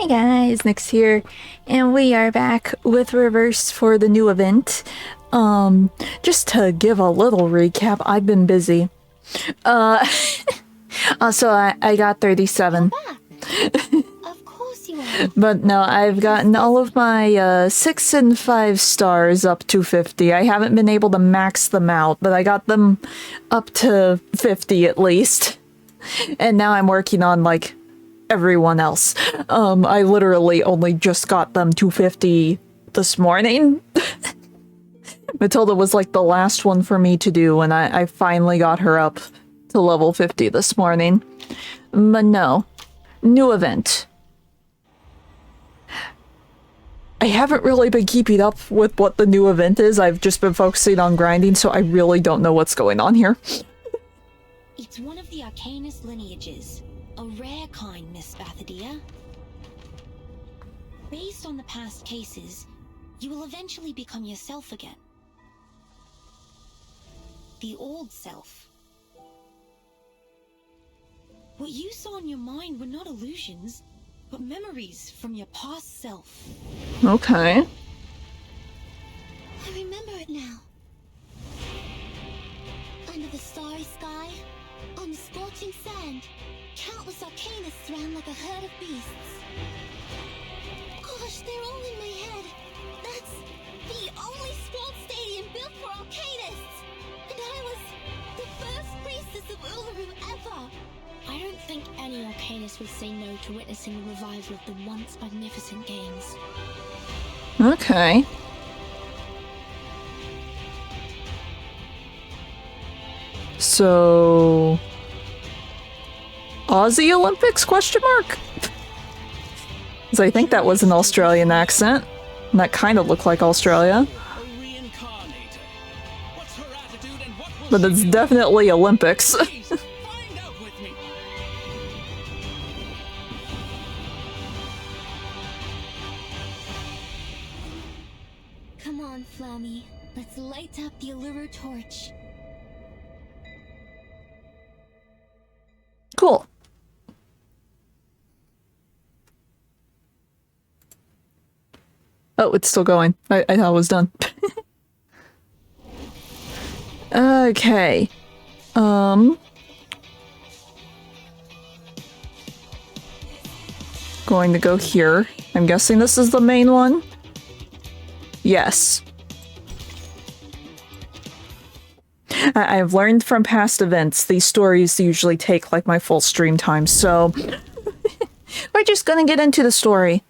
Hey guys, Nyx here, and we are back with Reverse for the new event. Just to give a little recap, I've been busy. Also, I got 37. Of course you are. But no, I've gotten all of my 6 and 5 stars up to 50. I haven't been able to max them out, but I got them up to 50 at least. And now I'm working on, like, everyone else. I literally only just got them to 50 this morning. Matilda was like the last one for me to do, and I finally got her up to level 50 this morning. But no. New event. I haven't really been keeping up with what the new event is. I've just been focusing on grinding, so I really don't know what's going on here. It's one of the Arcanist lineages. A rare kind, Miss Bathadia. Based on the past cases, you will eventually become yourself again. The old self. What you saw in your mind were not illusions, but memories from your past self. Okay. I remember it now. Under the starry sky, on the scorching sand, countless Arcanists ran like a herd of beasts. Gosh, they're all in my head. That's the only sport stadium built for Arcanists! And I was the first priestess of Uluru ever! I don't think any Arcanist would say no to witnessing the revival of the once magnificent games. Okay. So... Aussie Olympics, question mark? Because I think that was an Australian accent. And that kind of looked like Australia. But it's definitely Olympics. Come on, Flammy. Let's light up the Allure torch. Cool. Oh, it's still going. I thought it was done. Okay. Going to go here. I'm guessing this is the main one? Yes. I've learned from past events, these stories usually take like my full stream time, so we're just gonna get into the story.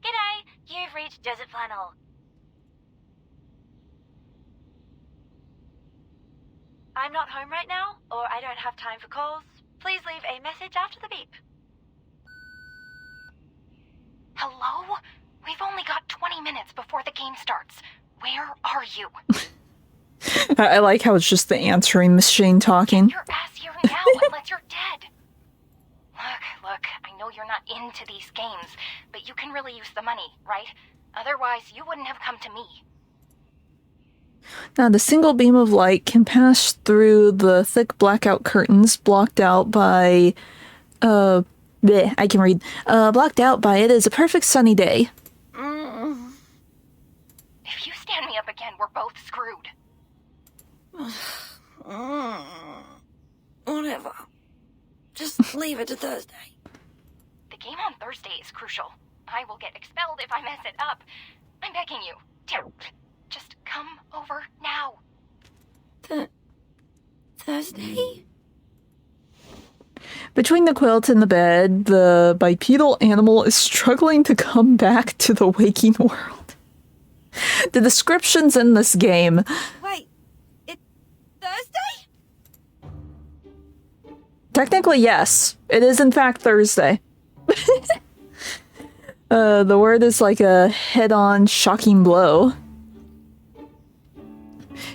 G'day, you've reached Desert Flannel. I'm not home right now, or I don't have time for calls. Please leave a message after the beep. Hello? We've only got 20 minutes before the game starts. Where are you? I like how it's just the answering machine talking. Get your ass here now unless you're dead. Look, I know you're not into these games, but you can really use the money, right? Otherwise, you wouldn't have come to me. Now, the single beam of light can pass through the thick blackout curtains blocked out by, I can read. Blocked out by it is a perfect sunny day. If you stand me up again, we're both screwed. Whatever. Just leave it to Thursday. The game on Thursday is crucial. I will get expelled if I mess it up. I'm begging you. Just come over now. Thursday? Between the quilt and the bed, the bipedal animal is struggling to come back to the waking world. The descriptions in this game. Wait, it's Thursday? Technically, yes. It is in fact Thursday. The word is like a head-on shocking blow.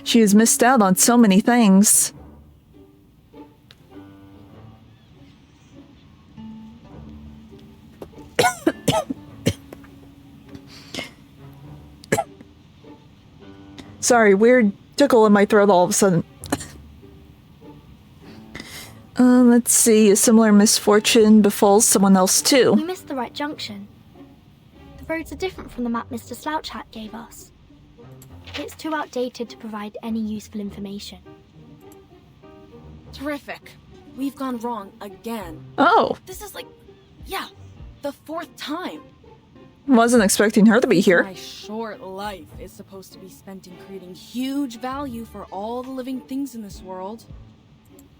She has missed out on so many things. Sorry, weird tickle in my throat all of a sudden. Let's see. A similar misfortune befalls someone else We too. missed the right junction. The roads are different from the map Mr. Slouch Hat gave us. It's too outdated to provide any useful information. Terrific. We've gone wrong again. Oh, This is like, yeah, the 4th time. wasn't expecting her to be here. My short life is supposed to be spent in creating huge value for all the living things in this world.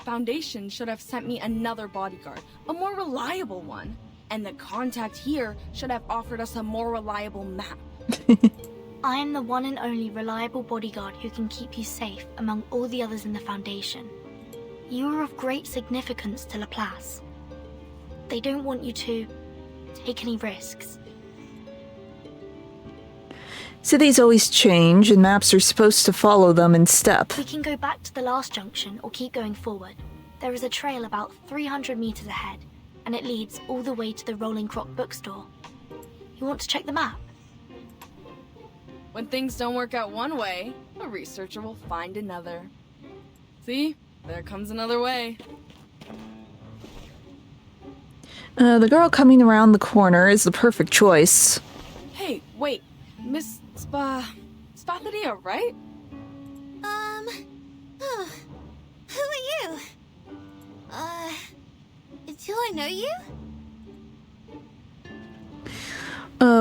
Foundation should have sent me another bodyguard, a more reliable one. And the contact here should have offered us a more reliable map. I am the one and only reliable bodyguard who can keep you safe among all the others in the Foundation. You are of great significance to Laplace. They don't want you to take any risks. Cities always change, and maps are supposed to follow them in step. We can go back to the last junction or keep going forward. There is a trail about 300 meters ahead, and it leads all the way to the Rolling Croc bookstore. You want to check the map? When things don't work out one way, a researcher will find another. See? There comes another way. The girl coming around the corner is the perfect choice. Hey, wait. Miss Spathadia, right? Who are you? Do I know you?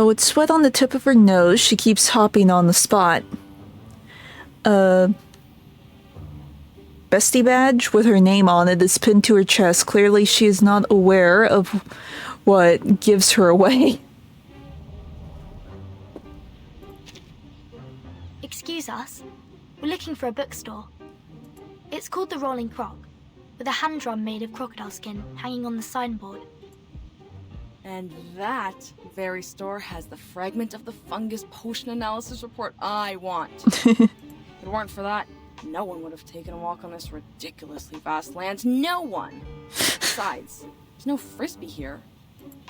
With sweat on the tip of her nose, she keeps hopping on the spot. Bestie badge with her name on it is pinned to her chest. Clearly, she is not aware of what gives her away. Excuse us. We're looking for a bookstore. It's called the Rolling Croc, with a hand drum made of crocodile skin hanging on the signboard. And that very store has the fragment of the fungus potion analysis report I want. If it weren't for that, no one would have taken a walk on this ridiculously vast land. No one! Besides, there's no frisbee here.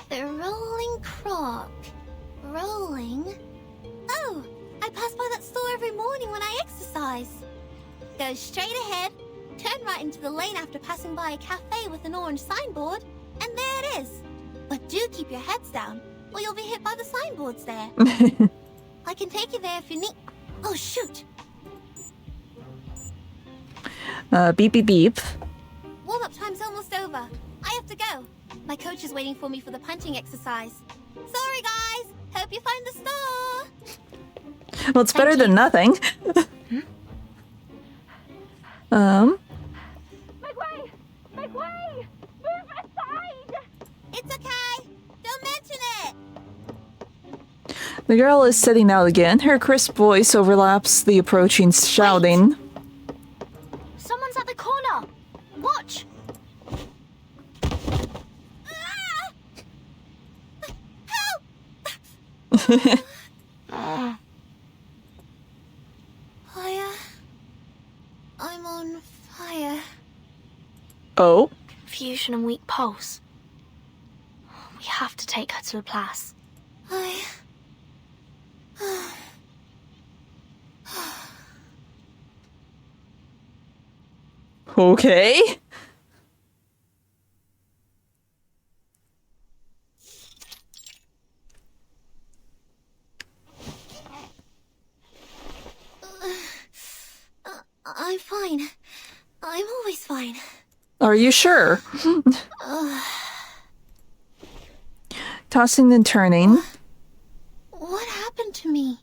The Rolling Croc. Rolling? Oh, I pass by that store every morning when I exercise. Go straight ahead, turn right into the lane after passing by a cafe with an orange signboard, and there it is. But do keep your heads down, or you'll be hit by the signboards there. I can take you there if you need... Oh, shoot! Beep beep beep. Warm-up time's almost over. I have to go. My coach is waiting for me for the punching exercise. Sorry, guys. Hope you find the store. Well, it's better than nothing. Make way! Make way! Move aside! It's okay. Don't mention it. The girl is setting out again. Her crisp voice overlaps the approaching shouting. Someone's at the corner! Watch! Ah! Help! Fire. I'm on fire. Oh? Confusion and weak pulse. We have to take her to Laplace. Okay. I'm fine. I'm always fine. Are you sure? Tossing and turning. What happened to me?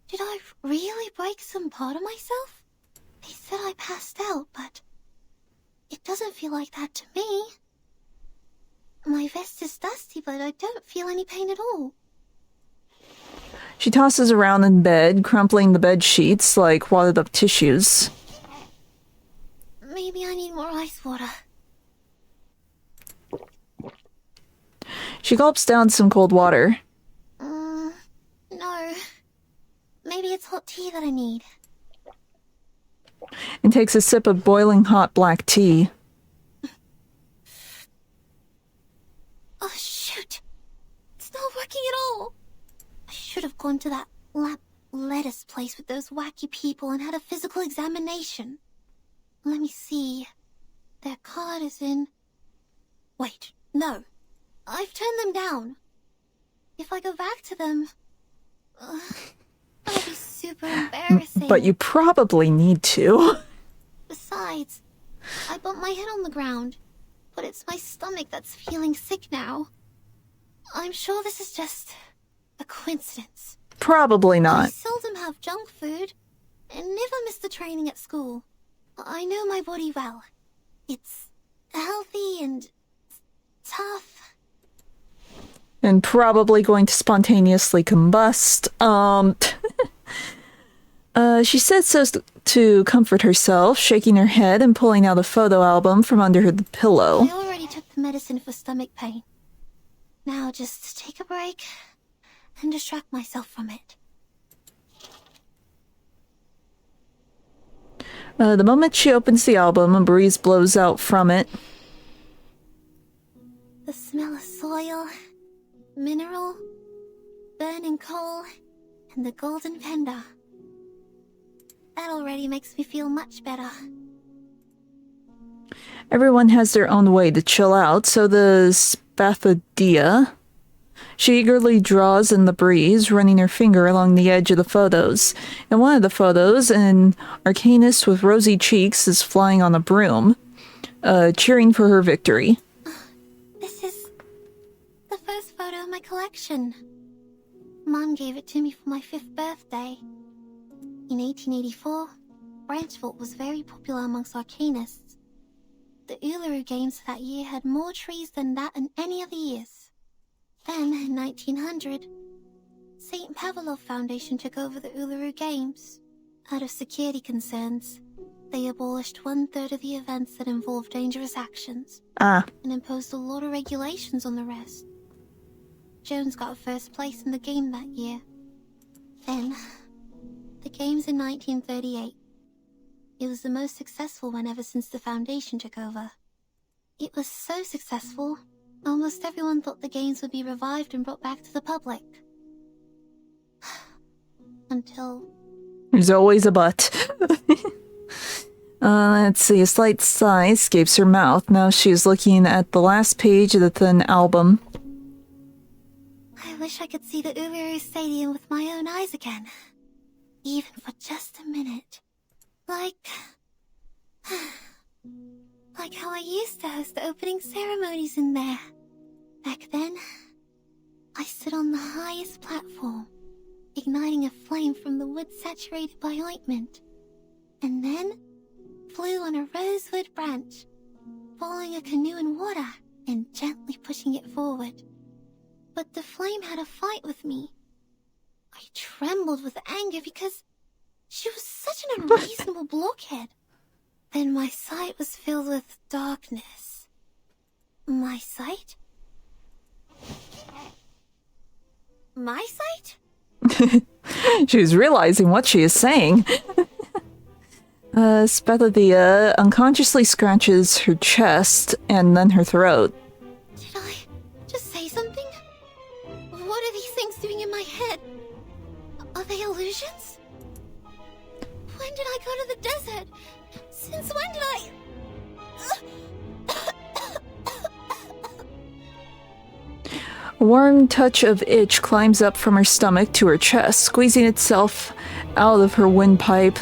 Did I really break some part of myself? They said I passed out, but it doesn't feel like that to me. My vest is dusty, but I don't feel any pain at all. She tosses around in bed, crumpling the bed sheets like wadded up tissues. Maybe I need more ice water. She gulps down some cold water. No. Maybe it's hot tea that I need. And takes a sip of boiling hot black tea. Oh, shoot. It's not working at all. I should have gone to that led us place with those wacky people and had a physical examination. Let me see. Their card is in... Wait, no. I've turned them down. If I go back to them... that'll be super embarrassing. But you probably need to. Besides, I bumped my head on the ground, but it's my stomach that's feeling sick now. I'm sure this is just a coincidence. Probably I not. seldom have junk food, and never miss the training at school. I know my body well. It's healthy and tough. And probably going to spontaneously combust. She said so to comfort herself, shaking her head and pulling out a photo album from under her pillow. I already took the medicine for stomach pain. Now just take a break and distract myself from it. The moment she opens the album, a breeze blows out from it. The smell of soil, mineral, burning coal, and the golden panda. That already makes me feel much better. Everyone has their own way to chill out, so the Spathodia. She eagerly draws in the breeze, running her finger along the edge of the photos. In one of the photos, an Arcanist with rosy cheeks is flying on a broom, cheering for her victory. This is the first photo of my collection. Mom gave it to me for my 5th birthday. In 1884, Branchfort was very popular amongst Arcanists. The Uluru Games that year had more trees than that in any other years. Then, in 1900, St. Pavlov Foundation took over the Uluru Games. Out of security concerns, they abolished 1/3 of the events that involved dangerous actions. And imposed a lot of regulations on the rest. Jones got 1st place in the game that year. Then, the Games in 1938. It was the most successful one ever since the Foundation took over. It was so successful, almost everyone thought the Games would be revived and brought back to the public. Until... There's always a but. Let's see, a slight sigh escapes her mouth. Now she's looking at the last page of the thin album. I wish I could see the Uluru Stadium with my own eyes again. Even for just a minute. Like how I used to host the opening ceremonies in there. Back then, I stood on the highest platform, igniting a flame from the wood saturated by ointment, and then flew on a rosewood branch, following a canoe in water and gently pushing it forward. But the flame had a fight with me. I trembled with anger because she was such an unreasonable blockhead. Then my sight was filled with darkness. My sight? My sight? She's realizing what she is saying. Spathodia unconsciously scratches her chest and then her throat. Did I just say something? What are these things doing in my head? Are they illusions? When did I go to the desert? Since when did I... A warm touch of itch climbs up from her stomach to her chest, squeezing itself out of her windpipe.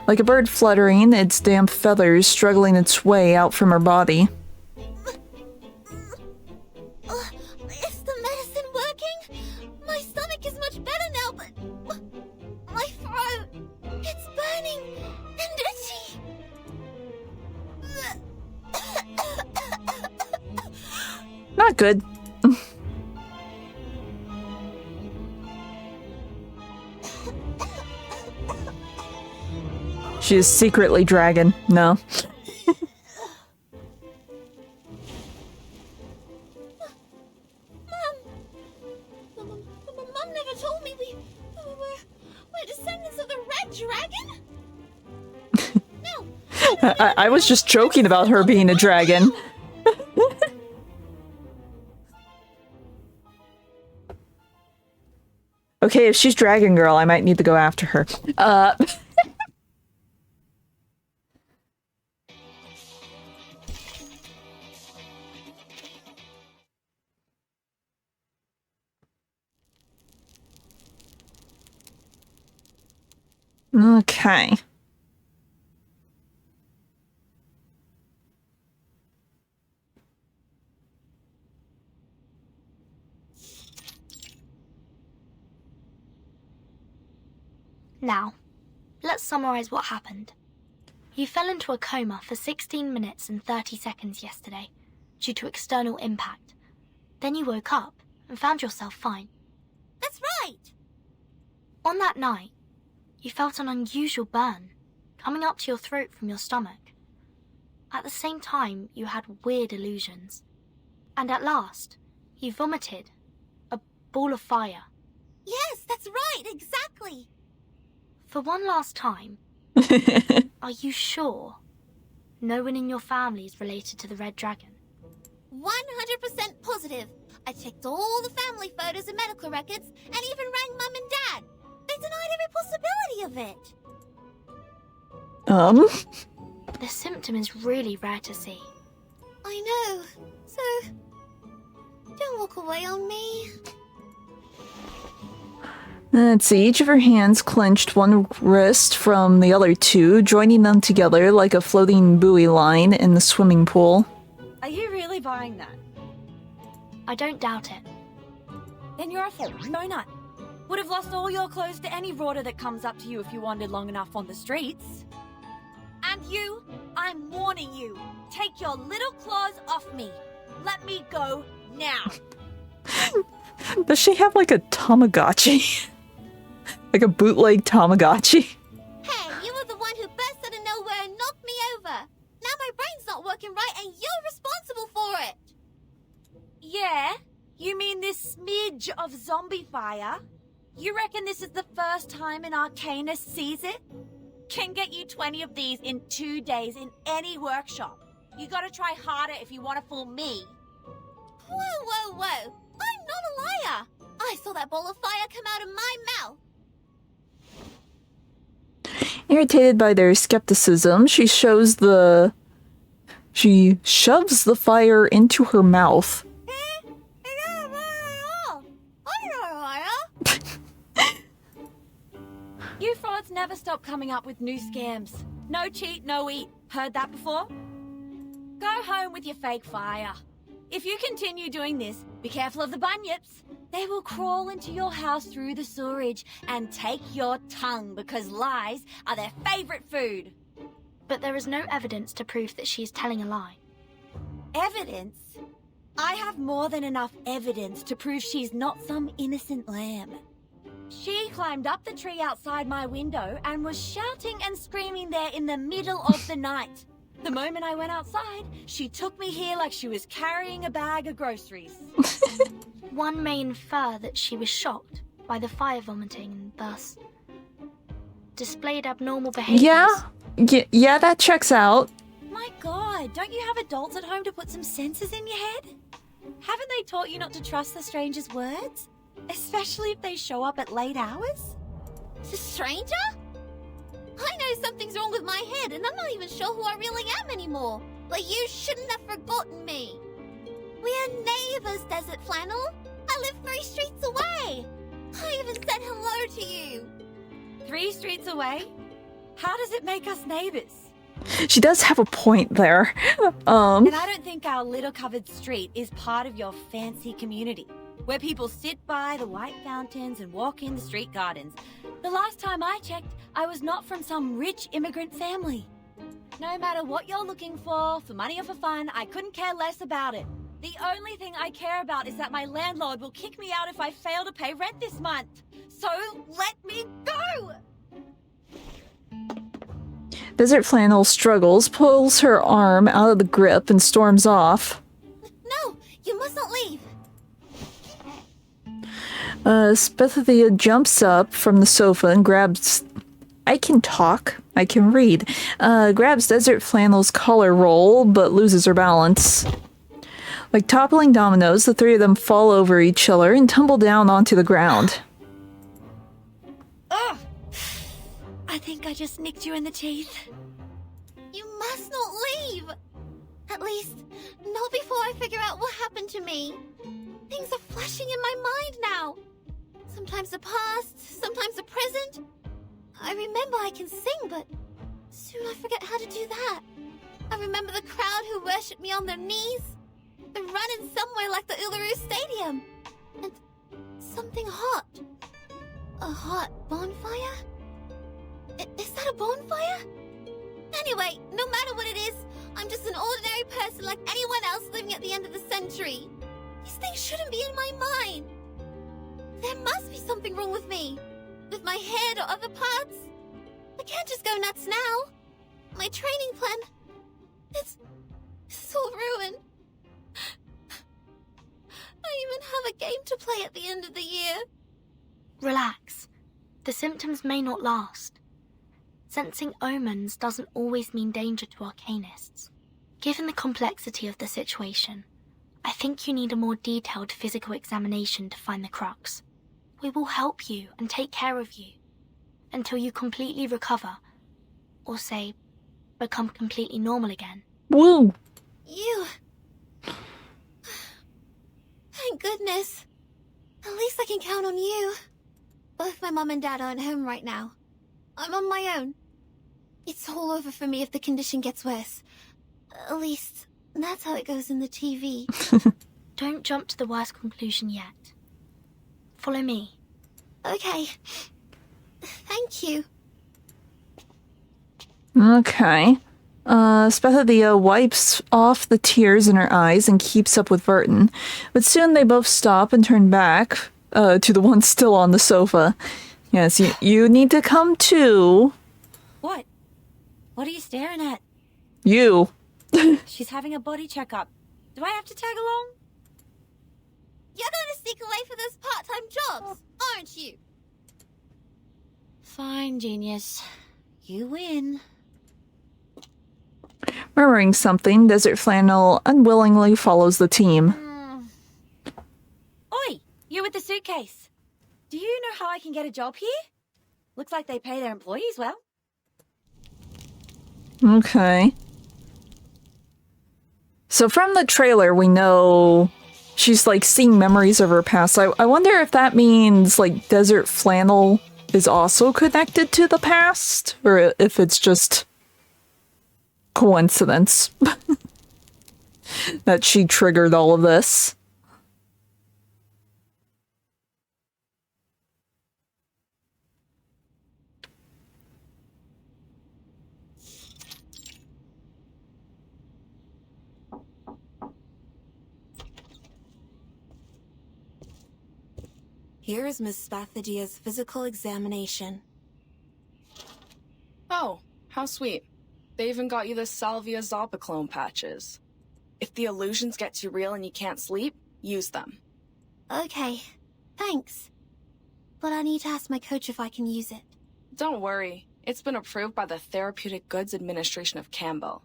Like a bird fluttering, its damp feathers struggling its way out from her body. Is the medicine working? My stomach is much better now, but... my throat... it's burning and itchy. Not good. She is secretly dragon. No. Mom never told me we're descendants of the Red Dragon? No. I was just joking about her being a dragon. Okay, if she's Dragon Girl, I might need to go after her. Okay. Now, let's summarize what happened. You fell into a coma for 16 minutes and 30 seconds yesterday due to external impact. Then you woke up and found yourself fine. That's right! On that night, you felt an unusual burn coming up to your throat from your stomach. At the same time, you had weird illusions. And at last, you vomited a ball of fire. Yes, that's right, exactly! For one last time, are you sure no one in your family is related to the Red Dragon? 100% positive. I checked all the family photos and medical records, and even rang Mum and Dad. They denied every possibility of it. The symptom is really rare to see. I know. So, don't walk away on me. Let's see, each of her hands clenched one wrist from the other two, joining them together like a floating buoy line in the swimming pool. Are you really buying that? I don't doubt it. Then you're a fool. No nut. Would have lost all your clothes to any rorter that comes up to you if you wandered long enough on the streets. And you, I'm warning you. Take your little claws off me. Let me go now. Does she have like a Tamagotchi? Like a bootleg Tamagotchi? Hey, you were the one who burst out of nowhere and knocked me over. Now my brain's not working right and you're responsible for it. Yeah? You mean this smidge of zombie fire? You reckon this is the first time an arcanist sees it? Can get you 20 of these in 2 days in any workshop. You gotta try harder if you want to fool me. Whoa, whoa, whoa. I'm not a liar. I saw that ball of fire come out of my mouth. Irritated by their skepticism, she shoves the fire into her mouth. You frauds never stop coming up with new scams. No cheat, no eat. Heard that before? Go home with your fake fire. If you continue doing this, be careful of the bunyips. They will crawl into your house through the sewerage and take your tongue because lies are their favorite food. But there is no evidence to prove that she is telling a lie. Evidence? I have more than enough evidence to prove she's not some innocent lamb. She climbed up the tree outside my window and was shouting and screaming there in the middle of the night. The moment I went outside, she took me here like she was carrying a bag of groceries. One may infer that she was shocked by the fire vomiting and thus displayed abnormal behaviors. Yeah, that checks out. My God, don't you have adults at home to put some senses in your head? Haven't they taught you not to trust the stranger's words? Especially if they show up at late hours? The stranger? I know something's wrong with my head and I'm not even sure who I really am anymore. But you shouldn't have forgotten me. We're neighbors, Desert Flannel. I live 3 streets away. I even said hello to you. 3 streets away? How does it make us neighbors? She does have a point there. And I don't think our little covered street is part of your fancy community, where people sit by the white fountains and walk in the street gardens. The last time I checked, I was not from some rich immigrant family. No matter what you're looking for money or for fun, I couldn't care less about it. The only thing I care about is that my landlord will kick me out if I fail to pay rent this month. So let me go! Desert Flannel struggles, pulls her arm out of the grip, and storms off. No, you must not leave. Spethia jumps up from the sofa and grabs... I can talk. I can read. Grabs Desert Flannel's collar roll, but loses her balance. Like toppling dominoes, the 3 of them fall over each other and tumble down onto the ground. just nicked you in the teeth. You must not leave! At least, not before I figure out what happened to me. Things are flashing in my mind now. Sometimes the past, sometimes the present. I remember I can sing, but soon I forget how to do that. I remember the crowd who worshipped me on their knees. The running somewhere like the Uluru Stadium. And something hot. A hot bonfire? Is that a bonfire? Anyway, no matter what it is, I'm just an ordinary person like anyone else living at the end of the century. These things shouldn't be in my mind. There must be something wrong with me. With my head or other parts. I can't just go nuts now. My training plan... It's all ruined. I even have a game to play at the end of the year. Relax. The symptoms may not last. Sensing omens doesn't always mean danger to arcanists. Given the complexity of the situation, I think you need a more detailed physical examination to find the crux. We will help you and take care of you until you completely recover, or say, become completely normal again. Woo! You... Thank goodness. At least I can count on you. Both my mum and dad aren't home right now. I'm on my own. It's all over for me if the condition gets worse. At least, that's how it goes in the TV. Don't jump to the worst conclusion yet. Follow me. Okay. Thank you. Okay. Spethadia wipes off the tears in her eyes and keeps up with Verton. But soon they both stop and turn back to the one still on the sofa. Yes, you need to come too. What? What are you staring at? You. She's having a body checkup. Do I have to tag along? You're going to sneak away for those part-time jobs, aren't you? Fine, genius. You win. Murmuring something, Desert Flannel unwillingly follows the team. Oi! You with the suitcase. Do you know how I can get a job here? Looks like they pay their employees well. Okay. So from the trailer, we know she's, like, seeing memories of her past. I wonder if that means, like, Desert Flannel is also connected to the past? Or if it's just coincidence that she triggered all of this. Here is Miss Spathadia's physical examination. Oh, how sweet. They even got you the Salvia Zopiclone patches. If the illusions get too real and you can't sleep, use them. Okay, thanks. But I need to ask my coach if I can use it. Don't worry. It's been approved by the Therapeutic Goods Administration of Campbell.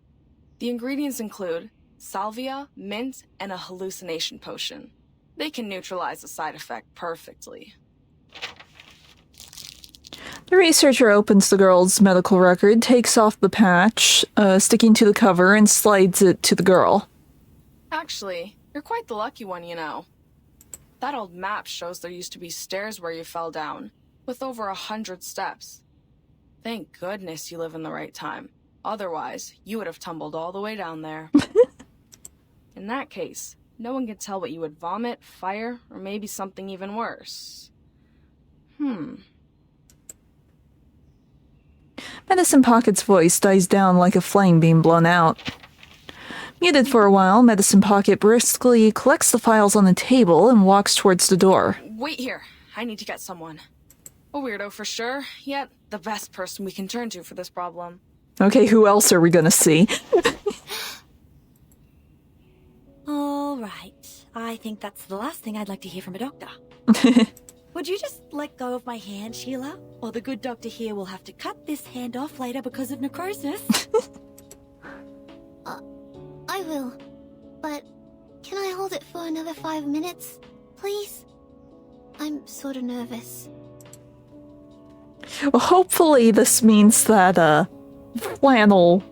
The ingredients include salvia, mint, and a hallucination potion. They can neutralize the side effect perfectly. The researcher opens the girl's medical record, takes off the patch, sticking to the cover, and slides it to the girl. Actually, you're quite the lucky one, you know. That old map shows there used to be stairs where you fell down, with over 100 steps. Thank goodness you live in the right time. Otherwise, you would have tumbled all the way down there. In that case, no one can tell what you would vomit, fire, or maybe something even worse. Medicine Pocket's voice dies down like a flame being blown out. Muted for a while, Medicine Pocket briskly collects the files on the table and walks towards the door. Wait here. I need to get someone. A weirdo for sure, yet the best person we can turn to for this problem. Okay, who else are we gonna see? All right. I think that's the last thing I'd like to hear from a doctor. Would you just let go of my hand, Sheila? Or the good doctor here will have to cut this hand off later because of necrosis. I will. But can I hold it for another 5 minutes, please? I'm sort of nervous. Well, hopefully this means that, Flannel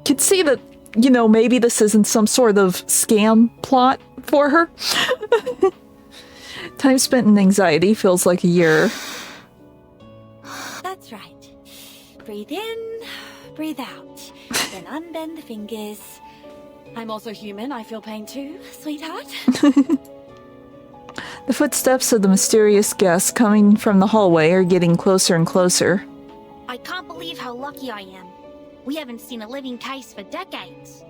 could see that, you know, maybe this isn't some sort of scam plot for her. Time spent in anxiety feels like a year. That's right. Breathe in, breathe out. Then unbend the fingers. I'm also human. I feel pain too, sweetheart. The footsteps of the mysterious guest coming from the hallway are getting closer and closer. I can't believe how lucky I am. We haven't seen a living case for decades.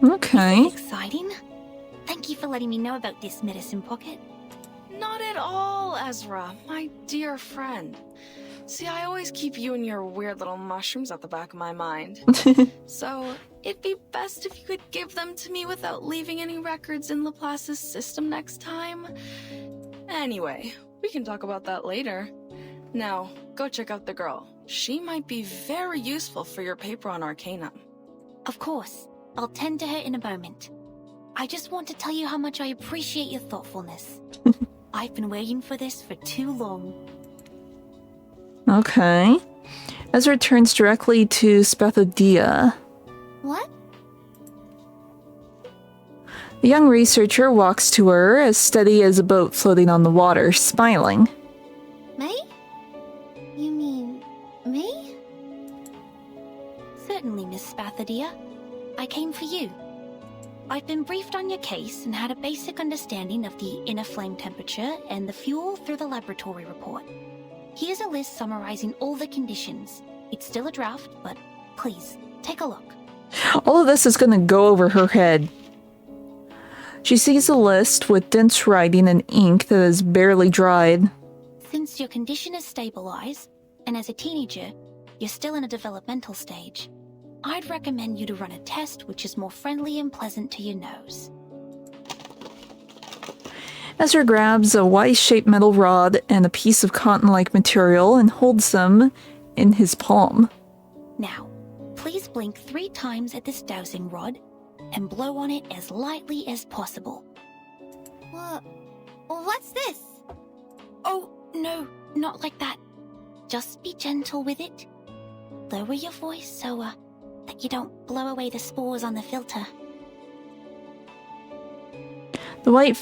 Okay. Exciting. Thank you for letting me know about this, Medicine Pocket. Not at all, Ezra, my dear friend. See, I always keep you and your weird little mushrooms at the back of my mind. So, it'd be best if you could give them to me without leaving any records in Laplace's system next time. Anyway, we can talk about that later. Now, go check out the girl. She might be very useful for your paper on Arcanum. Of course. I'll tend to her in a moment. I just want to tell you how much I appreciate your thoughtfulness. I've been waiting for this for too long. Okay. Ezra turns directly to Spathodia. What? The young researcher walks to her, as steady as a boat floating on the water, smiling. May? You mean me? Certainly, Miss Spathodia. I came for you. I've been briefed on your case and had a basic understanding of the inner flame temperature and the fuel through the laboratory report. Here's a list summarizing all the conditions. It's still a draft, but please, take a look. All of this is going to go over her head. She sees a list with dense writing and ink that is barely dried. Since your condition is stabilized, and as a teenager, you're still in a developmental stage, I'd recommend you to run a test which is more friendly and pleasant to your nose. Ezra grabs a Y-shaped metal rod and a piece of cotton-like material and holds them in his palm. Now, please blink 3 times at this dowsing rod and blow on it as lightly as possible. What's this? Oh, no, not like that. Just be gentle with it. Lower your voice so, that you don't blow away the spores on the filter. The white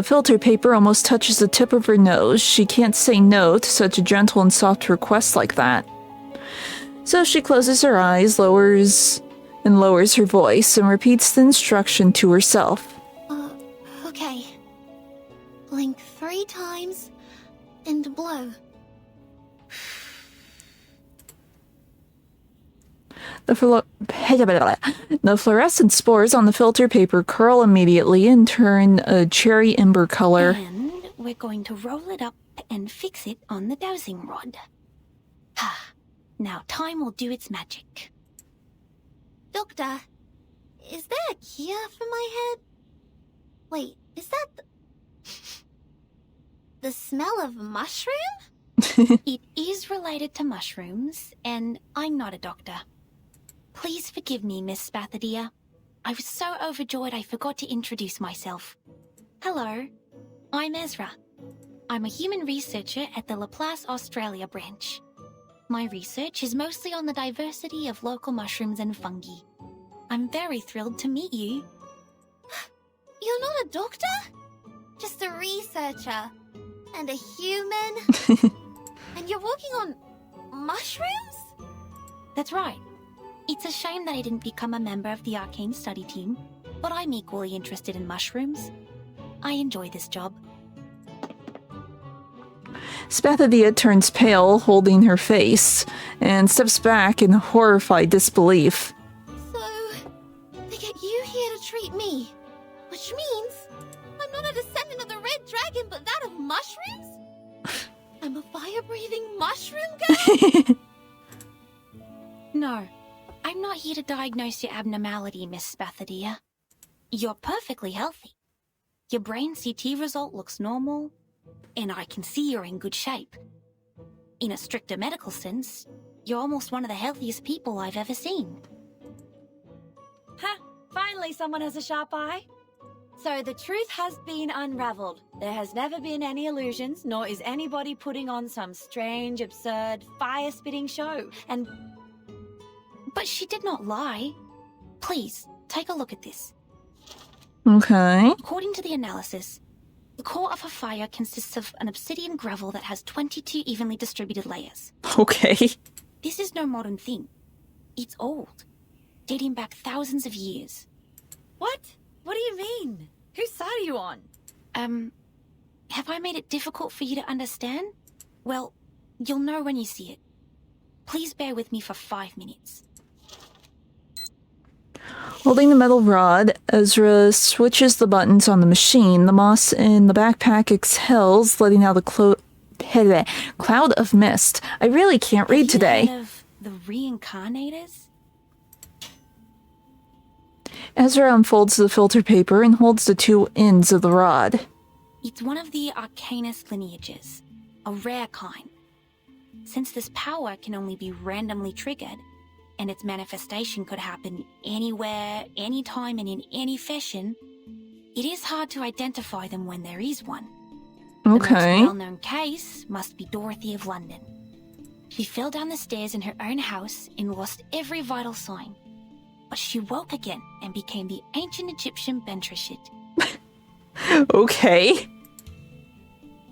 filter paper almost touches the tip of her nose. She can't say no to such a gentle and soft request like that. So she closes her eyes, lowers her voice, and repeats the instruction to herself. Okay. Blink 3 times and blow. The fluorescent spores on the filter paper curl immediately and turn a cherry ember color. And we're going to roll it up and fix it on the dowsing rod. Now time will do its magic. Doctor, is there a cure for my head? Wait, is that the smell of mushroom? It is related to mushrooms, and I'm not a doctor. Please forgive me, Miss Spathodia. I was so overjoyed I forgot to introduce myself. Hello, I'm Ezra. I'm a human researcher at the Laplace Australia branch. My research is mostly on the diversity of local mushrooms and fungi. I'm very thrilled to meet you. You're not a doctor? Just a researcher. And a human? And you're working on mushrooms? That's right. It's a shame that I didn't become a member of the arcane study team, but I'm equally interested in mushrooms. I enjoy this job. Spathodia turns pale, holding her face, and steps back in horrified disbelief. So, they get you here to treat me, which means I'm not a descendant of the Red Dragon, but that of mushrooms? I'm a fire-breathing mushroom girl? No, I'm not here to diagnose your abnormality, Miss Spathodia. You're perfectly healthy. Your brain CT result looks normal, and I can see you're in good shape. In a stricter medical sense, you're almost one of the healthiest people I've ever seen. Ha! Finally someone has a sharp eye. So the truth has been unraveled. There has never been any illusions, nor is anybody putting on some strange, absurd, fire-spitting show. And But she did not lie. Please, take a look at this. Okay. According to the analysis, the core of her fire consists of an obsidian gravel that has 22 evenly distributed layers. Okay. This is no modern thing. It's old, dating back thousands of years. what? What do you mean? Whose side are you on? Have I made it difficult for you to understand? Well, you'll know when you see it. Please bear with me for 5 minutes. Holding the metal rod, Ezra switches the buttons on the machine. The moss in the backpack exhales, letting out the cloud of mist. I really can't read today. Have you heard of the reincarnators? Ezra unfolds the filter paper and holds the two ends of the rod. It's one of the Arcanist lineages, a rare kind. Since this power can only be randomly triggered, and its manifestation could happen anywhere, anytime, and in any fashion, it is hard to identify them when there is one. Okay. The most well-known case must be Dorothy of London. She fell down the stairs in her own house and lost every vital sign. But she woke again and became the ancient Egyptian Bentreshit. Okay.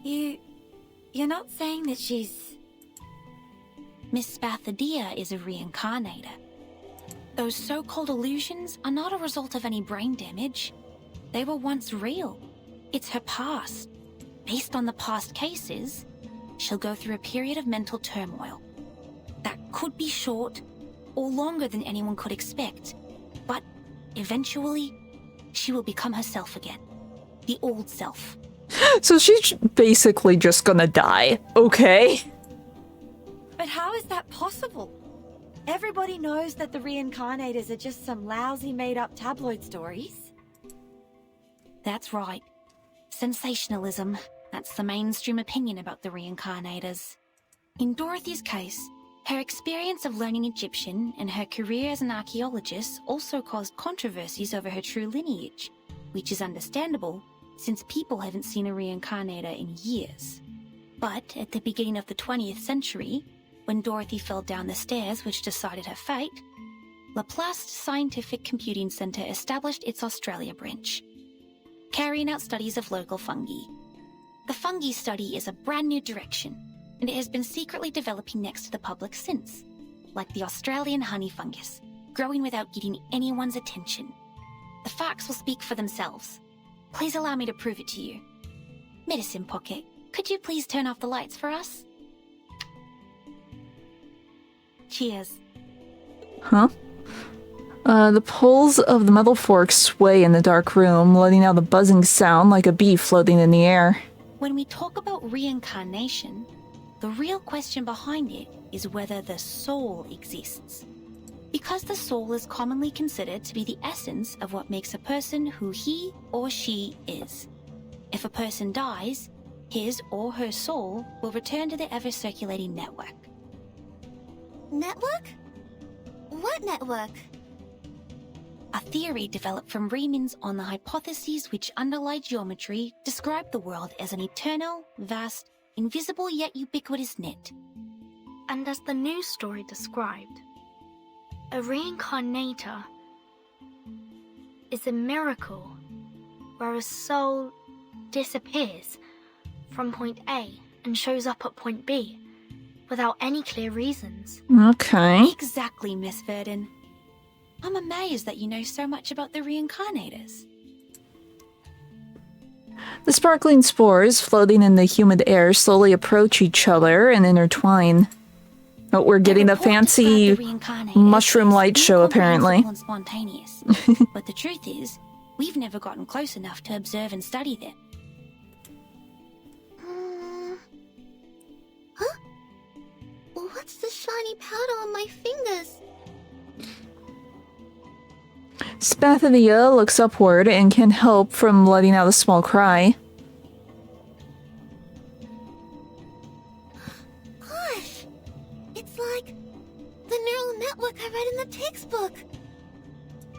You're not saying that she's... Miss Spathadia is a reincarnator. Those so-called illusions are not a result of any brain damage. They were once real. It's her past. Based on the past cases, she'll go through a period of mental turmoil. That could be short or longer than anyone could expect. But eventually, she will become herself again. The old self. So she's basically just gonna die. Okay. But how is that possible? Everybody knows that the reincarnators are just some lousy made-up tabloid stories. That's right. Sensationalism. That's the mainstream opinion about the reincarnators. In Dorothy's case, her experience of learning Egyptian and her career as an archaeologist also caused controversies over her true lineage, which is understandable since people haven't seen a reincarnator in years. But at the beginning of the 20th century, when Dorothy fell down the stairs which decided her fate, Laplace Scientific Computing Centre established its Australia branch, carrying out studies of local fungi. The fungi study is a brand new direction, and it has been secretly developing next to the public since, like the Australian honey fungus, growing without getting anyone's attention. The facts will speak for themselves. Please allow me to prove it to you. Medicine Pocket, could you please turn off the lights for us? Cheers. Huh? The poles of the metal fork sway in the dark room, letting out a buzzing sound like a bee floating in the air. When we talk about reincarnation, the real question behind it is whether the soul exists. Because the soul is commonly considered to be the essence of what makes a person who he or she is. If a person dies, his or her soul will return to the ever-circulating network. Network? What network? A theory developed from Riemann's on the hypotheses which underlie geometry describe the world as an eternal, vast, invisible yet ubiquitous net. And as the news story described, a reincarnator is a miracle where a soul disappears from point A and shows up at point B without any clear reasons. Okay. Exactly, Miss Verdon. I'm amazed that you know so much about the reincarnators. The sparkling spores floating in the humid air slowly approach each other and intertwine. Oh, we're getting a fancy mushroom light show, apparently. And spontaneous. But the truth is, we've never gotten close enough to observe and study them. Huh? What's the shiny powder on my fingers? Spathadia looks upward and can't help from letting out a small cry. Gosh! It's like the neural network I read in the textbook.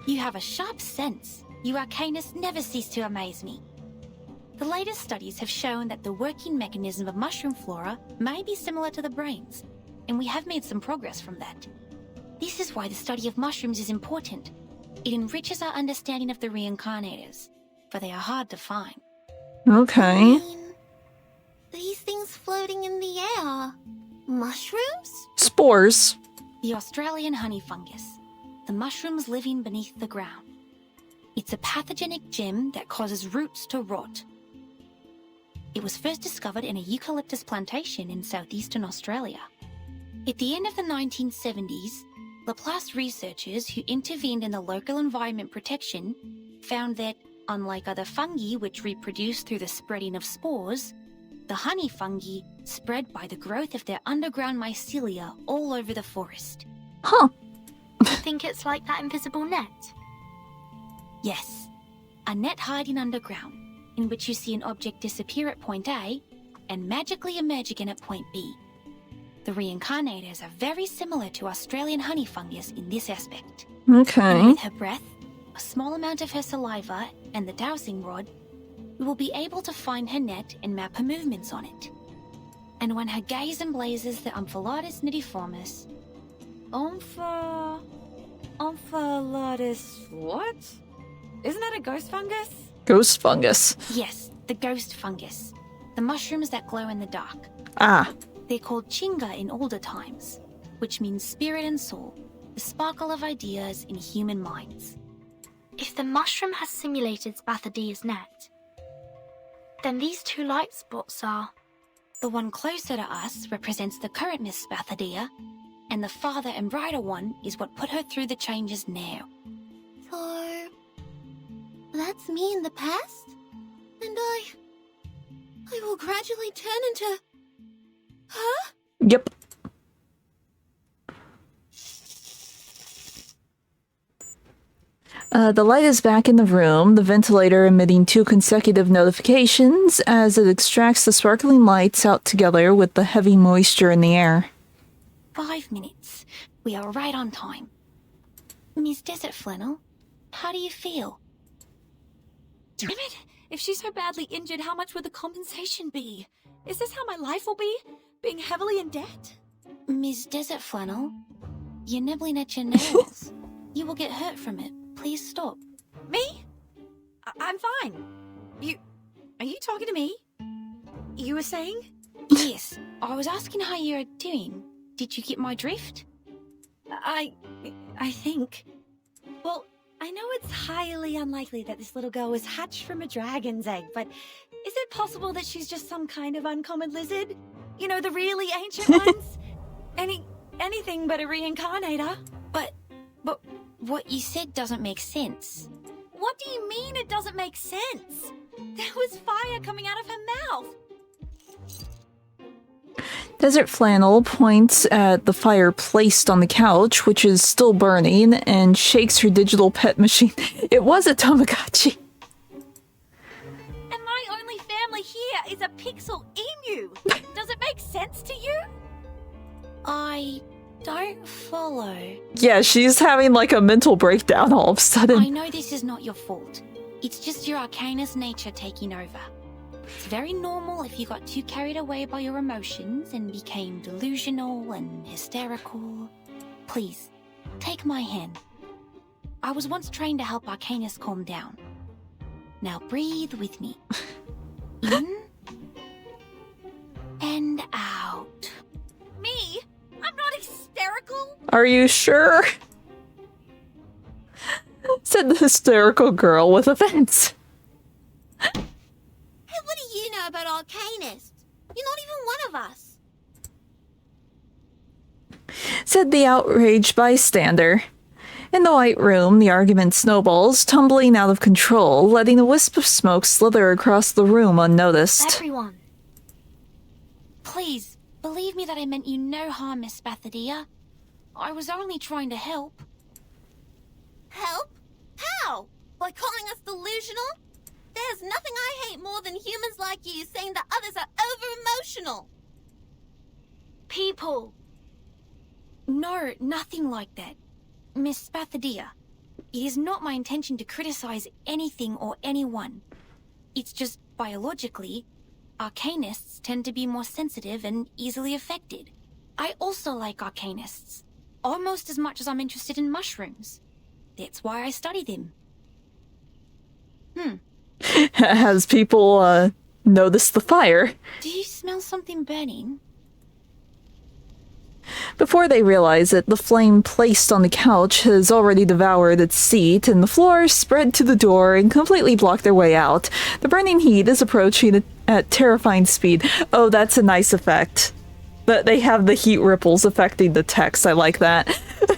You have a sharp sense. You arcanists never cease to amaze me. The latest studies have shown that the working mechanism of mushroom flora may be similar to the brain's, and we have made some progress from that. This is why the study of mushrooms is important. It enriches our understanding of the reincarnators, for they are hard to find. Okay. These things floating in the air. Mushrooms? Spores. The Australian honey fungus, the mushrooms living beneath the ground. It's a pathogenic gem that causes roots to rot. It was first discovered in a eucalyptus plantation in southeastern Australia. At the end of the 1970s, Laplace researchers who intervened in the local environment protection found that, unlike other fungi which reproduce through the spreading of spores, the honey fungi spread by the growth of their underground mycelia all over the forest. Huh. I think it's like that invisible net. Yes, a net hiding underground, in which you see an object disappear at point A and magically emerge again at point B. The reincarnators are very similar to Australian honey fungus in this aspect. Okay. And with her breath, a small amount of her saliva, and the dowsing rod, we will be able to find her net and map her movements on it. And when her gaze emblazes the Omphalotus nidiformis... Omphalotus what? Isn't that a ghost fungus? Ghost fungus. Yes, the ghost fungus. The mushrooms that glow in the dark. Ah. They're called chinga in older times, which means spirit and soul, the sparkle of ideas in human minds. If the mushroom has simulated Spathadia's net, then these two light spots are... The one closer to us represents the current Miss Spathadia, and the farther and brighter one is what put her through the changes now. So... that's me in the past? And I will gradually turn into... Huh? Yep. The light is back in the room, the ventilator emitting 2 consecutive notifications as it extracts the sparkling lights out together with the heavy moisture in the air. 5 minutes. We are right on time. Miss Desert Flannel, how do you feel? Damn it! If she's so badly injured, how much would the compensation be? Is this how my life will be? Being heavily in debt? Miss Desert Flannel, you're nibbling at your nails. You will get hurt from it. Please stop. Me? I'm fine. Are you talking to me? You were saying? Yes, I was asking how you're doing. Did you get my drift? I think. Well, I know it's highly unlikely that this little girl was hatched from a dragon's egg, but is it possible that she's just some kind of uncommon lizard? You know, the really ancient ones? Anything but a reincarnator. But what you said doesn't make sense. What do you mean it doesn't make sense? There was fire coming out of her mouth. Desert Flannel points at the fire placed on the couch, which is still burning, and shakes her digital pet machine. It was a Tamagotchi. And my only family here is a pixel emu. Does it make sense to you? I don't follow. Yeah, she's having like a mental breakdown all of a I sudden. know this is not your fault. It's just your arcanist nature taking over. It's very normal if you got too carried away by your emotions and became delusional and hysterical. Please, take my hand. I was once trained to help arcanists calm down. Now breathe with me. In and out. Me? I'm not hysterical. Are you sure? Said the hysterical girl with offense. Hey, what do you know about Arcanists? You're not even one of us. Said the outraged bystander. In the White Room, the argument snowballs, tumbling out of control, letting a wisp of smoke slither across the room unnoticed. Everyone, Please, believe me that I meant you no harm, Miss Spathadia. I was only trying to help. Help? How? By calling us delusional? There's nothing I hate more than humans like you saying that others are over-emotional. people, No, nothing like that. Miss Spathadia, It is not my intention to criticize anything or anyone. It's just biologically, arcanists tend to be more sensitive and easily affected. I also like arcanists, almost as much as I'm interested in mushrooms. That's why I study them. Has people, noticed the fire? Do you smell something burning? Before they realize it, the flame placed on the couch has already devoured its seat, and the floor spread to the door and completely blocked their way out. The burning heat is approaching at terrifying speed. Oh, that's a nice effect. But they have the heat ripples affecting the text. I like that. Fire!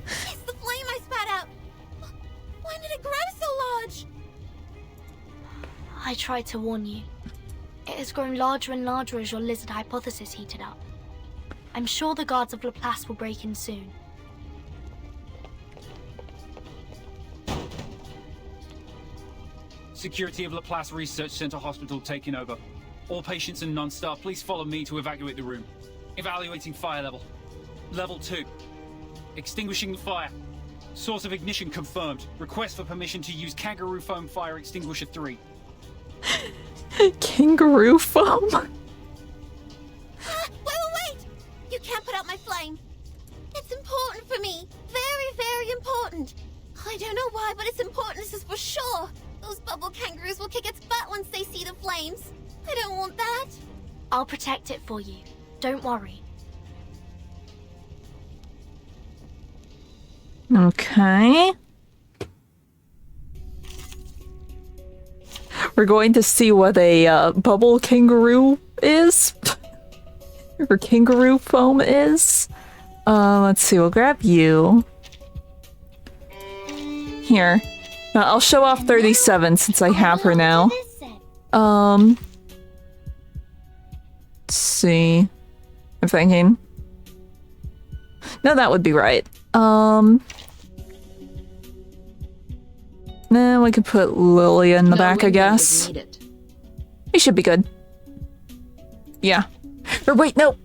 It's the flame I spat out! When did it grow so large? I tried to warn you. It has grown larger and larger as your lizard hypothesis heated up. I'm sure the guards of Laplace will break in soon. Security of Laplace Research Center Hospital taking over. All patients and non-staff, please follow me to evacuate the room. Evaluating fire level. Level 2. Extinguishing the fire. Source of ignition confirmed. Request for permission to use kangaroo foam fire extinguisher 3. Kangaroo foam? Wait! You can't put out my flame. It's important for me. Very, very important. I don't know why, but it's important, this is for sure. Those bubble kangaroos will kick its butt once they see the flames. I don't want that. I'll protect it for you. Don't worry. Okay. We're going to see what a bubble kangaroo is. Or kangaroo foam is. Let's see, we'll grab you. Here. I'll show off 37 since I have her now. Let's see. I'm thinking. No, that would be right. Then we could put Lilia in the back, I guess. We should be good. Yeah. Or wait, no!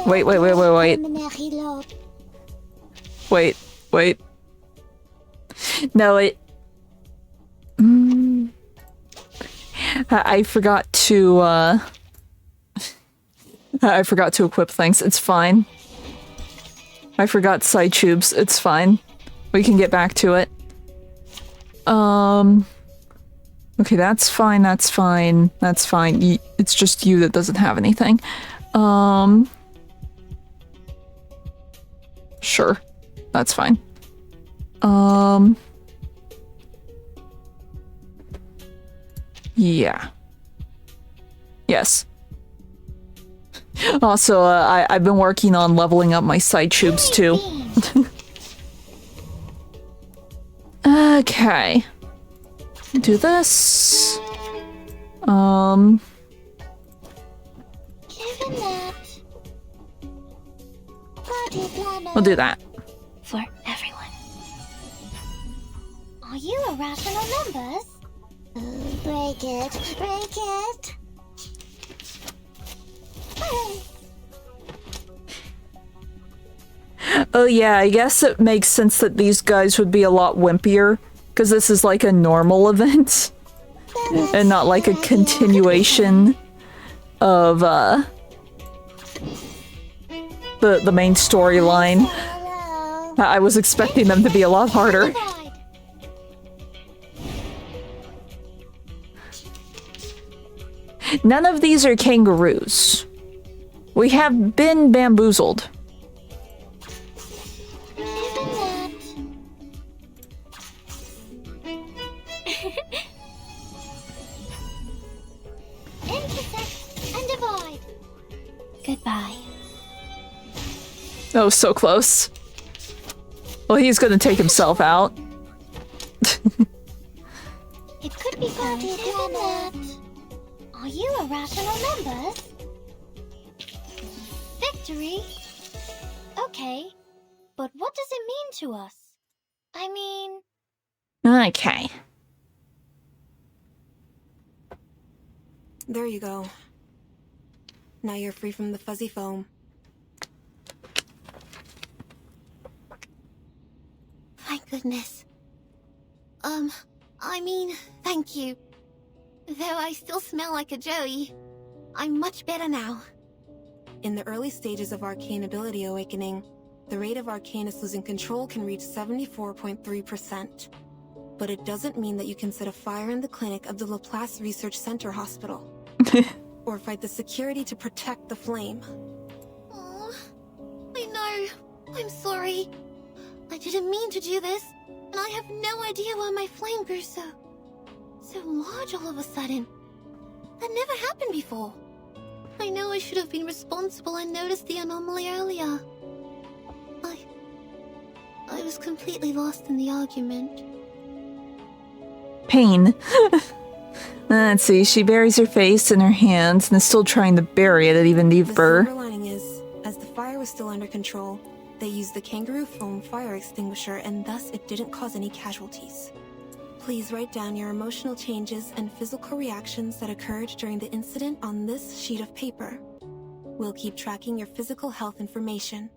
Wait. Wait. No, it... I forgot to, I forgot to equip things. It's fine. I forgot side tubes. It's fine. We can get back to it. Okay, that's fine. It's just you that doesn't have anything. Sure. That's fine. Yeah. Yes. Also, I've been working on leveling up my side tubes too. Okay. Do this. We'll do that. For everyone. Are you irrational numbers? Break it. Oh yeah, I guess it makes sense that these guys would be a lot wimpier, because this is like a normal event, and not like a continuation of, the main storyline. I was expecting them to be a lot harder. None of these are kangaroos. We have been bamboozled. Intersect and divide. Goodbye. Oh, so close. Well, he's gonna take himself out. It could be party planet. Are you irrational numbers? Victory? Okay, but what does it mean to us? I mean... Okay. There you go. Now you're free from the fuzzy foam. goodness. I mean, thank you. Though I still smell like a Joey, I'm much better now. In the early stages of arcane ability awakening, the rate of Arcanus losing control can reach 74.3%. But it doesn't mean that you can set a fire in the clinic of the Laplace Research Center Hospital. Or fight the security to protect the flame. Oh, I know. I'm sorry. I didn't mean to do this, and I have no idea why my flame grew so large all of a sudden. That never happened before. I know I should have been responsible and noticed the anomaly earlier. I was completely lost in the argument. Pain. Let's see, she buries her face in her hands and is still trying to bury it even The deeper. silver lining is, as the fire was still under control, they used the kangaroo foam fire extinguisher and thus it didn't cause any casualties. Please write down your emotional changes and physical reactions that occurred during the incident on this sheet of paper. We'll keep tracking your physical health information.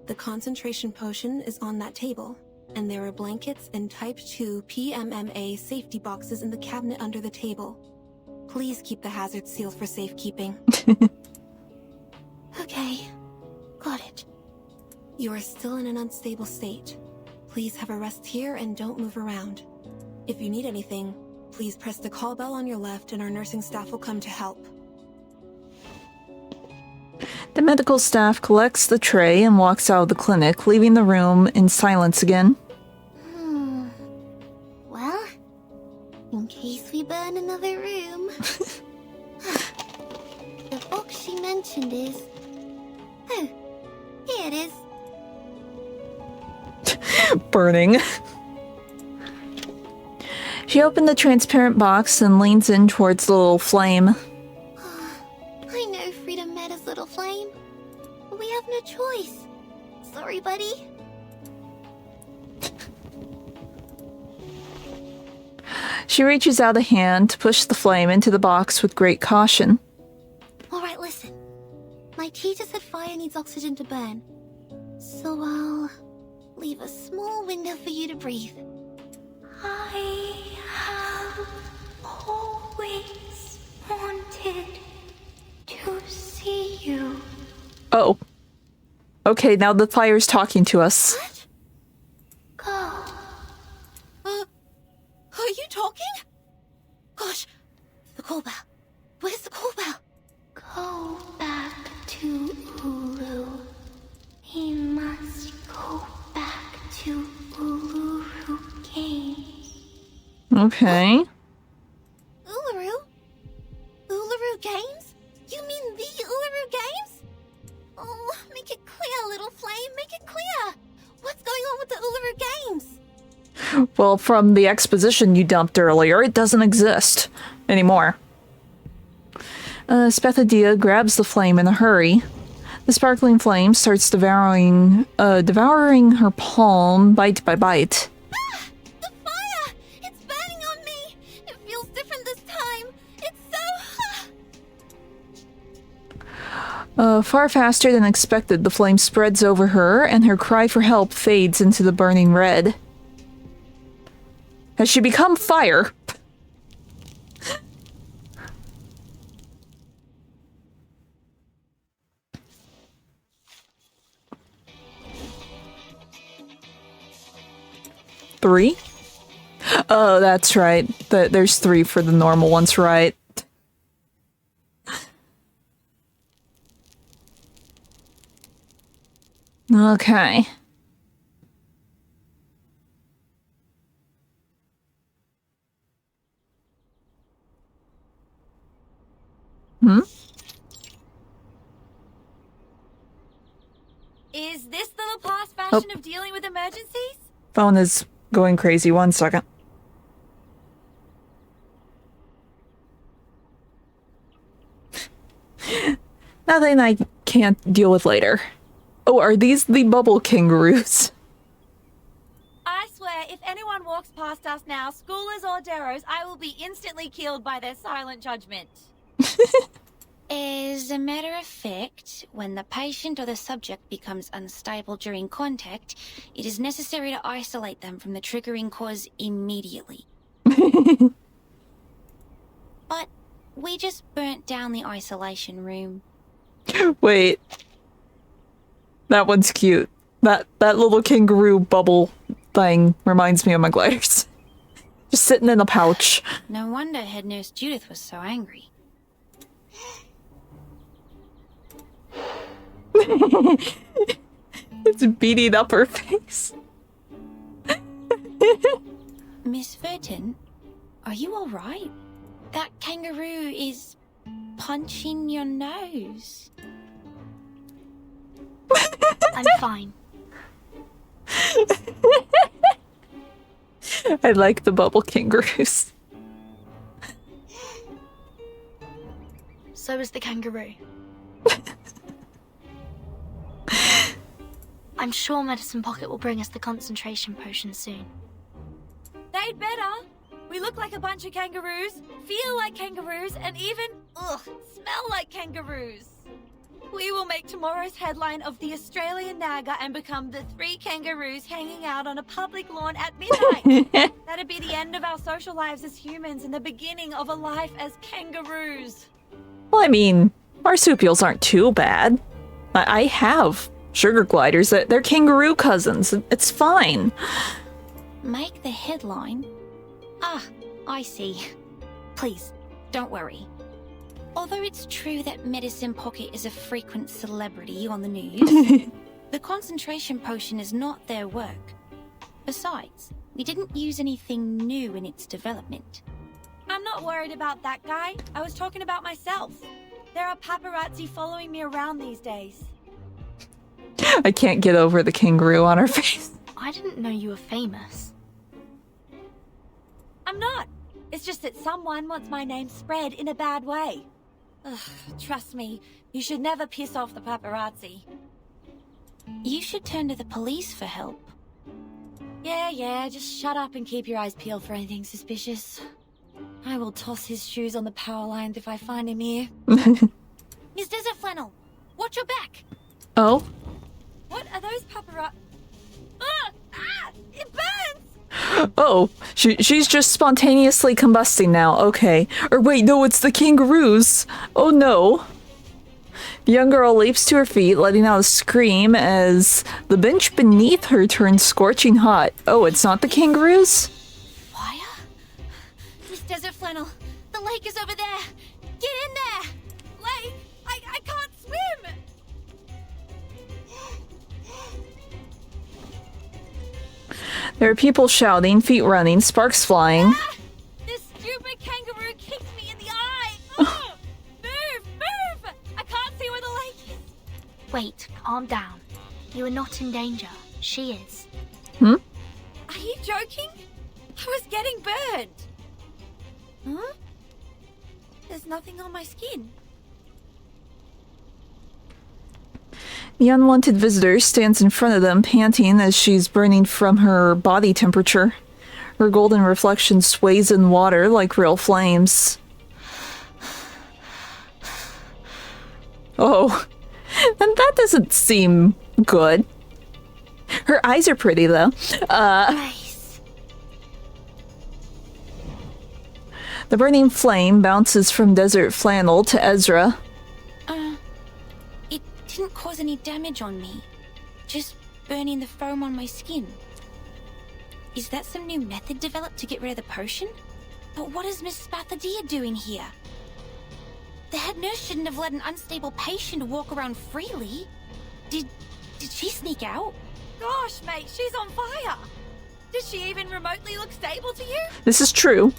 The concentration potion is on that table, and there are blankets and Type 2 PMMA safety boxes in the cabinet under the table. Please keep the hazard sealed for safekeeping. Okay, got it. You are still in an unstable state. Please have a rest here and don't move around. If you need anything, please press the call bell on your left and our nursing staff will come to help. The medical staff collects the tray and walks out of the clinic, leaving the room in silence again. Well, in case we burn another room... The box she mentioned is... Oh, here it is. Burning. She opened the transparent box and leans in towards the little flame. I know Freedom Meta's little flame, but we have no choice. Sorry, buddy. She reaches out a hand to push the flame into the box with great caution. Alright, listen. My teacher said fire needs oxygen to burn. So I'll leave a small window for you to breathe. I have always wanted to see you. Oh. Okay, now the fire's talking to us. What? Go. Are you talking? Gosh, the call bell. Where's the call bell? Go back to Ulu. He must go back to Uluru Games. Okay. Uluru? Uluru Games? You mean the Uluru Games? Oh, make it clear, little flame, make it clear. What's going on with the Uluru Games? Well, from the exposition you dumped earlier, it doesn't exist anymore. Spethadia grabs the flame in a hurry. The sparkling flame starts devouring her palm bite by bite. Ah! The fire! It's burning on me! It feels different this time. It's so... Far faster than expected, the flame spreads over her, and her cry for help fades into the burning red. Has she become fire? Three? Oh, that's right. There's 3 for the normal ones, right? Okay. Is this the Laplace fashion of dealing with emergencies? Phone is going crazy. 1 second. Nothing I can't deal with later. Oh, are these the bubble kangaroos? I swear, if anyone walks past us now, schoolers or deros, I will be instantly killed by their silent judgment. As a matter of fact, when the patient or the subject becomes unstable during contact, it is necessary to isolate them from the triggering cause immediately. But we just burnt down the isolation room. Wait. That one's cute. That little kangaroo bubble thing reminds me of my gliders. Just sitting in a pouch. No wonder head nurse Judith was so angry. It's beating up her face. Miss Verton, are you alright? That kangaroo is punching your nose. I'm fine. I like the bubble kangaroos. So is the kangaroo. I'm sure Medicine Pocket will bring us the concentration potion soon. They'd better. We look like a bunch of kangaroos, feel like kangaroos, and even, smell like kangaroos. We will make tomorrow's headline of the Australian Naga and become the 3 kangaroos hanging out on a public lawn at midnight. That'd be the end of our social lives as humans and the beginning of a life as kangaroos. Well, I mean, marsupials aren't too bad. I have sugar gliders. They're kangaroo cousins. It's fine. Make the headline? Ah, I see. Please, don't worry. Although it's true that Medicine Pocket is a frequent celebrity on the news, the concentration potion is not their work. Besides, we didn't use anything new in its development. I'm not worried about that guy. I was talking about myself. There are paparazzi following me around these days. I can't get over the kangaroo on her face. I didn't know you were famous. I'm not. It's just that someone wants my name spread in a bad way. Ugh, trust me, you should never piss off the paparazzi. You should turn to the police for help. Yeah, just shut up and keep your eyes peeled for anything suspicious. I will toss his shoes on the power lines if I find him here. Miss Desert Flannel, watch your back! Oh? What are those paparazzi? It burns! Oh, she's just spontaneously combusting now. Okay. Or wait, no, it's the kangaroos. Oh no. The young girl leaps to her feet, letting out a scream as the bench beneath her turns scorching hot. Oh, it's not the kangaroos? Fire? Miss Desert Flannel, the lake is over there! Get in there! Lake, I can't swim! There are people shouting, feet running, sparks flying. This stupid kangaroo kicked me in the eye! Oh, move! I can't see where the lake is! Wait, calm down. You are not in danger. She is. Hmm? Are you joking? I was getting burned! Huh? There's nothing on my skin. The unwanted visitor stands in front of them, panting as she's burning from her body temperature. Her golden reflection sways in water like real flames. Oh, and that doesn't seem good. Her eyes are pretty, though. Nice. The burning flame bounces from Desert Flannel to Ezra. It didn't cause any damage on me. Just burning the foam on my skin. Is that some new method developed to get rid of the potion? But what is Miss Spathadia doing here? The head nurse shouldn't have let an unstable patient walk around freely. Did she sneak out? Gosh, mate, she's on fire! Does she even remotely look stable to you? This is true.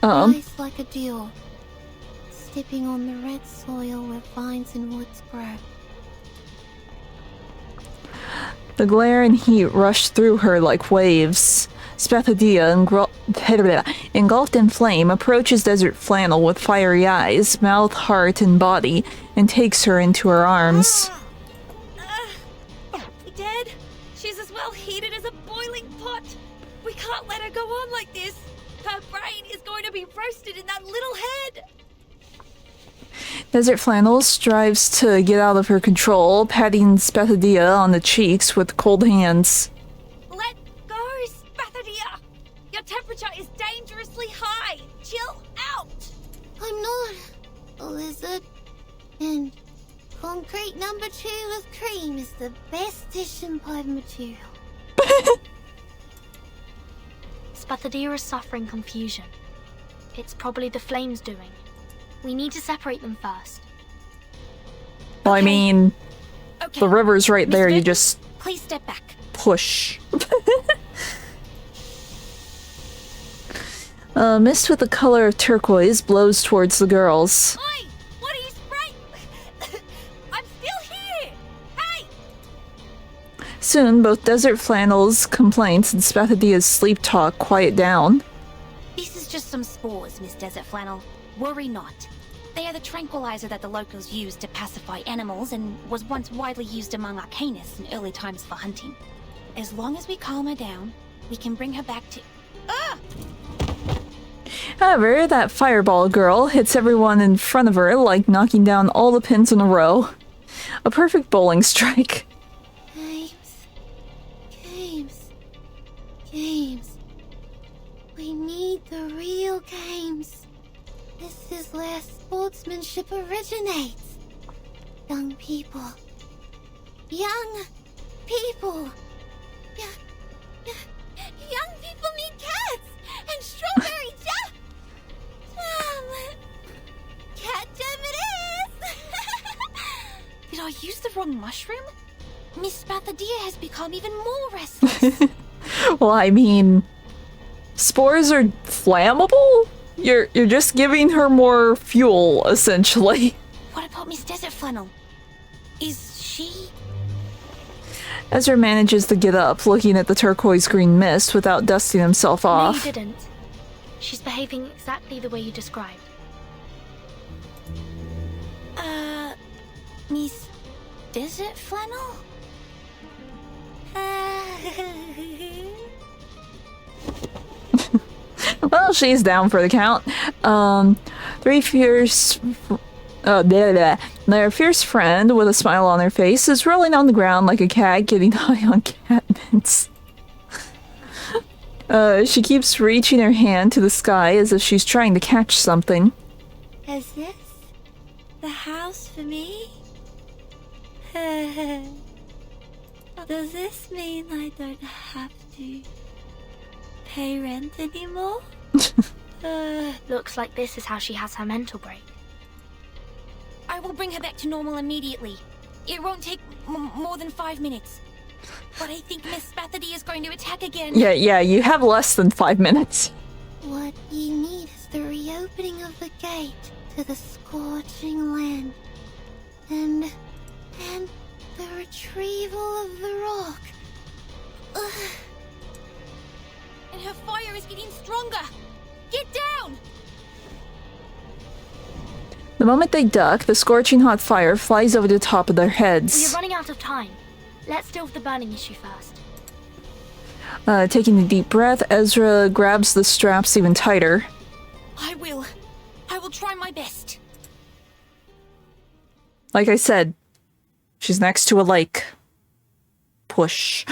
Nice like a deal. Stepping on the red soil where vines and woods grow. The glare and heat rush through her like waves. Spathadia, engulfed in flame, approaches Desert Flannel with fiery eyes, mouth, heart, and body, and takes her into her arms. Dead? She's as well heated as a boiling pot. We can't let her go on like this. Her brain is going to be roasted in that little head. Desert Flannel strives to get out of her control, patting Spathadia on the cheeks with cold hands. Let go, Spathadia! Your temperature is dangerously high! Chill out! I'm not a lizard. And concrete number 2 with cream is the best dish and pipe material. Spathadia is suffering confusion. It's probably the flames doing. We need to separate them first. Well, I mean, Okay. the river's right there, you Mr. just Please step back. push. A mist with the color of turquoise blows towards the girls. Oi! What are you spraying? I'm still here! Hey! Soon, both Desert Flannel's complaints and Spathadia's sleep talk quiet down. This is just some spores, Miss Desert Flannel. Worry not. They are the tranquilizer that the locals used to pacify animals and was once widely used among Arcanists in early times for hunting. As long as we calm her down, we can bring her back to... Ah! However, that fireball girl hits everyone in front of her like knocking down all the pins in a row. A perfect bowling strike. Games. We need the real games. This is where sportsmanship originates. Young people. Young people need cats and strawberry jam. Cat jam it is. Did I use the wrong mushroom? Miss Spathadia has become even more restless. Well, I mean, spores are flammable? You're just giving her more fuel, essentially. What about Miss Desert Flannel? Is she... Ezra manages to get up, looking at the turquoise green mist without dusting himself No, you off. didn't. She's behaving exactly the way you described. Miss Desert Flannel? Well, she's down for the count. Their fierce friend, with a smile on her face, is rolling on the ground like a cat getting high on cat mints. She keeps reaching her hand to the sky as if she's trying to catch something. Is this the house for me? Does this mean I don't have to pay rent anymore? Looks like this is how she has her mental break. I will bring her back to normal immediately. It won't take more than 5 minutes. But I think Miss Spathadia is going to attack again. Yeah, you have less than 5 minutes. What you need is the reopening of the gate to the scorching land. And the retrieval of the rock. Ugh. And her fire is getting stronger. Get down! The moment they duck, the scorching hot fire flies over the top of their We are heads. running out of time. Let's deal with the burning issue first. Taking a deep breath, Ezra grabs the straps even tighter. I will try my best. Like I said, she's next to a lake. Push.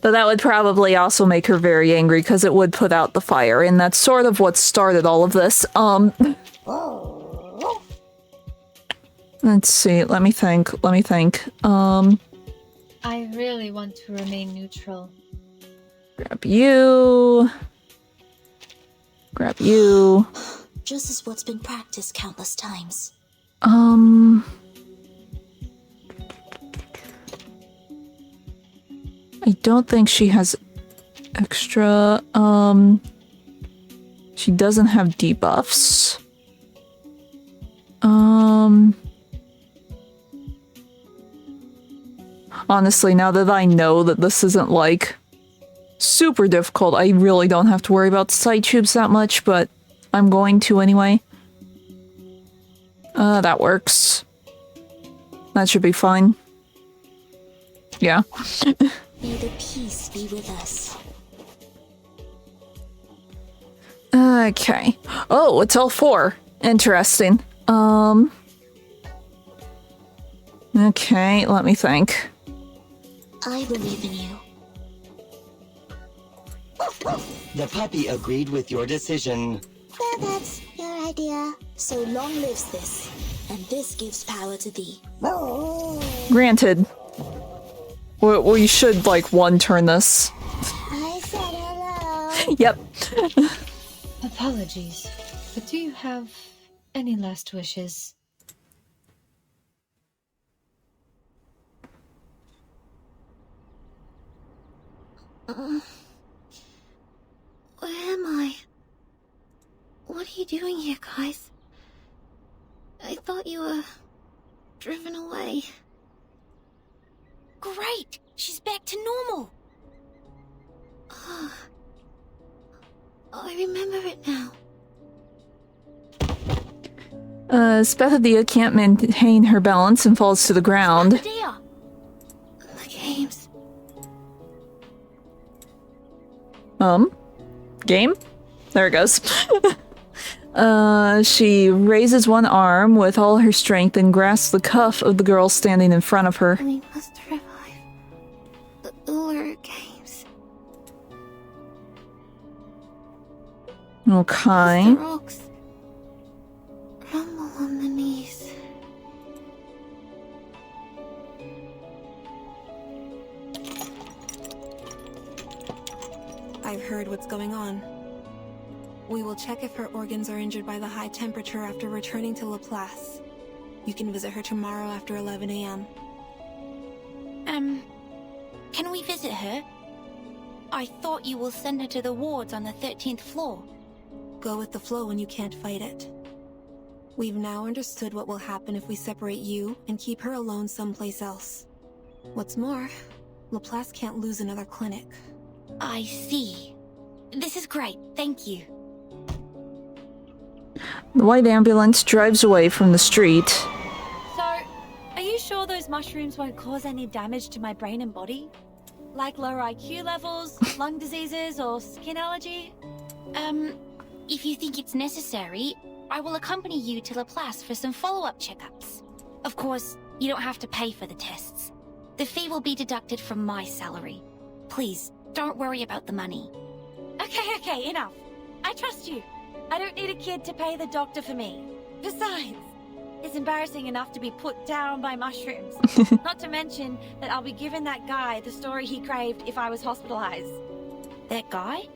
Though that would probably also make her very angry because it would put out the fire, and that's sort of what started all of this. Let's see, let me think. I really want to remain neutral. Grab you. Grab you. Just as what's been practiced countless times. I don't think she has extra, she doesn't have debuffs. Honestly, now that I know that this isn't, like, super difficult, I really don't have to worry about side tubes that much, but I'm going to anyway. That works. That should be fine. Yeah. May the peace be with us. Okay. Oh, it's all 4. Interesting. Okay, let me think. I believe in you. The puppy agreed with your decision. Well, that's your idea. So long lives this, and this gives power to thee. Granted. We should, like, one-turn this. I said hello. Yep. Apologies, but do you have any last wishes? Where am I? What are you doing here, guys? I thought you were driven away. Great! She's back to normal! I remember it now. Spethadia can't maintain her balance and falls to the ground. The games. Game? There it goes. She raises one arm with all her strength and grasps the cuff of the girl standing in front of her. We must revive the Uller games. Okay. The rocks rumble on the knees. I've heard what's going on. We will check if her organs are injured by the high temperature after returning to Laplace. You can visit her tomorrow after 11 a.m. Can we visit her? I thought you will send her to the wards on the 13th floor. Go with the flow when you can't fight it. We've now understood what will happen if we separate you and keep her alone someplace else. What's more, Laplace can't lose another clinic. I see. This is great, thank you. The white ambulance drives away from the street. So, are you sure those mushrooms won't cause any damage to my brain and body? Like lower IQ levels, lung diseases, or skin allergy? If you think it's necessary, I will accompany you to Laplace for some follow-up checkups. Of course, you don't have to pay for the tests. The fee will be deducted from my salary. Please, don't worry about the money. Okay, enough. I trust you. I don't need a kid to pay the doctor for me. Besides, it's embarrassing enough to be put down by mushrooms. Not to mention that I'll be giving that guy the story he craved if I was hospitalized. That guy?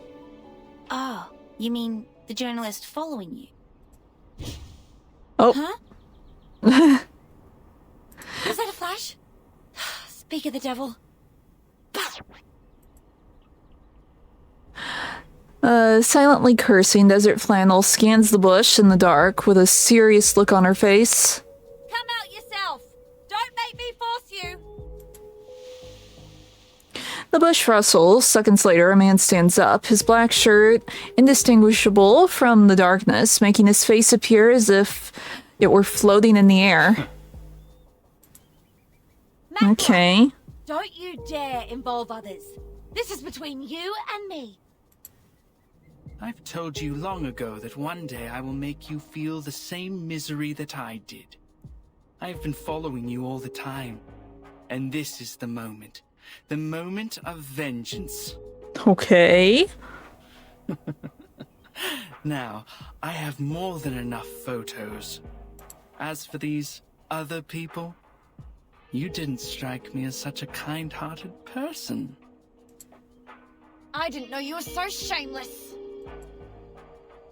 Oh, you mean the journalist following you? Oh. Huh? Was that a flash? Speak of the devil. Silently cursing, Desert Flannel scans the bush in the dark with a serious look on her face. Come out yourself! Don't make me force you! The bush rustles. Seconds later, a man stands up, his black shirt indistinguishable from the darkness, making his face appear as if it were floating in the air. Okay. Don't you dare involve others. This is between you and me. I've told you long ago that one day I will make you feel the same misery that I did. I've been following you all the time, and this is the moment of vengeance. Okay. Now, I have more than enough photos. As for these other people, you didn't strike me as such a kind-hearted person. I didn't know you were so shameless.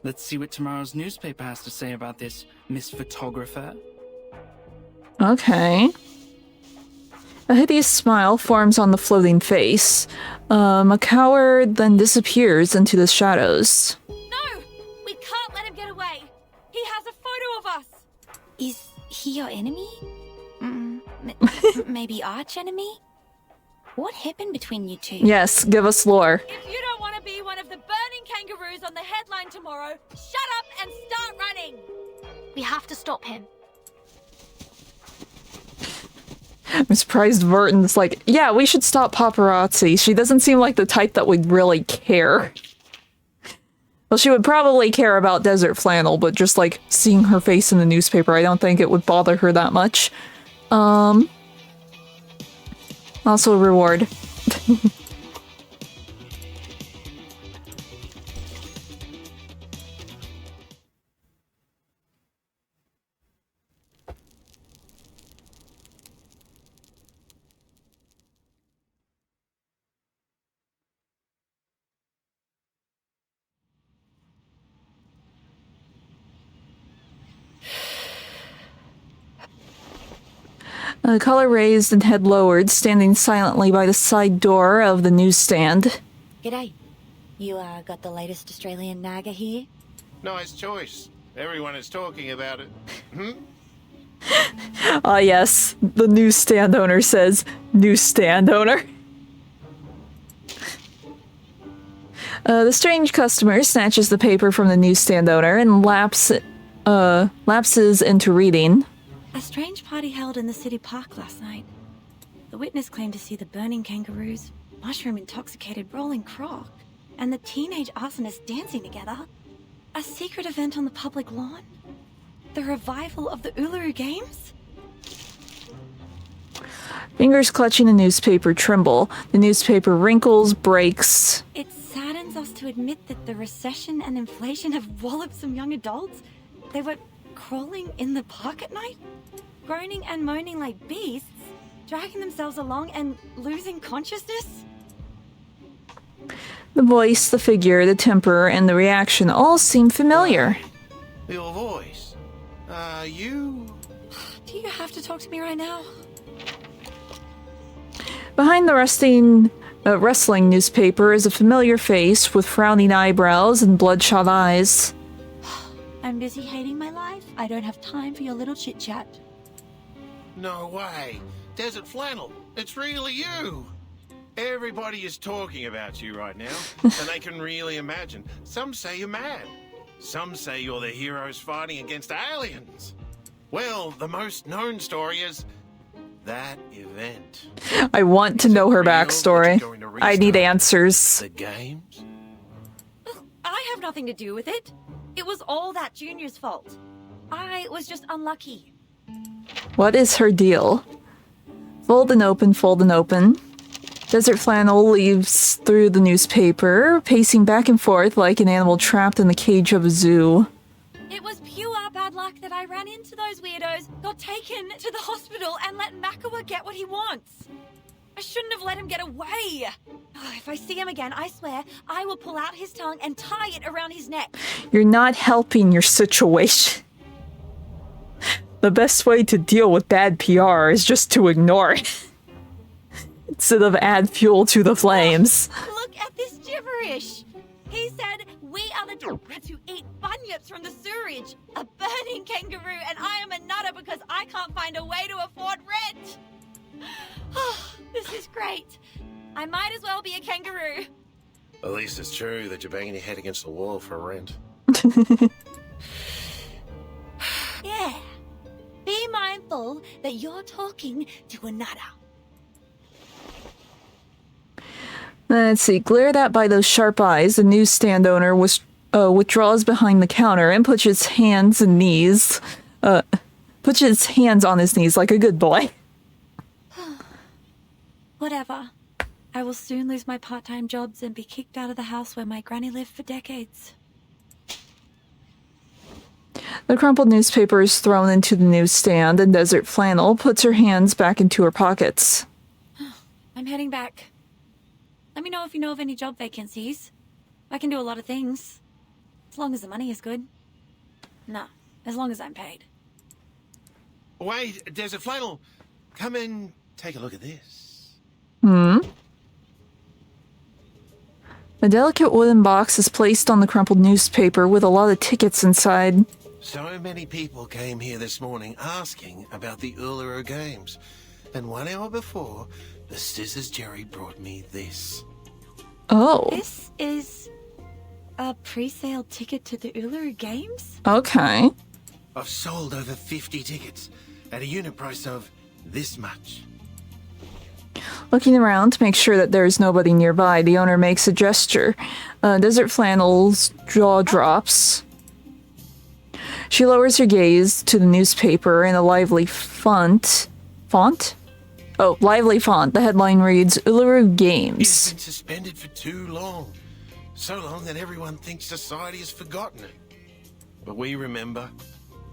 Let's see what tomorrow's newspaper has to say about this, Miss Photographer. Okay. A hideous smile forms on the floating face. A coward then disappears into the shadows. No! We can't let him get away! He has a photo of us! Is he your enemy? Maybe arch enemy? What happened between you two? Yes, give us lore. If you don't want to be one of the burning kangaroos on the headline tomorrow, shut up and start running! We have to stop him. I'm surprised Verton's like, yeah, we should stop paparazzi. She doesn't seem like the type that would really care. Well, she would probably care about Desert Flannel, but just like seeing her face in the newspaper, I don't think it would bother her that much. Also a reward. Collar raised and head lowered, standing silently by the side door of the newsstand. G'day. You, got the latest Australian naga here? Nice choice. Everyone is talking about it. Ah, yes. The newsstand owner says, newsstand owner. The strange customer snatches the paper from the newsstand owner and lapses into reading. A strange party held in the city park last night. The witness claimed to see the burning kangaroos, mushroom-intoxicated rolling croc, and the teenage arsonists dancing together. A secret event on the public lawn? The revival of the Uluru Games? Fingers clutching the newspaper tremble. The newspaper wrinkles, breaks. It saddens us to admit that the recession and inflation have walloped some young adults. They were crawling in the park at night, groaning and moaning like beasts, dragging themselves along and losing consciousness. The voice, the figure, the temper, and the reaction all seem familiar. Your voice. You... Do you have to talk to me right now? Behind the wrestling newspaper is a familiar face with frowning eyebrows and bloodshot eyes. I'm busy hating my life. I don't have time for your little chit-chat. No way. Desert Flannel. It's really you. Everybody is talking about you right now, and they can really imagine. Some say you're mad. Some say you're the heroes fighting against aliens. Well, the most known story is that event. I want to know her backstory. I need answers. The games? I have nothing to do with it. It was all that Junior's fault. I was just unlucky. What is her deal? Fold and open, fold and open. Desert Flannel leaves through the newspaper, pacing back and forth like an animal trapped in the cage of a zoo. It was pure bad luck that I ran into those weirdos, got taken to the hospital, and let Makawa get what he wants. I shouldn't have let him get away. Oh, if I see him again, I swear, I will pull out his tongue and tie it around his neck. You're not helping your situation. The best way to deal with bad PR is just to ignore it. Instead of add fuel to the flames. Look at this gibberish. He said, we are the rats who eat bunyips from the sewerage. A burning kangaroo, and I am a nutter because I can't find a way to afford rent. Oh, this is great. I might as well be a kangaroo. At least it's true that you're banging your head against the wall for rent. Yeah. Be mindful that you're talking to a nutter. Let's see, glared at by those sharp eyes, the newsstand owner withdraws behind the counter and puts his hands on his knees like a good boy. Whatever. I will soon lose my part-time jobs and be kicked out of the house where my granny lived for decades. The crumpled newspaper is thrown into the newsstand, and Desert Flannel puts her hands back into her pockets. I'm heading back. Let me know if you know of any job vacancies. I can do a lot of things. As long as the money is good. No, as long as I'm paid. Wait, Desert Flannel. Come and take a look at this. A delicate wooden box is placed on the crumpled newspaper with a lot of tickets inside. So many people came here this morning asking about the Uluru Games. And 1 hour before, the Scissors Jerry brought me this. Oh. This is a pre-sale ticket to the Uluru Games? Okay. I've sold over 50 tickets at a unit price of this much. Looking around to make sure that there's nobody nearby, the owner makes a gesture. Desert Flannel's jaw drops. She lowers her gaze to the newspaper in a lively font. Font? Oh, lively font. The headline reads, Uluru Games. It's been suspended for too long. So long that everyone thinks society has forgotten it. But we remember.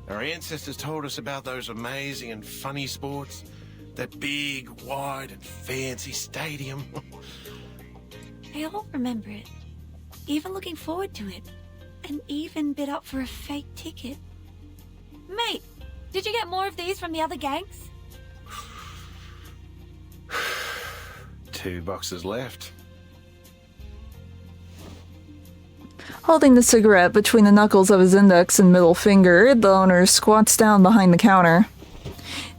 Our ancestors told us about those amazing and funny sports. That big, wide, and fancy stadium. I all remember it. Even looking forward to it. And even bid up for a fake ticket. Mate, did you get more of these from the other gangs? 2 boxes left. Holding the cigarette between the knuckles of his index and middle finger, the owner squats down behind the counter.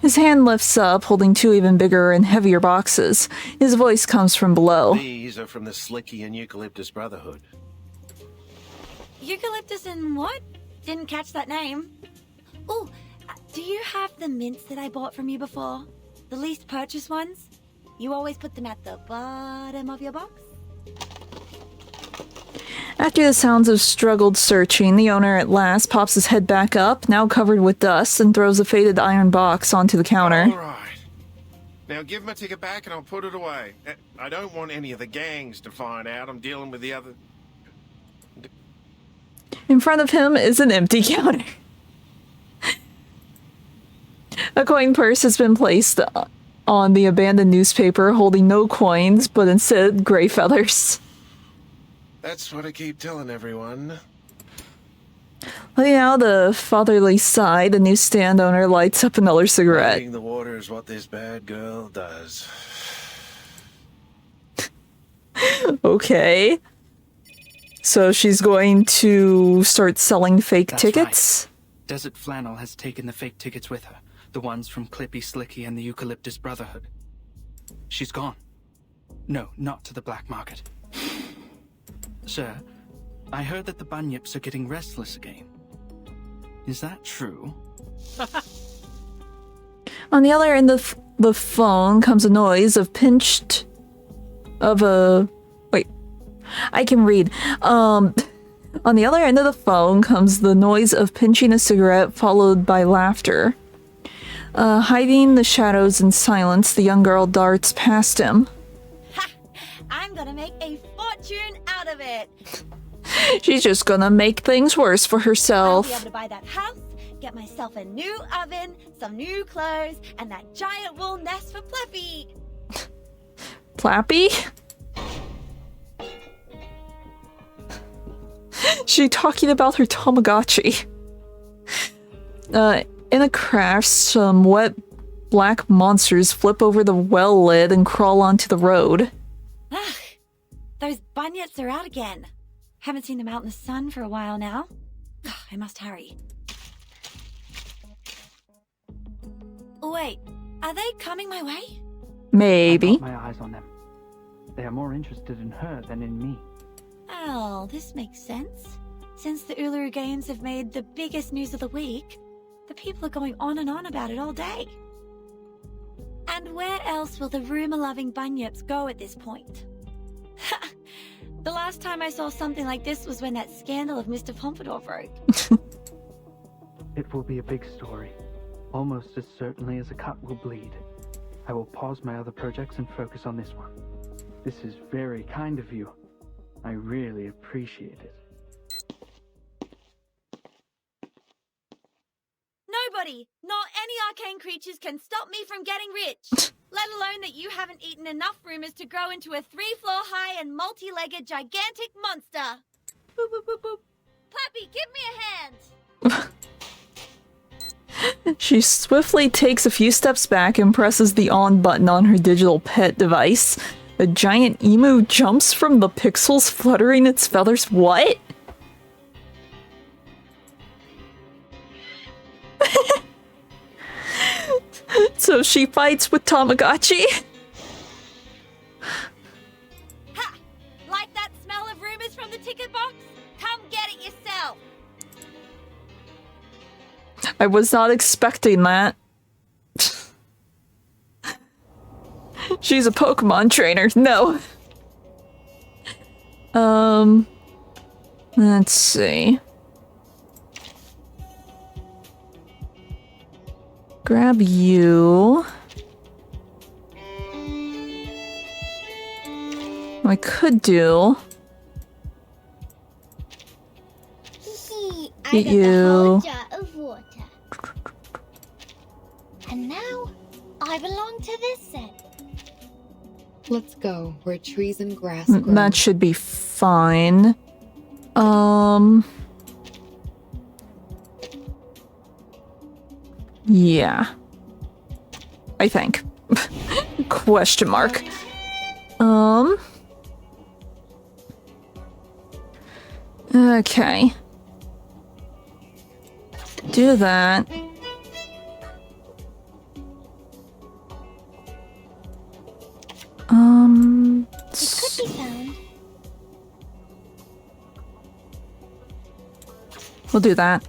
His hand lifts up, holding 2 even bigger and heavier boxes. His voice comes from below. These are from the Slicky and Eucalyptus Brotherhood. Eucalyptus and what? Didn't catch that name. Oh, do you have the mints that I bought from you before? The least purchase ones? You always put them at the bottom of your box? After the sounds of struggled searching, the owner at last pops his head back up, now covered with dust, and throws a faded iron box onto the counter. All right. Now give my ticket back and I'll put it away. I don't want any of the gangs to find out I'm dealing with the other... In front of him is an empty counter. A coin purse has been placed on the abandoned newspaper, holding no coins, but instead gray feathers. That's what I keep telling everyone. Letting out a fatherly sigh, the newsstand owner lights up another cigarette. Muddying the water is what this bad girl does. Okay. So she's going to start selling fake tickets? Right. Desert Flannel has taken the fake tickets with her. The ones from Clippy, Slicky, and the Eucalyptus Brotherhood. She's gone. No, not to the black market. Sir, I heard that the Bunyips are getting restless again. Is that true? On the other end of the phone comes a noise of Wait. I can read. On the other end of the phone comes the noise of pinching a cigarette, followed by laughter. Hiding the shadows in silence, the young girl darts past him. Ha! I'm gonna make a fortune out of it! She's just gonna make things worse for herself. I'll be able to buy that house, get myself a new oven, some new clothes, and that giant wool nest for Fluffy! Plappy? She talking about her Tamagotchi. In a crash, some wet black monsters flip over the well lid and crawl onto the road. Ugh, those bunyips are out again. Haven't seen them out in the sun for a while now. Ugh, I must hurry. Wait, are they coming my way? Maybe. I've got my eyes on them. They are more interested in her than in me. Oh, this makes sense. Since the Uluru Games have made the biggest news of the week, the people are going on and on about it all day. And where else will the rumor-loving bunyips go at this point? The last time I saw something like this was when that scandal of Mr. Pompadour broke. It will be a big story. Almost as certainly as a cut will bleed. I will pause my other projects and focus on this one. This is very kind of you. I really appreciate it. Nobody, not any arcane creatures, can stop me from getting rich. Let alone that you haven't eaten enough rumors to grow into a 3-floor high and multi-legged gigantic monster. Boop, boop, boop, boop. Plappy, give me a hand! She swiftly takes a few steps back and presses the on button on her digital pet device. A giant emu jumps from the pixels, fluttering its feathers. What? So she fights with Tamagotchi? Ha! Like that smell of rumors from the ticket box? Come get it yourself! I was not expecting that. She's a Pokemon trainer. No. Let's see. Grab you. I could do. I Get got the you. whole jar of water. And now, I belong to this set. Let's go where trees and grass grow. That should be fine. Yeah. I think. Question mark. Okay. Do that. It could be found. We'll do that.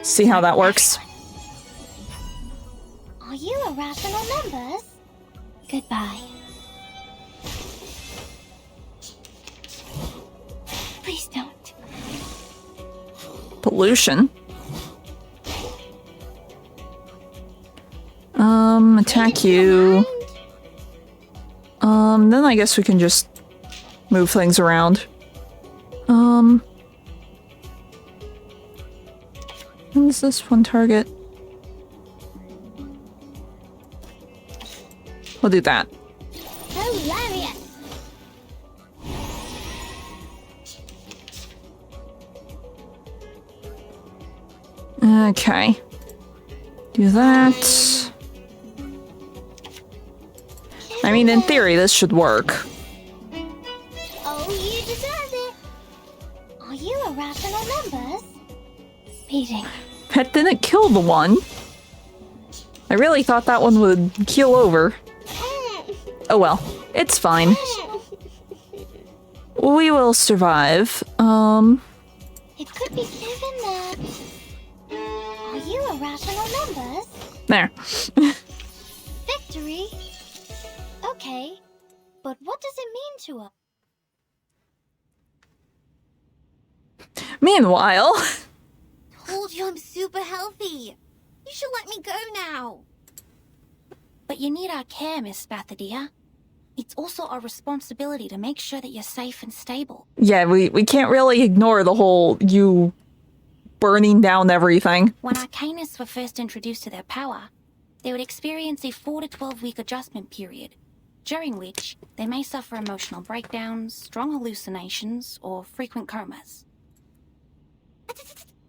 See how that works. Are you irrational numbers? Goodbye. Please don't. Pollution. Attack you. Then I guess we can just move things around. When's this one target? We'll do that. Hilarious. Okay. Do that. I mean, in theory, this should work. Oh, you deserve it. Are you irrational numbers? Beating. That didn't kill the one. I really thought that one would keel over. Oh well, it's fine. We will survive. It could be given that. Are you irrational numbers? There. Victory? Okay, but what does it mean to us? Meanwhile... Told you I'm super healthy. You should let me go now. But you need our care, Miss Spathadia. It's also our responsibility to make sure that you're safe and stable. Yeah, we can't really ignore the whole you burning down everything. When Arcanists were first introduced to their power, they would experience a 4 to 12 week adjustment period, during which they may suffer emotional breakdowns, strong hallucinations, or frequent comas.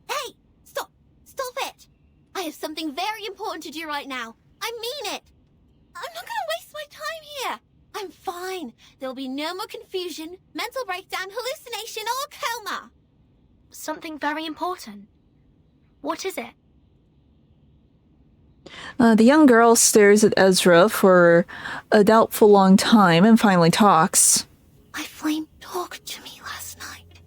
Hey! Stop! Stop it! I have something very important to do right now. I mean it! I'm not gonna waste my time here! I'm fine. There'll be no more confusion, mental breakdown, hallucination, or coma! Something very important. What is it? The young girl stares at Ezra for a doubtful long time and finally talks. My flame talked to me last night.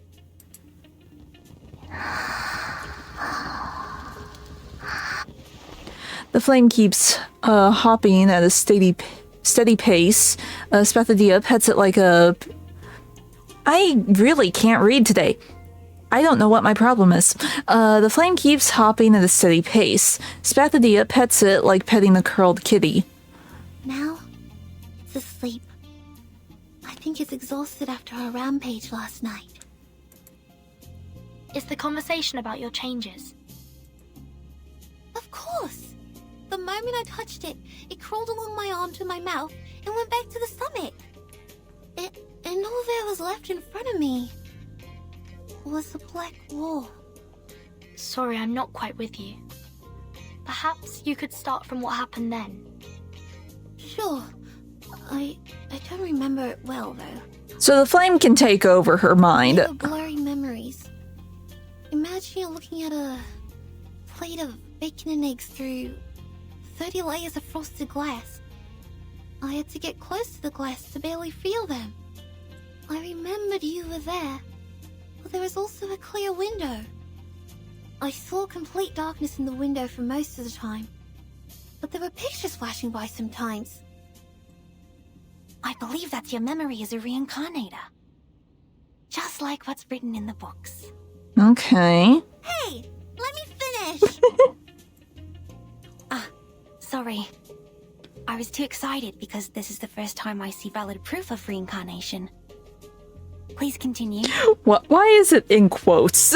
The flame keeps hopping at a steady pace. Spathadia pets it like a... I really can't read today. I don't know what my problem is. The flame keeps hopping at a steady pace. Spathadia pets it like petting a curled kitty. Now, it's asleep. I think it's exhausted after our rampage last night. Is the conversation about your changes? Of course! The moment I touched it, it crawled along my arm to my mouth and went back to the stomach. And all there was left in front of me was a black wall. Sorry, I'm not quite with you. Perhaps you could start from what happened then. Sure. I don't remember it well, though. So the flame can take over her mind. They were blurry memories. Imagine you're looking at a plate of bacon and eggs through 30 layers of frosted glass. I had to get close to the glass to barely feel them. I remembered you were there, but there was also a clear window. I saw complete darkness in the window for most of the time, but there were pictures flashing by sometimes. I believe that's your memory as a reincarnator. Just like what's written in the books. Okay. Hey, let me finish. Sorry. I was too excited because this is the first time I see valid proof of reincarnation. Please continue. What? Why is it in quotes?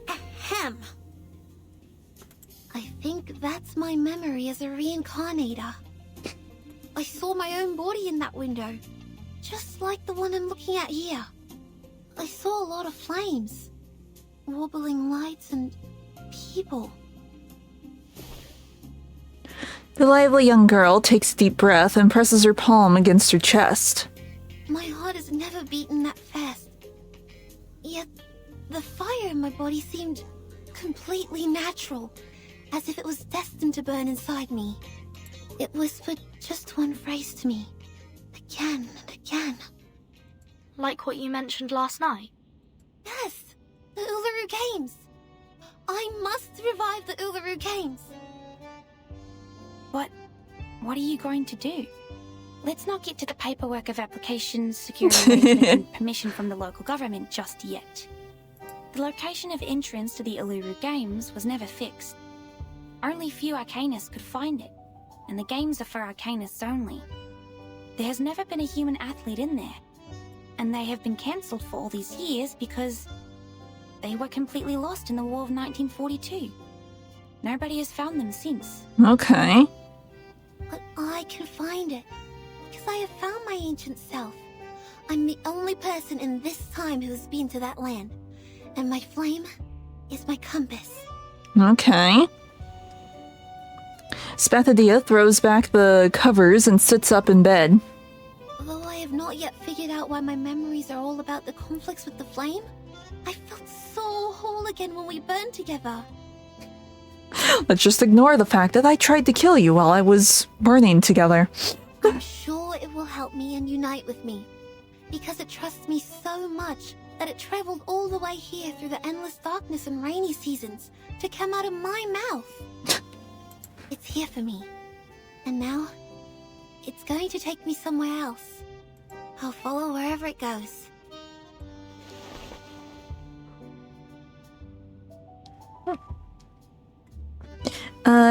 Ahem. I think that's my memory as a reincarnator. I saw my own body in that window, just like the one I'm looking at here. I saw a lot of flames, wobbling lights, and people. The lively young girl takes a deep breath and presses her palm against her chest. My heart has never beaten that fast. Yet, the fire in my body seemed completely natural, as if it was destined to burn inside me. It whispered just one phrase to me, again and again. Like what you mentioned last night? Yes, the Uluru Games. I must revive the Uluru Games. What are you going to do? Let's not get to the paperwork of applications, security arrangements, and permission from the local government just yet. The location of entrance to the Uluru Games was never fixed. Only few Arcanists could find it, and the games are for Arcanists only. There has never been a human athlete in there, and they have been cancelled for all these years because they were completely lost in the War of 1942. Nobody has found them since. Okay. But I can find it, because I have found my ancient self. I'm the only person in this time who has been to that land, and my flame is my compass. Okay. Spathadia throws back the covers and sits up in bed. Although I have not yet figured out why my memories are all about the conflicts with the flame, I felt so whole again when we burned together. Let's just ignore the fact that I tried to kill you while I was burning together. I'm sure it will help me and unite with me, because it trusts me so much that it traveled all the way here through the endless darkness and rainy seasons to come out of my mouth. It's here for me, and now it's going to take me somewhere else. I'll follow wherever it goes.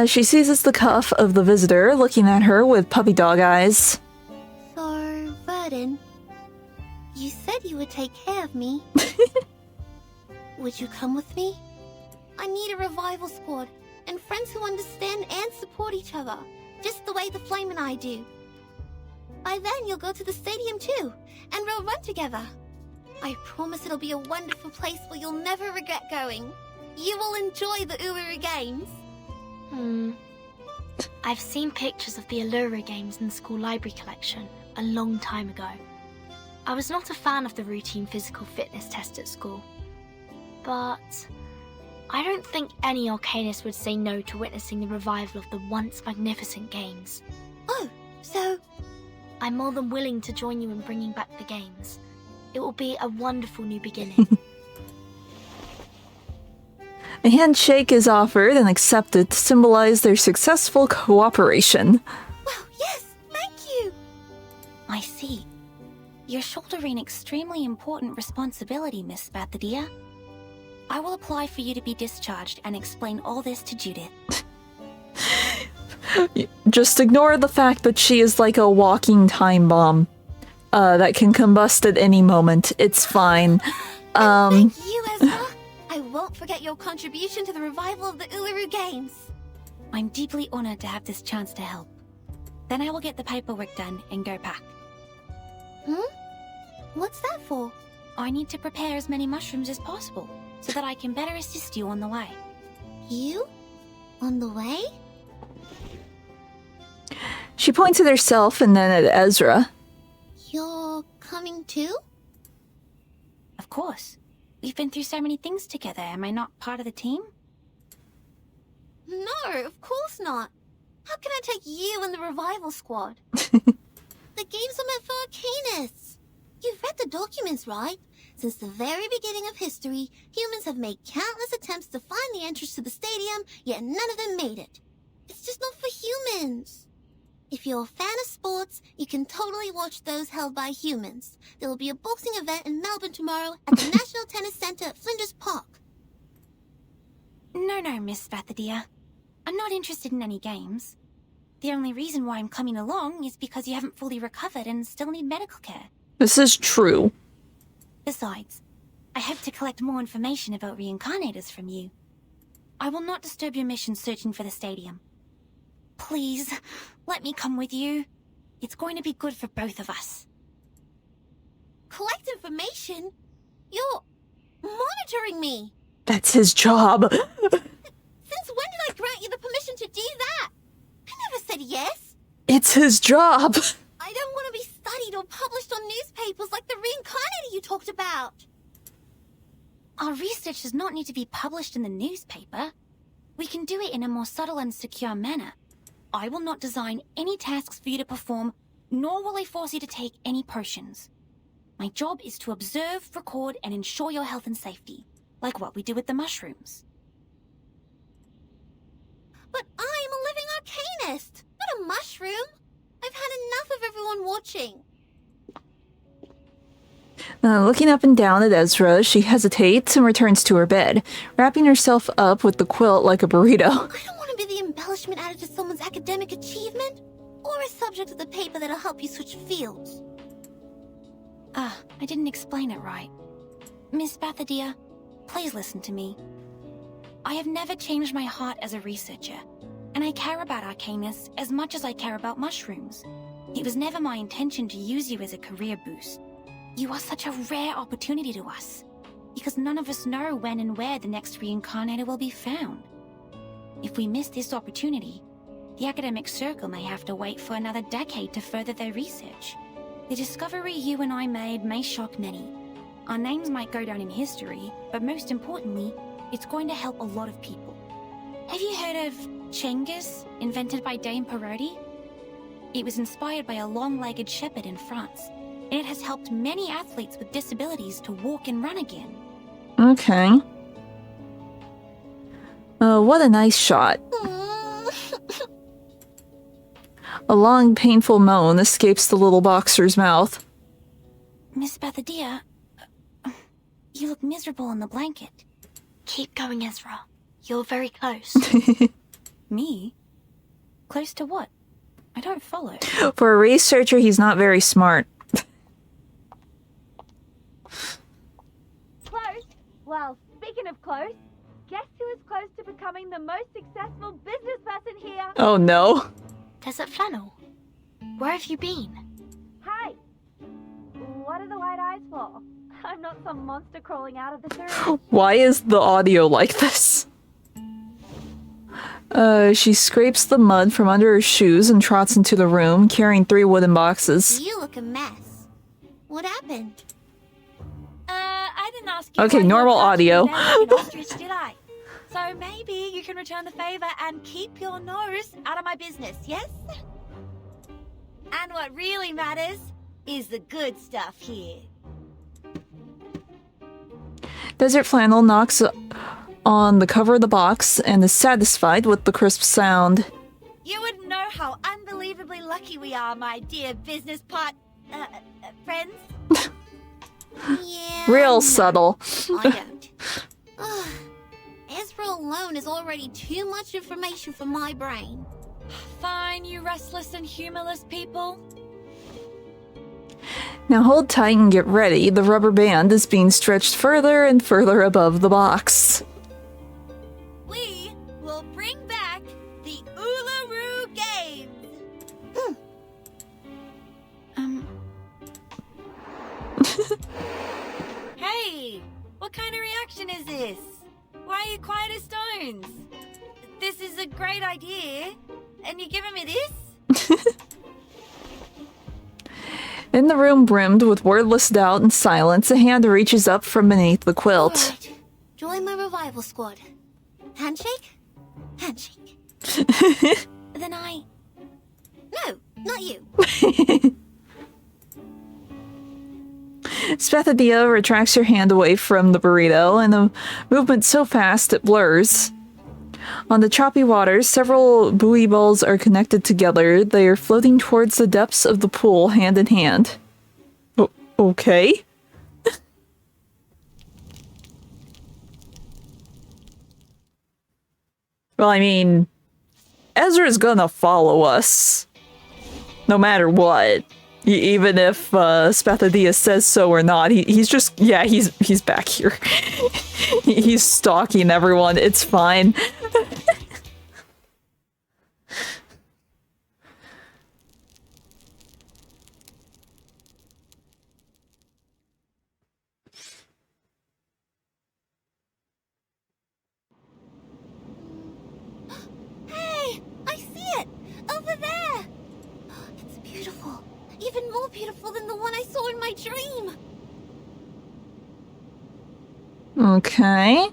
She seizes the cuff of the visitor, looking at her with puppy dog eyes. So, Verdon, you said you would take care of me. Would you come with me? I need a revival squad, and friends who understand and support each other, just the way the Flame and I do. By then, you'll go to the stadium too, and we'll run together. I promise it'll be a wonderful place where you'll never regret going. You will enjoy the Uluru Games. I've seen pictures of the Allura games in the school library collection a long time ago. I was not a fan of the routine physical fitness test at school. But I don't think any Arcanist would say no to witnessing the revival of the once magnificent games. Oh, so... I'm more than willing to join you in bringing back the games. It will be a wonderful new beginning. A handshake is offered and accepted to symbolize their successful cooperation. Wow, yes, thank you! I see. You're shouldering extremely important responsibility, Miss Spathadia. I will apply for you to be discharged and explain all this to Judith. Just ignore the fact that she is like a walking time bomb that can combust at any moment. It's fine. Thank you, Ezra. I won't forget your contribution to the revival of the Uluru Games. I'm deeply honored to have this chance to help. Then I will get the paperwork done and go back. What's that for? I need to prepare as many mushrooms as possible, so that I can better assist you on the way. You? On the way? She points at herself and then at Ezra. You're coming too? Of course. We've been through so many things together. Am I not part of the team? No, of course not. How can I take you and the revival squad? The games are meant for Arcanists. You've read the documents, right? Since the very beginning of history, humans have made countless attempts to find the entrance to the stadium, yet none of them made it. It's just not for humans. If you're a fan of sports, you can totally watch those held by humans. There will be a boxing event in Melbourne tomorrow at the National Tennis Centre at Flinders Park. No, Miss Spathadia. I'm not interested in any games. The only reason why I'm coming along is because you haven't fully recovered and still need medical care. This is true. Besides, I hope to collect more information about reincarnators from you. I will not disturb your mission searching for the stadium. Please, let me come with you. It's going to be good for both of us. Collect information? You're monitoring me. That's his job. Since when did I grant you the permission to do that? I never said yes. It's his job. I don't want to be studied or published on newspapers like the reincarnator you talked about. Our research does not need to be published in the newspaper. We can do it in a more subtle and secure manner. I will not design any tasks for you to perform, nor will I force you to take any potions. My job is to observe, record, and ensure your health and safety, like what we do with the mushrooms. But I'm a living arcanist, not a mushroom. I've had enough of everyone watching. Looking up and down at Ezra, she hesitates and returns to her bed, wrapping herself up with the quilt like a burrito. I don't want to be the embellishment added to someone's academic achievement, or a subject of the paper that'll help you switch fields. I didn't explain it right. Miss Bathadia, please listen to me. I have never changed my heart as a researcher, and I care about Arcanus as much as I care about mushrooms. It was never my intention to use you as a career boost. You are such a rare opportunity to us, because none of us know when and where the next reincarnator will be found. If we miss this opportunity, the academic circle may have to wait for another decade to further their research. The discovery you and I made may shock many. Our names might go down in history, but most importantly, it's going to help a lot of people. Have you heard of Chengus, invented by Dame Parodi? It was inspired by a long-legged shepherd in France, and it has helped many athletes with disabilities to walk and run again. Okay. What a nice shot. A long, painful moan escapes the little boxer's mouth. Miss Bathadia, you look miserable in the blanket. Keep going, Ezra. You're very close. Me? Close to what? I don't follow. For a researcher, he's not very smart. Close? Well, speaking of close, guess who is close to becoming the most successful business person here? Oh no. Desert Flannel, where have you been? Hey! What are the white eyes for? I'm not some monster crawling out of the sewer. Why is the audio like this? She scrapes the mud from under her shoes and trots into the room, carrying 3 wooden boxes. You look a mess. What happened? I didn't ask you. Okay, normal audio. Ostrich, did I? So maybe you can return the favor and keep your nose out of my business, yes? And what really matters is the good stuff here. Desert Flannel knocks on the cover of the box and is satisfied with the crisp sound. You wouldn't know how unbelievably lucky we are, my dear business friends. Yeah. Real subtle. I don't. Ezra alone is already too much information for my brain. Fine, you restless and humorless people. Now hold tight and get ready. The rubber band is being stretched further and further above the box. We will bring back the Uluru Games. Hey, what kind of reaction is this? Why are you quiet as stones? This is a great idea, and you're giving me this? In the room brimmed with wordless doubt and silence, a hand reaches up from beneath the quilt. Right. Join my revival squad. Handshake? Handshake. Then I... No, not you. Spathadia retracts her hand away from the burrito, and the movement so fast it blurs. On the choppy waters, several buoy balls are connected together. They are floating towards the depths of the pool, hand in hand. Okay. Well, I mean, Ezra's gonna follow us. No matter what. Even if Spathadia says so or not, he's just, yeah, he's back here. He's stalking everyone. It's fine. Hey! I see it! Over there! It's beautiful. Even more beautiful than the one I saw in my dream! Okay.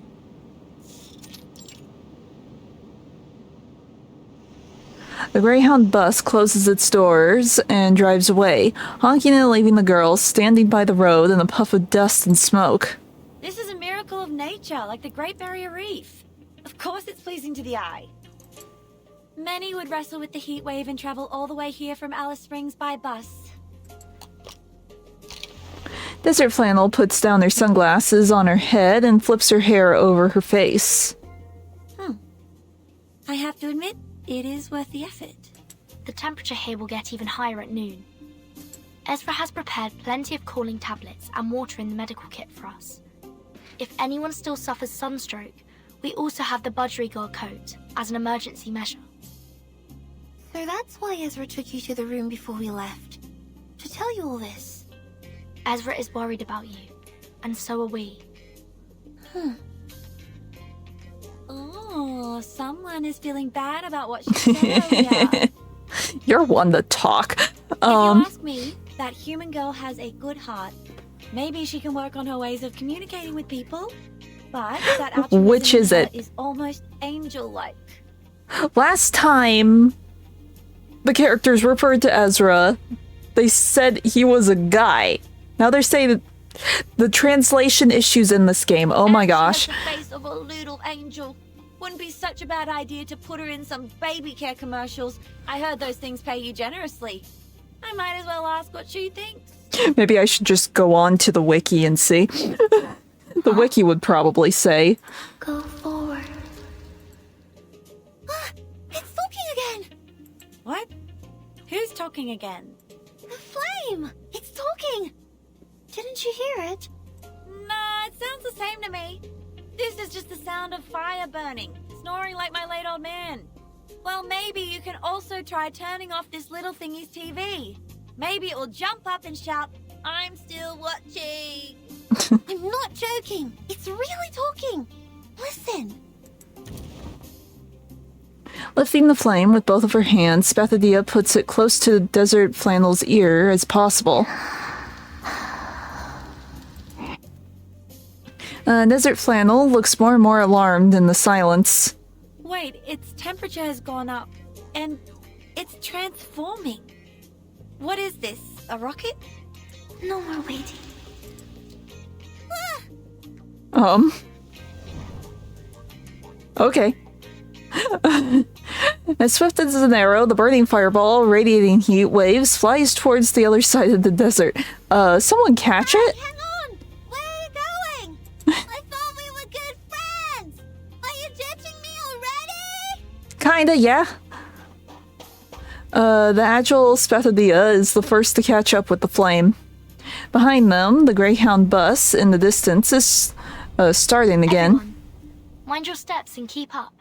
The Greyhound bus closes its doors and drives away, honking and leaving the girls standing by the road in a puff of dust and smoke. This is a miracle of nature, like the Great Barrier Reef. Of course it's pleasing to the eye. Many would wrestle with the heat wave and travel all the way here from Alice Springs by bus. Desert Flannel puts down her sunglasses on her head and flips her hair over her face. I have to admit, it is worth the effort. The temperature here will get even higher at noon. Ezra has prepared plenty of cooling tablets and water in the medical kit for us. If anyone still suffers sunstroke, we also have the budgerigar coat as an emergency measure. So that's why Ezra took you to the room before we left. To tell you all this. Ezra is worried about you, and so are we. Oh, someone is feeling bad about what she said earlier. You're one to talk. If you ask me, that human girl has a good heart. Maybe she can work on her ways of communicating with people. But that altruism Which is in her it? is almost angel-like. Last time the characters referred to Ezra, they said he was a guy. Now they're saying that the translation issues in this game. Oh my gosh. She has the face of a little angel. Wouldn't be such a bad idea to put her in some baby care commercials. I heard those things pay you generously. I might as well ask what she thinks. Maybe I should just go on to the wiki and see. The wiki would probably say. Go forward. It's talking again! What? Who's talking again? The flame! It's talking! Didn't you hear it? Nah, it sounds the same to me. This is just the sound of fire burning, snoring like my late old man. Well, maybe you can also try turning off this little thingy's TV. Maybe it will jump up and shout, "I'm still watching." I'm not joking. It's really talking. Listen. Lifting the flame with both of her hands, Spathadia puts it close to Desert Flannel's ear as possible. Desert Flannel looks more and more alarmed in the silence. Wait, its temperature has gone up, and it's transforming. What is this, a rocket? No more waiting. Okay. As swift as an arrow, the burning fireball, radiating heat waves, flies towards the other side of the desert. Someone catch it? Hang on! Where are you going? I thought we were good friends! Are you ditching me already? Kinda, yeah. The agile Spathadia is the first to catch up with the flame. Behind them, the Greyhound bus in the distance is starting again. Everyone, mind your steps and keep up.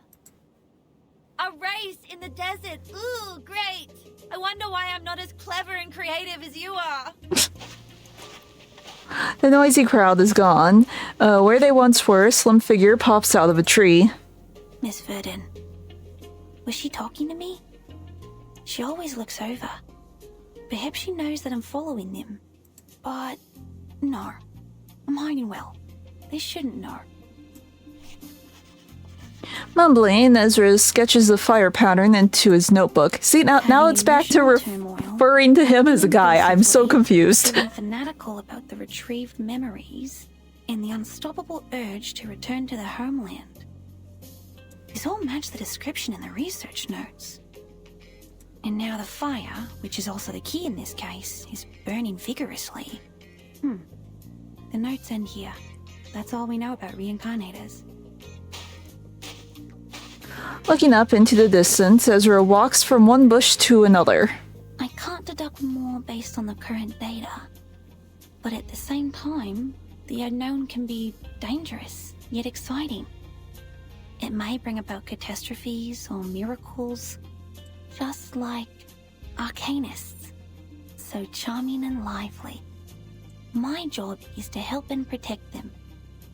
A race in the desert. Ooh, great. I wonder why I'm not as clever and creative as you are. The noisy crowd is gone. Where they once were, a slim figure pops out of a tree. Miss Verdon, was she talking to me? She always looks over. Perhaps she knows that I'm following them. But no, I'm hiding well. They shouldn't know. Mumbling, Ezra sketches the fire pattern into his notebook. See, now it's back to referring to him as a guy. I'm so confused. Feeling fanatical about the retrieved memories and the unstoppable urge to return to the homeland. This all matched the description in the research notes. And now the fire, which is also the key in this case, is burning vigorously. The notes end here. That's all we know about reincarnators. Looking up into the distance, Ezra walks from one bush to another. I can't deduct more based on the current data. But at the same time, the unknown can be dangerous, yet exciting. It may bring about catastrophes or miracles, just like arcanists. So charming and lively. My job is to help and protect them,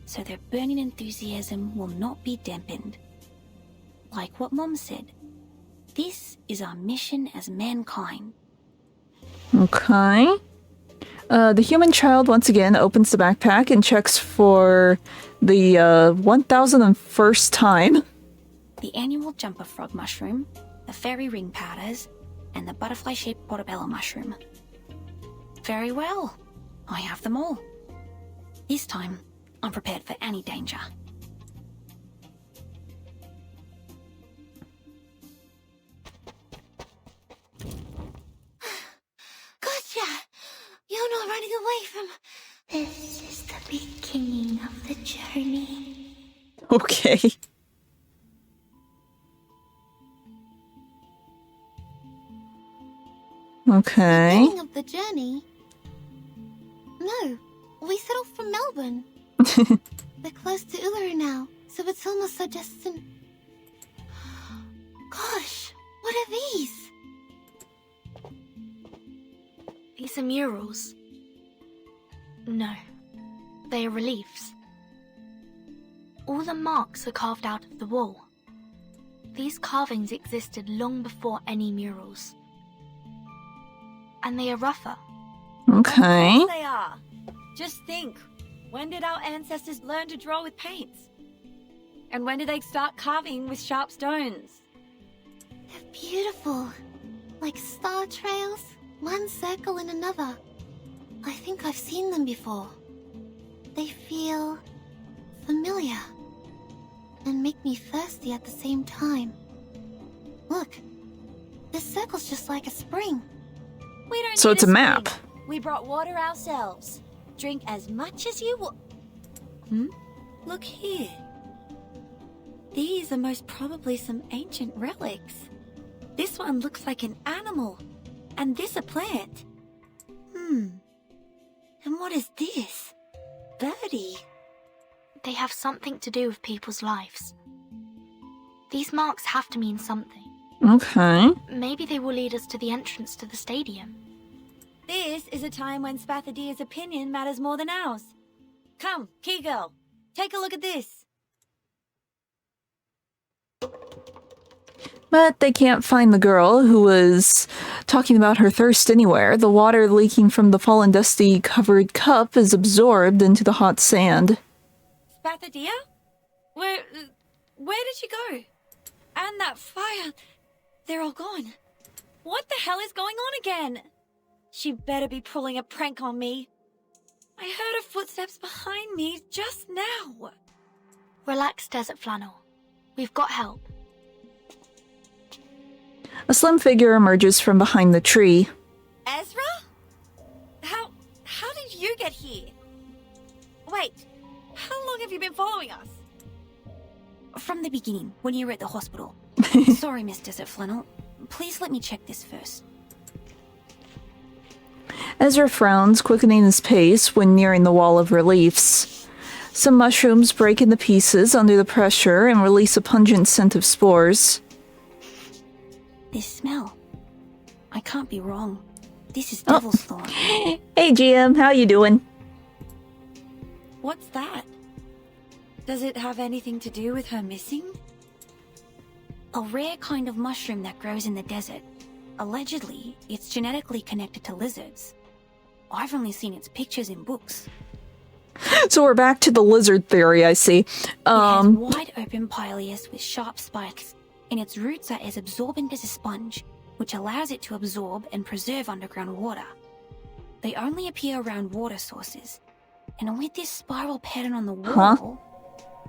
so their burning enthusiasm will not be dampened. Like what Mom said, this is our mission as mankind. Okay. The human child once again opens the backpack and checks for the 1001st time. The annual jumper frog mushroom, the fairy ring powders, and the butterfly-shaped portobello mushroom. Very well. I have them all. This time, I'm prepared for any danger. Gotcha! You're not running away from... This is the beginning of the journey. Okay. Okay. Beginning of the journey? No, we set off from Melbourne. We're close to Uluru now, so it's almost so distant. Gosh, what are these? These are murals. No, they are reliefs. All the marks are carved out of the wall. These carvings existed long before any murals. And they are rougher. Okay. Of course they are. Just think, when did our ancestors learn to draw with paints? And when did they start carving with sharp stones? They're beautiful. Like star trails, one circle in another. I think I've seen them before. They feel familiar and make me thirsty at the same time. Look, this circle's just like a spring. We don't So need it's a map. spring. We brought water ourselves. Drink as much as you want. Look here. These are most probably some ancient relics. This one looks like an animal, and this a plant. And what is this? Birdie. They have something to do with people's lives. These marks have to mean something. Okay. Maybe they will lead us to the entrance to the stadium. This is a time when Spathadia's opinion matters more than ours. Come, Key Girl, take a look at this. But they can't find the girl who was talking about her thirst anywhere. The water leaking from the fallen dusty covered cup is absorbed into the hot sand. Spathadia? Where did she go? And that fire, they're all gone. What the hell is going on again? She better be pulling a prank on me. I heard her footsteps behind me just now. Relax, Desert Flannel. We've got help. A slim figure emerges from behind the tree. Ezra? How did you get here? Wait, how long have you been following us? From the beginning, when you were at the hospital. Sorry, Miss Desert Flannel. Please let me check this first. Ezra frowns, quickening his pace when nearing the wall of reliefs. Some mushrooms break into pieces under the pressure and release a pungent scent of spores. This smell. I can't be wrong. This is Devil's Thorn. Hey GM, how you doing? What's that? Does it have anything to do with her missing? A rare kind of mushroom that grows in the desert. Allegedly, it's genetically connected to lizards. I've only seen its pictures in books. So we're back to the lizard theory, I see. It has wide open pileus with sharp spikes, and its roots are as absorbent as a sponge, which allows it to absorb and preserve underground water. They only appear around water sources, and with this spiral pattern on the wall,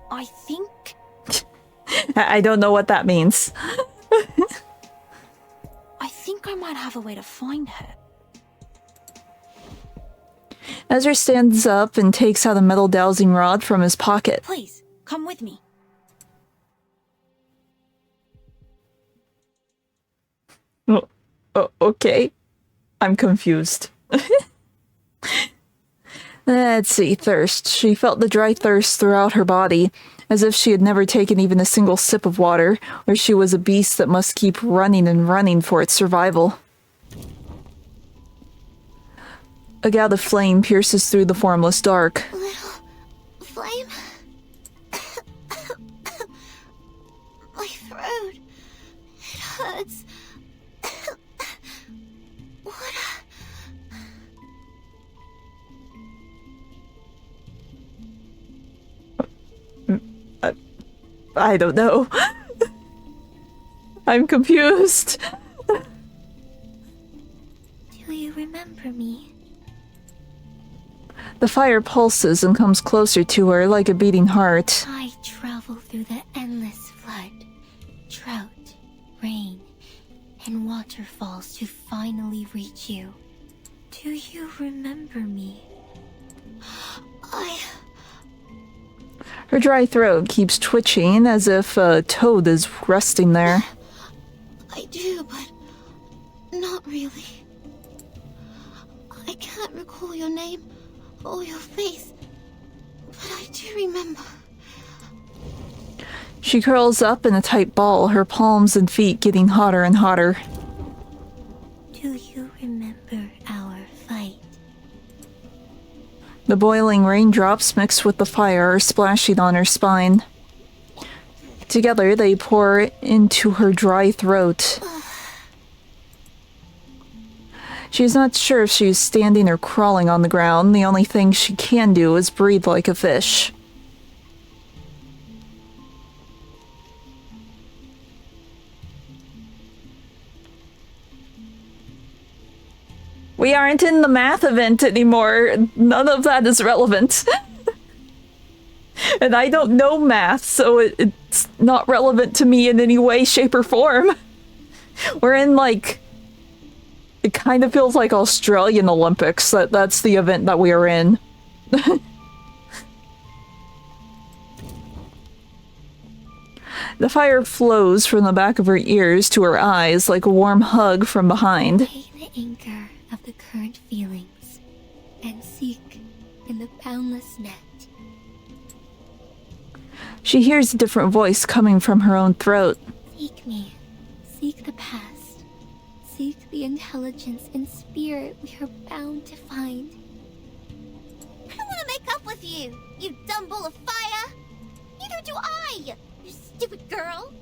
I think I don't know what that means. I think I might have a way to find her. Ezra stands up and takes out a metal dowsing rod from his pocket. Please, come with me. Oh, okay. I'm confused. Let's see, thirst. She felt the dry thirst throughout her body, as if she had never taken even a single sip of water, or she was a beast that must keep running and running for its survival. A gout of flame pierces through the formless dark. Little flame? My throat. It hurts. What? I don't know. I'm confused. Do you remember me? The fire pulses and comes closer to her like a beating heart. I travel through the endless flood, drought, rain, and waterfalls to finally reach you. Do you remember me? Her dry throat keeps twitching as if a toad is resting there. I do, but not really. I can't recall your name or your face, but I do remember. She curls up in a tight ball, her palms and feet getting hotter and hotter. Do you remember our fight? The boiling raindrops mixed with the fire are splashing on her spine. Together, they pour into her dry throat. She's not sure if she's standing or crawling on the ground. The only thing she can do is breathe like a fish. We aren't in the math event anymore. None of that is relevant. And I don't know math, so it's not relevant to me in any way, shape, or form. We're in, like... It kind of feels like Australian Olympics. That's the event that we are in. The fire flows from the back of her ears to her eyes like a warm hug from behind. Pay the anchor of the current feelings and seek in the boundless net. She hears a different voice coming from her own throat. Seek me. Seek the past. Seek the intelligence and spirit we are bound to find. I want to make up with you, you dumb ball of fire! Neither do I, you stupid girl!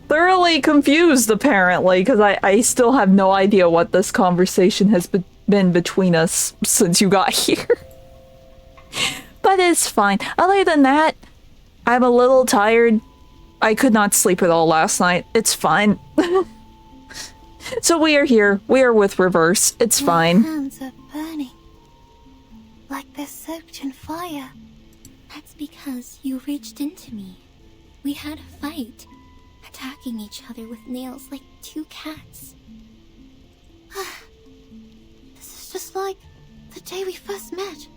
Thoroughly confused, apparently, because I still have no idea what this conversation has been between us since you got here. But it's fine. Other than that, I'm a little tired. I could not sleep at all last night. It's fine. So we are here. We are with Reverse. It's fine. My hands are burning. Like they're soaked in fire. That's because you reached into me. We had a fight. Attacking each other with nails like two cats. This is just like the day we first met.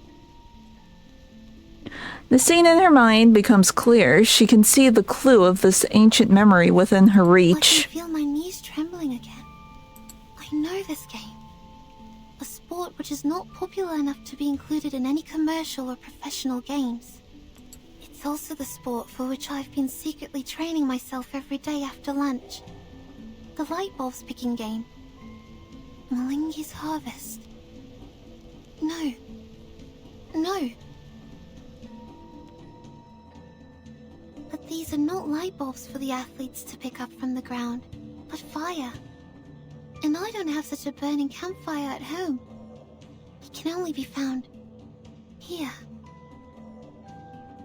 The scene in her mind becomes clear. She can see the clue of this ancient memory within her reach. I can feel my knees trembling again. I know this game. A sport which is not popular enough to be included in any commercial or professional games. It's also the sport for which I've been secretly training myself every day after lunch. The light bulbs picking game. Malingi's Harvest. No. No. But these are not light bulbs for the athletes to pick up from the ground, but fire. And I don't have such a burning campfire at home. It can only be found here.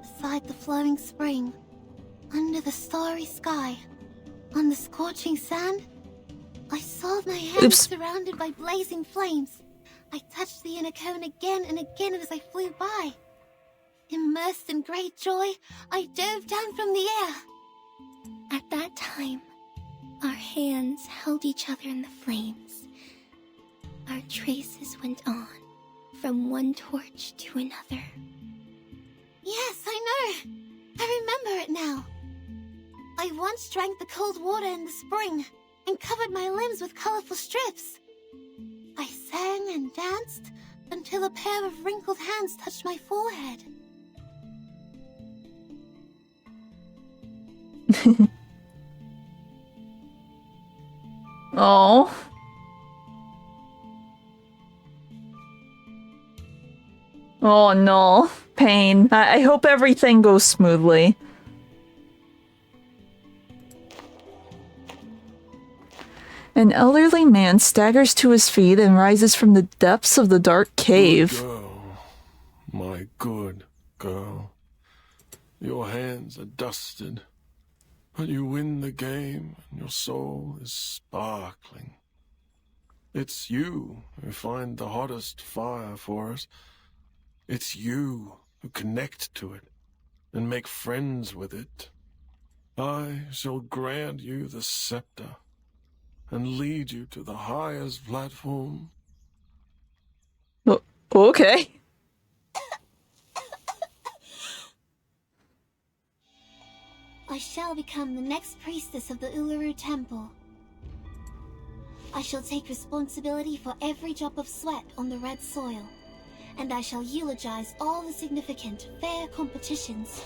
Beside the flowing spring, under the starry sky, on the scorching sand, I saw my hands surrounded by blazing flames. I touched the inner cone again and again as I flew by. Immersed in great joy, I dove down from the air. At that time, our hands held each other in the flames. Our traces went on, from one torch to another. Yes, I know. I remember it now. I once drank the cold water in the spring and covered my limbs with colorful strips. I sang and danced until a pair of wrinkled hands touched my forehead. Oh. Oh no. Pain. I hope everything goes smoothly. An elderly man staggers to his feet and rises from the depths of the dark cave. Good girl. My good girl. Your hands are dusted, but you win the game and your soul is sparkling. It's you who find the hottest fire for us. It's you who connect to it and make friends with it. I shall grant you the scepter and lead you to the highest platform. Okay. I shall become the next priestess of the Uluru Temple. I shall take responsibility for every drop of sweat on the red soil, and I shall eulogize all the significant, fair competitions.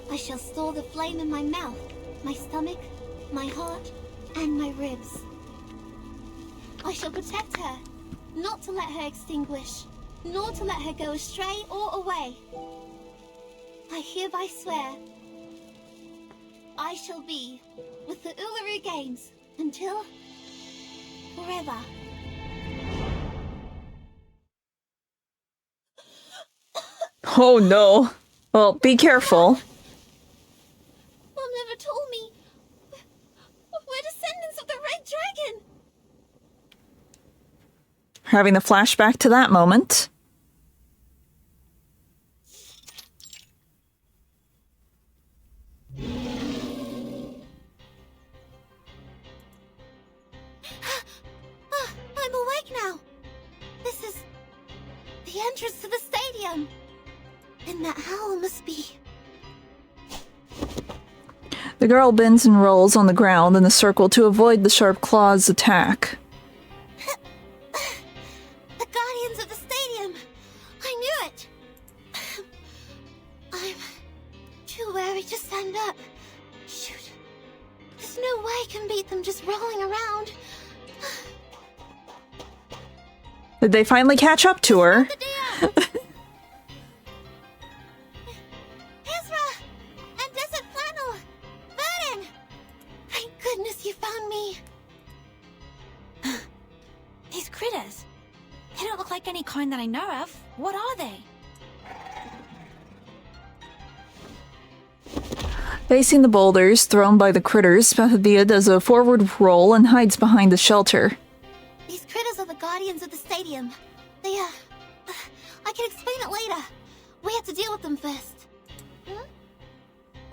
I shall store the flame in my mouth, my stomach, my heart, and my ribs. I shall protect her, not to let her extinguish, nor to let her go astray or away. I hereby swear, I shall be with the Uluru Games until forever. Oh no. Well, be careful. Mom never told me. We're descendants of the Red Dragon. Having a flashback to that moment. I'm awake now. This is the entrance to the stadium. And that howl must be... The girl bends and rolls on the ground in a circle to avoid the sharp claw's attack. The guardians of the stadium. I knew it. I'm too wary to stand up. Shoot. There's no way I can beat them just rolling around. Did they finally catch up to her? Ezra! And Desert Flannel! Vernon! Thank goodness you found me. These critters. They don't look like any kind that I know of. What are they? Facing the boulders thrown by the critters, Pethadia does a forward roll and hides behind the shelter. These critters are the guardians of the stadium. They, I can explain it later. We have to deal with them first. Hmm?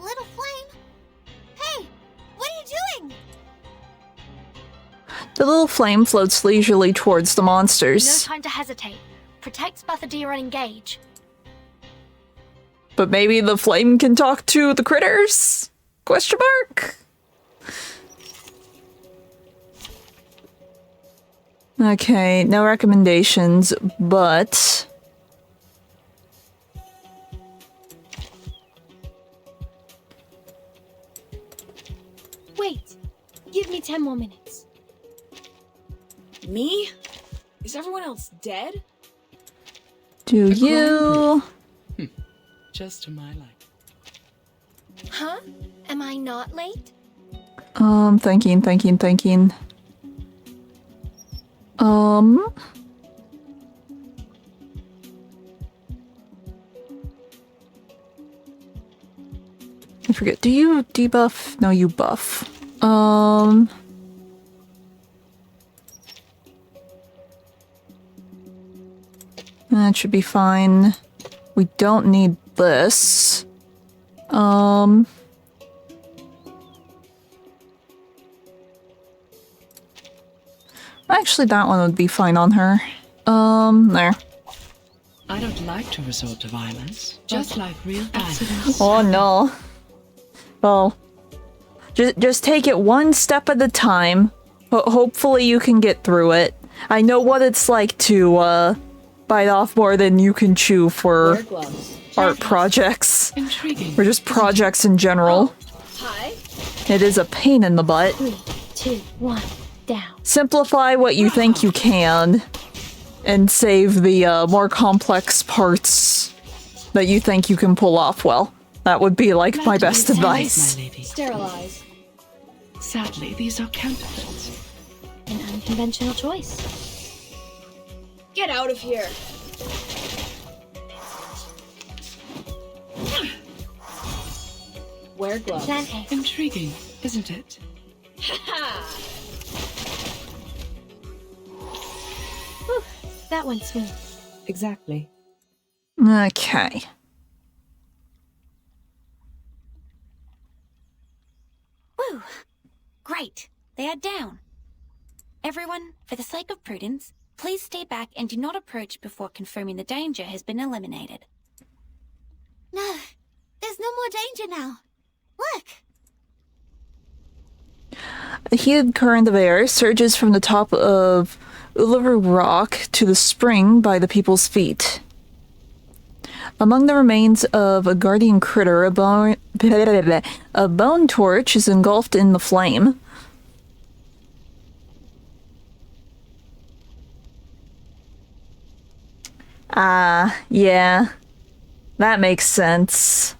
Little Flame? Hey! What are you doing? The little flame floats leisurely towards the No monsters. time to hesitate. Protect Spathadia and engage. But maybe the flame can talk to the critters? Question mark? Okay, no recommendations, but... Wait. Give me 10 more minutes. Me? Is everyone else dead? Do you... Just to my liking. Huh? Am I not late? Thinking. I forget, do you debuff? No, you buff. That should be fine. We don't need this. Actually, that one would be fine on her. There. I don't like to resort to violence, just like real accidents. Oh no. Well, just take it one step at a time. Hopefully you can get through it. I know what it's like to, bite off more than you can chew for art projects. Intriguing. Or just projects in general. Hi. It is a pain in the butt. 3, 2, 1, down. Simplify what you think you can, and save the more complex parts that you think you can pull off well. That would be like my best advice. My lady. Sterilize. Sadly, these are counterfeits. An unconventional choice. Get out of here. Wear gloves. Plan A. Intriguing, isn't it? Whew, that went smooth. Exactly. Okay. Woo! Great. They are down. Everyone, for the sake of prudence, please stay back and do not approach before confirming the danger has been eliminated. No, there's no more danger now. Look! A heated current of air surges from the top of Uluru Rock to the spring by the people's feet. Among the remains of a guardian critter, a bone torch is engulfed in the flame. Yeah. That makes sense.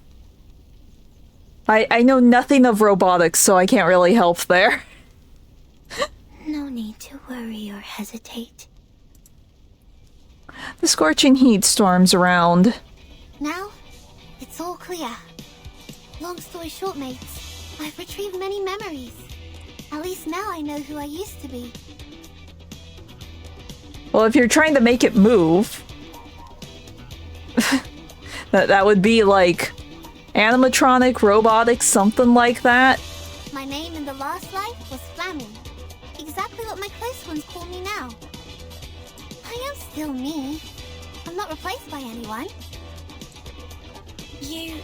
I know nothing of robotics, so I can't really help there. No need to worry or hesitate. The scorching heat storms around. Now, it's all clear. Long story short, mates, I've retrieved many memories. At least now I know who I used to be. Well, if you're trying to make it move, that would be like animatronic, robotic, something like that. My name in the last life was Flammy. Exactly what my close ones call me now. I am still me. I'm not replaced by anyone. You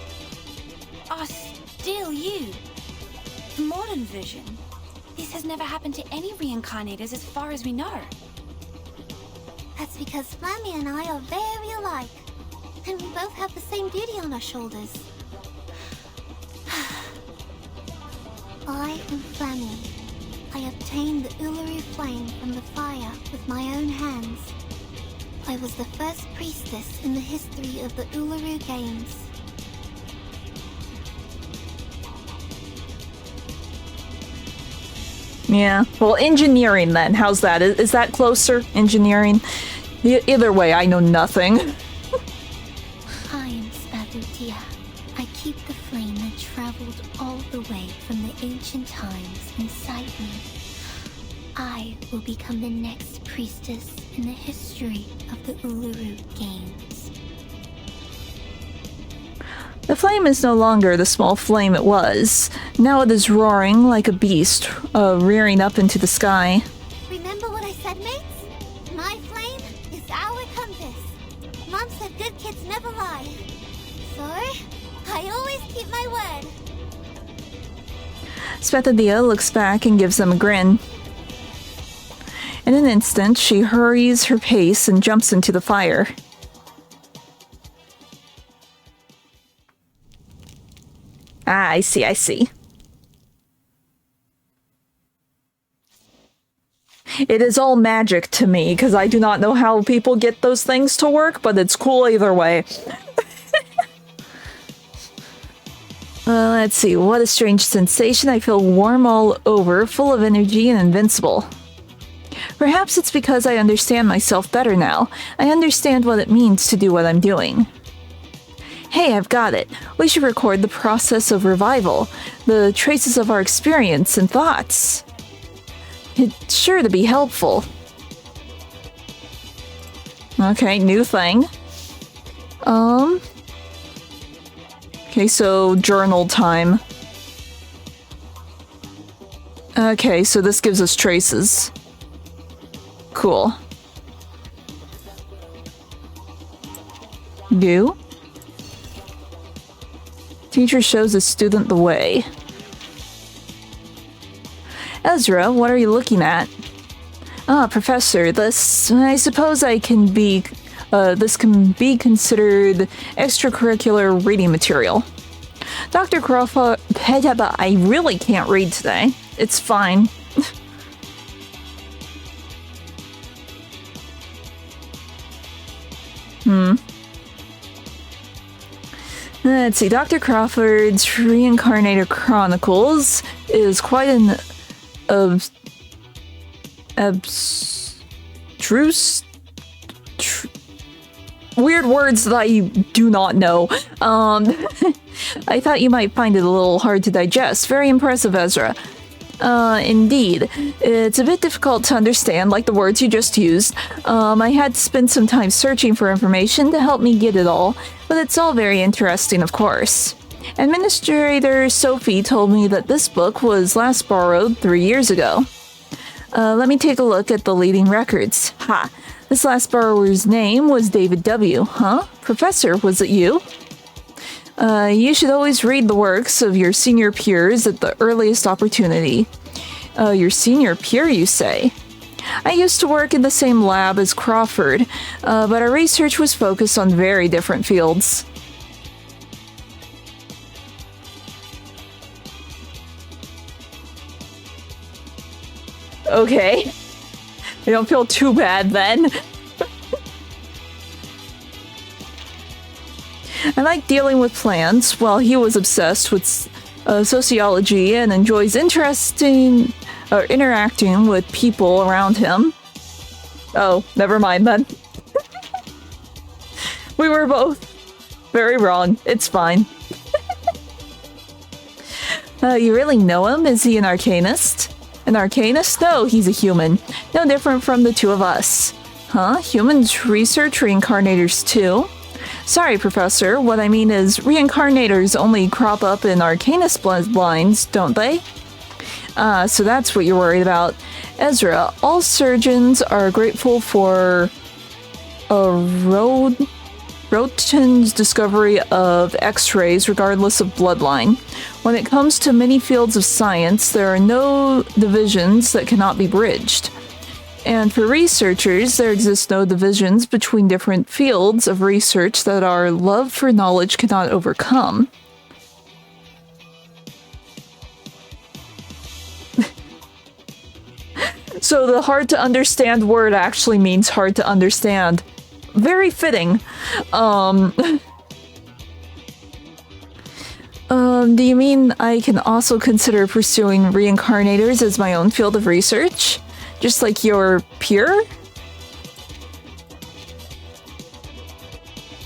are still you. The modern vision. This has never happened to any reincarnators as far as we know. That's because Flammy and I are very alike. And we both have the same duty on our shoulders. I am Flammy. I obtained the Uluru flame from the fire with my own hands. I was the first priestess in the history of the Uluru Games. Yeah. Well, engineering then. How's that? Is that closer? Engineering? Either way, I know nothing. I am Spadutia. I keep the flame that traveled all the way from the ancient times inside me. I will become the next priestess in the history of the Uluru Games. The flame is no longer the small flame it was. Now it is roaring like a beast, rearing up into the sky. Remember what I said, mates? My flame is our compass. Mom said good kids never lie. So, I always keep my word. Svetadia looks back and gives them a grin. In an instant, she hurries her pace and jumps into the fire. Ah, I see. It is all magic to me, because I do not know how people get those things to work, but it's cool either way. Let's see, what a strange sensation. I feel warm all over, full of energy and invincible. Perhaps it's because I understand myself better now. I understand what it means to do what I'm doing. Hey, I've got it. We should record the process of revival, the traces of our experience and thoughts. It's sure to be helpful. Okay, new thing. Okay, so journal time. Okay, so this gives us traces. Cool. New. Teacher shows a student the way. Ezra, what are you looking at? Ah, Professor, this... I suppose this can be considered extracurricular reading material. Dr. Crawford... I really can't read today. It's fine. Let's see, Dr. Crawford's Reincarnator Chronicles is quite an abstruse... weird words that I do not know. I thought you might find it a little hard to digest. Very impressive, Ezra. Indeed. It's a bit difficult to understand, like the words you just used. I had to spend some time searching for information to help me get it all, but it's all very interesting, of course. Administrator Sophie told me that this book was last borrowed 3 years ago. Let me take a look at the leading records. Ha! This last borrower's name was David W. Huh? Professor, was it you? You should always read the works of your senior peers at the earliest opportunity. Your senior peer, you say? I used to work in the same lab as Crawford, but our research was focused on very different fields. Okay. I don't feel too bad then. I like dealing with plants, while he was obsessed with sociology and enjoys interacting with people around him. Oh, never mind then. We were both very wrong. It's fine. You really know him? Is he an arcanist? An arcanist? No, he's a human. No different from the two of us. Huh? Humans research reincarnators too? Sorry, Professor. What I mean is, reincarnators only crop up in arcanist bloodlines, don't they? So that's what you're worried about. Ezra, all surgeons are grateful for Roten's discovery of X-rays regardless of bloodline. When it comes to many fields of science, there are no divisions that cannot be bridged. And for researchers, there exist no divisions between different fields of research that our love for knowledge cannot overcome. So the hard to understand word actually means hard to understand. Very fitting. Do you mean I can also consider pursuing reincarnators as my own field of research? Just like your peer?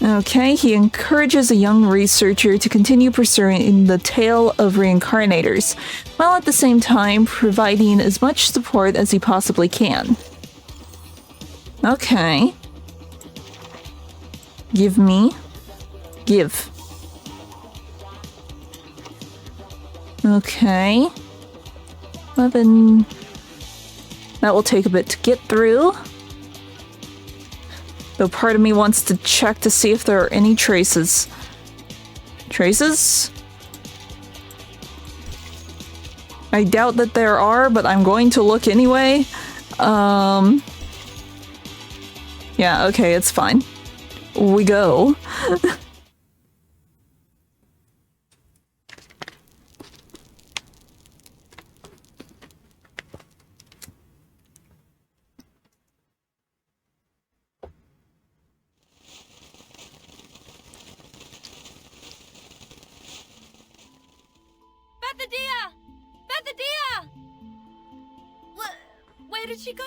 Okay, he encourages a young researcher to continue pursuing the tale of reincarnators, while at the same time providing as much support as he possibly can. Okay. Give. Okay. 11. That will take a bit to get through. Though part of me wants to check to see if there are any traces. Traces? I doubt that there are, but I'm going to look anyway. Yeah, okay, it's fine. We go. Where did she go?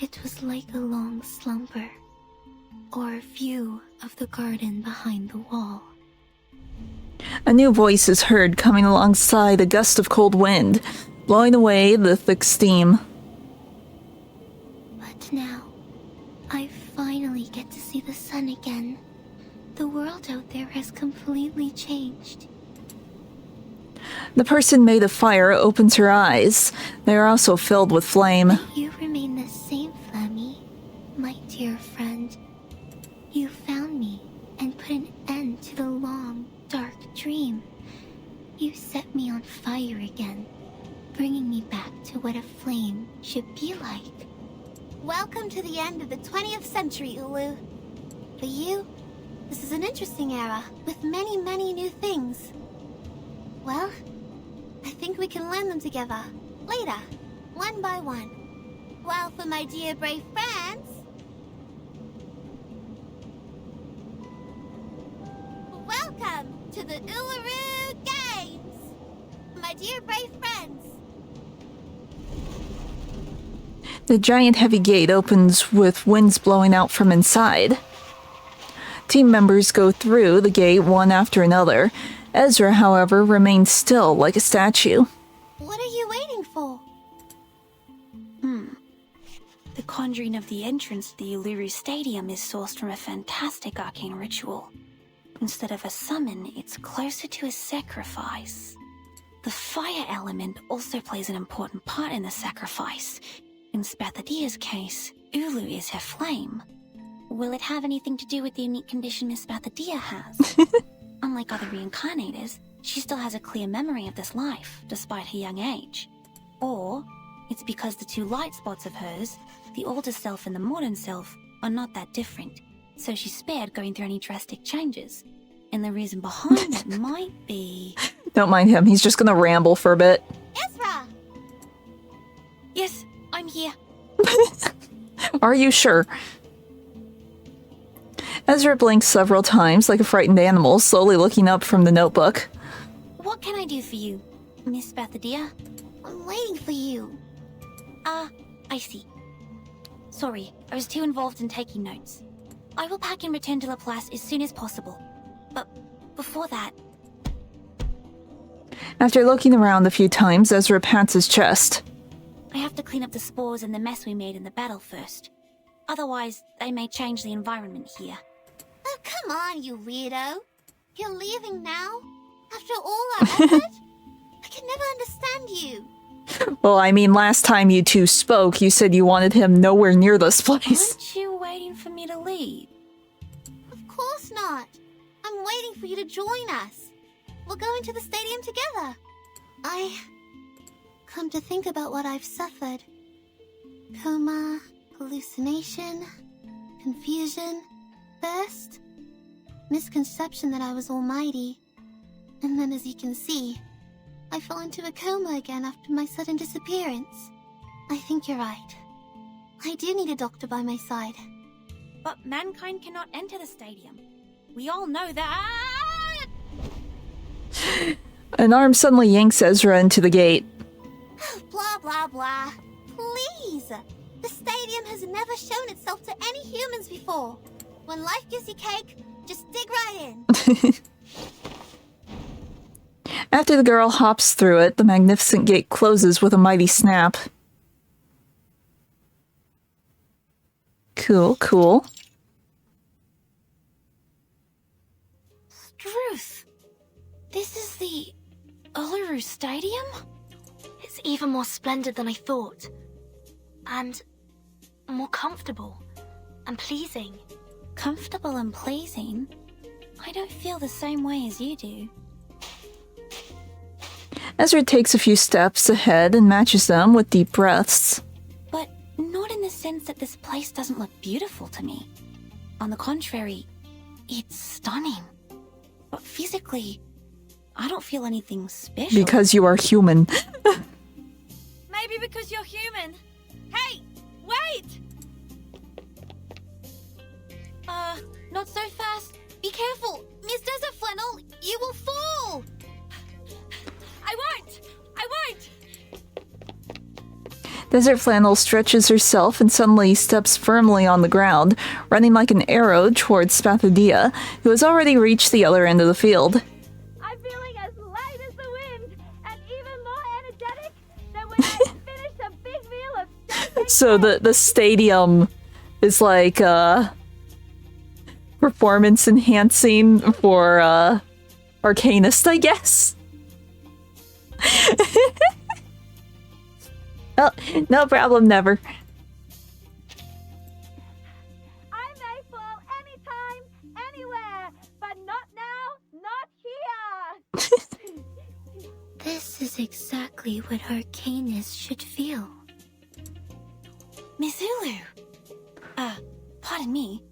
It was like a long slumber, or a view of the garden behind the wall. A new voice is heard coming alongside a gust of cold wind, blowing away the thick steam. But now, I finally get to see the sun again. The world out there has completely changed. The person made of fire opens her eyes. They are also filled with flame. You remain the same, Flammy, my dear friend. You found me and put an end to the long, dark dream. You set me on fire again, bringing me back to what a flame should be like. Welcome to the end of the 20th century, Ulu. For you, this is an interesting era with many, many new things. Well, I think we can learn them together, later, one by one. While for my dear brave friends... Welcome to the Uluru Games! My dear brave friends! The giant heavy gate opens with winds blowing out from inside. Team members go through the gate one after another. Ezra, however, remains still like a statue. What are you waiting for? The conjuring of the entrance to the Uluru Stadium is sourced from a fantastic arcane ritual. Instead of a summon, it's closer to a sacrifice. The fire element also plays an important part in the sacrifice. In Spathadia's case, Ulu is her flame. Will it have anything to do with the unique condition Miss Spathadia has? Unlike other reincarnators, she still has a clear memory of this life, despite her young age. Or, it's because the two light spots of hers, the older self and the modern self, are not that different, so she's spared going through any drastic changes. And the reason behind that might be... Don't mind him, he's just gonna ramble for a bit. Ezra! Yes, I'm here. Are you sure? Ezra blinks several times like a frightened animal, slowly looking up from the notebook. What can I do for you, Miss Spathadia? I'm waiting for you. I see. Sorry, I was too involved in taking notes. I will pack and return to Laplace as soon as possible. But before that... After looking around a few times, Ezra pats his chest. I have to clean up the spores and the mess we made in the battle first. Otherwise, they may change the environment here. Oh, come on, you weirdo. You're leaving now? After all our effort? I can never understand you. Well, I mean, last time you two spoke, you said you wanted him nowhere near this place. Aren't you waiting for me to leave? Of course not. I'm waiting for you to join us. We'll go into the stadium together. Come to think about what I've suffered. Coma, hallucination, confusion, thirst, misconception that I was almighty. And then, as you can see, I fell into a coma again after my sudden disappearance. I think you're right. I do need a doctor by my side. But mankind cannot enter the stadium. We all know that. An arm suddenly yanks Ezra into the gate. Blah, blah, blah. Please! The stadium has never shown itself to any humans before. When life gives you cake, just dig right in. After the girl hops through it, the magnificent gate closes with a mighty snap. Cool, cool. Struth! This is the Uluru Stadium? It's even more splendid than I thought. And more comfortable and pleasing. Comfortable and pleasing? I don't feel the same way as you do. Ezra takes a few steps ahead and matches them with deep breaths. But not in the sense that this place doesn't look beautiful to me. On the contrary, it's stunning. But physically, I don't feel anything special. Because you are human. Maybe because you're human. Hey, wait! Not so fast. Be careful! Miss Desert Flannel, you will fall! I won't! I won't! Desert Flannel stretches herself and suddenly steps firmly on the ground, running like an arrow towards Spathadia, who has already reached the other end of the field. I'm feeling as light as the wind, and even more energetic than when I finished a big meal of steak. So the stadium is like performance enhancing for Arcanist, I guess. Oh, no problem, never. I may fall anytime, anywhere, but not now, not here! This is exactly what Arcanist should feel. Miss Ulu! Pardon me.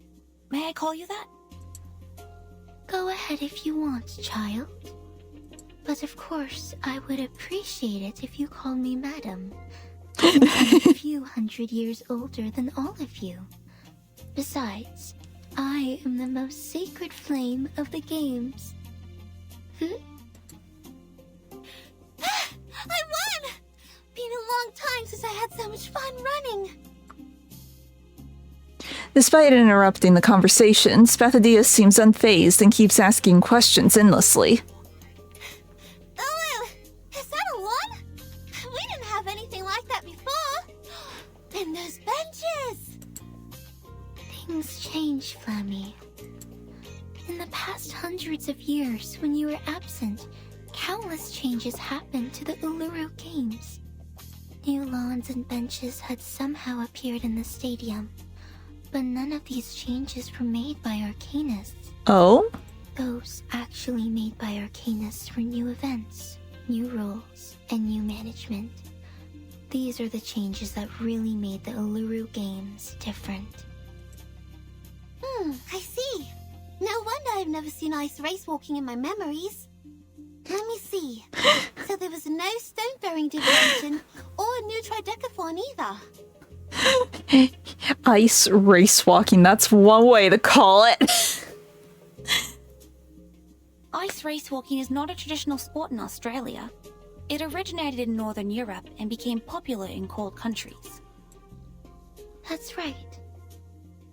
May I call you that? Go ahead if you want, child. But of course, I would appreciate it if you called me madam. Since I'm a few hundred years older than all of you. Besides, I am the most sacred flame of the games. I won! Been a long time since I had so much fun running. Despite interrupting the conversation, Spathadius seems unfazed and keeps asking questions endlessly. Ulu, is that a one? We didn't have anything like that before. And those benches! Things change, Flammy. In the past hundreds of years, when you were absent, countless changes happened to the Uluru Games. New lawns and benches had somehow appeared in the stadium, but none of these changes were made by Arcanists. Oh? Those actually made by Arcanists were new events, new rules, and new management. These are the changes that really made the Uluru Games different. I see. No wonder I've never seen ice race walking in my memories. Let me see. So there was no stone-throwing divination or a new tridecathon either. Ice race walking, that's one way to call it. Ice race walking is not a traditional sport in Australia. It originated in Northern Europe and became popular in cold countries. That's right.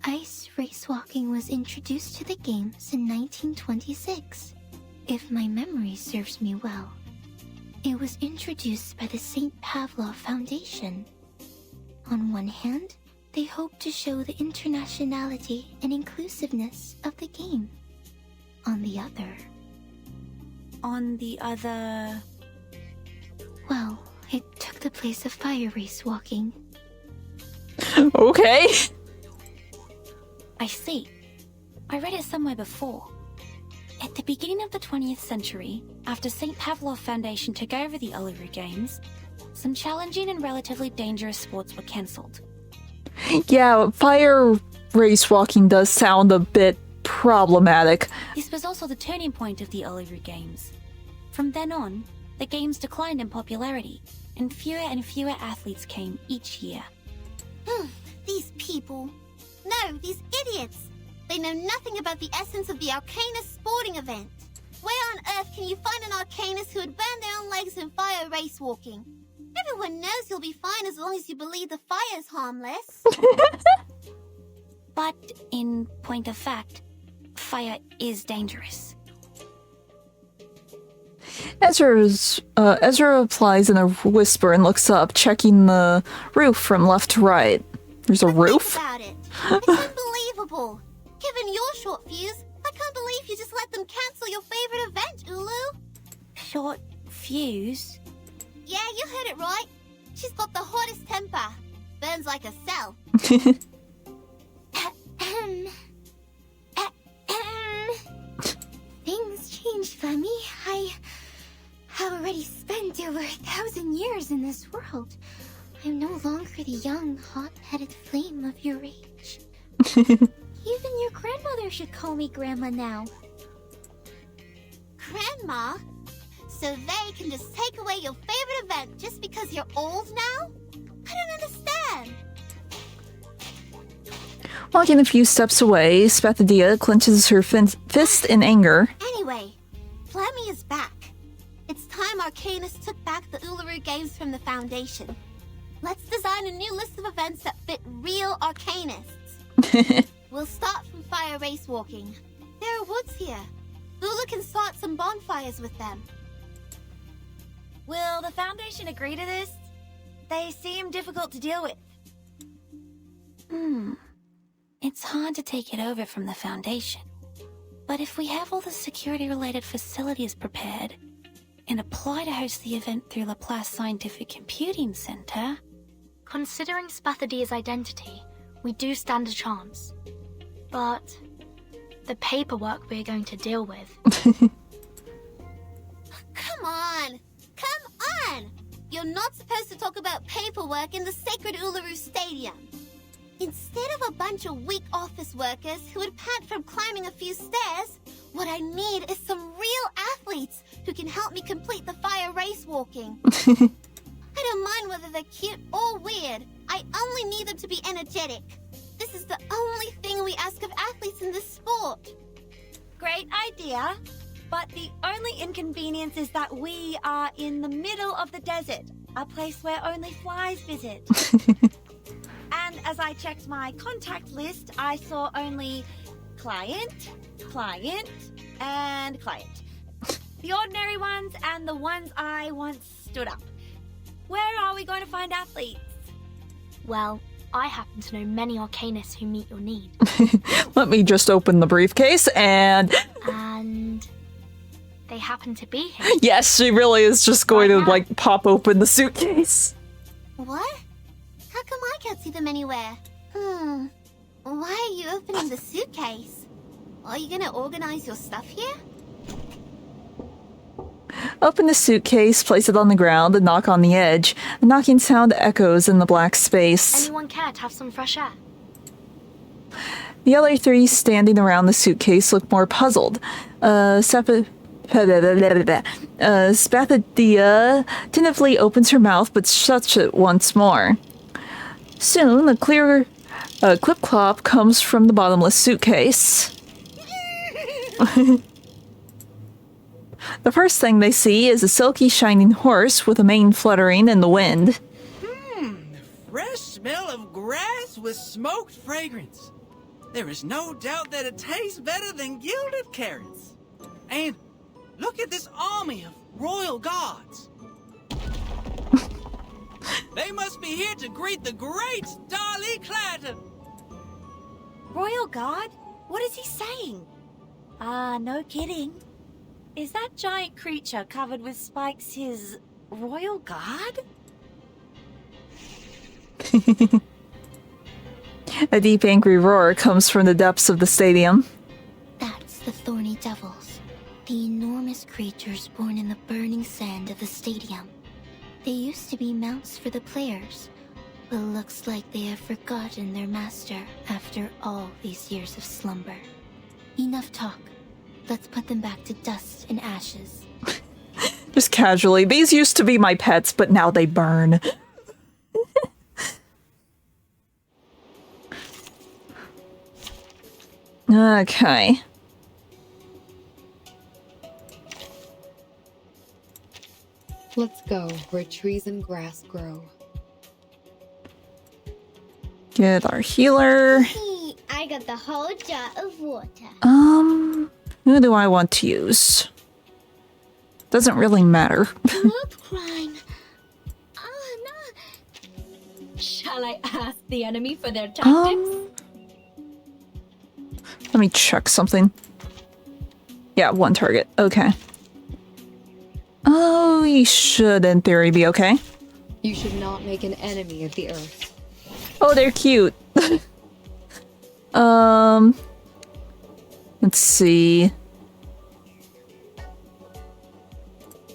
Ice race walking was introduced to the games in 1926. If my memory serves me well, it was introduced by the St. Pavlov Foundation. On one hand, they hoped to show the internationality and inclusiveness of the game. On the other... Well, it took the place of fire race walking. Okay. I see. I read it somewhere before. At the beginning of the 20th century, after St. Pavlov Foundation took over the Uluru Games, some challenging and relatively dangerous sports were cancelled. Yeah, fire race walking does sound a bit problematic. This was also the turning point of the Uluru Games. From then on, the games declined in popularity, and fewer athletes came each year. These people. No, these idiots. They know nothing about the essence of the Arcanist sporting event. Where on earth can you find an Arcanist who would burn their own legs in fire race walking? Everyone knows you'll be fine as long as you believe the fire's harmless. But, in point of fact, fire is dangerous. Ezra replies in a whisper and looks up, checking the roof from left to right. There's a roof? Think about it. It's unbelievable. Given your short fuse, I can't believe you just let them cancel your favorite event, Ulu. Short fuse? Yeah, you heard it right. She's got the hottest temper. Burns like a cell. Things changed, Femi. I have already spent over 1,000 years in this world. I'm no longer the young, hot-headed flame of your age. Even your grandmother should call me Grandma now. Grandma? So they can just take away your favorite event just because you're old now? I don't understand. Walking a few steps away, Spathadia clenches her fist in anger. Anyway, Flemmy is back. It's time Arcanist took back the Uluru Games from the Foundation. Let's design a new list of events that fit real Arcanists. We'll start from fire race walking. There are woods here. Ulu can start some bonfires with them. Will the Foundation agree to this? They seem difficult to deal with. It's hard to take it over from the Foundation. But if we have all the security-related facilities prepared and apply to host the event through Laplace Scientific Computing Center... Considering Spathadia's identity, we do stand a chance. But the paperwork we're going to deal with... Come on! Come on! You're not supposed to talk about paperwork in the sacred Uluru Stadium. Instead of a bunch of weak office workers who would pant from climbing a few stairs, what I need is some real athletes who can help me complete the fire race walking. I don't mind whether they're cute or weird. I only need them to be energetic. This is the only thing we ask of athletes in this sport. Great idea. But the only inconvenience is that we are in the middle of the desert, a place where only flies visit. And as I checked my contact list, I saw only client, client, and client. The ordinary ones and the ones I once stood up. Where are we going to find athletes? Well, I happen to know many arcanists who meet your need. Let me just open the briefcase and... And... they happen to be here. Yes, she really is just going to, like, pop open the suitcase. What? How come I can't see them anywhere? Why are you opening the suitcase? Are you gonna organize your stuff here? Open the suitcase, place it on the ground, and knock on the edge. A knocking sound echoes in the black space. Anyone care to have some fresh air? The other three standing around the suitcase look more puzzled. Spathadia tentatively opens her mouth but shuts it once more. Soon, a clear clip-clop comes from the bottomless suitcase. The first thing they see is a silky shining horse with a mane fluttering in the wind. Fresh smell of grass with smoked fragrance. There is no doubt that it tastes better than gilded carrots. And look at this army of royal guards. They must be here to greet the great Darlie Clatton. Royal Guard? What is he saying? No kidding. Is that giant creature covered with spikes his Royal Guard? A deep angry roar comes from the depths of the stadium. That's the Thorny Devils, the enormous creatures born in the burning sand of the stadium. They used to be mounts for the players, but looks like they have forgotten their master after all these years of slumber. Enough talk. Let's put them back to dust and ashes. Just casually, these used to be my pets, but now they burn. Okay. Let's go where trees and grass grow. Get our healer. I got the whole jar of water. Who do I want to use? Doesn't really matter. Moop crime. Oh no. Shall I ask the enemy for their tactics? Let me check something. Yeah, one target. Okay. Oh, we should, in theory, be okay. You should not make an enemy of the earth. Oh, they're cute. Let's see.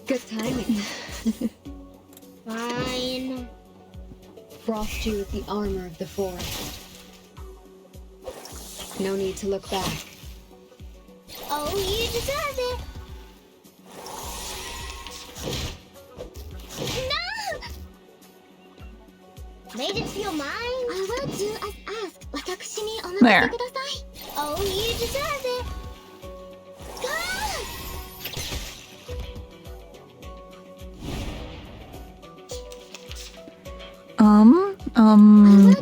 Good timing. Fine. Frost you with the armor of the forest. No need to look back. Oh, you deserve it. No! Made it feel mine. I will do as asked. Watakushi ni omakase kudasai. Oh, you deserve it.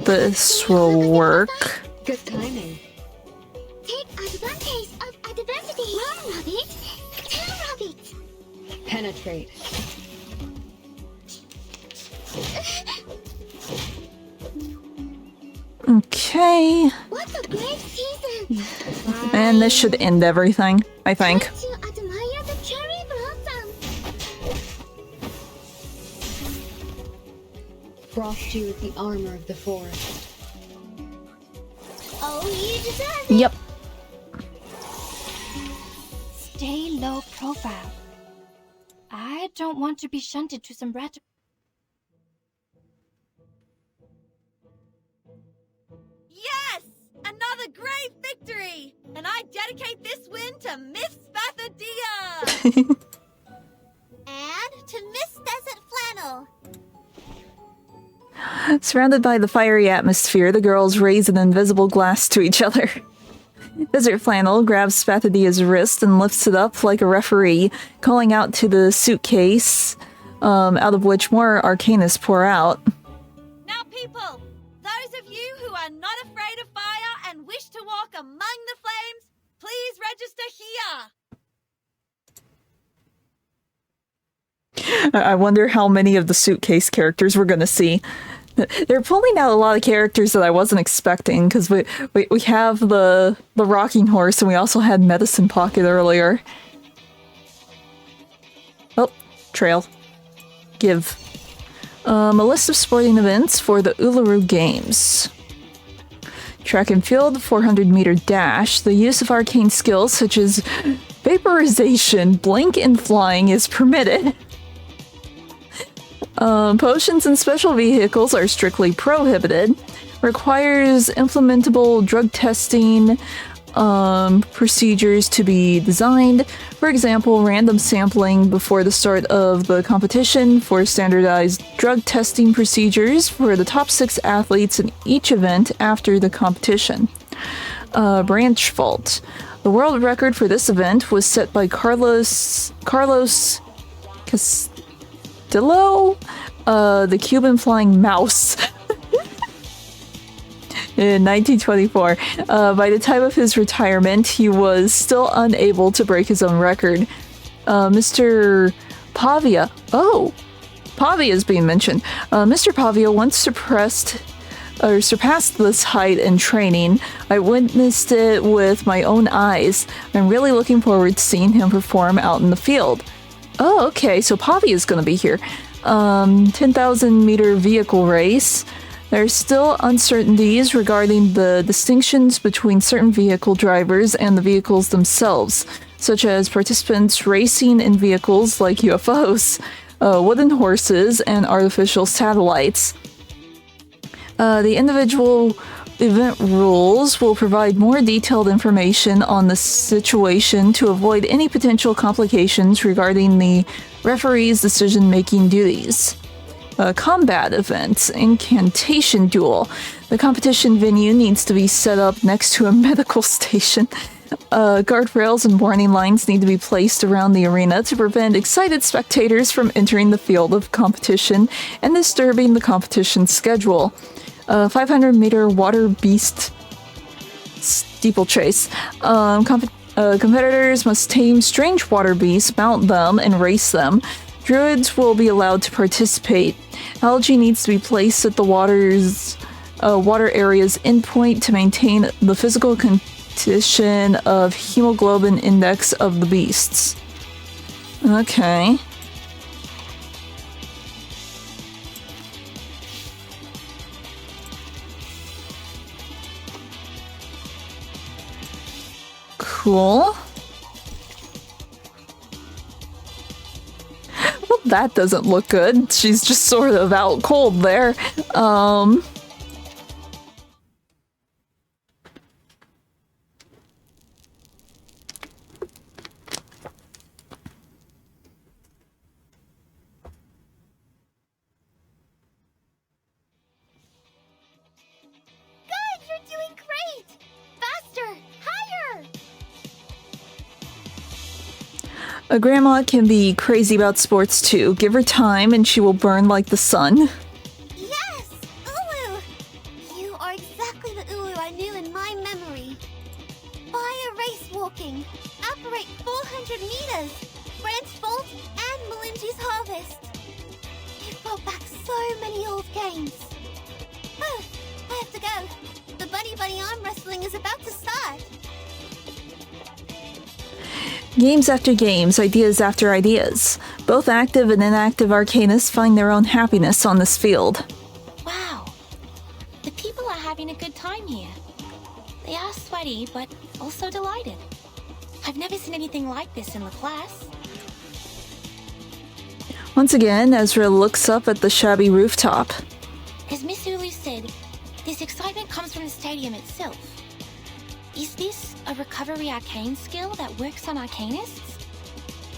This will work. Good timing. Take advantage of adversity. Run, rabbit. Tell rabbit. Penetrate. Okay. What a great season! And this should end everything, I think. To admire the cherry blossom. Frost you with the armor of the forest. Oh, you deserve it. Yep. Stay low profile. I don't want to be shunted to some rat. Yes! Another great victory! And I dedicate this win to Miss Spathadia! And to Miss Desert Flannel. Surrounded by the fiery atmosphere, the girls raise an invisible glass to each other. Desert Flannel grabs Spathadia's wrist and lifts it up like a referee, calling out to the suitcase, out of which more arcanas pour out. Now, people, those of you who are not afraid of fire and wish to walk among the flames, please register here. I wonder how many of the suitcase characters we're gonna see. They're pulling out a lot of characters that I wasn't expecting, because we have the rocking horse, and we also had Medicine Pocket earlier. Oh, trail. Give. A list of sporting events for the Uluru Games. Track and field, 400-meter dash. The use of arcane skills such as vaporization, blink, and flying is permitted. Potions and special vehicles are strictly prohibited. Requires implementable drug testing procedures to be designed. For example, random sampling before the start of the competition for standardized drug testing procedures for the top 6 athletes in each event after the competition. Branch vault. The world record for this event was set by Carlos Castillo, the Cuban flying mouse, in 1924. By the time of his retirement, he was still unable to break his own record. Mr. Pavia. Oh, Pavia is being mentioned. Mr. Pavia once surpassed this height in training. I witnessed it with my own eyes. I'm really looking forward to seeing him perform out in the field. Oh, okay, so Pavia is going to be here. 10,000 meter vehicle race. There's still uncertainties regarding the distinctions between certain vehicle drivers and the vehicles themselves, such as participants racing in vehicles like UFOs, wooden horses, and artificial satellites. The individual event rules will provide more detailed information on the situation to avoid any potential complications regarding the referee's decision-making duties. Combat events, incantation duel. The competition venue needs to be set up next to a medical station. Guardrails and warning lines need to be placed around the arena to prevent excited spectators from entering the field of competition and disturbing the competition schedule. 500-meter water beast steeplechase. Competitors must tame strange water beasts, mount them, and race them. Druids will be allowed to participate. Algae needs to be placed at the water area's endpoint to maintain the physical condition of hemoglobin index of the beasts. Okay. Cool. Well, that doesn't look good. She's just sort of out cold there. Good, you're doing great! Faster! Higher! A grandma can be crazy about sports too. Give her time and she will burn like the sun. Yes! Ulu! You are exactly the Ulu I knew in my memory. Fire race walking. Operate 400 meters. Branch Vault and Melinji's Harvest. You've brought back so many old games. Oh, I have to go. is about to start. Games after games, ideas after ideas. Both active and inactive arcanists find their own happiness on this field. Wow. The people are having a good time here. They are sweaty, but also delighted. I've never seen anything like this in the class. Once again, Ezra looks up at the shabby rooftop. As Miss Ulu said, this excitement comes from the stadium itself. Is this a recovery arcane skill that works on arcanists?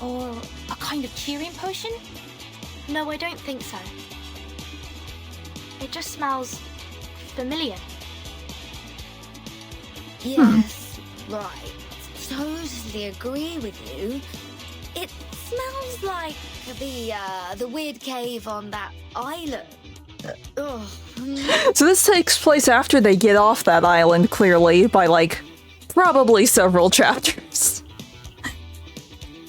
Or a kind of cheering potion? No, I don't think so. It just smells familiar. Yes, right. Totally agree with you. It smells like the weird cave on that island. Ugh. So this takes place after they get off that island, clearly, by like, probably several chapters.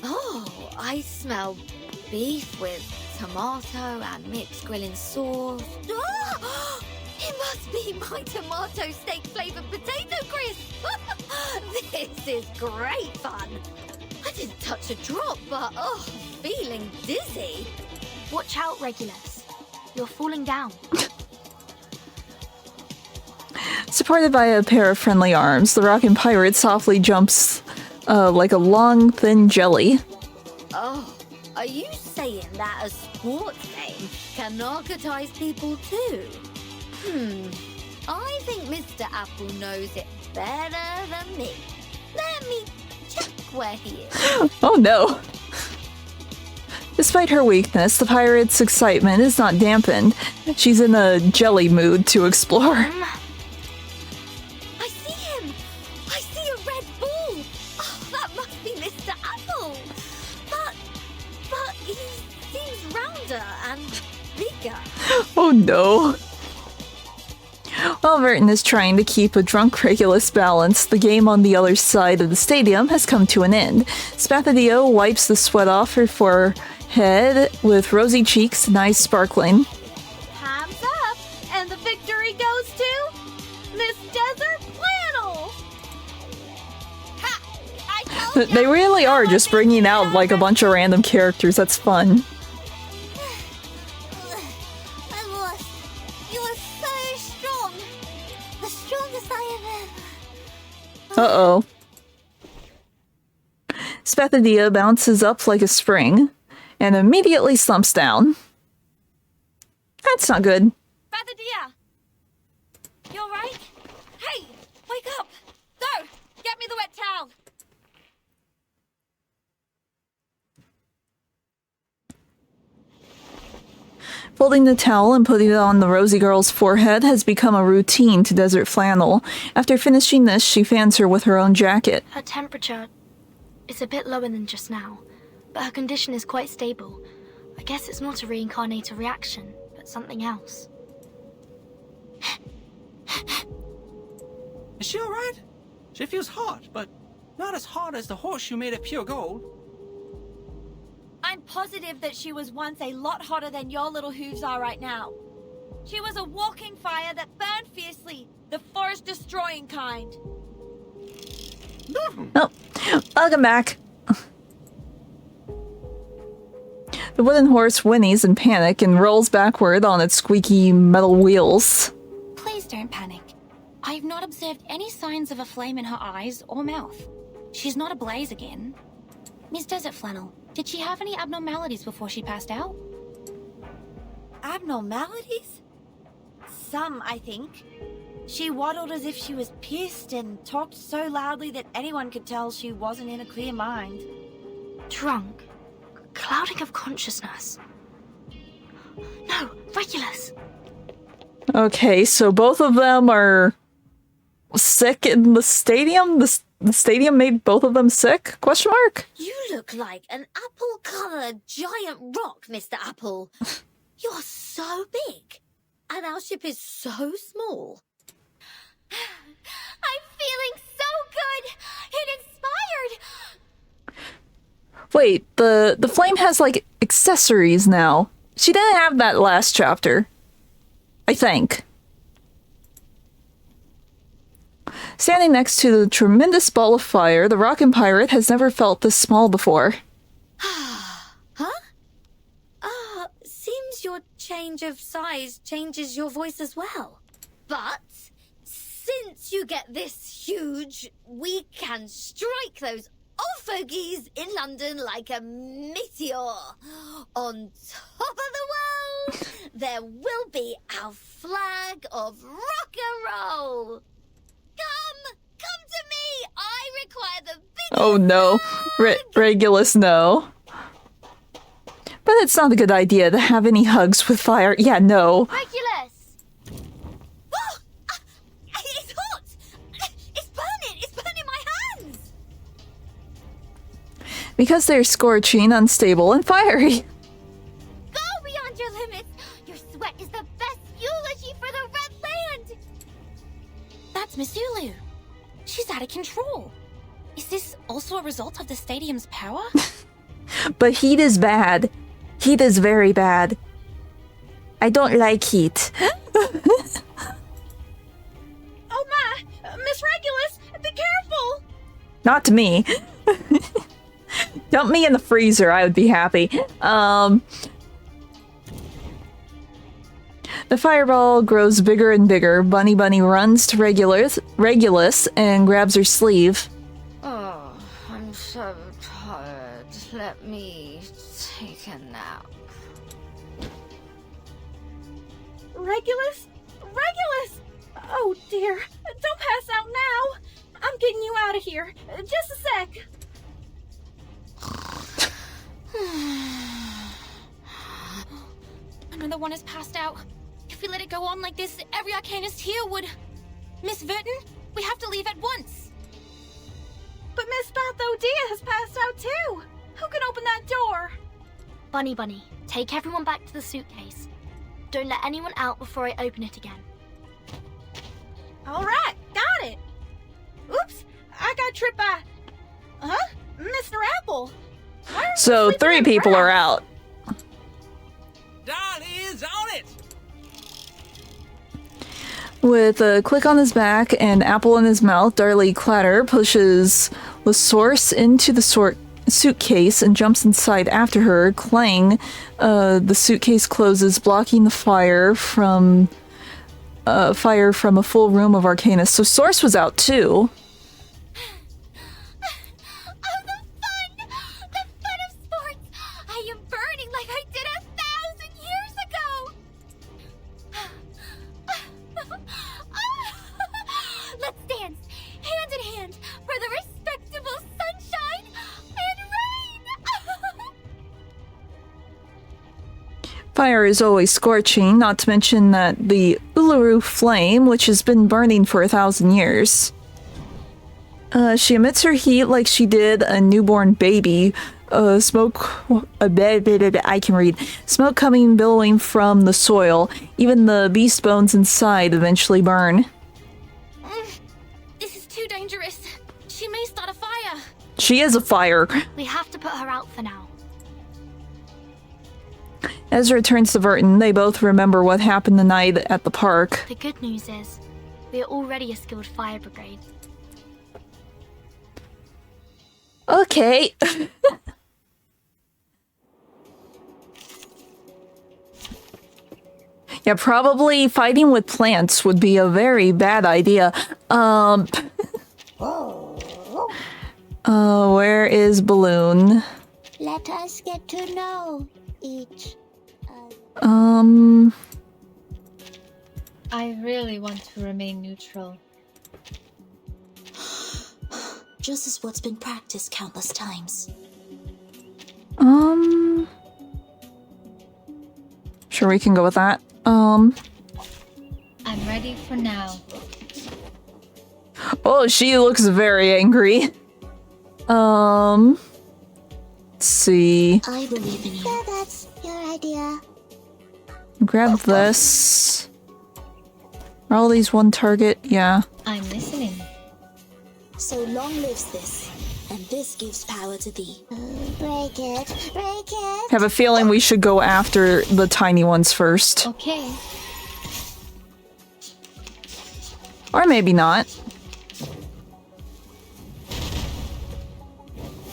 Oh, I smell beef with tomato and mixed grilling sauce. Ah! It must be my tomato steak flavored potato crisp. This is great fun. I didn't touch a drop, but oh, feeling dizzy. Watch out, Regulus. You're falling down. Supported by a pair of friendly arms, the rockin' pirate softly jumps like a long, thin jelly. Oh, are you saying that a sports game can narcotize people too? I think Mr. Apple knows it better than me. Let me check where he is. Oh no. Despite her weakness, the pirate's excitement is not dampened. She's in a jelly mood to explore. I see him! I see a red ball! Oh, that must be Mr. Apple! But he seems rounder and bigger. Oh no. While Verton is trying to keep a drunk Regulus balanced, the game on the other side of the stadium has come to an end. Spathadio wipes the sweat off her forehead with rosy cheeks and eyes sparkling. Time's up, and the victory goes to Miss Desert Flannel. They really are just bringing out like a bunch of random characters. That's fun. I lost. You were so strong. The strongest I have ever. Uh-oh. Spathadia bounces up like a spring and immediately slumps down. That's not good. Spathadia! You alright? Hey! Wake up! Go! Get me the wet towel! Folding the towel and putting it on the rosy girl's forehead has become a routine to Desert Flannel. After finishing this, she fans her with her own jacket. Her temperature is a bit lower than just now, but her condition is quite stable. I guess it's not a reincarnator reaction, but something else. Is she alright? She feels hot, but not as hot as the horseshoe made of pure gold. I'm positive that she was once a lot hotter than your little hooves are right now. She was a walking fire that burned fiercely, the forest-destroying kind. Oh, welcome back. The wooden horse whinnies in panic and rolls backward on its squeaky metal wheels. Please don't panic. I have not observed any signs of a flame in her eyes or mouth. She's not ablaze again. Miss Desert Flannel, did she have any abnormalities before she passed out? Abnormalities? Some, I think. She waddled as if she was pissed and talked so loudly that anyone could tell she wasn't in a clear mind. Drunk. Clouding of consciousness. No, Regulus! Okay, so both of them are sick in the stadium? The stadium made both of them sick? Question mark? You look like an apple-colored giant rock, Mr. Apple. You're so big, and our ship is so small. I'm feeling so good. It inspired. Wait, the flame has like accessories now. She didn't have that last chapter. I think. Standing next to the tremendous ball of fire, the rockin' pirate has never felt this small before. Huh? Seems your change of size changes your voice as well. But since you get this huge, we can strike those old fogies in London like a meteor. On top of the world, there will be our flag of rock and roll. Come to me. I require the biggest. Oh no. Regulus, no. But it's not a good idea to have any hugs with fire. Yeah, no. Regulus! Oh! It's hot! It's burning my hands! Because they're scorching, unstable, and fiery. Go beyond your limits! Your sweat is the best eulogy for the Red Land! That's Miss Ulu. She's out of control. Is this also a result of the stadium's power? But heat is bad. Heat is very bad. I don't like heat. Oh my! Miss Regulus, be careful! Not to me. Dump me in the freezer, I would be happy. The fireball grows bigger and bigger. Bunny runs to Regulus and grabs her sleeve. Oh, I'm so tired. Let me take a nap. Regulus? Regulus! Oh dear, don't pass out now. I'm getting you out of here. Just a sec. Another one has passed out. If we let it go on like this, every arcanist here would... Miss Verton, we have to leave at once. But Miss Bathodea has passed out too. Who can open that door? Bunny, take everyone back to the suitcase. Don't let anyone out before I open it again. All right, got it. Oops, I got tripped by... Huh? Mr. Apple. So 3 people are out. Don is on it! With a click on his back and apple in his mouth, Darley Clatter pushes the source into the suitcase and jumps inside after her. Clang, the suitcase closes, blocking the fire from a full room of Arcanus. So Source was out too. Fire is always scorching, not to mention that the Uluru flame, which has been burning for 1,000 years. She emits her heat like she did a newborn baby. Smoke... I can read. Smoke coming billowing from the soil. Even the beast bones inside eventually burn. This is too dangerous. She may start a fire. She is a fire. We have to put her out for now. Ezra returns to Verton. They both remember what happened the night at the park. The good news is, we are already a skilled fire brigade. Okay. Yeah, probably fighting with plants would be a very bad idea. Where is Balloon? Let us get to know each I really want to remain neutral. Just as what's been practiced countless times. Sure, we can go with that. I'm ready for now. Oh, she looks very angry. Let's see. I believe in you. Yeah, that's your idea. Grab this. Are all these one target? Yeah. I'm listening. So long lives this, and this gives power to thee. Break it, break it. Have a feeling we should go after the tiny ones first. Okay. Or maybe not.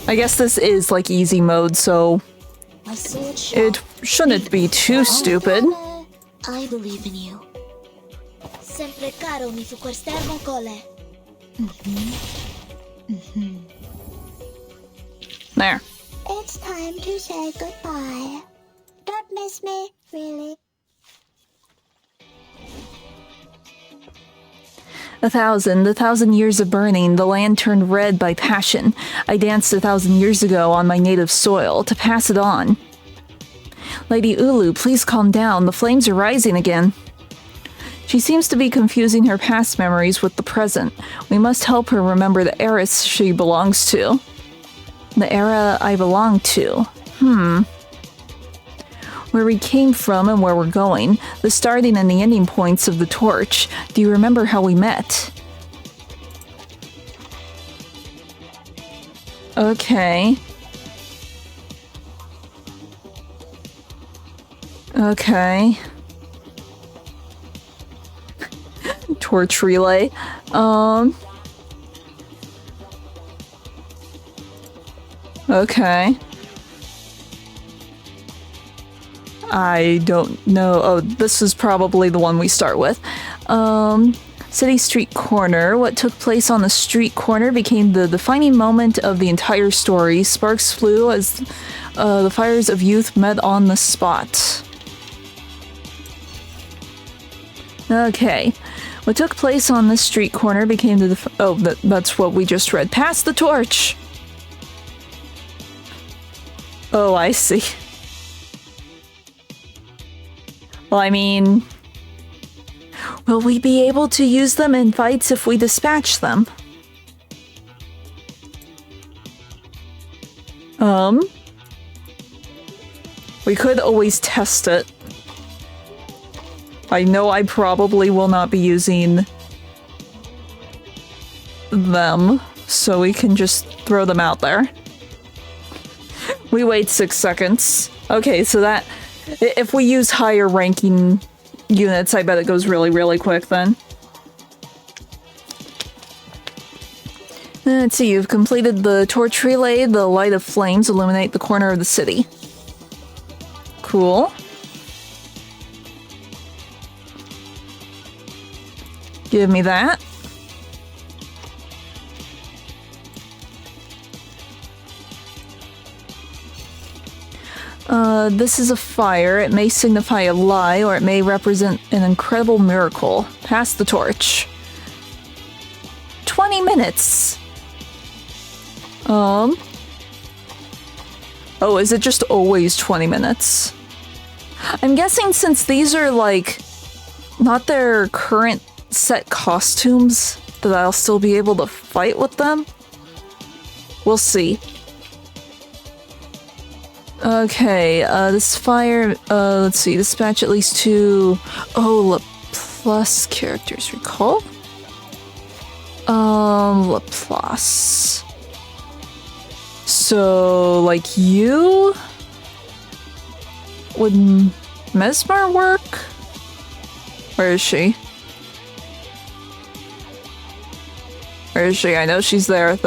I guess this is like easy mode, so My sword it shouldn't be too stupid. I believe in you. Sempre caro mi fu quest'ermo cole. There. It's time to say goodbye. Don't miss me, really. 1,000 years of burning, the land turned red by passion. I danced 1,000 years ago on my native soil to pass it on. Lady Ulu, please calm down. The flames are rising again. She seems to be confusing her past memories with the present. We must help her remember the era she belongs to. The era I belong to. Where we came from and where we're going. The starting and the ending points of the torch. Do you remember how we met? Okay. Okay. Torch relay. Okay. I don't know. Oh, this is probably the one we start with. City Street Corner. What took place on the street corner became the defining moment of the entire story. Sparks flew as the fires of youth met on the spot. Okay. What took place on the street corner became the that's what we just read. Pass the torch! Oh, I see. Well, I mean... will we be able to use them in fights if we dispatch them? We could always test it. I know I probably will not be using them, so we can just throw them out there. We wait 6 seconds. Okay, so that... if we use higher ranking units, I bet it goes really, really quick then. Let's see, you've completed the torch relay. The light of flames illuminate the corner of the city. Cool. Give me that. This is a fire. It may signify a lie, or it may represent an incredible miracle. Pass the torch. 20 minutes! Oh, is it just always 20 minutes? I'm guessing since these are, like, not their current set costumes, that I'll still be able to fight with them? We'll see. Okay, this fire, let's see, dispatch at least 2... Laplace characters, recall? Laplace. So, like, you? Would Mesmer work? Where is she? Where is she? I know she's there.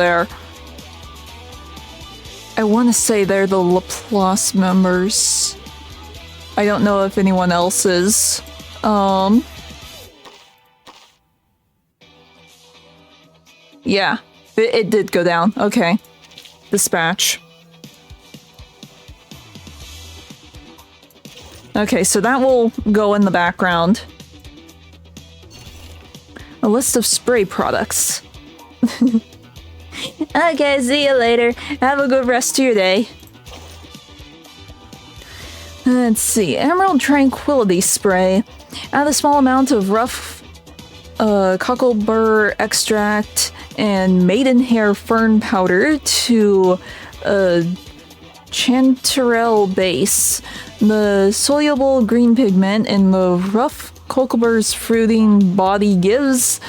I want to say they're the Laplace members. I don't know if anyone else is. Yeah, it did go down. Okay. Dispatch. Okay, so that will go in the background. A list of spray products. Okay, see you later. Have a good rest of your day. Let's see. Emerald Tranquility Spray. Add a small amount of rough cocklebur extract and maidenhair fern powder to chanterelle base. The soluble green pigment in the rough cocklebur's fruiting body gives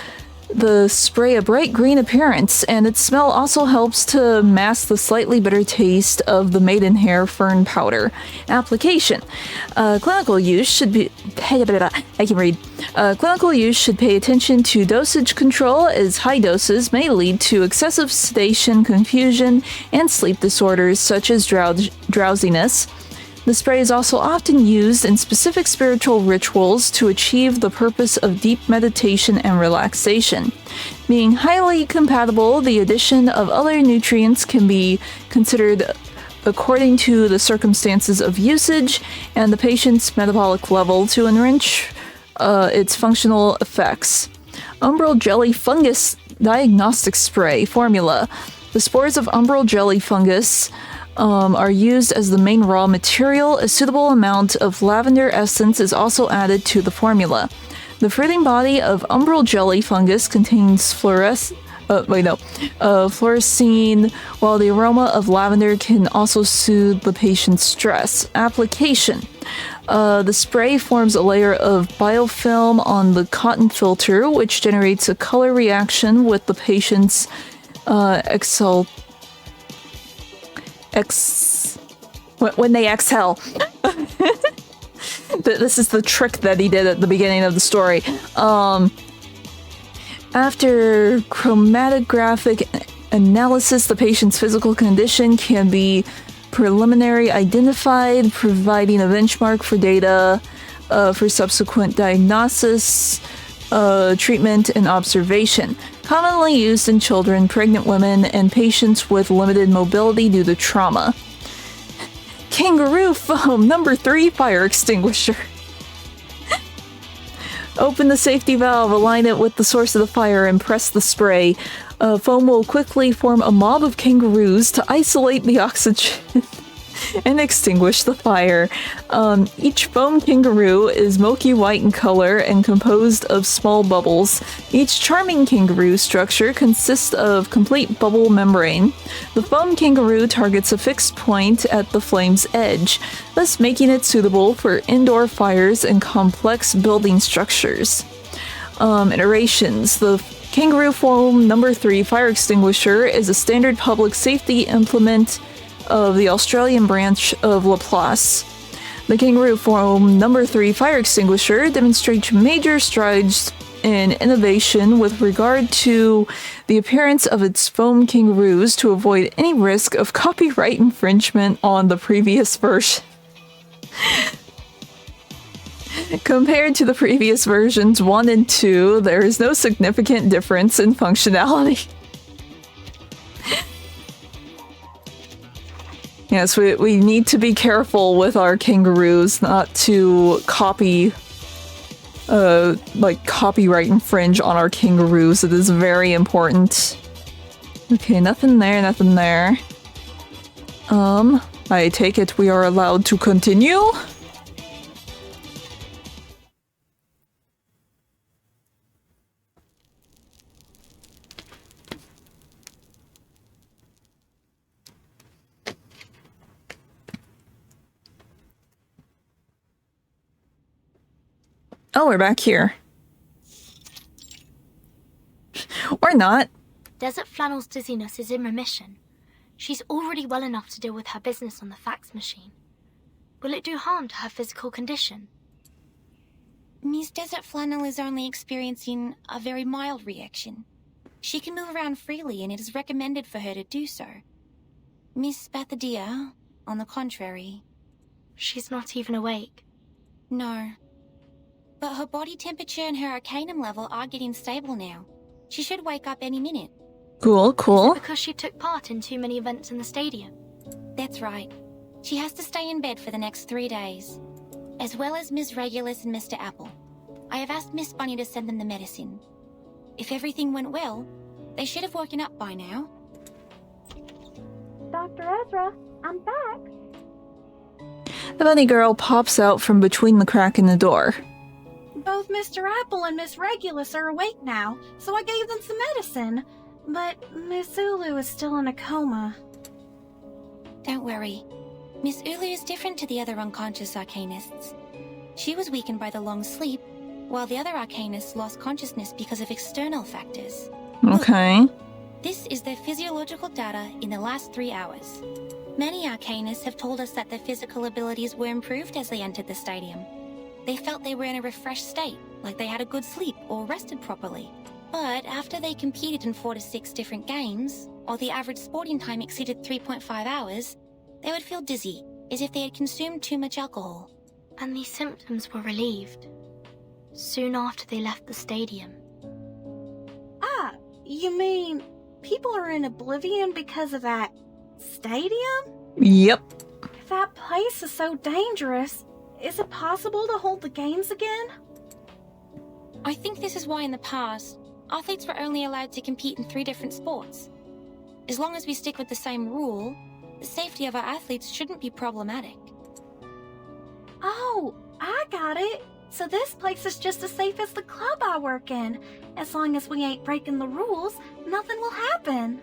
the spray a bright green appearance, and its smell also helps to mask the slightly bitter taste of the maidenhair fern powder. Application. Clinical use should be... I can read. Clinical use should pay attention to dosage control, as high doses may lead to excessive sedation, confusion, and sleep disorders such as drowsiness. The spray is also often used in specific spiritual rituals to achieve the purpose of deep meditation and relaxation. Being highly compatible, the addition of other nutrients can be considered according to the circumstances of usage and the patient's metabolic level to enrich its functional effects. Umbral Jelly Fungus Diagnostic Spray Formula. The spores of umbral jelly fungus are used as the main raw material. A suitable amount of lavender essence is also added to the formula. The fruiting body of umbral jelly fungus contains fluorescein, while the aroma of lavender can also soothe the patient's stress. Application. The spray forms a layer of biofilm on the cotton filter, which generates a color reaction with the patient's when they exhale. This is the trick that he did at the beginning of the story. After chromatographic analysis, the patient's physical condition can be preliminary identified, providing a benchmark for data for subsequent diagnosis, treatment, and observation. Commonly used in children, pregnant women, and patients with limited mobility due to trauma. Kangaroo foam number 3 fire extinguisher. Open the safety valve, align it with the source of the fire, and press the spray. Foam will quickly form a mob of kangaroos to isolate the oxygen and extinguish the fire. Each foam kangaroo is milky white in color and composed of small bubbles. Each charming kangaroo structure consists of complete bubble membrane. The foam kangaroo targets a fixed point at the flame's edge, thus making it suitable for indoor fires and complex building structures. Iterations. The Kangaroo Foam number 3 fire extinguisher is a standard public safety implement of the Australian branch of Laplace. The Kangaroo Foam number 3 fire extinguisher demonstrates major strides in innovation with regard to the appearance of its foam kangaroos to avoid any risk of copyright infringement on the previous version. Compared to the previous versions 1 and 2, there is no significant difference in functionality. Yes, we need to be careful with our kangaroos not to copyright infringe on our kangaroos. It is very important. Okay, nothing there, nothing there. I take it we are allowed to continue? Oh, we're back here. Or not. Desert Flannel's dizziness is in remission. She's already well enough to deal with her business on the fax machine. Will it do harm to her physical condition? Miss Desert Flannel is only experiencing a very mild reaction. She can move around freely, and it is recommended for her to do so. Miss Bathadia, on the contrary... She's not even awake. No. But her body temperature and her arcanum level are getting stable now. She should wake up any minute. Cool, cool. Is it because she took part in too many events in the stadium? That's right. She has to stay in bed for the next 3 days. As well as Ms. Regulus and Mr. Apple. I have asked Miss Bunny to send them the medicine. If everything went well, they should have woken up by now. Dr. Ezra, I'm back. The bunny girl pops out from between the crack in the door. Both Mr. Apple and Miss Regulus are awake now, so I gave them some medicine. But Miss Ulu is still in a coma. Don't worry. Miss Ulu is different to the other unconscious arcanists. She was weakened by the long sleep, while the other Arcanists lost consciousness because of external factors. Okay. This is their physiological data in the last 3 hours. Many Arcanists have told us that their physical abilities were improved as they entered the stadium. They felt they were in a refreshed state, like they had a good sleep or rested properly. But after they competed in 4 to 6 different games, or the average sporting time exceeded 3.5 hours, they would feel dizzy, as if they had consumed too much alcohol. And these symptoms were relieved soon after they left the stadium. Ah, you mean people are in oblivion because of that stadium? Yep. If that place is so dangerous, is it possible to hold the games again? I think this is why in the past, athletes were only allowed to compete in 3 different sports. As long as we stick with the same rule, the safety of our athletes shouldn't be problematic. Oh, I got it. So this place is just as safe as the club I work in. As long as we ain't breaking the rules, nothing will happen.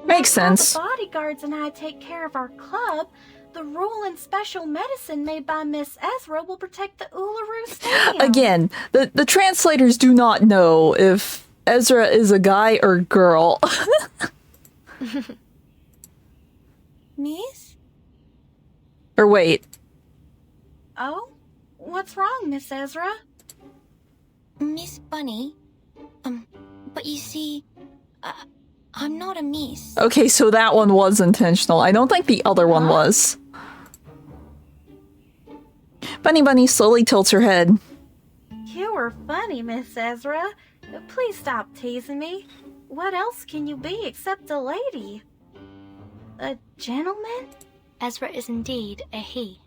Makes While sense. the bodyguards and I take care of our club, the rule and special medicine made by Miss Ezra will protect the Uluru Stadium. Again, the translators do not know if Ezra is a guy or girl. Miss? Or wait. Oh? What's wrong, Miss Ezra? Miss Bunny? But you see, I'm not a miss. Okay, so that one was intentional. I don't think the other one was. Bunny slowly tilts her head. You were funny, Miss Ezra. Please stop teasing me. What else can you be except a lady? A gentleman? Ezra is indeed a he.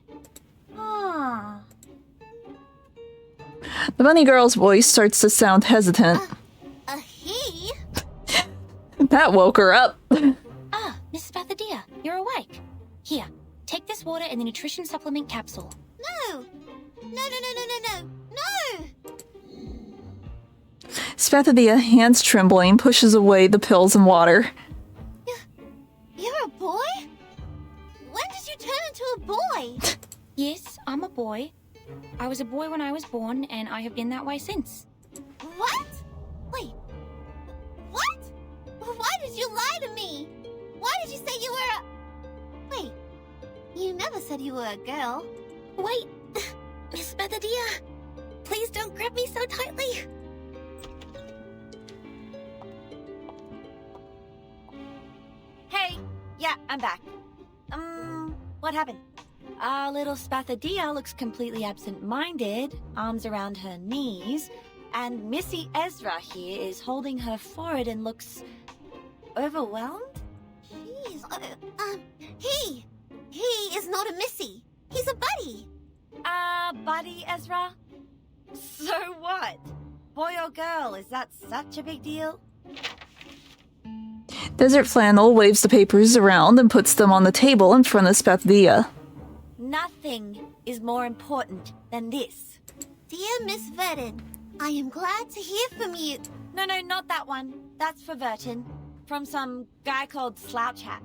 Ah. The bunny girl's voice starts to sound hesitant. A he? That woke her up. Ah, Miss Spathadia, you're awake. Here, take this water and the nutrition supplement capsule. No! No! Spathadia, hands trembling, pushes away the pills and water. You're a boy? When did you turn into a boy? Yes, I'm a boy. I was a boy when I was born, and I have been that way since. What? Wait. What? Why did you lie to me? Why did you say you were a... Wait. You never said you were a girl. Wait. Miss Spathadia, please don't grab me so tightly. Hey, yeah, I'm back. What happened? Our little Spathadia looks completely absent-minded, arms around her knees, and Missy Ezra here is holding her forehead and looks overwhelmed? Jeez, he is not a missy. He's a buddy. Buddy Ezra? So what? Boy or girl, is that such a big deal? Desert Flannel waves the papers around and puts them on the table in front of Spathadia. Nothing is more important than this. Dear Miss Verdon, I am glad to hear from you. No, not that one. That's for Verton. From some guy called Slouch Hat.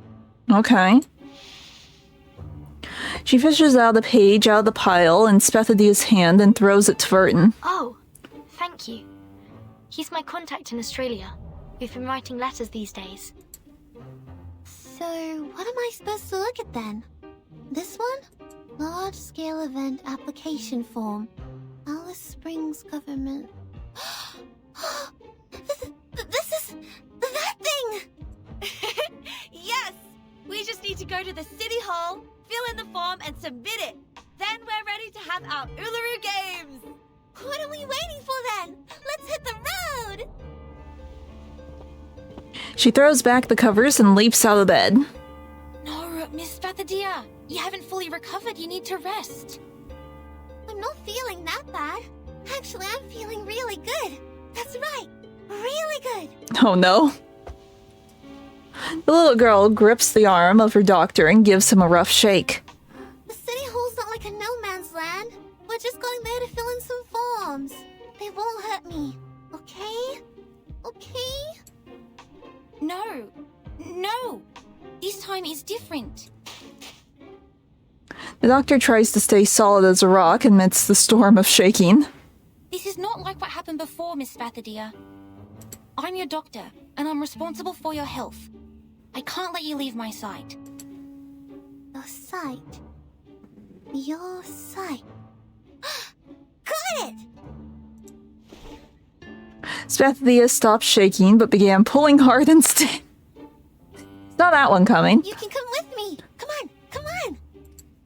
Okay. She fishes out a page out of the pile in Spathadia's hand and throws it to Verton. Oh, thank you. He's my contact in Australia. We've been writing letters these days. So, what am I supposed to look at then? This one? Large-scale event application form. Alice Springs government. This is... that thing! Yes! We just need to go to the city hall, fill in the form, and submit it. Then we're ready to have our Uluru Games! What are we waiting for then? Let's hit the road! She throws back the covers and leaps out of bed. No, Miss Spathadia, you haven't fully recovered. You need to rest. I'm not feeling that bad. Actually, I'm feeling really good. That's right. Really good. Oh no. The little girl grips the arm of her doctor and gives him a rough shake. The city hall's not like a no man's land. We're just going there to fill in some forms. They won't hurt me. Okay? Okay? No. This time is different. The doctor tries to stay solid as a rock amidst the storm of shaking. This is not like what happened before, Miss Spathadia. I'm your doctor, and I'm responsible for your health. I can't let you leave my sight. Your sight. Your sight. Got it! Spathadia stopped shaking, but began pulling hard instead. Saw that one coming. You can come with me. Come on, come on.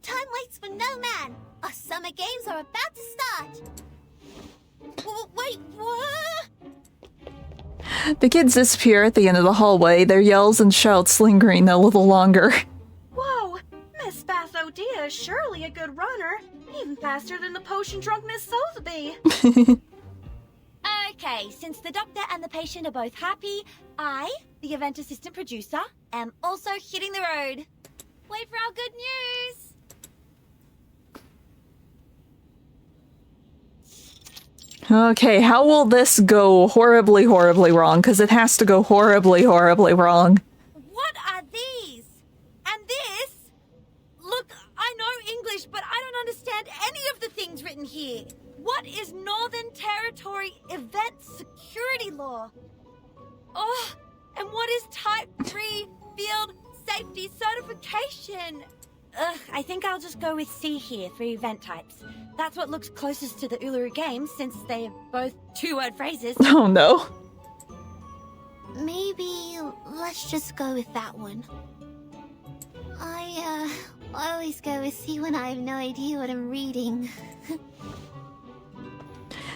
Time waits for no man. Our summer games are about to start. Wait, what? The kids disappear at the end of the hallway, their yells and shouts lingering a little longer. Whoa! Miss Spathadia is surely a good runner. Even faster than the potion-drunk Miss Sotheby. Okay, since the doctor and the patient are both happy, I, the event assistant producer, am also hitting the road. Wait for our good news! Okay, how will this go horribly, horribly wrong? Because it has to go horribly, horribly wrong. What are these? And this? Look, I know English, but I don't understand any of the things written here. What is Northern Territory Event Security Law? Oh, and what is Type 3 Field Safety Certification? Ugh, I think I'll just go with C here for event types. That's what looks closest to the Uluru Games, since they're both two-word phrases. Oh no. Maybe let's just go with that one. I always go with C when I have no idea what I'm reading.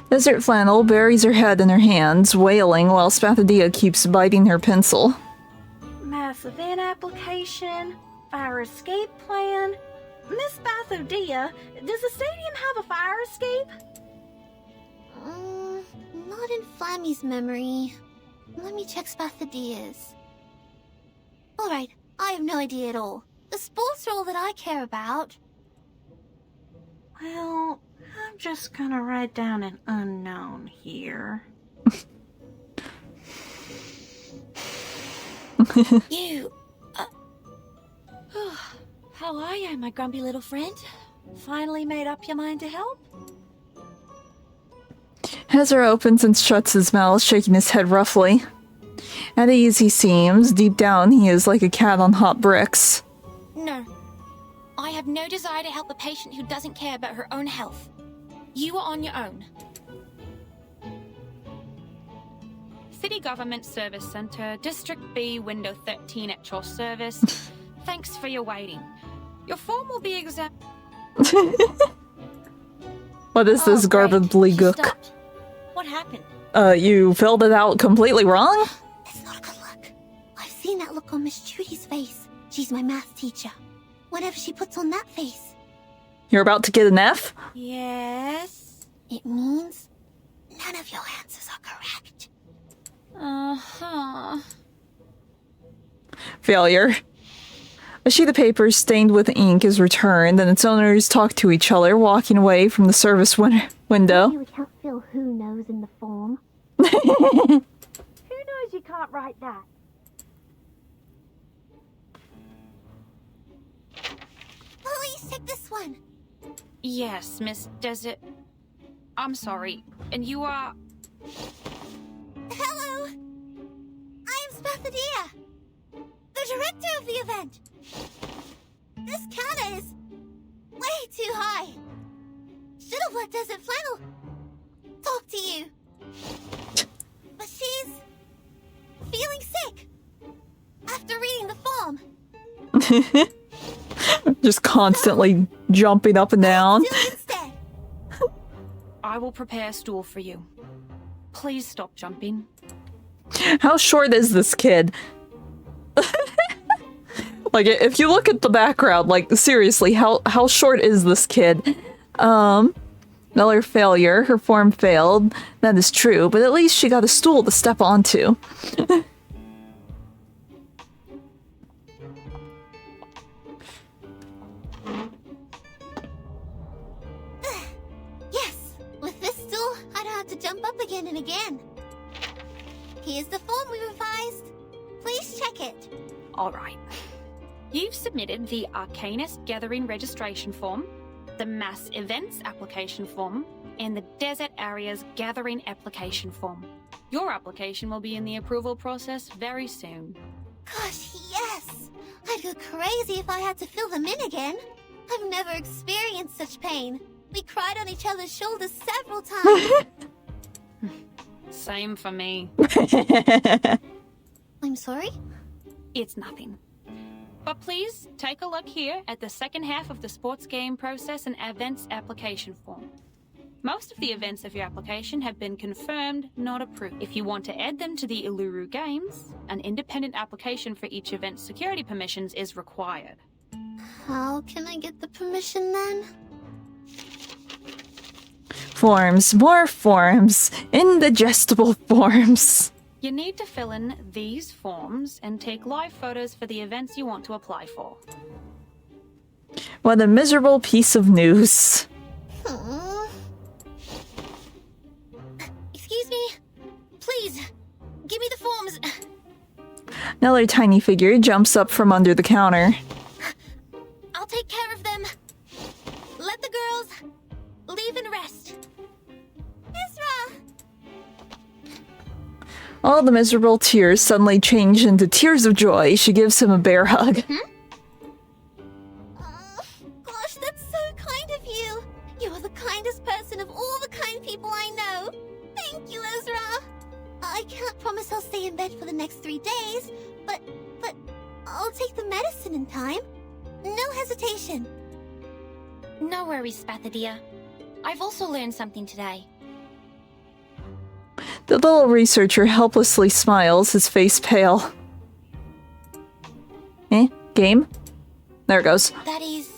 Desert Flannel buries her head in her hands, wailing while Spathadia keeps biting her pencil. Mass event application, fire escape plan. Miss Spathadia, does the stadium have a fire escape? Not in Flammy's memory. Let me check Spathadia's. Alright, I have no idea at all. The sports are all that I care about. Well, I'm just gonna write down an unknown here. You, how are you, my grumpy little friend? Finally made up your mind to help? Hezra opens and shuts his mouth, shaking his head roughly. At ease he seems, deep down he is like a cat on hot bricks. No. I have no desire to help a patient who doesn't care about her own health. You are on your own. City Government Service Center, District B, Window 13 at your service. Thanks for your waiting. Your form will be What is this garbagely gook? What happened? You filled it out completely wrong? It's not a good look. I've seen that look on Miss Judy's face. She's my math teacher. Whenever she puts on that face. You're about to get an F? Yes? It means none of your answers are correct. Uh-huh. Failure. A sheet of paper stained with ink is returned, and its owners talk to each other, walking away from the service window. We can't fill who knows in the form. Who knows you can't write that? Please take this one. Yes, Miss Desert. I'm sorry. And you are... Hello. I am Spathadia, the director of the event. This counter is way too high. Should have let Desert Flannel talk to you. But she's feeling sick after reading the form. Just constantly jumping up and down. I will prepare a stool for you. Please stop jumping. How short is this kid? Like, if you look at the background, like, seriously, how short is this kid? Another failure. Her form failed. That is true, but at least she got a stool to step onto. Yes, with this stool, I don't have to jump up again and again. Here's the form we revised. Please check it. All right. You've submitted the Arcanist Gathering Registration Form, the Mass Events Application Form, in the desert area's gathering application form. Your application will be in the approval process very soon. Gosh, yes! I'd go crazy if I had to fill them in again. I've never experienced such pain. We cried on each other's shoulders several times. Same for me. I'm sorry? It's nothing. But please take a look here at the second half of the sports game process and events application form. Most of the events of your application have been confirmed, not approved. If you want to add them to the Uluru Games, an independent application for each event's security permissions is required. How can I get the permission then? Forms, more forms, indigestible forms. You need to fill in these forms and take live photos for the events you want to apply for. What a miserable piece of news. Excuse me? Please, give me the forms. Another tiny figure jumps up from under the counter. I'll take care of them. Let the girls leave and rest. Ezra! All the miserable tears suddenly change into tears of joy. She gives him a bear hug. Gosh, that's so kind of you. You are the kindest person of all the kind people I know. Thank you, Ezra. I can't promise I'll stay in bed for the next 3 days, but I'll take the medicine in time. No hesitation. No worries, Spathadia. I've also learned something today. The little researcher helplessly smiles, his face pale. Game? There it goes. That is...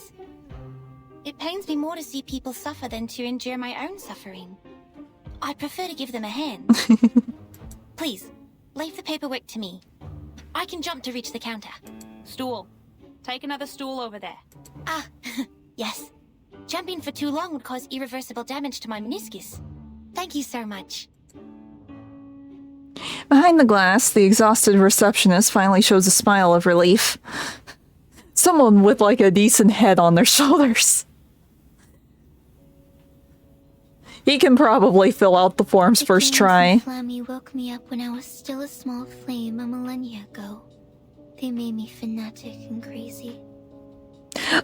It pains me more to see people suffer than to endure my own suffering. I prefer to give them a hand. Please, leave the paperwork to me. I can jump to reach the counter. Stool. Take another stool over there. Ah, yes. Jumping for too long would cause irreversible damage to my meniscus. Thank you so much. Behind the glass, the exhausted receptionist finally shows a smile of relief. Someone with like a decent head on their shoulders. He can probably fill out the forms first try. Flammy woke me up when I was still a small flame a millennia ago. They made me fanatic and crazy.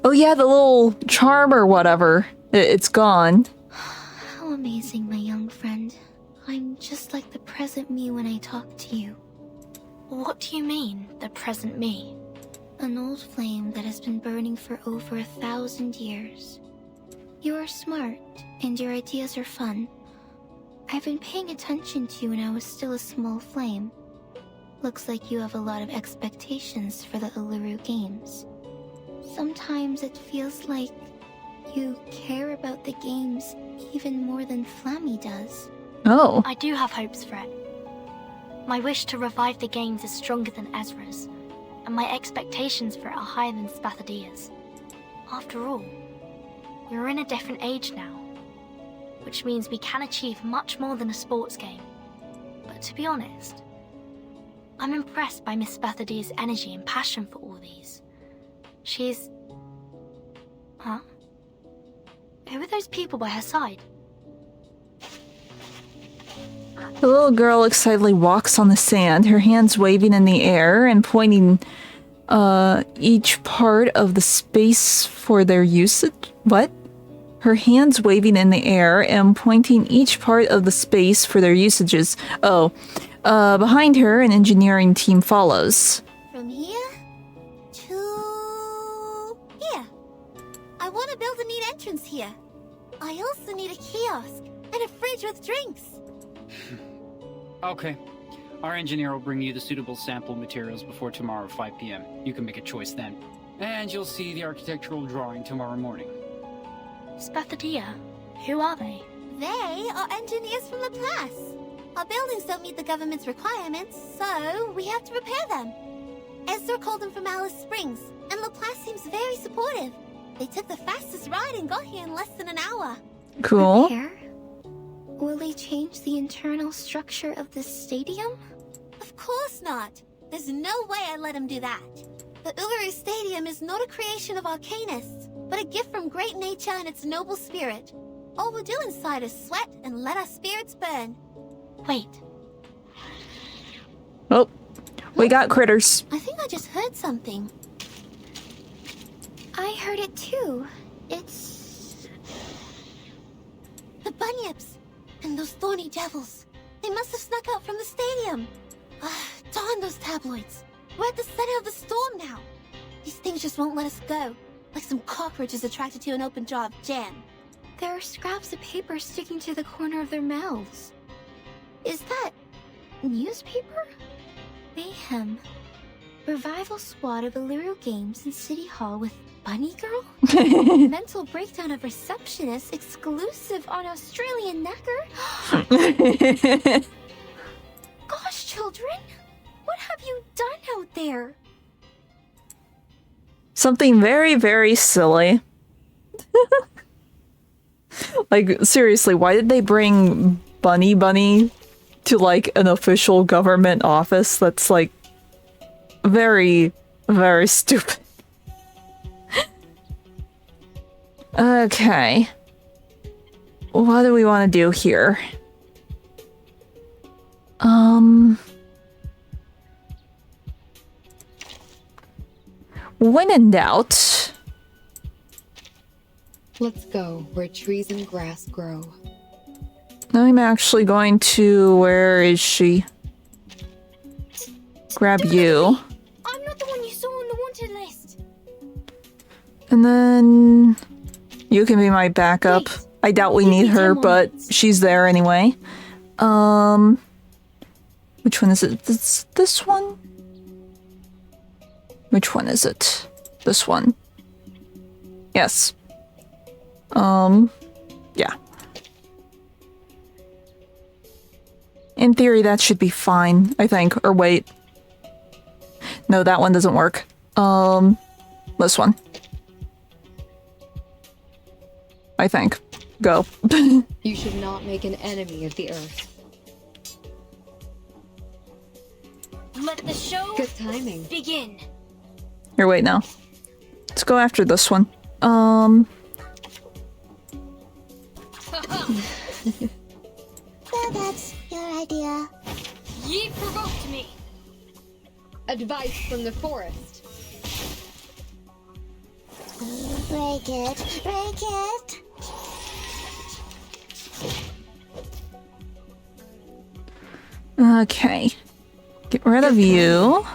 Oh yeah, the little charm or whatever. It's gone. How amazing, my young friend. I'm just like the present me when I talk to you. What do you mean, the present me? An old flame that has been burning for over 1,000 years. You are smart, and your ideas are fun. I've been paying attention to you when I was still a small flame. Looks like you have a lot of expectations for the Uluru Games. Sometimes it feels like you care about the games even more than Flammy does. Oh. I do have hopes for it. My wish to revive the games is stronger than Ezra's, and my expectations for it are higher than Spathadia's. After all, we're in a different age now, which means we can achieve much more than a sports game. But to be honest, I'm impressed by Miss Spathadia's energy and passion for all these. She's... Huh? Who are those people by her side? The little girl excitedly walks on the sand, her hands waving in the air and pointing each part of the space for their usage. What? Her hands waving in the air and pointing each part of the space for their usages. Oh. Behind her, an engineering team follows. From here to here. I want to build a neat entrance here. I also need a kiosk and a fridge with drinks. Okay. Our engineer will bring you the suitable sample materials before tomorrow, 5 p.m. You can make a choice then. And you'll see the architectural drawing tomorrow morning. Spathadia, who are they? They are engineers from Laplace. Our buildings don't meet the government's requirements, so we have to repair them. Ezra called them from Alice Springs, and Laplace seems very supportive. They took the fastest ride and got here in less than an hour. Cool. Repair? Will they change the internal structure of this stadium? Of course not. There's no way I'd let him do that. The Uluru Stadium is not a creation of Arcanists, but a gift from great nature and its noble spirit. All we'll do inside is sweat and let our spirits burn. Wait. Oh, we got critters. I think I just heard something. I heard it too. It's... The bunyips and those thorny devils. They must have snuck out from the stadium. Darn those tabloids. We're at the center of the storm now. These things just won't let us go. Like some cockroaches attracted to an open jar of jam. There are scraps of paper sticking to the corner of their mouths. Is that... newspaper? Mayhem. Revival squad of Illyrio Games in City Hall with Bunny Girl? Mental breakdown of receptionist exclusive on Australian Necker? Gosh, children! What have you done out there? Something very, very silly. Like, seriously, why did they bring Bunny to, like, an official government office? That's, like, very, very stupid. Okay. What do we want to do here? When in doubt... Let's go where trees and grass grow. I'm actually going to... Where is she? Grab you. I'm not the one you saw on the wanted list. And then... You can be my backup. Wait, I doubt we need her, but she's there anyway. Which one is it? This one? Which one is it? This one. Yes. Yeah. In theory, that should be fine, I think. Or wait. No, that one doesn't work. This one. I think. Go. You should not make an enemy of the Earth. Let the show Good timing. begin. Here, wait now. Let's go after this one. Well, that's your idea. Ye provoked me. Advice from the forest. Break it, break it. Okay. Get rid of you.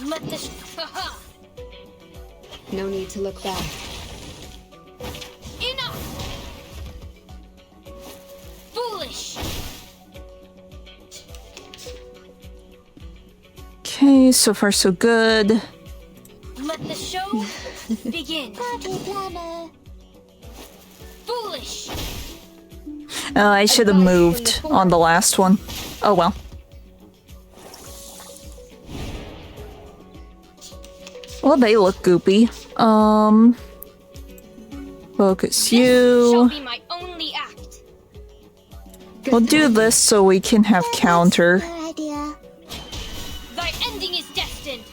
Let this. No need to look back. Enough. Foolish. Okay, so far so good. Let the show begin. Party planner. Foolish. Oh, I should have moved on the last one. Oh well. Well, they look goopy. Focus you. Shall be my only act. We'll do this so we can have counter. Your idea. Thy ending is destined.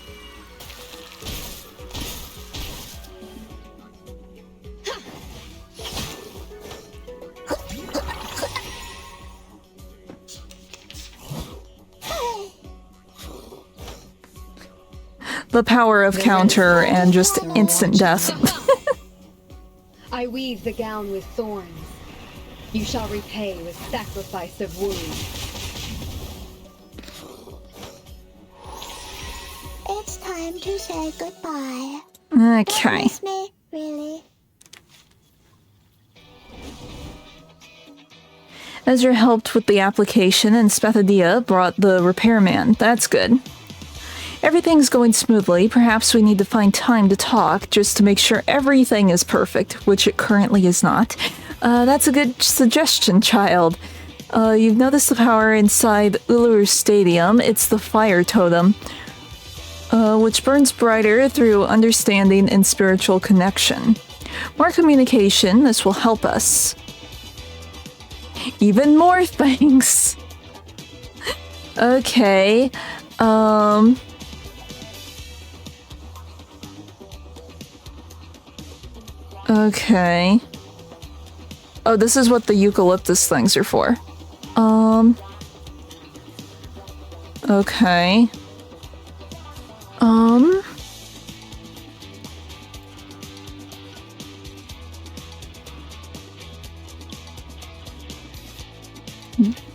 The power of counter and just instant death. I weave the gown with thorns. You shall repay with sacrifice of wounds. It's time to say goodbye. Okay. Miss me, really? Ezra helped with the application and Spathadia brought the repairman. That's good. Everything's going smoothly. Perhaps we need to find time to talk just to make sure everything is perfect, which it currently is not. That's a good suggestion, child. You've noticed the power inside Uluru Stadium. It's the fire totem, which burns brighter through understanding and spiritual connection. More communication, this will help us. Even more things! Okay, Okay. Oh, this is what the eucalyptus things are for. Okay.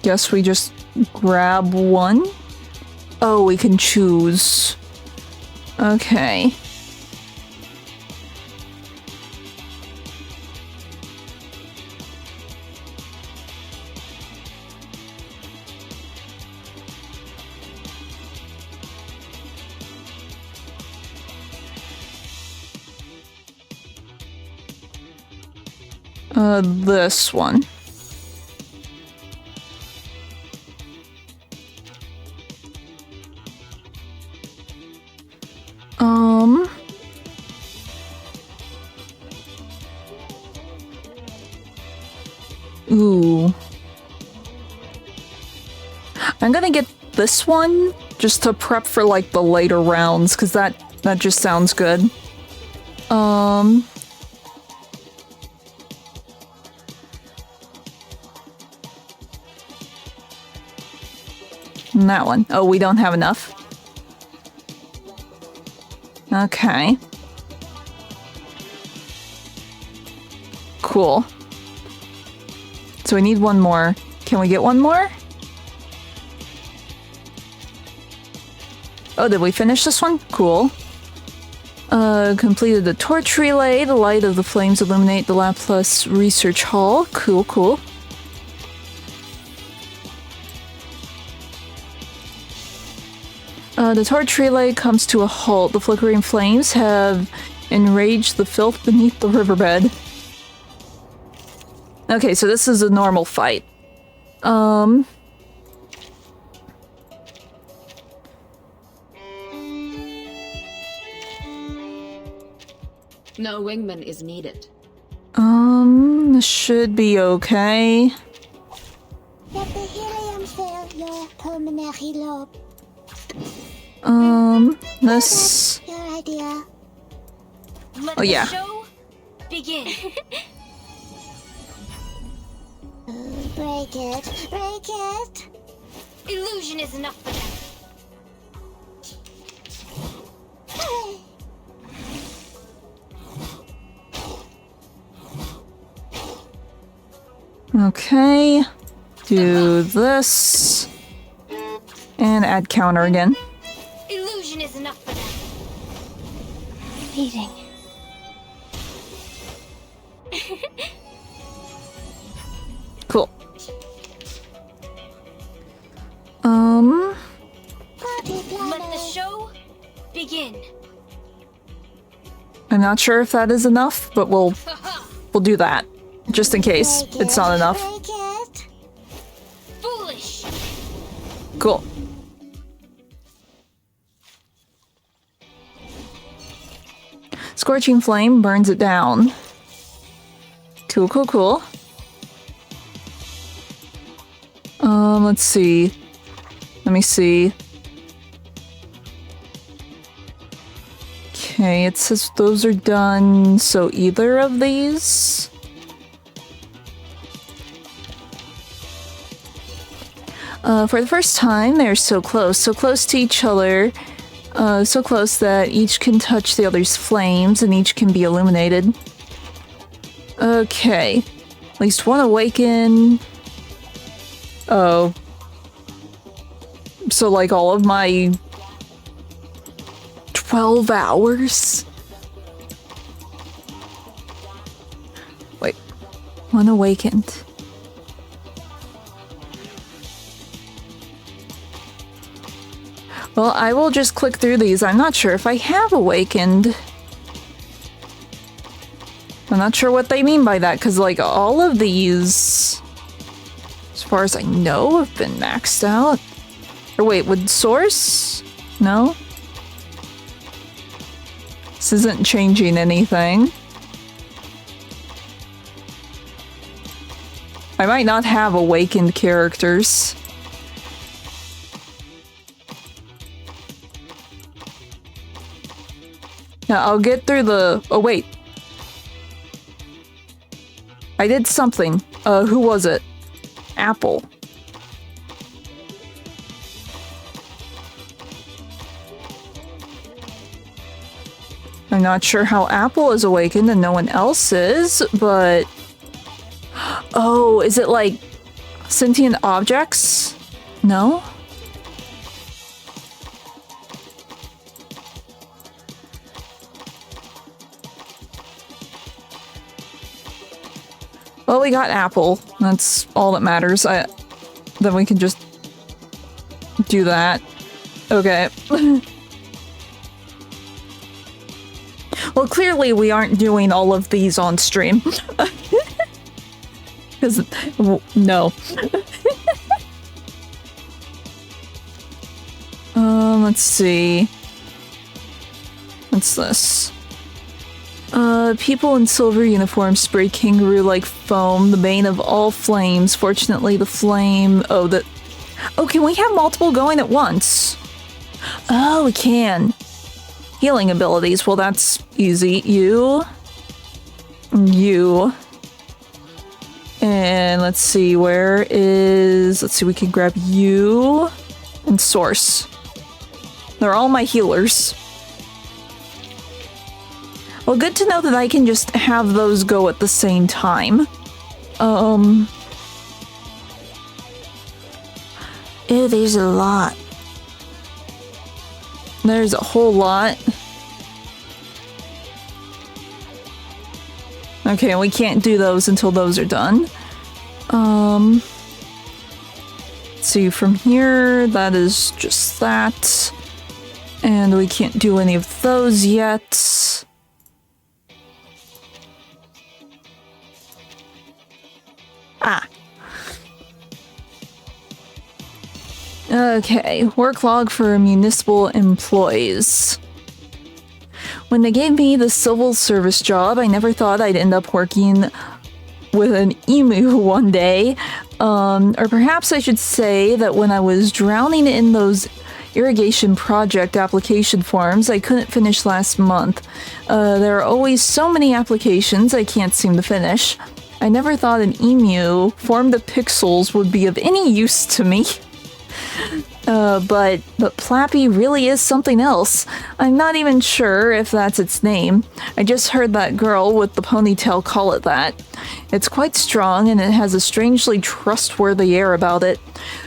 Guess we just grab one? Oh, we can choose. Okay. This one. Ooh. I'm gonna get this one just to prep for like the later rounds, because that just sounds good. And that one. Oh, we don't have enough. Okay. Cool. So we need one more. Can we get one more? Oh, did we finish this one? Cool. Completed the torch relay. The light of the flames illuminate the Lab Plus Research Hall. Cool, cool. The torch relay comes to a halt. The flickering flames have enraged the filth beneath the riverbed. Okay, so this is a normal fight. No wingman is needed. This should be okay. Let the helium fill your pulmonary lobe. This... Your idea. Let Oh, yeah. the show begin. Break it. Break it. Illusion is enough for them. Okay. Do this. And add counter again. Illusion is enough for them. Eating. Cool. Let the show begin. I'm not sure if that is enough, but we'll do that. Just in case it's not enough. Foolish. Cool. Scorching flame burns it down. Cool, cool, cool. Let's see. Let me see. Okay, it says those are done, so either of these? For the first time, they're so close to each other. So close that each can touch the other's flames and each can be illuminated. Okay. At least one awaken. Oh. So like all of my 12 hours? Wait. One awakened. Well, I will just click through these. I'm not sure if I have awakened. I'm not sure what they mean by that, because, like, all of these, as far as I know, have been maxed out. Or wait, would Source? No? This isn't changing anything. I might not have awakened characters. Yeah, I'll get through the... Oh, wait. I did something. Who was it? Apple. I'm not sure how Apple is awakened and no one else is, but... Oh, is it like sentient objects? No? Well, we got Apple. That's all that matters. Then we can just do that. Okay. Well, clearly we aren't doing all of these on stream. Because, no. Let's see. What's this? People in silver uniforms spray kangaroo like foam, the bane of all flames. Fortunately, the flame... Oh, can we have multiple going at once? Oh, we can. Healing abilities. Well, that's easy. You. And let's see, where is... Let's see, we can grab you and Source. They're all my healers. Well, good to know that I can just have those go at the same time. Ew, there's a lot. There's a whole lot. Okay, we can't do those until those are done. Let's see, from here, that is just that. And we can't do any of those yet. Ah. Okay, work log for municipal employees. When they gave me the civil service job, I never thought I'd end up working with an emu one day. Or perhaps I should say that when I was drowning in those irrigation project application forms I couldn't finish last month. There are always so many applications I can't seem to finish. I never thought an emu formed of pixels would be of any use to me. But Plappy really is something else. I'm not even sure if that's its name. I just heard that girl with the ponytail call it that. It's quite strong and it has a strangely trustworthy air about it.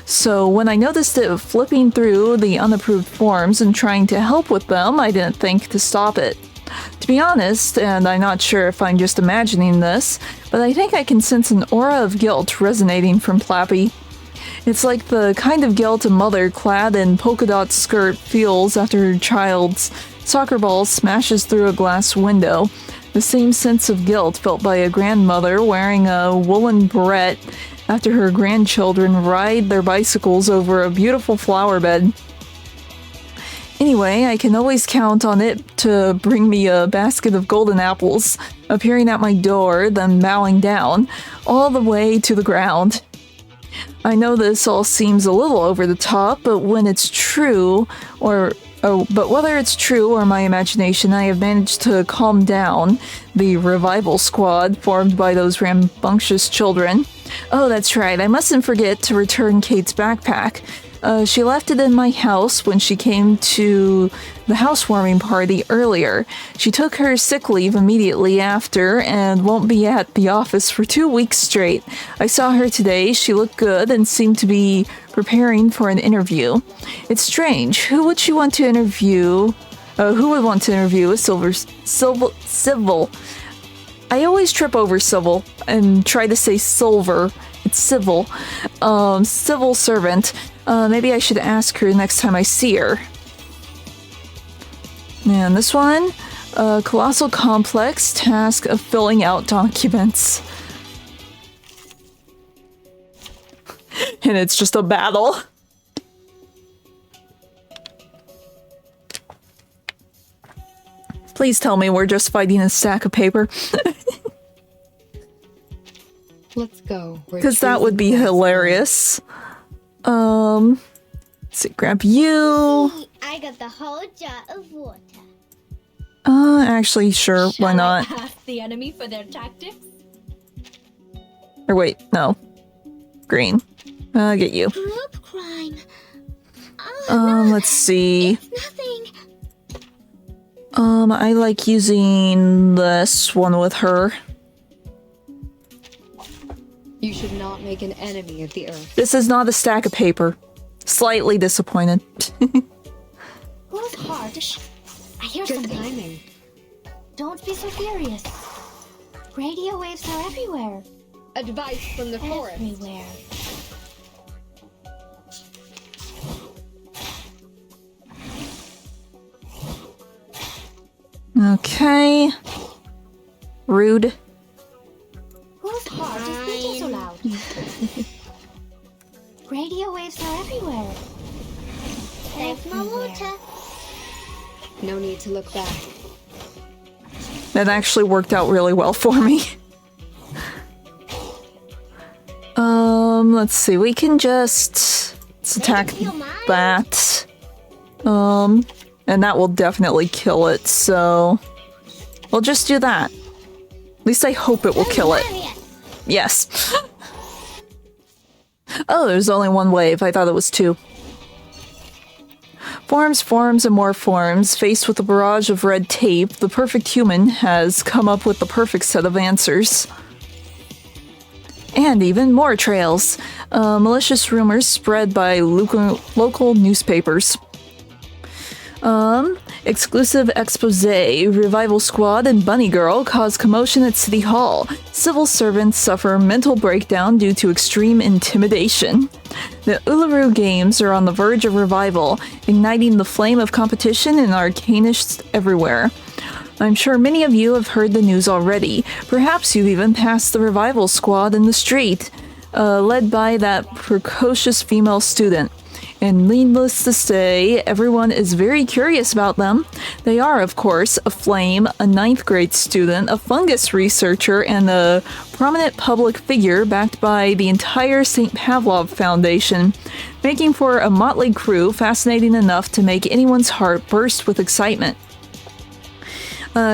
So when I noticed it flipping through the unapproved forms and trying to help with them, I didn't think to stop it. To be honest, and I'm not sure if I'm just imagining this, but I think I can sense an aura of guilt resonating from Plappy. It's like the kind of guilt a mother clad in polka dot skirt feels after her child's soccer ball smashes through a glass window. The same sense of guilt felt by a grandmother wearing a woolen beret after her grandchildren ride their bicycles over a beautiful flower bed. Anyway, I can always count on it to bring me a basket of golden apples, appearing at my door, then bowing down, all the way to the ground. I know this all seems a little over the top, but when it's true, but whether it's true or my imagination, I have managed to calm down the revival squad formed by those rambunctious children. Oh, that's right, I mustn't forget to return Kate's backpack. She left it in my house when she came to the housewarming party earlier. She took her sick leave immediately after and won't be at the office for 2 weeks straight. I saw her today. She looked good and seemed to be preparing for an interview. It's strange. Who would she want to interview? Who would want to interview a civil? I always trip over civil and try to say silver. It's civil. Civil servant. Maybe I should ask her next time I see her. And this one, colossal complex task of filling out documents. And it's just a battle. Please tell me we're just fighting a stack of paper. Let's go. Because that would be hilarious. Let's see, grab you. I got the whole jar of water. Actually, sure, why not? Ask the enemy for their tactics? Or wait, no. Green. I'll get you. Group crime. Let's see. Nothing. I like using this one with her. You should not make an enemy of the Earth. This is not a stack of paper. Slightly disappointed. Who's hard? I hear Good something. timing. Don't be so furious. Radio waves are everywhere. Advice from the forest. Everywhere. Okay. Rude. Whose heart is beating so loud? Radio waves are everywhere. There's no water. No need to look back. That actually worked out really well for me. Let's see. We can just let's attack that. And that will definitely kill it, so we'll just do that. At least I hope it will kill it. Yes. Oh, there's only one wave. I thought it was two. Forms, forms, and more forms. Faced with a barrage of red tape, the perfect human has come up with the perfect set of answers. And even more trails. Malicious rumors spread by local newspapers. Exclusive expose. Revival Squad and Bunny Girl cause commotion at City Hall. Civil servants suffer mental breakdown due to extreme intimidation. The Uluru Games are on the verge of revival, igniting the flame of competition and arcanists everywhere. I'm sure many of you have heard the news already. Perhaps you've even passed the Revival Squad in the street, led by that precocious female student. And needless to say, everyone is very curious about them. They are, of course, a Flame, a 9th grade student, a fungus researcher, and a prominent public figure backed by the entire St. Pavlov Foundation, making for a motley crew fascinating enough to make anyone's heart burst with excitement.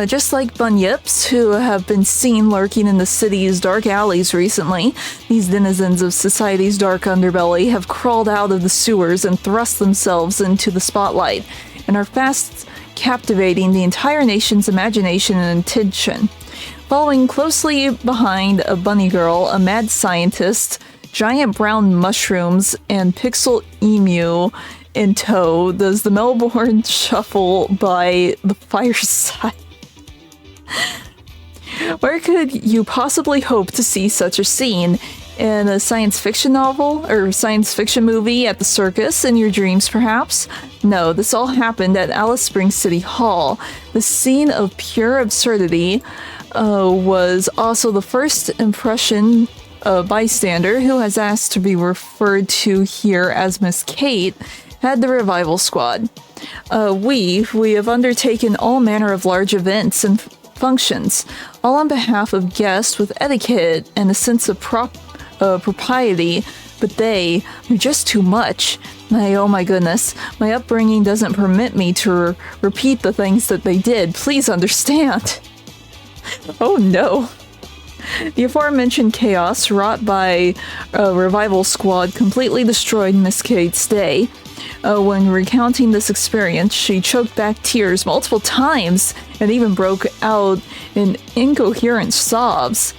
Just like bunyips, who have been seen lurking in the city's dark alleys recently, these denizens of society's dark underbelly have crawled out of the sewers and thrust themselves into the spotlight, and are fast captivating the entire nation's imagination and attention. Following closely behind a bunny girl, a mad scientist, giant brown mushrooms, and pixel emu in tow, does the Melbourne shuffle by the fireside. Where could you possibly hope to see such a scene? In a science fiction novel or science fiction movie at the circus, in your dreams perhaps? No, this all happened at Alice Springs City Hall. The scene of pure absurdity was also the first impression bystander, who has asked to be referred to here as Miss Kate, had the Revival Squad. We have undertaken all manner of large events and functions, all on behalf of guests with etiquette and a sense of propriety, but they're just too much. Oh my goodness, my upbringing doesn't permit me to repeat the things that they did. Please understand. Oh no. The aforementioned chaos wrought by a Revival Squad completely destroyed Miss Kate's day. When recounting this experience, she choked back tears multiple times and even broke out in incoherent sobs.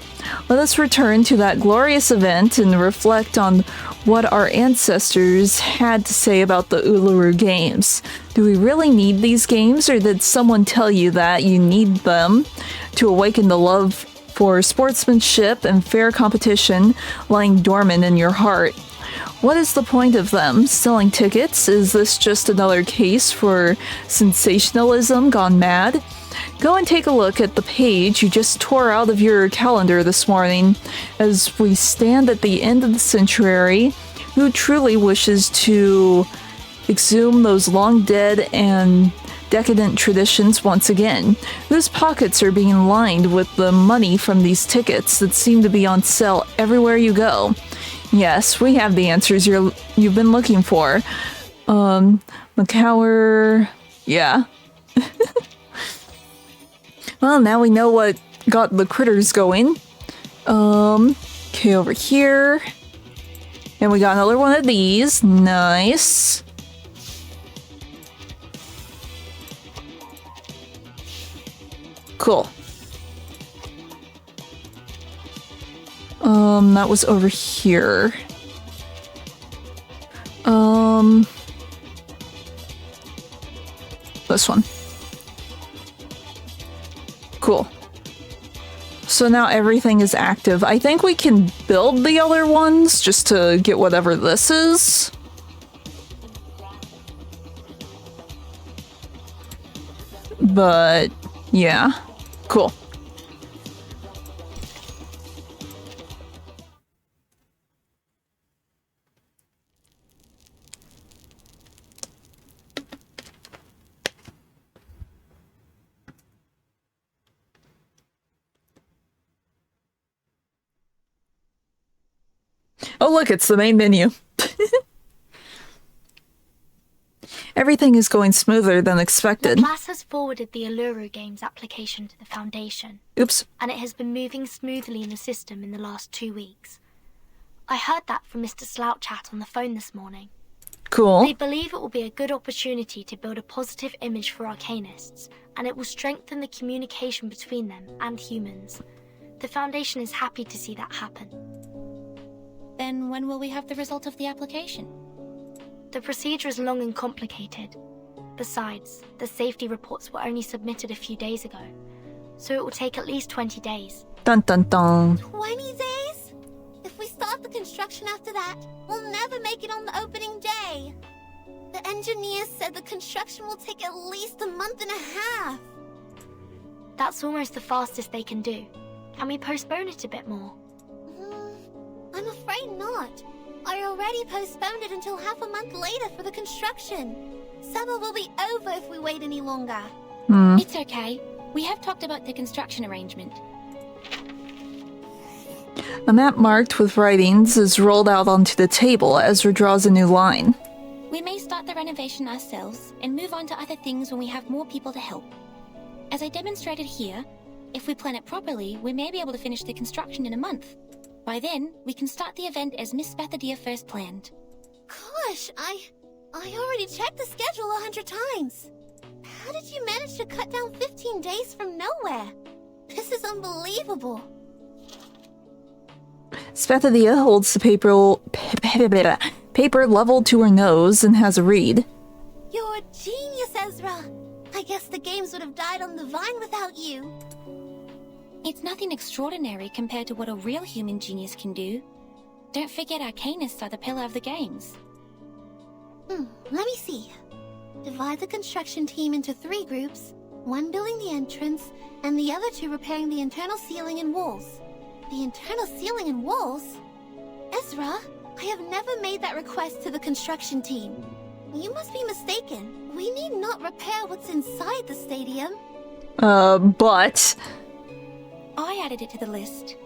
Let us return to that glorious event and reflect on what our ancestors had to say about the Uluru Games. Do we really need these games, or did someone tell you that you need them to awaken the love for sportsmanship and fair competition lying dormant in your heart? What is the point of them? Selling tickets? Is this just another case for sensationalism gone mad? Go and take a look at the page you just tore out of your calendar this morning. As we stand at the end of the century, who truly wishes to exhume those long dead and decadent traditions once again? Whose pockets are being lined with the money from these tickets that seem to be on sale everywhere you go? Yes, we have the answers you've been looking for. McCower... yeah. Well, now we know what got the critters going. Okay, over here. And we got another one of these. Nice. Cool. That was over here. This one. Cool. So now everything is active. I think we can build the other ones just to get whatever this is. But, yeah. Cool. Oh look, it's the main menu. Everything is going smoother than expected. Laplace has forwarded the Alluro Games application to the Foundation. Oops. And it has been moving smoothly in the system in the last 2 weeks. I heard that from Mr. Slouchat on the phone this morning. Cool. They believe it will be a good opportunity to build a positive image for Arcanists, and it will strengthen the communication between them and humans. The Foundation is happy to see that happen. Then when will we have the result of the application? The procedure is long and complicated. Besides, the safety reports were only submitted a few days ago, so it will take at least 20 days. Dun dun dun. 20 days? If we start the construction after that, we'll never make it on the opening day. The engineers said the construction will take at least a month and a half. That's almost the fastest they can do. Can we postpone it a bit more? I'm afraid not. I already postponed it until half a month later for the construction. Summer will be over if we wait any longer. It's okay. We have talked about the construction arrangement. A map marked with writings is rolled out onto the table. Ezra draws a new line. We may start the renovation ourselves and move on to other things when we have more people to help. As I demonstrated here, if we plan it properly, we may be able to finish the construction in a month. By then, we can start the event as Miss Bethadia first planned. Gosh, I already checked the schedule 100 times. How did you manage to cut down 15 days from nowhere? This is unbelievable. Spethadia holds the paper leveled to her nose and has a read. You're a genius, Ezra. I guess the games would have died on the vine without you. It's nothing extraordinary compared to what a real human genius can do. Don't forget Arcanists are the pillar of the games. Let me see. Divide the construction team into 3 groups, one building the entrance, and the other 2 repairing the internal ceiling and walls. The internal ceiling and walls? Ezra, I have never made that request to the construction team. You must be mistaken. We need not repair what's inside the stadium. But... I added it to the list.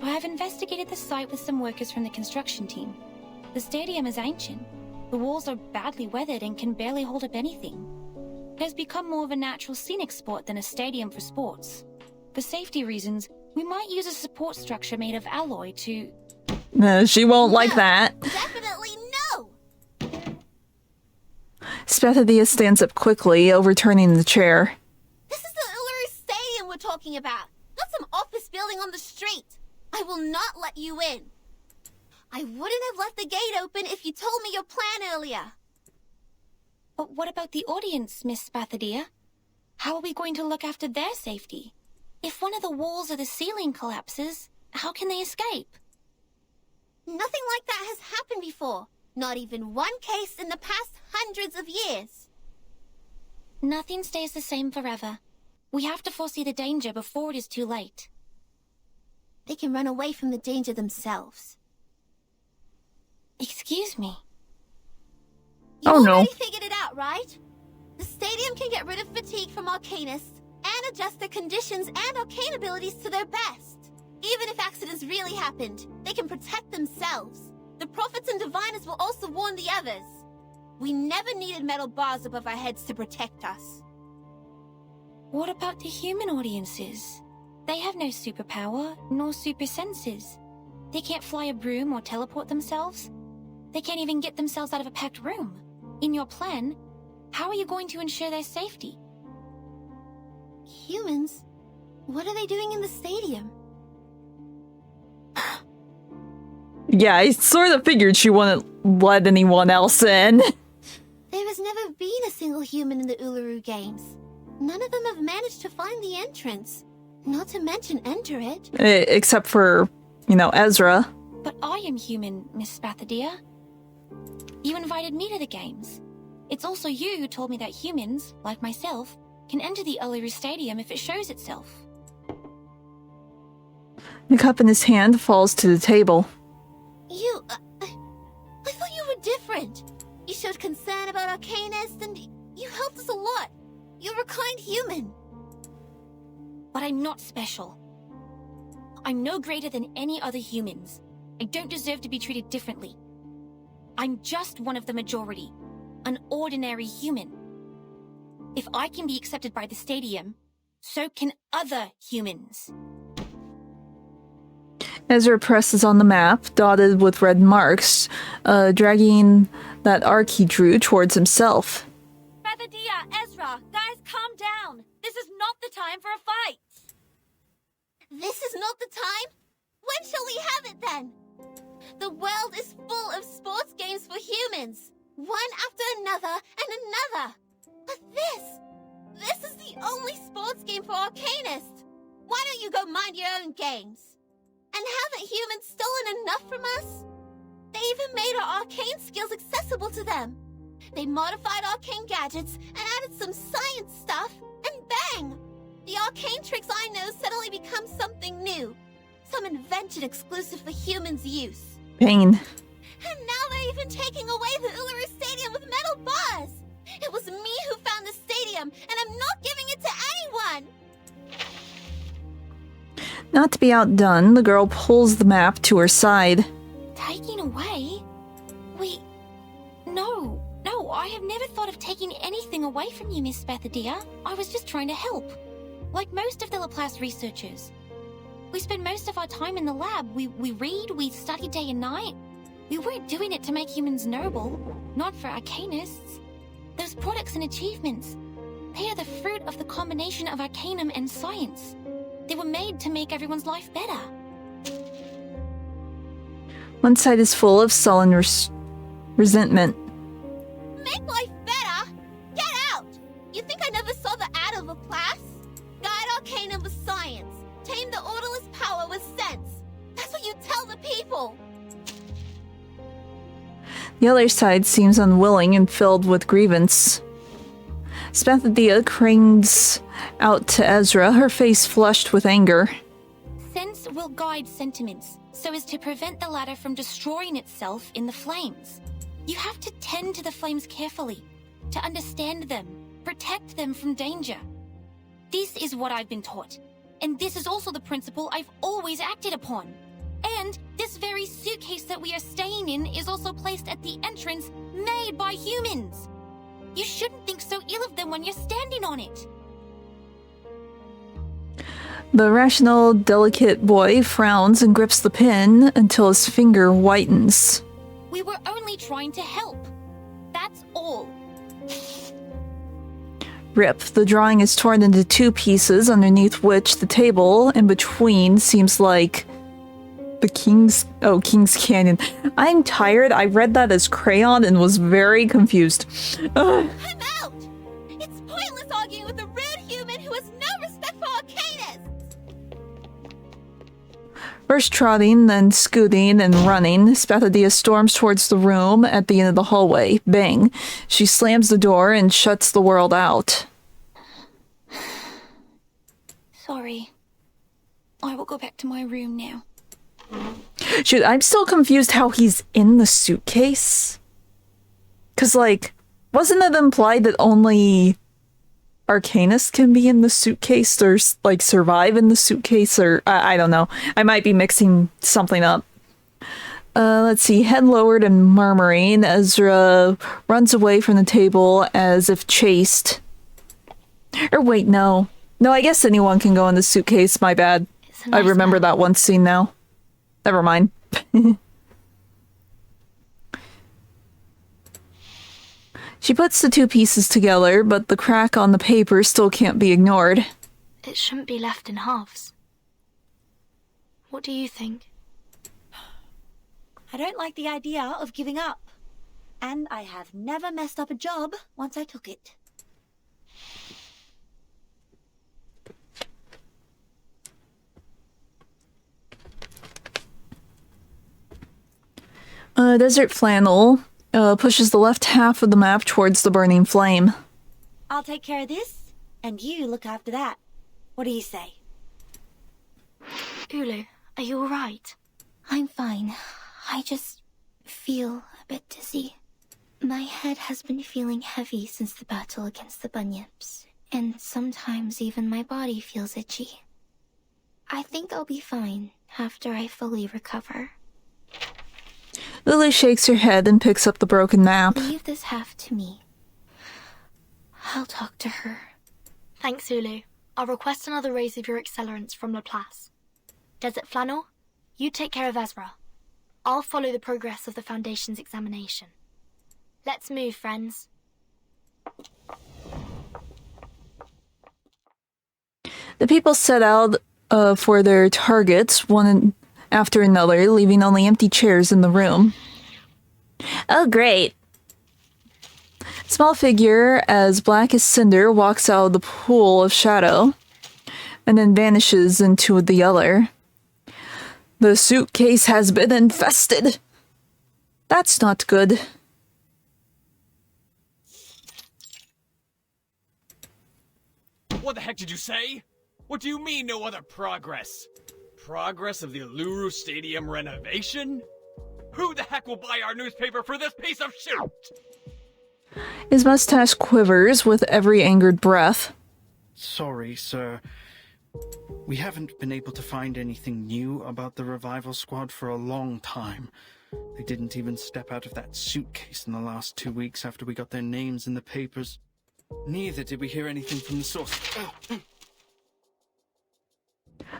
I have investigated the site with some workers from the construction team. The stadium is ancient. The walls are badly weathered and can barely hold up anything. It has become more of a natural scenic spot than a stadium for sports. For safety reasons, we might use a support structure made of alloy to... No, she won't like that. Definitely no! Spethadia stands up quickly, overturning the chair. This is the Uluru Stadium we're talking about, not some office building on the street. I will not let you in. I wouldn't have left the gate open if you told me your plan earlier. But what about the audience, Miss Spathadia? How are we going to look after their safety? If one of the walls or the ceiling collapses, how can they escape? Nothing like that has happened before. Not even one case in the past hundreds of years. Nothing stays the same forever. We have to foresee the danger before it is too late. They can run away from the danger themselves. Excuse me. You Oh no. already figured it out, right? The stadium can get rid of fatigue from Arcanists and adjust their conditions and arcane abilities to their best. Even if accidents really happened, they can protect themselves. The prophets and diviners will also warn the others. We never needed metal bars above our heads to protect us. What about the human audiences? They have no superpower, nor super senses. They can't fly a broom or teleport themselves. They can't even get themselves out of a packed room. In your plan, how are you going to ensure their safety? Humans? What are they doing in the stadium? Yeah, I sort of figured she wouldn't let anyone else in. There has never been a single human in the Uluru Games. None of them have managed to find the entrance. Not to mention enter it. Except for, you know, Ezra. But I am human, Miss Spathadia. You invited me to the games. It's also you who told me that humans, like myself, can enter the Uluru Stadium if it shows itself. The cup in his hand falls to the table. You... I thought you were different. You showed concern about Arcanist, and you helped us a lot. You're a kind human. But I'm not special. I'm no greater than any other humans. I don't deserve to be treated differently. I'm just one of the majority. An ordinary human. If I can be accepted by the stadium, so can other humans. Ezra presses on the map, dotted with red marks, dragging that arc he drew towards himself. Spathadia, Ezra, guys, calm down. This is not the time for a fight. This is not the time? When shall we have it then? The world is full of sports games for humans. One after another and another. But this is the only sports game for Arcanists. Why don't you go mind your own games? And haven't humans stolen enough from us? They even made our arcane skills accessible to them. They modified arcane gadgets and added some science stuff, and bang! The arcane tricks I know suddenly become something new. Some invention exclusive for humans' use. Pain. And now they're even taking away the Uluru Stadium with metal bars! It was me who found the stadium, and I'm not giving it to anyone! Not to be outdone, the girl pulls the map to her side. Taking away? No, I have never thought of taking anything away from you, Miss Spathadia. I was just trying to help. Like most of the Laplace researchers. We spend most of our time in the lab. We read, we study day and night. We weren't doing it to make humans noble, not for Arcanists. Those products and achievements, they are the fruit of the combination of Arcanum and science. They were made to make everyone's life better. One side is full of sullen resentment. Make life better? Get out! You think I never saw the ad of Laplace? Guide Arcanum with science. Tame the orderless power with sense. That's what you tell the people! The other side seems unwilling and filled with grievance. Spathadia cranes out to Ezra, her face flushed with anger. Sense will guide sentiments, so as to prevent the latter from destroying itself in the flames. You have to tend to the flames carefully, to understand them, protect them from danger. This is what I've been taught, and this is also the principle I've always acted upon. And this very suitcase that we are staying in is also placed at the entrance made by humans. You shouldn't think so ill of them when you're standing on it. The rational, delicate boy frowns and grips the pin until his finger whitens. We were only trying to help. That's all. Rip. The drawing is torn into two pieces, underneath which the table in between seems like the King's Canyon. I'm tired. I read that as crayon and was very confused. I'm out! It's pointless arguing with a rude human who has no respect for Arcanists! First trotting, then scooting and running, Spathadia storms towards the room at the end of the hallway. Bang. She slams the door and shuts the world out. Sorry. I will go back to my room now. Shoot, I'm still confused how he's in the suitcase. 'Cause, like, wasn't it implied that only Arcanists can be in the suitcase or, like, survive in the suitcase? Or, I don't know. I might be mixing something up. Let's see. Head lowered and murmuring, Ezra runs away from the table as if chased. Or wait, no. No, I guess anyone can go in the suitcase. My bad. I remember that one scene now. Never mind. She puts the two pieces together, but the crack on the paper still can't be ignored. It shouldn't be left in halves. What do you think? I don't like the idea of giving up. And I have never messed up a job once I took it. Desert Flannel pushes the left half of the map towards the burning flame. I'll take care of this, and you look after that. What do you say? Ulu, are you alright? I'm fine. I just feel a bit dizzy. My head has been feeling heavy since the battle against the bunyips, and sometimes even my body feels itchy. I think I'll be fine after I fully recover. Lily shakes her head and picks up the broken map. Leave this half to me. I'll talk to her. Thanks, Ulu. I'll request another raise of your accelerants from Laplace. Desert Flannel, you take care of Ezra. I'll follow the progress of the Foundation's examination. Let's move, friends. The people set out for their targets, one after another, leaving only empty chairs in the room. Oh, great. Small figure, as black as cinder, walks out of the pool of shadow, and then vanishes into the other. The suitcase has been infested. That's not good. What the heck did you say? What do you mean no other progress? Progress of the Uluru Stadium renovation? Who the heck will buy our newspaper for this piece of shit? His mustache quivers with every angered breath. Sorry, sir. We haven't been able to find anything new about the revival squad for a long time. They didn't even step out of that suitcase in the last 2 weeks after we got their names in the papers. Neither did we hear anything from the source.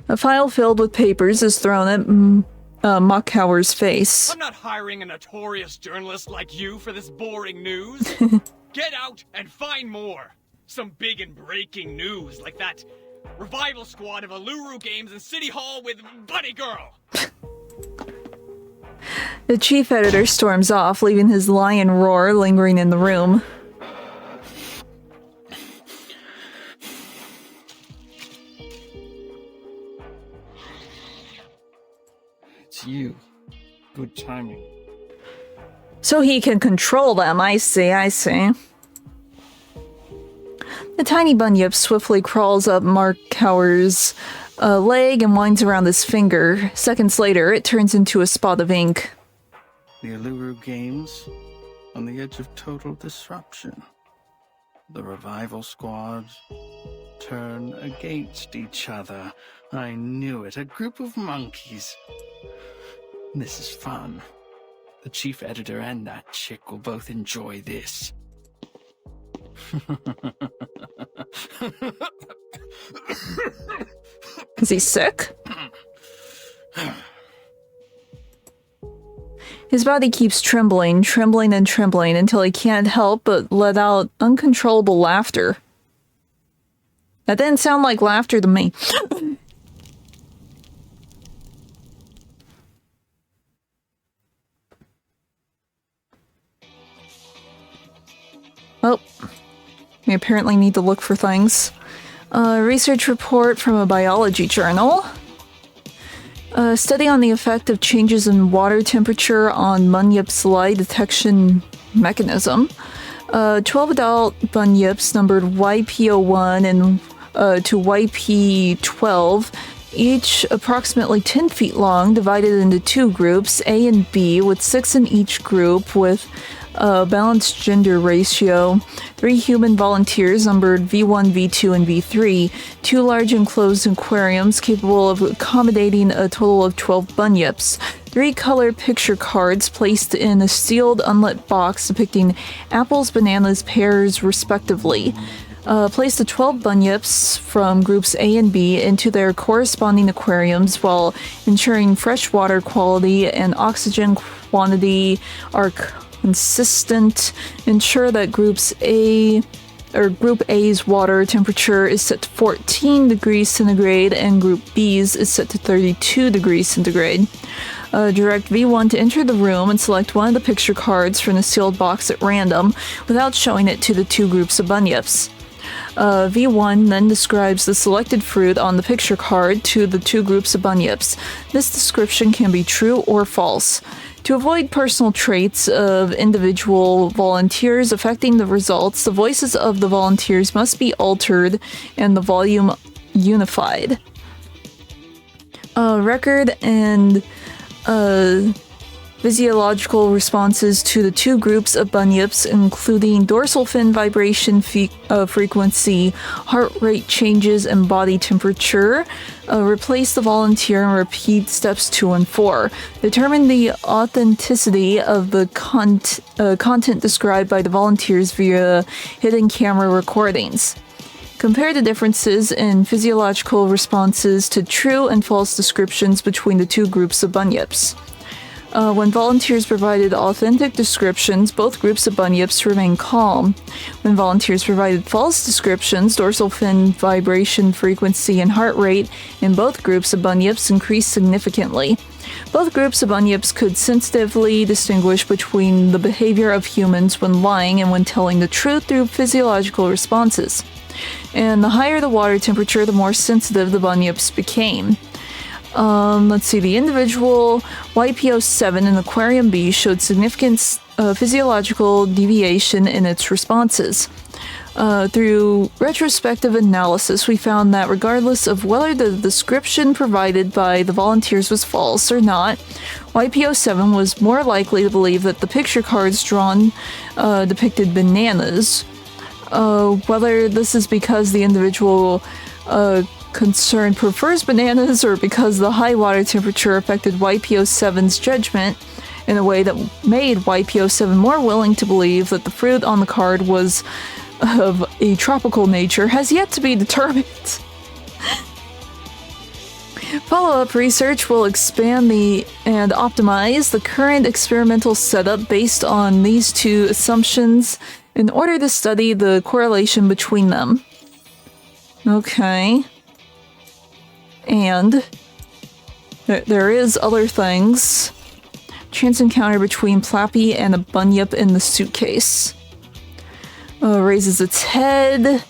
A file filled with papers is thrown at Machauer's face. I'm not hiring a notorious journalist like you for this boring news. Get out and find more. Some big and breaking news like that revival squad of Uluru games in City Hall with Bunny Girl. The chief editor storms off, leaving his lion roar lingering in the room. It's you. Good timing. So he can control them, I see. The tiny bunyip swiftly crawls up Machauer's leg and winds around his finger. Seconds later, it turns into a spot of ink. The Uluru Games, on the edge of total disruption. The revival squad turn against each other. I knew it. A group of monkeys. This is fun. The chief editor and that chick will both enjoy this. Is he sick? His body keeps trembling until he can't help but let out uncontrollable laughter. That didn't sound like laughter to me. Oh, we apparently need to look for things. Research report from a biology journal. A study on the effect of changes in water temperature on bunyip's lie detection mechanism. 12 adult bunyips numbered YP01 and to YP12, each approximately 10 feet long, divided into two groups, A and B, with 6 in each group, with a balanced gender ratio. 3 human volunteers numbered V1, V2, and V3. 2 large enclosed aquariums capable of accommodating a total of 12 bunyips. 3 color picture cards placed in a sealed, unlit box depicting apples, bananas, pears, respectively. Place the 12 bunyips from groups A and B into their corresponding aquariums while ensuring fresh water quality and oxygen quantity are consistent. Ensure that Group A's water temperature is set to 14 degrees centigrade and Group B's is set to 32 degrees centigrade. Direct V1 to enter the room and select one of the picture cards from the sealed box at random without showing it to the two groups of bunyips. V1 then describes the selected fruit on the picture card to the two groups of bunyips. This description can be true or false. To avoid personal traits of individual volunteers affecting the results, the voices of the volunteers must be altered and the volume unified. Record and physiological responses to the two groups of bunyips, including dorsal fin vibration frequency, heart rate changes, and body temperature. Replace the volunteer and repeat steps 2 and 4. Determine the authenticity of the content described by the volunteers via hidden camera recordings. Compare the differences in physiological responses to true and false descriptions between the two groups of bunyips. When volunteers provided authentic descriptions, both groups of bunyips remain calm. When volunteers provided false descriptions, dorsal fin vibration frequency and heart rate in both groups of bunyips increased significantly. Both groups of bunyips could sensitively distinguish between the behavior of humans when lying and when telling the truth through physiological responses. And the higher the water temperature, the more sensitive the bunyips became. Let's see, the individual YPO7 in Aquarium B showed significant physiological deviation in its responses. Through retrospective analysis, we found that regardless of whether the description provided by the volunteers was false or not, YPO7 was more likely to believe that the picture cards drawn depicted bananas. Whether this is because the individual concerned prefers bananas or because the high water temperature affected YPO7's judgment in a way that made YPO7 more willing to believe that the fruit on the card was of a tropical nature has yet to be determined. Follow-up research will expand and optimize the current experimental setup based on these two assumptions in order to study the correlation between them. Okay. And there is other things. Chance encounter between Plappy and a bunyip in the suitcase. Raises its head,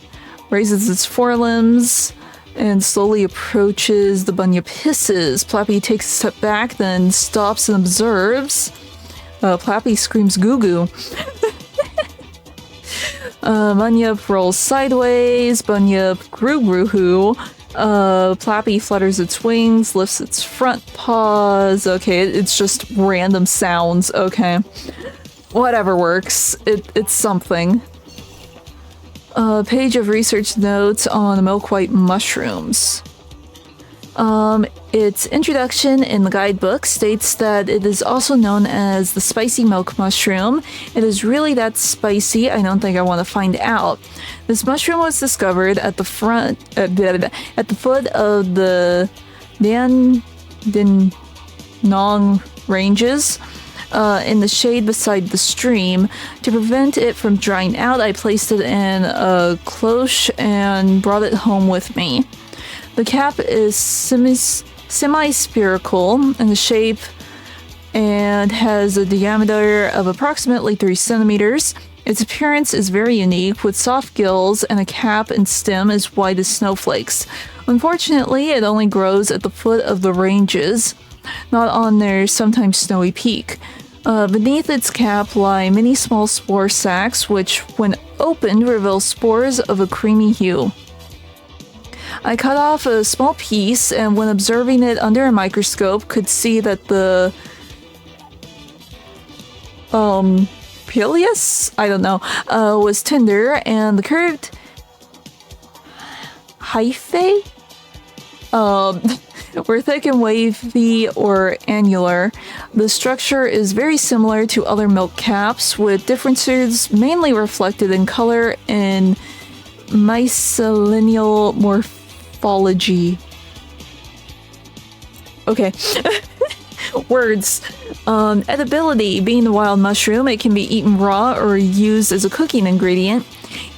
raises its forelimbs, and slowly approaches. The bunyip hisses. Plappy takes a step back, then stops and observes. Plappy screams goo goo. Bunyip rolls sideways. Bunyip groo-groo-hoo. Plappy flutters its wings, lifts its front paws. Okay, it's just random sounds. Okay. Whatever works. It's something. Page of research notes on the milk-white mushrooms. Its introduction in the guidebook states that it is also known as the spicy milk mushroom. It is really that spicy, I don't think I want to find out. This mushroom was discovered at the foot of the Dan Nong ranges, in the shade beside the stream. To prevent it from drying out, I placed it in a cloche and brought it home with me. The cap is semi-spherical in the shape and has a diameter of approximately 3 centimeters. Its appearance is very unique, with soft gills and a cap and stem as white as snowflakes. Unfortunately, it only grows at the foot of the ranges, not on their sometimes snowy peak. Beneath its cap lie many small spore sacs, which, when opened, reveal spores of a creamy hue. I cut off a small piece, and when observing it under a microscope, could see that the Peleus? I don't know, was tender, and the curved hyphae were thick and wavy or annular. The structure is very similar to other milk caps, with differences mainly reflected in color and mycelial morphology. Okay. Words. Edibility. Being a wild mushroom, it can be eaten raw or used as a cooking ingredient.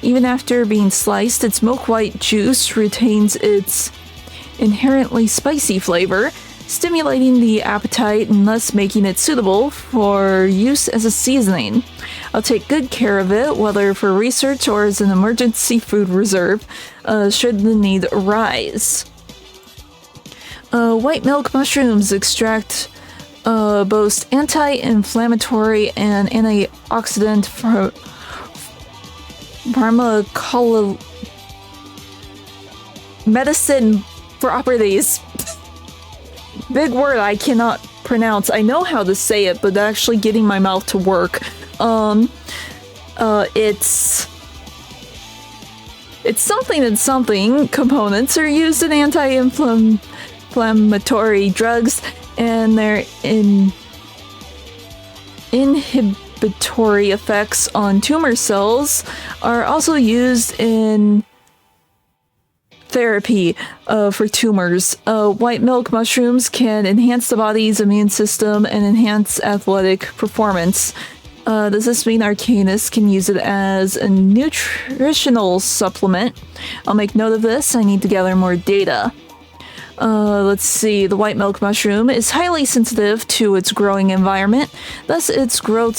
Even after being sliced, its milk white juice retains its inherently spicy flavor, stimulating the appetite and thus making it suitable for use as a seasoning. I'll take good care of it, whether for research or as an emergency food reserve, should the need arise. White milk mushrooms extract boast anti-inflammatory and antioxidant medicine properties. Big word I cannot pronounce. I know how to say it, but actually getting my mouth to work. It's something and something. Components are used in anti-inflammatory drugs, and their inhibitory effects on tumor cells are also used in therapy for tumors. White milk mushrooms can enhance the body's immune system and enhance athletic performance. Does this mean Arcanus can use it as a nutritional supplement? I'll make note of this. I need to gather more data. Let's see. The white milk mushroom is highly sensitive to its growing environment. Thus, its growth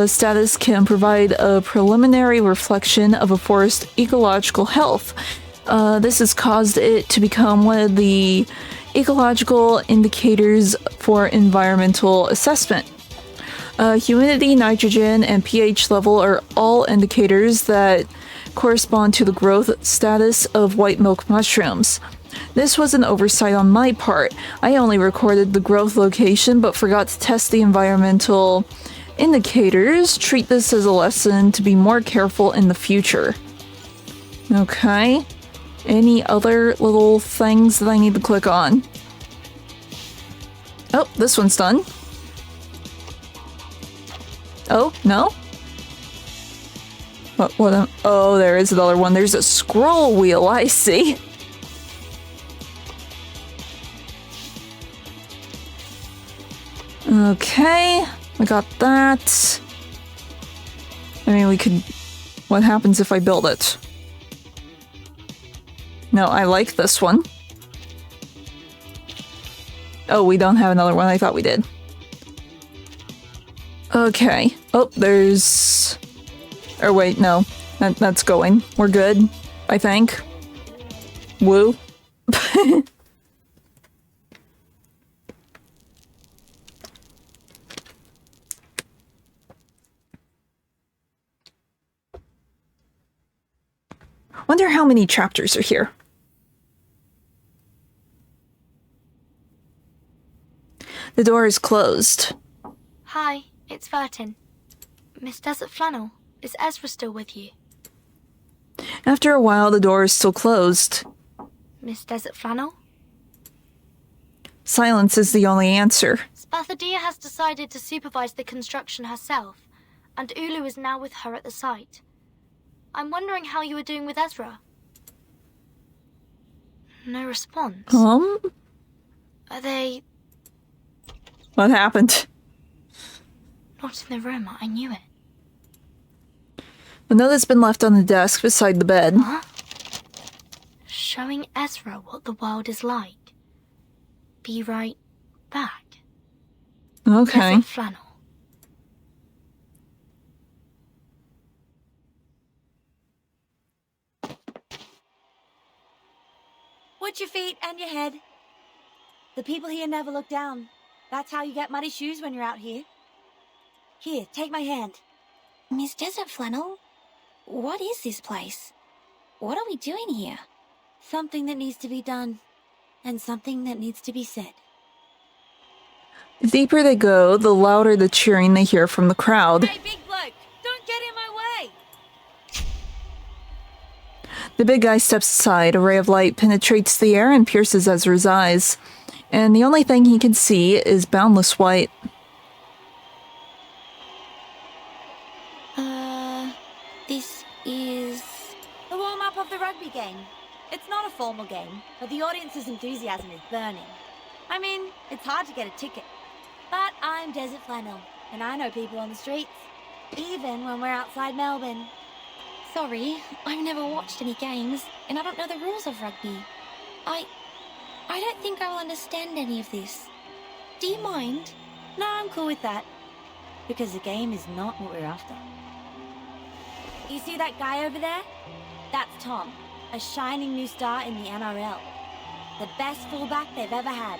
status can provide a preliminary reflection of a forest's ecological health. This has caused it to become one of the ecological indicators for environmental assessment. Humidity, nitrogen, and pH level are all indicators that correspond to the growth status of white milk mushrooms. This was an oversight on my part. I only recorded the growth location but forgot to test the environmental indicators. Treat this as a lesson to be more careful in the future. Okay. Any other little things that I need to click on? Oh, this one's done. Oh, no? What? Oh, there is another one. There's a scroll wheel, I see. Okay, I got that. I mean, we could... What happens if I build it? No, I like this one. Oh, we don't have another one. I thought we did. Okay. Oh, there's... Or wait, no. That's going. We're good, I think. Woo. Wonder how many chapters are here. The door is closed. Hi, it's Vertin. Miss Desert Flannel, is Ezra still with you? After a while, the door is still closed. Miss Desert Flannel? Silence is the only answer. Spathadia has decided to supervise the construction herself, and Ulu is now with her at the site. I'm wondering how you are doing with Ezra. No response. Are they... What happened? Not in the room, I knew it. A note has been left on the desk beside the bed. Huh? Showing Ezra what the world is like. Be right back. Okay. Desert Flannel. Watch your feet and your head. The people here never look down. That's how you get muddy shoes when you're out here. Here, take my hand. Miss Desert Flannel, what is this place? What are we doing here? Something that needs to be done, and something that needs to be said. The deeper they go, the louder the cheering they hear from the crowd. Hey, big bloke, don't get in my way! The big guy steps aside. A ray of light penetrates the air and pierces Ezra's eyes. And the only thing he can see is boundless white. This is... The wall warm-up of the rugby game. It's not a formal game, but the audience's enthusiasm is burning. I mean, it's hard to get a ticket. But I'm Desert Flannel, and I know people on the streets, even when we're outside Melbourne. Sorry, I've never watched any games, and I don't know the rules of rugby. I don't think I will understand any of this. Do you mind? No, I'm cool with that. Because the game is not what we're after. You see that guy over there? That's Tom, a shining new star in the NRL. The best fullback they've ever had.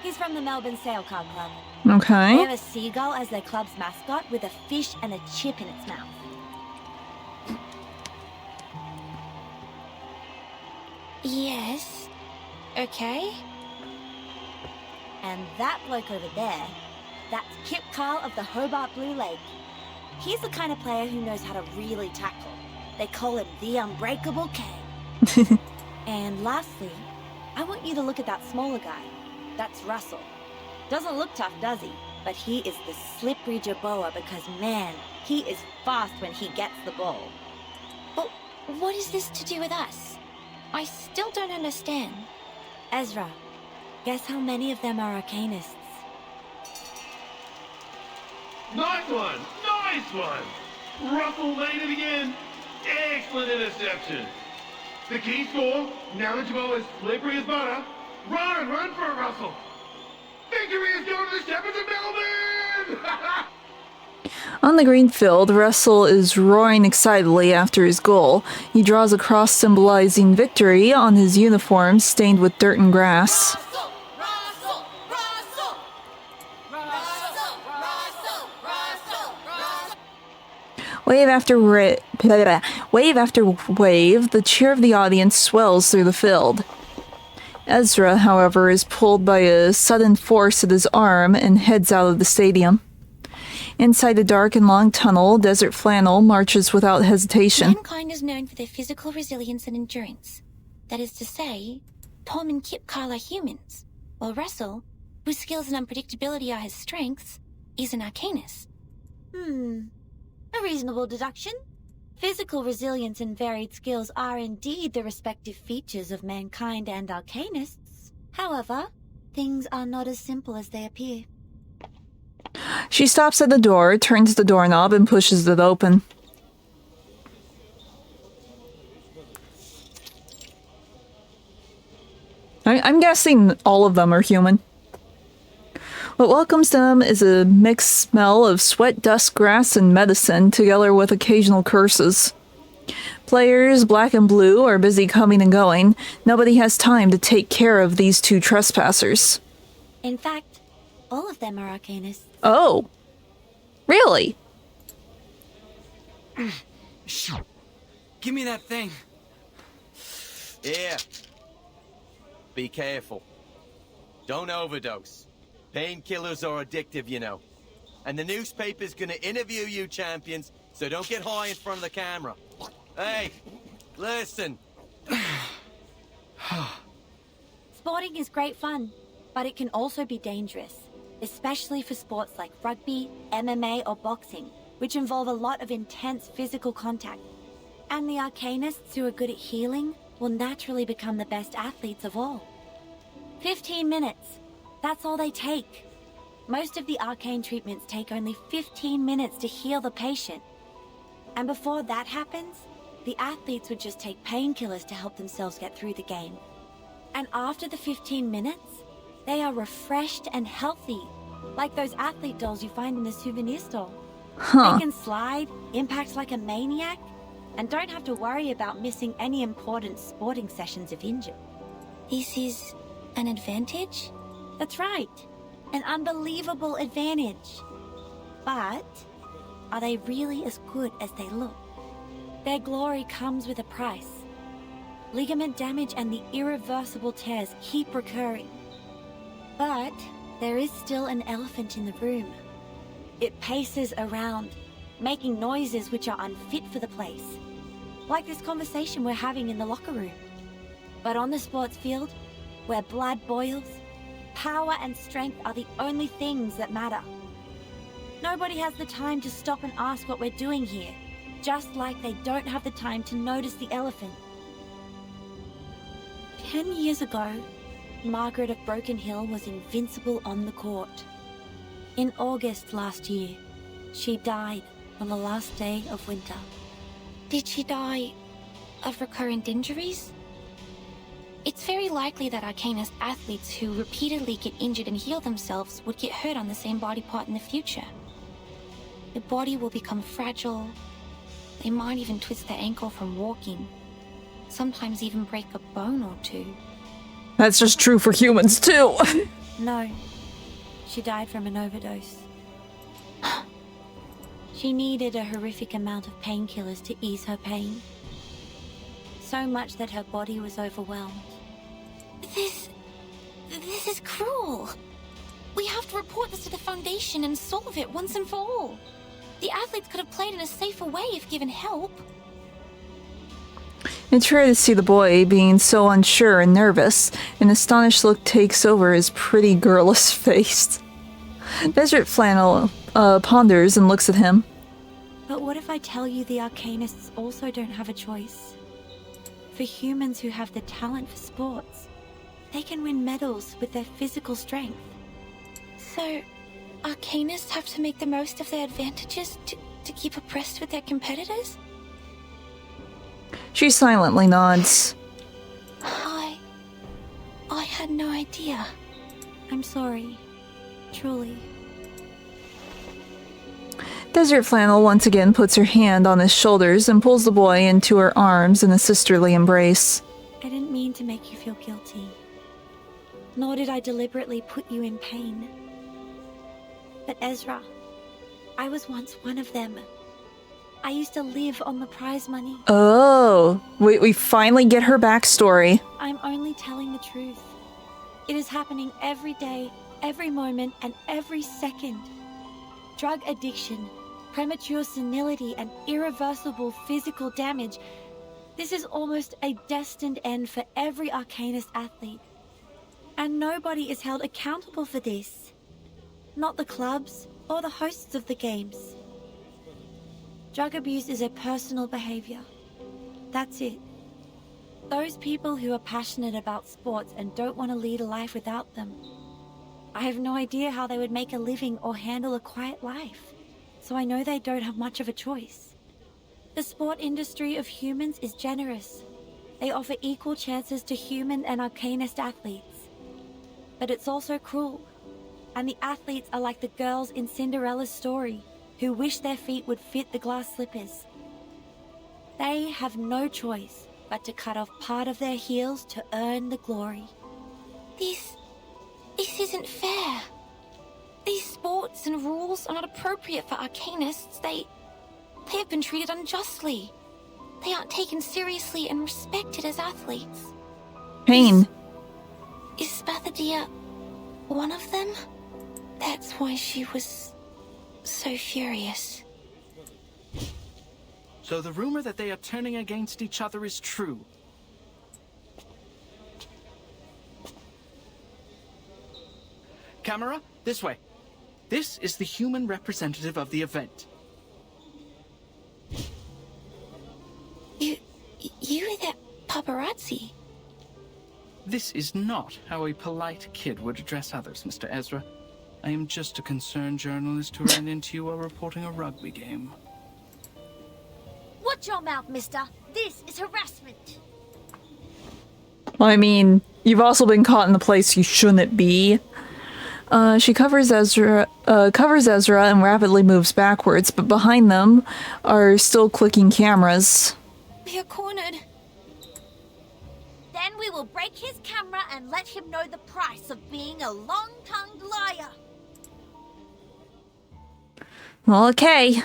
He's from the Melbourne Sailcar Club. Okay. They have a seagull as their club's mascot with a fish and a chip in its mouth. Yes. Okay. And that bloke over there, that's Kip Carl of the Hobart Blue Lake. He's the kind of player who knows how to really tackle. They call him the Unbreakable King. And lastly, I want you to look at that smaller guy. That's Russell. Doesn't look tough, does he? But he is the slippery Jerboa because, man, he is fast when he gets the ball. But what is this to do with us? I still don't understand. Ezra, guess how many of them are Arcanists? Nice one! Nice one! Russell made it again. Excellent interception. The key score, now that Jerboa is slippery as butter. Run for it, Russell! Victory is going to the Shepherds of Melbourne! On the green field, Russell is roaring excitedly after his goal. He draws a cross symbolizing victory on his uniform stained with dirt and grass. Wave after wave, the cheer of the audience swells through the field. Ezra, however, is pulled by a sudden force at his arm and heads out of the stadium. Inside a dark and long tunnel, Desert Flannel marches without hesitation. Mankind is known for their physical resilience and endurance. That is to say, Tom and Kip Carl are humans, while Russell, whose skills and unpredictability are his strengths, is an Arcanist. A reasonable deduction. Physical resilience and varied skills are indeed the respective features of mankind and Arcanists. However, things are not as simple as they appear. She stops at the door, turns the doorknob, and pushes it open. I'm guessing all of them are human. What welcomes them is a mixed smell of sweat, dust, grass, and medicine, together with occasional curses. Players, black and blue, are busy coming and going. Nobody has time to take care of these two trespassers. In fact, all of them are Arcanists. Oh. Really? Give me that thing. Here. Be careful. Don't overdose. Painkillers are addictive, you know. And the newspaper's gonna interview you, champions, so don't get high in front of the camera. Hey, listen. Sporting is great fun, but it can also be dangerous, especially for sports like rugby, MMA, or boxing, which involve a lot of intense physical contact. And the Arcanists who are good at healing will naturally become the best athletes of all. 15 minutes. That's all they take. Most of the arcane treatments take only 15 minutes to heal the patient. And before that happens, the athletes would just take painkillers to help themselves get through the game. And after the 15 minutes, they are refreshed and healthy, like those athlete dolls you find in the souvenir store. They can slide, impact like a maniac, and don't have to worry about missing any important sporting sessions if injured. This is an advantage? That's right. An unbelievable advantage. But are they really as good as they look? Their glory comes with a price. Ligament damage and the irreversible tears keep recurring. But there is still an elephant in the room. It paces around, making noises which are unfit for the place. Like this conversation we're having in the locker room. But on the sports field, where blood boils, power and strength are the only things that matter. Nobody has the time to stop and ask what we're doing here, Just like they don't have the time to notice the elephant. 10 years ago, Margaret of Broken Hill was invincible on the court. In August last year, she died on the last day of winter. Did she die of recurrent injuries? It's very likely that Arcanist athletes who repeatedly get injured and heal themselves would get hurt on the same body part in the future. The body will become fragile. They might even twist their ankle from walking. Sometimes even break a bone or two. That's just true for humans too. No, she died from an overdose. She needed a horrific amount of painkillers to ease her pain. So much that her body was overwhelmed. This is cruel. We have to report this to the Foundation and solve it once and for all. The athletes could have played in a safer way if given help. It's rare to see the boy being so unsure and nervous. An astonished look takes over his pretty girlish face. Desert Flannel ponders and looks at him. But what if I tell you the Arcanists also don't have a choice? For humans who have the talent for sports, they can win medals with their physical strength. So, Arcanists have to make the most of their advantages to keep abreast with their competitors? She silently nods. I had no idea. I'm sorry. Truly. Desert Flannel once again puts her hand on his shoulders and pulls the boy into her arms in a sisterly embrace. I didn't mean to make you feel guilty. Nor did I deliberately put you in pain. But Ezra, I was once one of them. I used to live on the prize money. Oh, we finally get her backstory. I'm only telling the truth. It is happening every day, every moment, and every second. Drug addiction, premature senility, and irreversible physical damage. This is almost a destined end for every Arcanist athlete. And nobody is held accountable for this. Not the clubs or the hosts of the games. Drug abuse is a personal behavior. That's it. Those people who are passionate about sports and don't want to lead a life without them. I have no idea how they would make a living or handle a quiet life, so I know they don't have much of a choice. The sport industry of humans is generous. They offer equal chances to human and Arcanist athletes. But it's also cruel, and the athletes are like the girls in Cinderella's story, who wish their feet would fit the glass slippers. They have no choice but to cut off part of their heels to earn the glory. This isn't fair. These sports and rules are not appropriate for Arcanists. They have been treated unjustly. They aren't taken seriously and respected as athletes. Pain. Is Spathadia one of them? That's why she was so furious. So the rumor that they are turning against each other is true. Camera, this way. This is the human representative of the event. You were that paparazzi. This is not how a polite kid would address others, Mr. Ezra. I am just a concerned journalist who ran into you while reporting a rugby game. Watch your mouth, mister. This is harassment. Well, I mean, you've also been caught in the place you shouldn't be. She covers Ezra and rapidly moves backwards, but behind them are still clicking cameras. We are cornered. Then we will break his camera and let him know the price of being a long-tongued liar. Well, okay.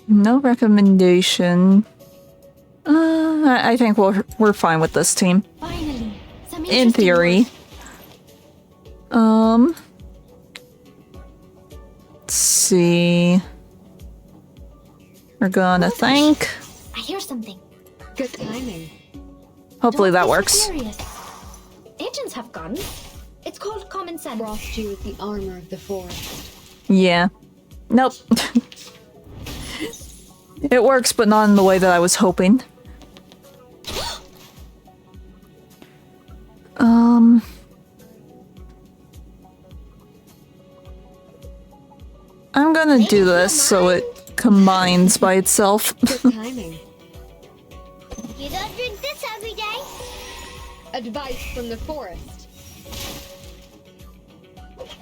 No recommendation. I think we're fine with this team. Finally, some in theory. Let's see. We're gonna thank. I hear something. Good timing. Hopefully Don't that be so works. furious. Agents have guns. It's called common sense. Frost you with the armor of the forest. Yeah. Nope. It works, but not in the way that I was hoping. I'm gonna do this so it combines by itself. Good timing. You don't drink this every day. Advice from the forest.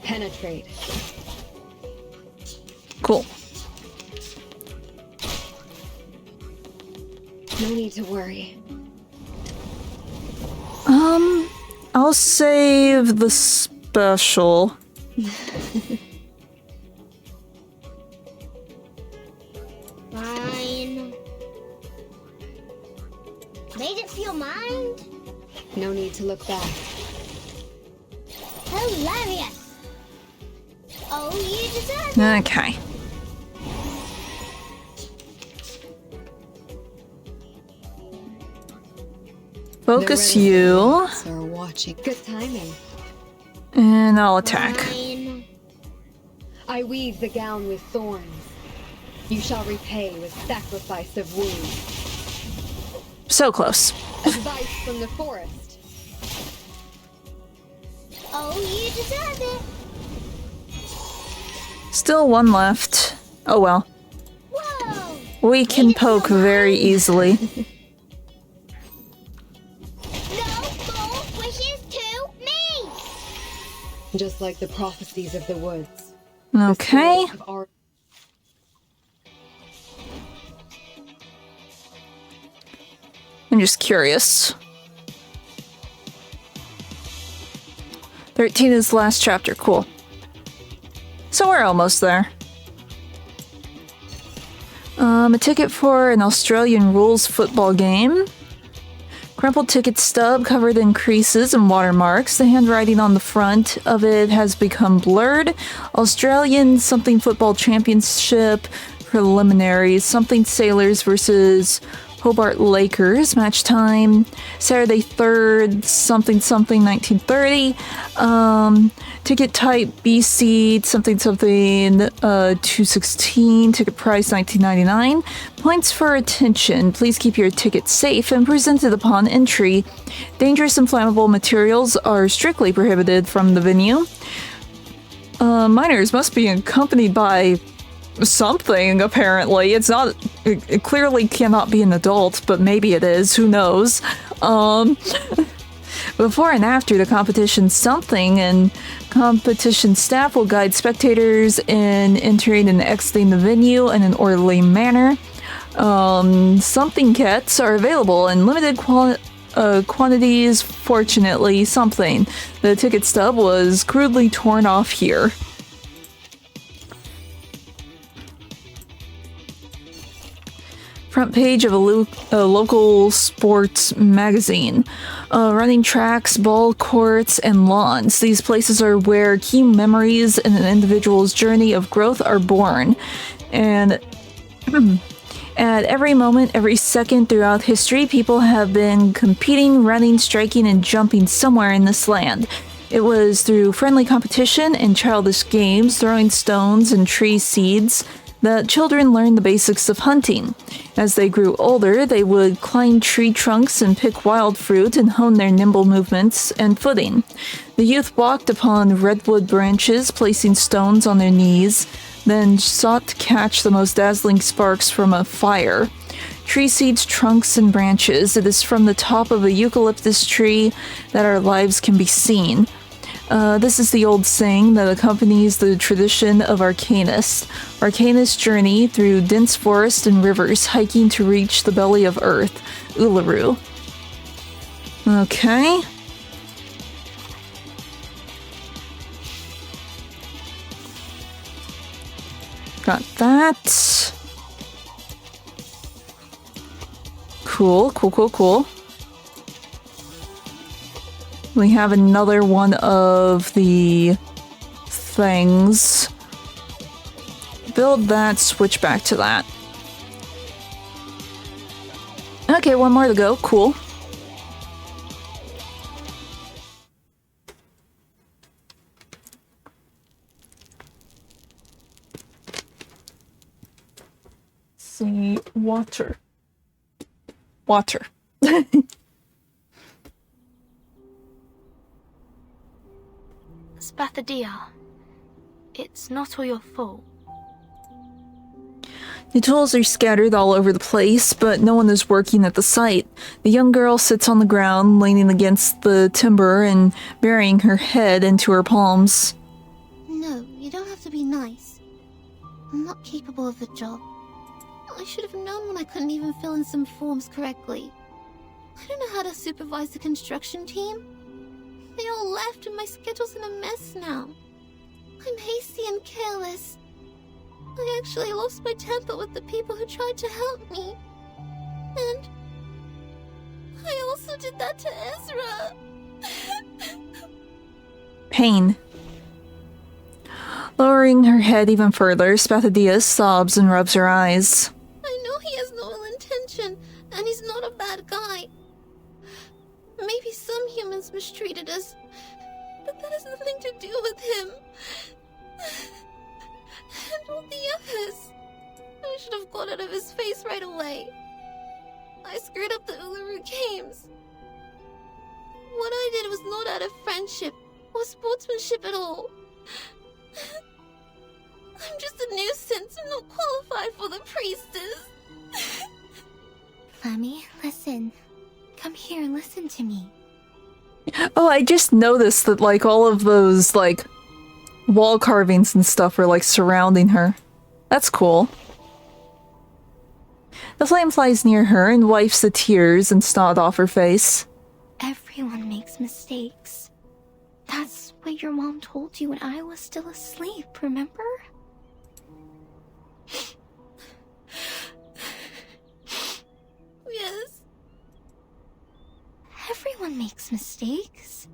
Penetrate. Cool. No need to worry. I'll save the special. Fine. Made it feel mind? No need to look back. Hilarious. Oh, you deserve it. Okay. Focus you. Are watching. Good timing. And I'll attack. Fine. I weave the gown with thorns. You shall repay with sacrifice of wounds. So close. Advice from the forest. Oh, you deserve it. Still one left. Oh well. Whoa. We can poke very easily. Just like the prophecies of the woods. Okay. I'm just curious. 13 is the last chapter. Cool. So we're almost there. A ticket for an Australian rules football game. Crumpled ticket stub covered in creases and watermarks. The handwriting on the front of it has become blurred. Australian something football championship preliminaries. Something Sailors versus Hobart Lakers. Match time Saturday 3rd something 1930. Ticket type BC something 216. Ticket price $19.99. Points for attention. Please keep your ticket safe and presented upon entry. Dangerous and flammable materials are strictly prohibited from the venue. Minors must be accompanied by something, apparently. It clearly cannot be an adult, but maybe it is. Who knows? Before and after the competition, something and competition staff will guide spectators in entering and exiting the venue in an orderly manner. Something kits are available in limited quantities. Fortunately, something. The ticket stub was crudely torn off here. Front page of a local sports magazine. Running tracks, ball courts, and lawns. These places are where key memories in an individual's journey of growth are born. And at every moment, every second throughout history, people have been competing, running, striking, and jumping somewhere in this land. It was through friendly competition and childish games, throwing stones and tree seeds, that children learned the basics of hunting. As they grew older, they would climb tree trunks and pick wild fruit and hone their nimble movements and footing. The youth walked upon redwood branches, placing stones on their knees, then sought to catch the most dazzling sparks from a fire. Tree seeds, trunks, and branches. It is from the top of a eucalyptus tree that our lives can be seen. This is the old saying that accompanies the tradition of Arcanists. Arcanists journey through dense forest and rivers, hiking to reach the belly of Earth, Uluru. Okay. Got that. Cool. We have another one of the things. Build that, switch back to that. Okay, one more to go. see. Water. Water. Spathadia, it's not all your fault. The tools are scattered all over the place, but no one is working at the site. The young girl sits on the ground, leaning against the timber and burying her head into her palms. No, you don't have to be nice. I'm not capable of the job. I should have known when I couldn't even fill in some forms correctly. I don't know how to supervise the construction team. They all left and my schedule's in a mess now. I'm hasty and careless. I actually lost my temper with the people who tried to help me. And I also did that to Ezra. Pain. Lowering her head even further, Spathadia sobs and rubs her eyes. I know he has no ill intention, and he's not a bad guy. Maybe some humans mistreated us, but that has nothing to do with him. And all the others. I should have got out of his face right away. I screwed up the Uluru Games. What I did was not out of friendship or sportsmanship at all. I'm just a nuisance. I'm not qualified for the priestess. Flammy, listen. Come here and listen to me. Oh, I just noticed that, like, all of those, like, wall carvings and stuff are, like, surrounding her. That's cool. The flame flies near her and wipes the tears and snot off her face. Everyone makes mistakes. That's what your mom told you when I was still asleep, remember? Yes. Everyone makes mistakes.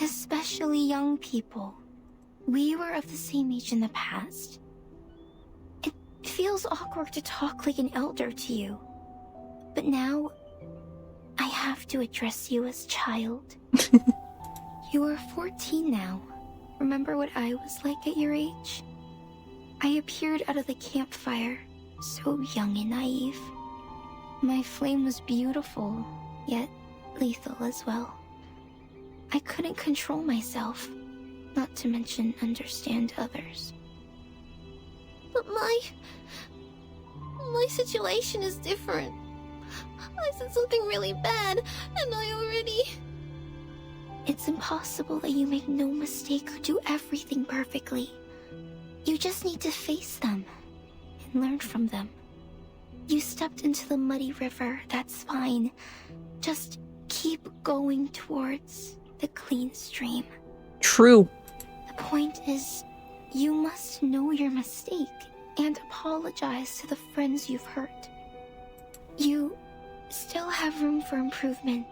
Especially young people. We were of the same age in the past. It feels awkward to talk like an elder to you. But now, I have to address you as child. You are 14 now. Remember what I was like at your age? I appeared out of the campfire, so young and naive. My flame was beautiful, yet lethal as well. I couldn't control myself, not to mention understand others. But my situation is different. I said something really bad, and I already... It's impossible that you make no mistake or do everything perfectly. You just need to face them and learn from them. You stepped into the muddy river, that's fine. Just keep going towards the clean stream. True. The point is, you must know your mistake and apologize to the friends you've hurt. You still have room for improvement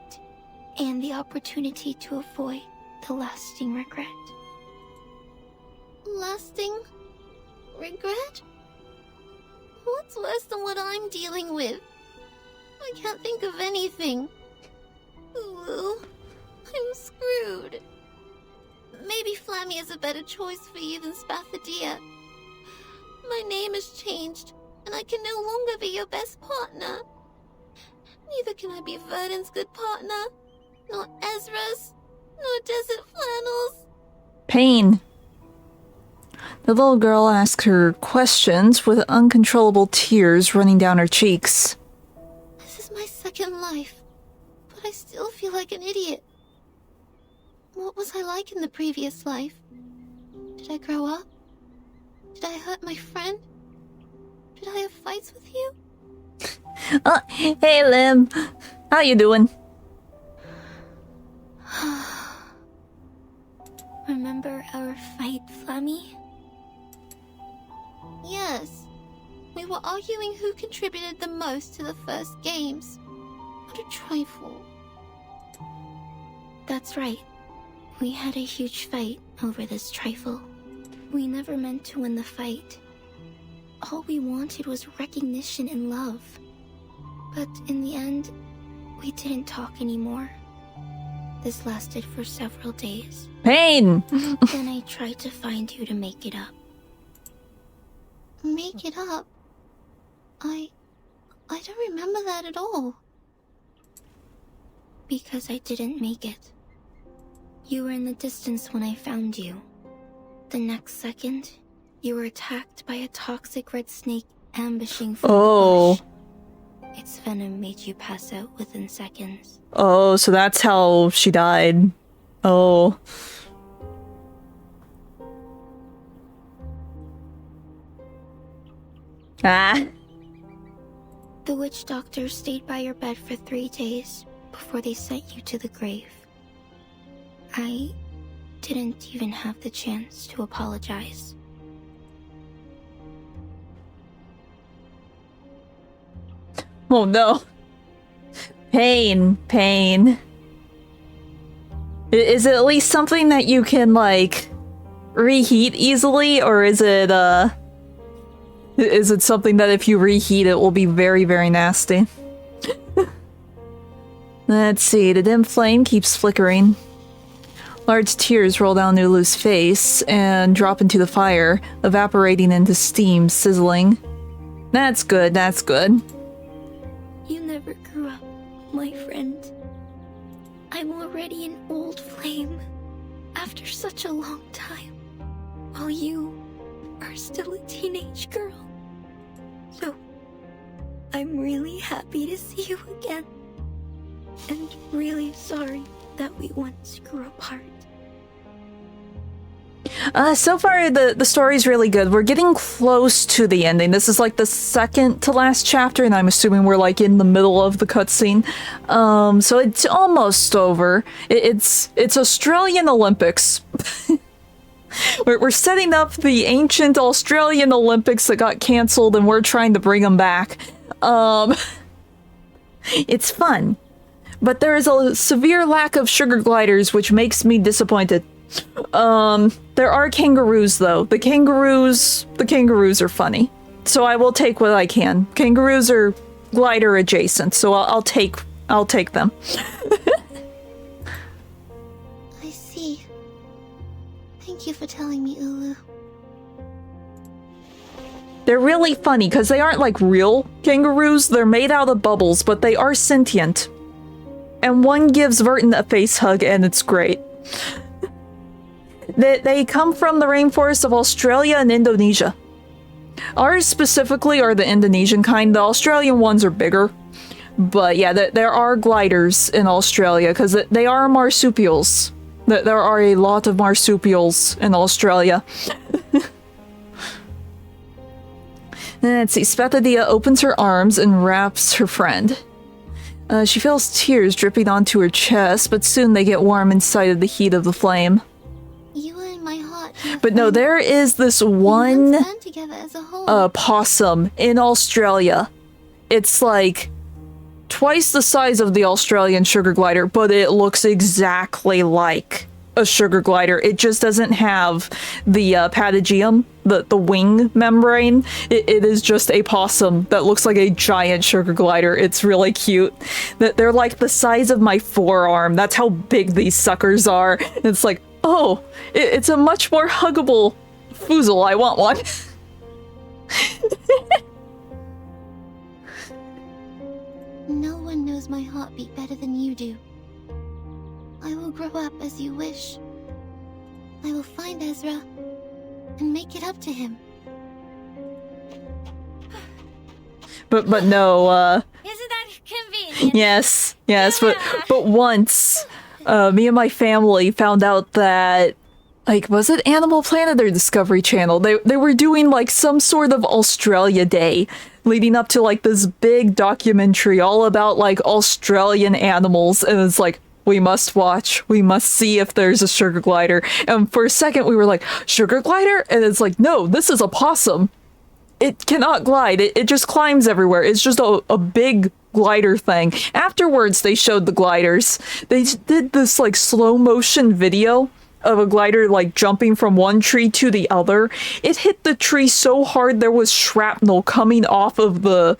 and the opportunity to avoid the lasting regret. Lasting regret? What's worse than what I'm dealing with? I can't think of anything. Ooh, I'm screwed. Maybe Flammy is a better choice for you than Spathadia. My name has changed, and I can no longer be your best partner. Neither can I be Verdon's good partner, nor Ezra's, nor Desert Flannel's. Pain. The little girl asks her questions with uncontrollable tears running down her cheeks. This is my second life, but I still feel like an idiot. What was I like in the previous life? Did I grow up? Did I hurt my friend? Did I have fights with you? Oh, hey Lim. How you doing? Remember our fight, Flammy? Yes. We were arguing who contributed the most to the first games. What a trifle. That's right. We had a huge fight over this trifle. We never meant to win the fight. All we wanted was recognition and love. But in the end, we didn't talk anymore. This lasted for several days. Pain! Then I tried to find you to make it up. Make it up? I don't remember that at all. Because I didn't make it. You were in the distance when I found you. The next second, you were attacked by a toxic red snake ambushing from the bush. Its venom made you pass out within seconds. Oh, so that's how she died. Oh. Ah. The witch doctor stayed by your bed for 3 days before they sent you to the grave. I didn't even have the chance to apologize. Oh no. Pain. Pain. Is it at least something that you can, like, reheat easily, or is it something that if you reheat it will be very, very nasty? Let's see, the dim flame keeps flickering. Large tears roll down Nulu's face and drop into the fire, evaporating into steam, sizzling. That's good, that's good. You never grew up, my friend. I'm already an old flame after such a long time, while you are still a teenage girl. So, I'm really happy to see you again, and really sorry that we once grew apart. So far, the story's really good. We're getting close to the ending. This is like the second to last chapter, and I'm assuming we're like in the middle of the cutscene. So it's almost over. It's Australian Olympics. We're setting up the ancient Australian Olympics that got cancelled, and we're trying to bring them back. It's fun. But there is a severe lack of sugar gliders, which makes me disappointed. There are kangaroos though. The kangaroos are funny. So I will take what I can. Kangaroos are glider adjacent, so I'll take them. I see. Thank you for telling me, Ulu. They're really funny because they aren't like real kangaroos. They're made out of bubbles, but they are sentient. And one gives Verton a face hug, and it's great. They come from the rainforest of Australia and Indonesia. Ours specifically are the Indonesian kind. The Australian ones are bigger. But yeah, there are gliders in Australia because they are marsupials. There are a lot of marsupials in Australia. Let's see. Spethadia opens her arms and wraps her friend. She feels tears dripping onto her chest, but soon they get warm inside of the heat of the flame. You were in my heart. But no, there is this one stand together as a whole. possum in Australia. It's like twice the size of the Australian sugar glider, but it looks exactly like a sugar glider. It just doesn't have the patagium, the wing membrane. It is just a possum that looks like a giant sugar glider. It's really cute. They're like the size of my forearm. That's how big these suckers are. It's like, oh, it's a much more huggable foozle. I want one. No one knows my heartbeat better than you do. I will grow up as you wish. I will find Ezra and make it up to him. But no, Isn't that convenient? yes, but once, me and my family found out that, like, was it Animal Planet or Discovery Channel? They were doing, like, some sort of Australia Day leading up to, like, this big documentary all about, like, Australian animals, and it's like, we must watch. We must see if there's a sugar glider. And for a second, we were like, sugar glider? And it's like, no, this is a possum. It cannot glide. It just climbs everywhere. It's just a big glider thing. Afterwards, they showed the gliders. They did this, like, slow motion video of a glider, like, jumping from one tree to the other. It hit the tree so hard there was shrapnel coming off of the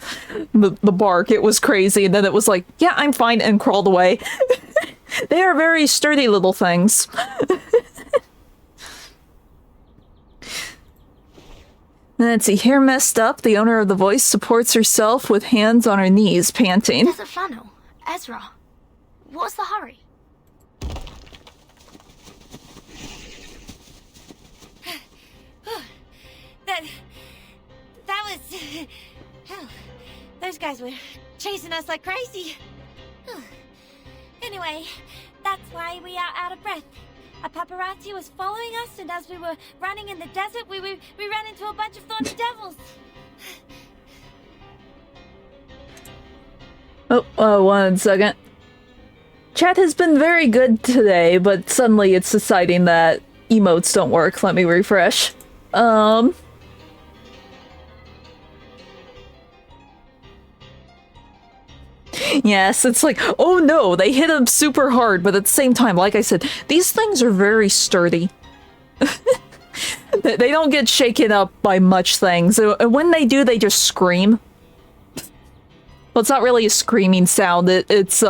bark. It was crazy. And then it was like, yeah, I'm fine, and crawled away. They are very sturdy little things. Let's see, hair messed up. The owner of the voice supports herself with hands on her knees, panting. Desert Flannel, Ezra, what's the hurry? That was... Hell, those guys were chasing us like crazy. Anyway, that's why we are out of breath. A paparazzi was following us, and as we were running in the desert, we ran into a bunch of thorny devils. Oh, 1 second. Chat has been very good today, but suddenly it's deciding that emotes don't work. Let me refresh. Yes, it's like, oh no, they hit him super hard, but at the same time, like I said, these things are very sturdy. They don't get shaken up by much things, and when they do, they just scream. Well, it's not really a screaming sound, it's,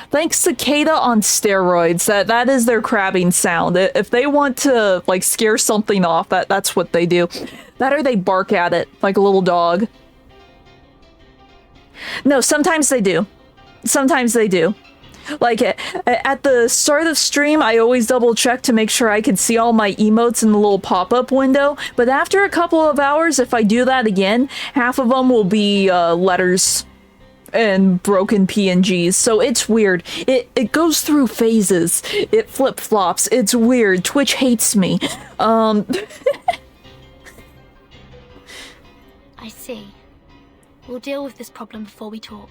thanks cicada on steroids, that is their crabbing sound. If they want to, like, scare something off, that's what they do. That or they bark at it, like a little dog. No, sometimes they do. Sometimes they do. Like, at the start of stream, I always double check to make sure I can see all my emotes in the little pop-up window, but after a couple of hours, if I do that again, half of them will be, letters and broken PNGs, so it's weird. It goes through phases. It flip-flops. It's weird. Twitch hates me. I see. We'll deal with this problem before we talk.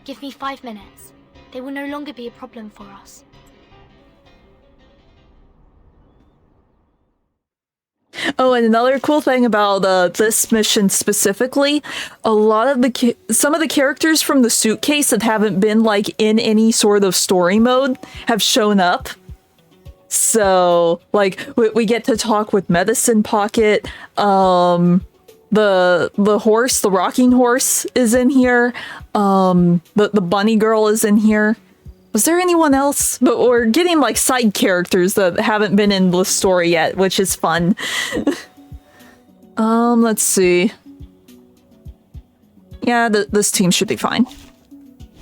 Give me 5 minutes. They will no longer be a problem for us. Oh, and another cool thing about this mission specifically, a lot of some of the characters from the suitcase that haven't been like in any sort of story mode have shown up. So, like, we get to talk with Medicine Pocket, the horse, the rocking horse is in here, the bunny girl is in here. Was there anyone else? But we're getting like side characters that haven't been in the story yet, which is fun. Let's see. Yeah, this team should be fine.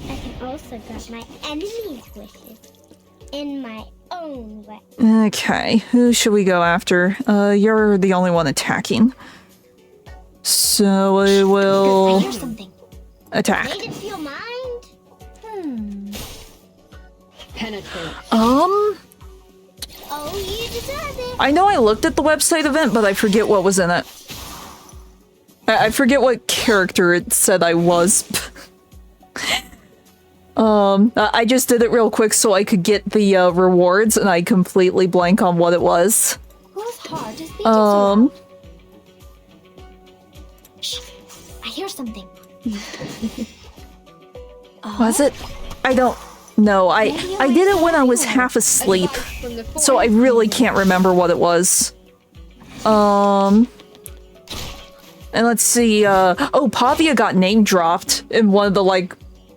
I can also grant my enemy's wishes in my own way. Okay, who should we go after? You're the only one attacking. So I will attack. Made it to your mind? Penetrate. Oh, you deserve it. I know I looked at the website event, but I forget what was in it. I forget what character it said I was. I just did it real quick so I could get the rewards, and I completely blank on what it was. Whose heart is beating Shh, I hear something. Was it? I don't know. I did it when I was half asleep, so I really can't remember what it was. And let's see, oh, Pavia got name dropped in one of the, like,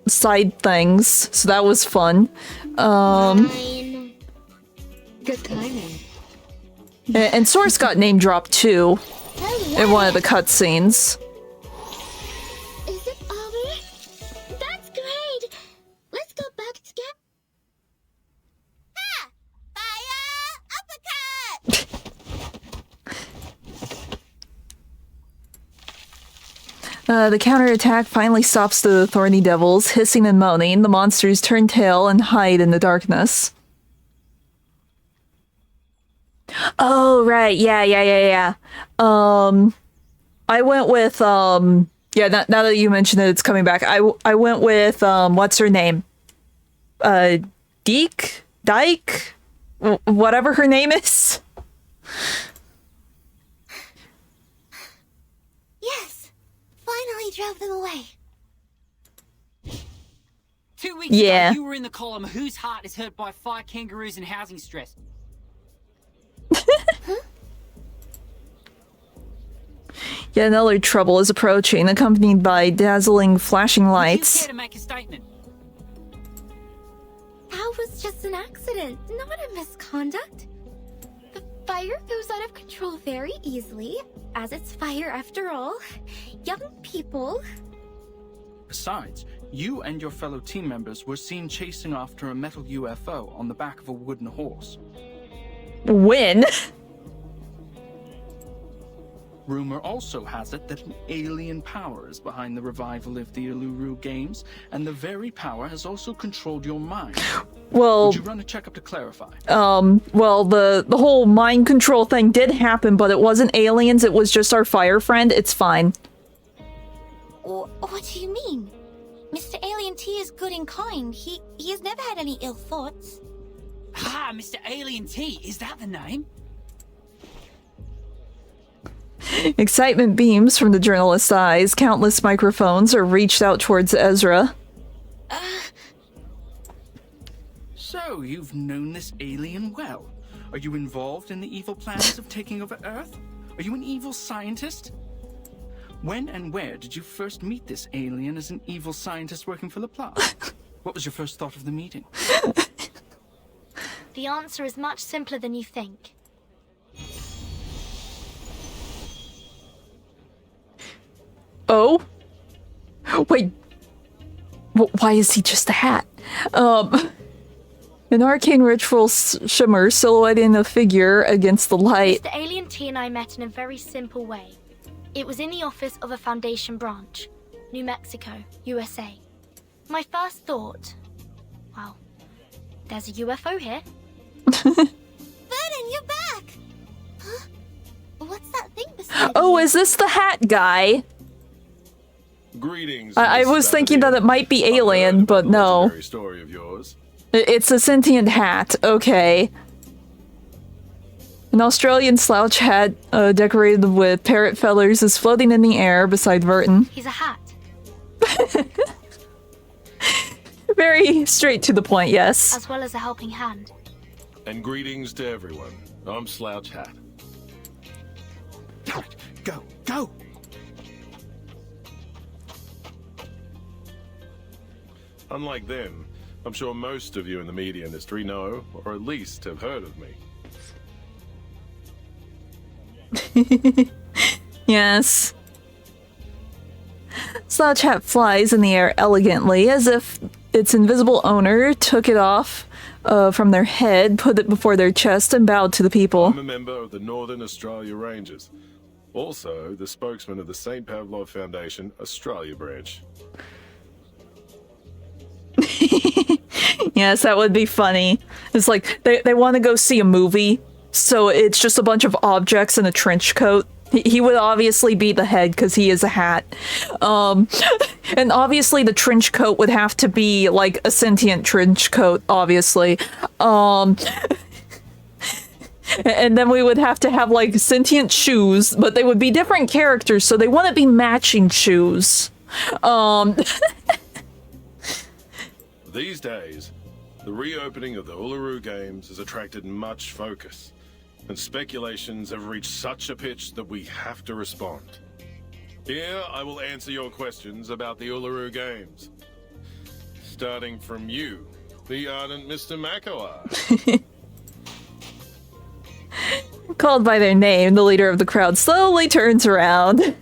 side things, so that was fun. Good timing. And Source got name dropped too, in one of the cutscenes. Is it over? That's great. Let's go back together. Ha! Fire! Uppercut! The counterattack finally stops the thorny devils. Hissing and moaning, the monsters turn tail and hide in the darkness. Oh, right. Yeah. I went with, yeah, now that you mentioned it, it's coming back. I went with, what's her name? Dyke? Whatever her name is. Yes! Finally drove them away. 2 weeks ago, you were in the column Whose Heart is Hurt by Fire Kangaroos and Housing Stress. Yet another trouble is approaching, accompanied by dazzling flashing lights. You care to make a statement? That was just an accident, not a misconduct. The fire goes out of control very easily. as it's fire after all. Young people. Besides, you and your fellow team members were seen chasing after a metal UFO on the back of a wooden horse. When? Rumor also has it that an alien power is behind the revival of the Uluru Games, and the very power has also controlled your mind. Well, would you run a checkup to clarify? Well, the whole mind control thing did happen, but it wasn't aliens, it was just our fire friend. It's fine. What do you mean? Mr. Alien T is good and kind. He has never had any ill thoughts. Ah, Mr. Alien T, is that the name? Excitement beams from the journalist's eyes. Countless microphones are reached out towards Ezra. So, you've known this alien well. Are you involved in the evil plans of taking over Earth? Are you an evil scientist? When and where did you first meet this alien as an evil scientist working for Laplace? What was your first thought of the meeting? The answer is much simpler than you think. Oh? Wait. Why is he just a hat? An arcane ritual shimmer silhouetting a figure against the light. Mr. Alien T and I met in a very simple way. It was in the office of a Foundation branch, New Mexico, USA. My first thought, well, there's a UFO here. Vernon, you're back! Huh? What's that thing beside Oh, you? is this the hat guy? Greetings. I was thinking that it might be alien, but no. Story of yours. It's a sentient hat, okay. An Australian slouch hat, decorated with parrot feathers, is floating in the air beside Verton. He's a hat. Very straight to the point, yes. As well as a helping hand. And greetings to everyone. I'm Slouch Hat. Go, go! Unlike them, I'm sure most of you in the media industry know, or at least have heard of me. Yes. Slouch hat flies in the air elegantly, as if its invisible owner took it off from their head, put it before their chest, and bowed to the people. I'm a member of the Northern Australia Rangers. Also, the spokesman of the St. Pavlov Foundation Australia branch. Yes, that would be funny. It's like, they want to go see a movie, so it's just a bunch of objects in a trench coat. He would obviously be the head because he is a hat. And obviously the trench coat would have to be like a sentient trench coat, obviously. And then we would have to have like sentient shoes, but they would be different characters, so they wouldn't be matching shoes. These days, the reopening of the Uluru Games has attracted much focus, and speculations have reached such a pitch that we have to respond. Here, I will answer your questions about the Uluru Games. Starting from you, the ardent Mr. Makawar. Called by their name, the leader of the crowd slowly turns around.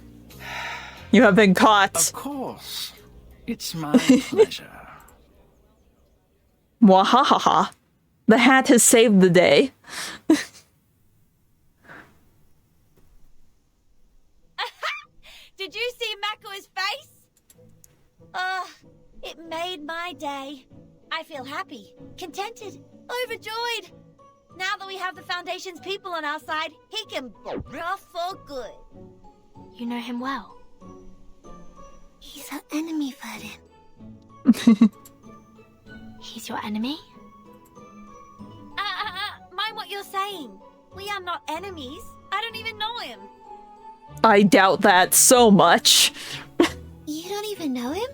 You have been caught. Of course. It's my pleasure. Wahahaha. The hat has saved the day. Did you see Mako's face? It made my day. I feel happy, contented, overjoyed. Now that we have the Foundation's people on our side, he can rough for good. You know him well. He's our enemy, Vernon. He's your enemy? Mind what you're saying. We are not enemies. I don't even know him. I doubt that so much. You don't even know him?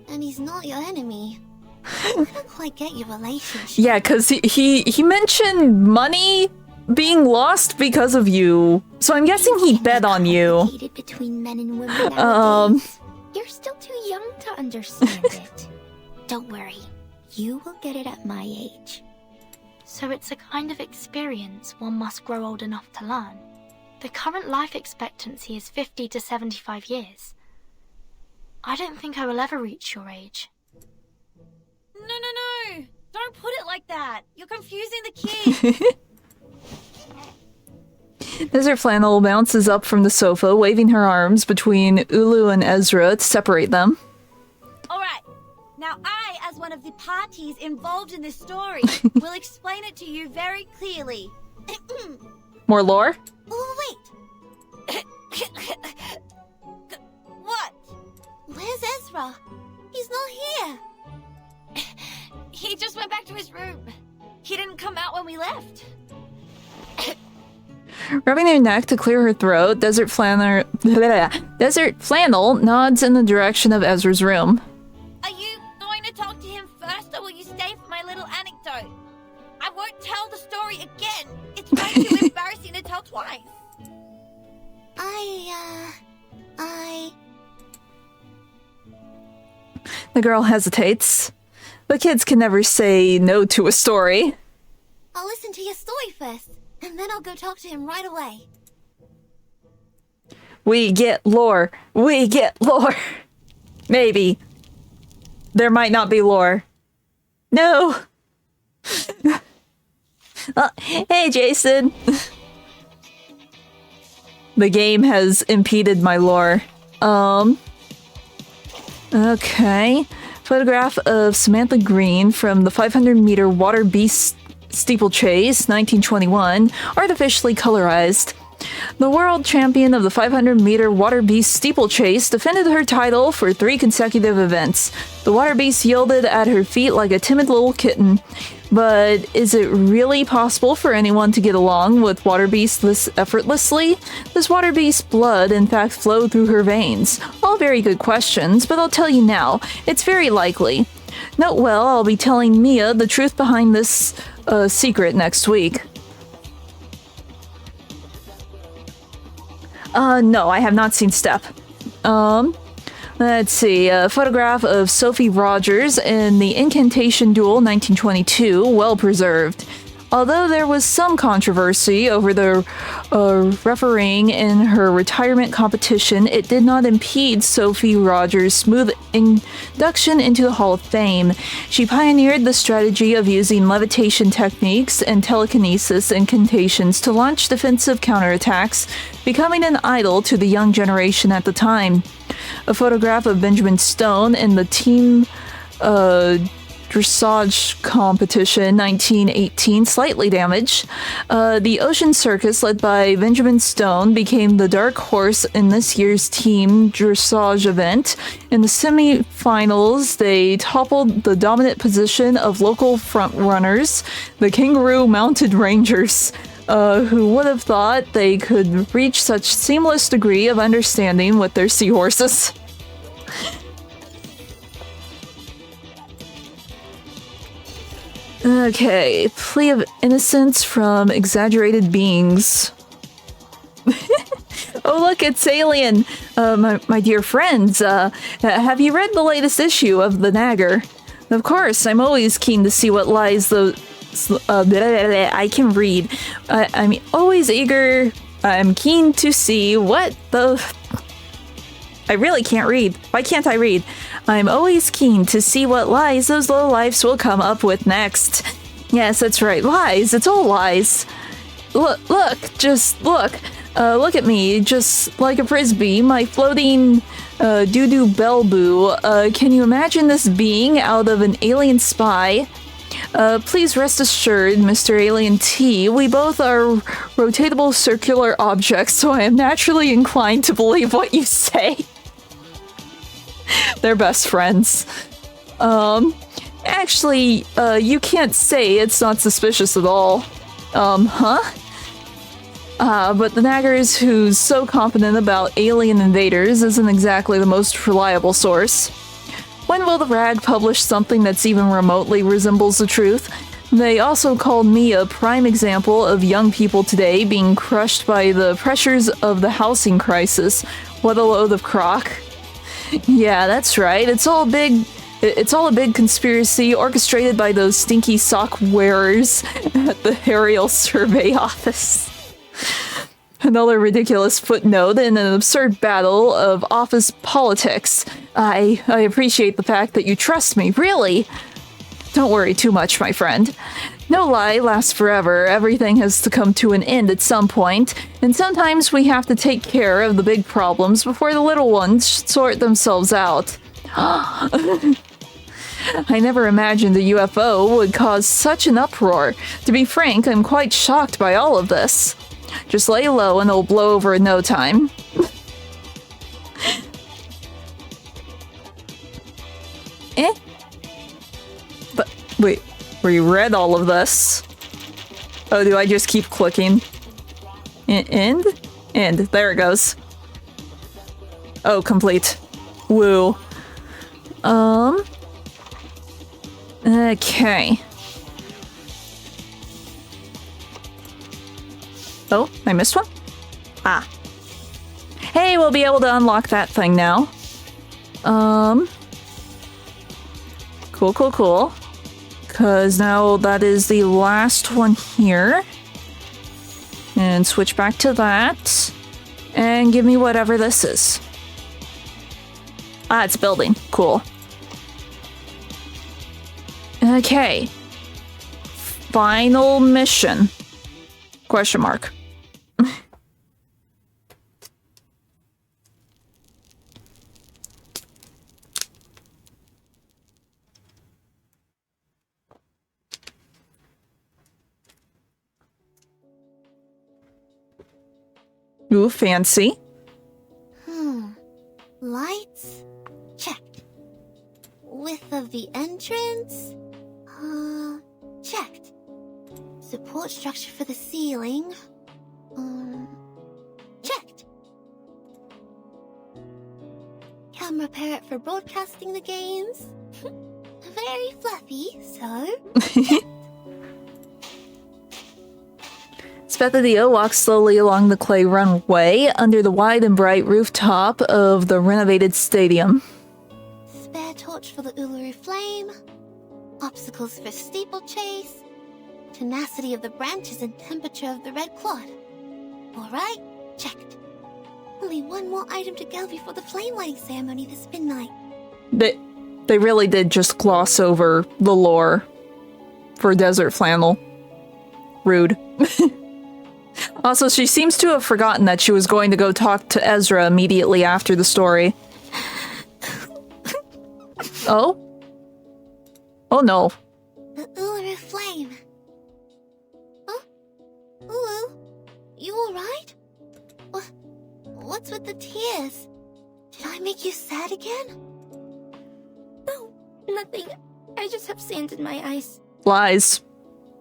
And he's not your enemy. I don't quite get your relationship. Yeah, because he mentioned money being lost because of you. So I'm guessing he bet on you. Between men and women nowadays. You're still too young to understand it. Don't worry. You will get it at my age. So it's a kind of experience one must grow old enough to learn. The current life expectancy is 50 to 75 years. I don't think I will ever reach your age. No! Don't put it like that! You're confusing the kids! Desert Flannel bounces up from the sofa, waving her arms between Ulu and Ezra to separate them. Alright, now I, as one of the parties involved in this story, will explain it to you very clearly. More lore? Oh, wait! What? Where's Ezra? He's not here. He just went back to his room. He didn't come out when we left. Rubbing her neck to clear her throat, Desert Flannel nods in the direction of Ezra's room. Are you going to talk to him first, or will you stay for my little anecdote? I won't tell the story again. It's way too embarrassing to tell twice. The girl hesitates. The kids can never say no to a story. I'll listen to your story first, and then I'll go talk to him right away. We get lore. We get lore. Maybe. There might not be lore. No. Hey, Jason. The game has impeded my lore. Okay. Photograph of Samantha Green from the 500-meter water beast steeplechase, 1921, artificially colorized. The world champion of the 500-meter water beast steeplechase defended her title for 3 consecutive events. The water beast yielded at her feet like a timid little kitten. But is it really possible for anyone to get along with water beast this effortlessly? Does water beast blood in fact flow through her veins? All very good questions, but I'll tell you now, it's very likely. Note well, I'll be telling Mia the truth behind this secret next week. No, I have not seen Step. Let's see, a photograph of Sophie Rogers in the Incantation Duel 1922, well preserved. Although there was some controversy over the refereeing in her retirement competition, it did not impede Sophie Rogers' smooth induction into the Hall of Fame. She pioneered the strategy of using levitation techniques and telekinesis incantations to launch defensive counterattacks, becoming an idol to the young generation at the time. A photograph of Benjamin Stone in the team dressage competition 1918, slightly damaged. The Ocean Circus, led by Benjamin Stone, became the dark horse in this year's team dressage event. In the semi-finals, they toppled the dominant position of local frontrunners, the Kangaroo Mounted Rangers. Who would have thought they could reach such seamless degree of understanding with their seahorses? Okay, plea of innocence from exaggerated beings. Oh look, it's Alien! My dear friends, have you read the latest issue of The Nagger? Of course, I'm always keen to see what lies the... I can read. I'm always eager. I'm keen to see what the... I really can't read. Why can't I read? I'm always keen to see what lies those lowlifes will come up with next. Yes, that's right. Lies. It's all lies. Look, just look. Look at me, just like a frisbee, my floating doo-doo bellboo. Can you imagine this being out of an alien spy? Please rest assured, Mr. Alien T, we both are rotatable circular objects, so I am naturally inclined to believe what you say. They're best friends. Actually, you can't say it's not suspicious at all. But the Naggers who's so confident about alien invaders isn't exactly the most reliable source. When will the rag publish something that's even remotely resembles the truth? They also called me a prime example of young people today being crushed by the pressures of the housing crisis. What a load of crock. Yeah, that's right. It's all a big conspiracy orchestrated by those stinky sock wearers at the Aerial Survey Office. Another ridiculous footnote in an absurd battle of office politics. I appreciate the fact that you trust me, really. Don't worry too much, my friend. No lie lasts forever. Everything has to come to an end at some point, and sometimes we have to take care of the big problems before the little ones sort themselves out. I never imagined a UFO would cause such an uproar. To be frank, I'm quite shocked by all of this. Just lay low and it'll blow over in no time. Eh? But, wait, we read all of this. Oh, do I just keep clicking? End? End. There it goes. Oh, complete. Woo. Okay. Oh, I missed one? Ah. Hey, we'll be able to unlock that thing now. Cool, cool, cool. Because now that is the last one here. And switch back to that. And give me whatever this is. Ah, it's building. Cool. Okay. Final mission. Question mark. Ooh, fancy. Lights? Checked. Width of the entrance? Checked. Support structure for the ceiling? Checked. Camera parrot for broadcasting the games? Very fluffy, so... Spethadio walks slowly along the clay runway under the wide and bright rooftop of the renovated stadium. Spare torch for the Uluru Flame? Obstacles for steeplechase? Tenacity of the branches and temperature of the red clod? Alright, checked. Only one more item to go before the flame lighting ceremony this midnight. They really did just gloss over the lore for Desert Flannel. Rude. Also, she seems to have forgotten that she was going to go talk to Ezra immediately after the story. Oh? Oh no. The Uluru Flame. Huh? Ulu? You alright? What's with the tears? Did I make you sad again? No, nothing. I just have sand in my eyes. Lies.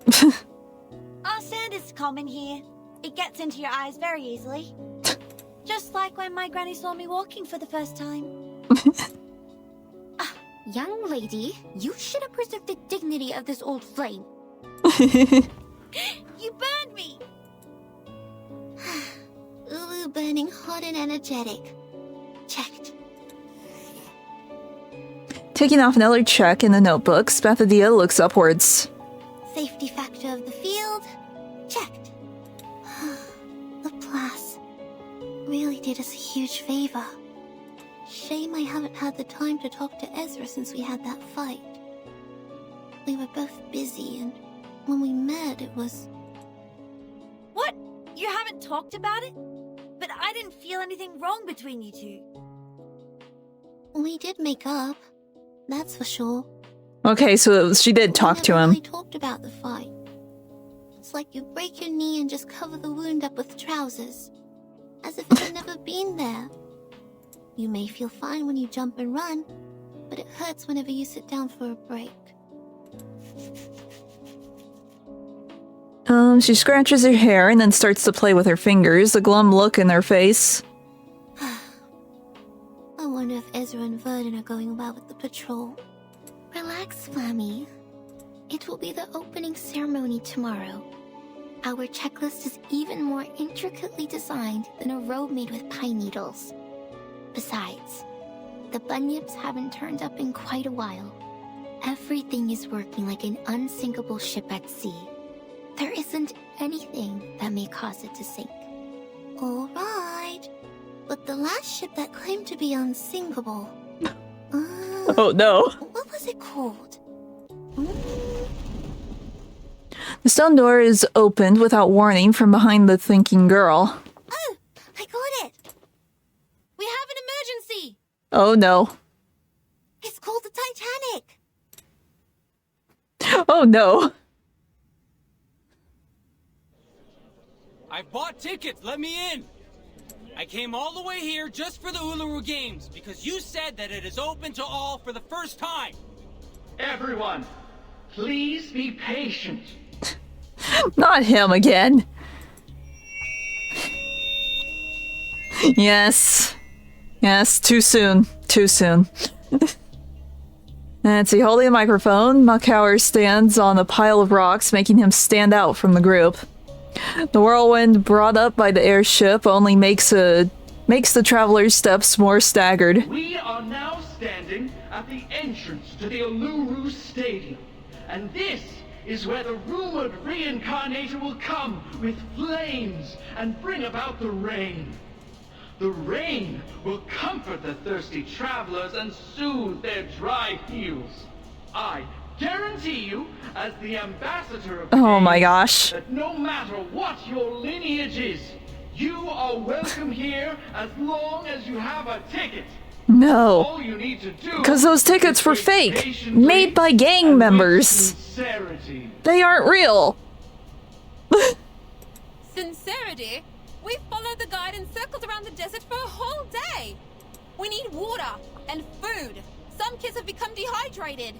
Sand is common here. It gets into your eyes very easily. Just like when my granny saw me walking for the first time. Young lady, you should have preserved the dignity of this old flame. You burned me! Ulu burning hot and energetic. Checked. Taking off another check in the notebook, Spethadia looks upwards. Safety factor of the field? Checked. Laplace really did us a huge favor. Shame I haven't had the time to talk to Ezra since we had that fight. We were both busy, and when we met, it was... What? You haven't talked about it? But I didn't feel anything wrong between you two. We did make up. That's for sure. Okay, so she did talk to him. We really talked about the fight. It's like you break your knee and just cover the wound up with trousers. As if it had never been there. You may feel fine when you jump and run, but it hurts whenever you sit down for a break. She scratches her hair and then starts to play with her fingers, a glum look in her face. I wonder if Ezra and Verdun are going well with the patrol. Relax, Flammy. It will be the opening ceremony tomorrow. Our checklist is even more intricately designed than a robe made with pine needles. Besides, the bunyips haven't turned up in quite a while. Everything is working like an unsinkable ship at sea. There isn't anything that may cause it to sink. All right. But the last ship that claimed to be unsinkable. Oh no. What was it called? The stone door is opened without warning from behind the thinking girl. Oh, I got it. We have an emergency. Oh no. It's called the Titanic. Oh no. I bought tickets. Let me in. I came all the way here just for the Uluru Games because you said that it is open to all for the first time. Everyone, please be patient. Not him again. Yes. Yes, too soon. Too soon. Nancy holding the microphone, Makauer stands on a pile of rocks, making him stand out from the group. The whirlwind brought up by the airship only makes the traveler's steps more staggered. We are now standing at the entrance to the Uluru Stadium, and this is where the rumored reincarnator will come with flames and bring about the rain. The rain will comfort the thirsty travelers and soothe their dry heels. I guarantee you, as the ambassador of the Oh my games, gosh. that no matter what your lineage is, you are welcome here as long as you have a ticket. No. All you need to do Because those tickets were fake. Made by gang members. sincerity. They aren't real. Sincerity? We followed the guide and circled around the desert for a whole day. We need water and food. Some kids have become dehydrated.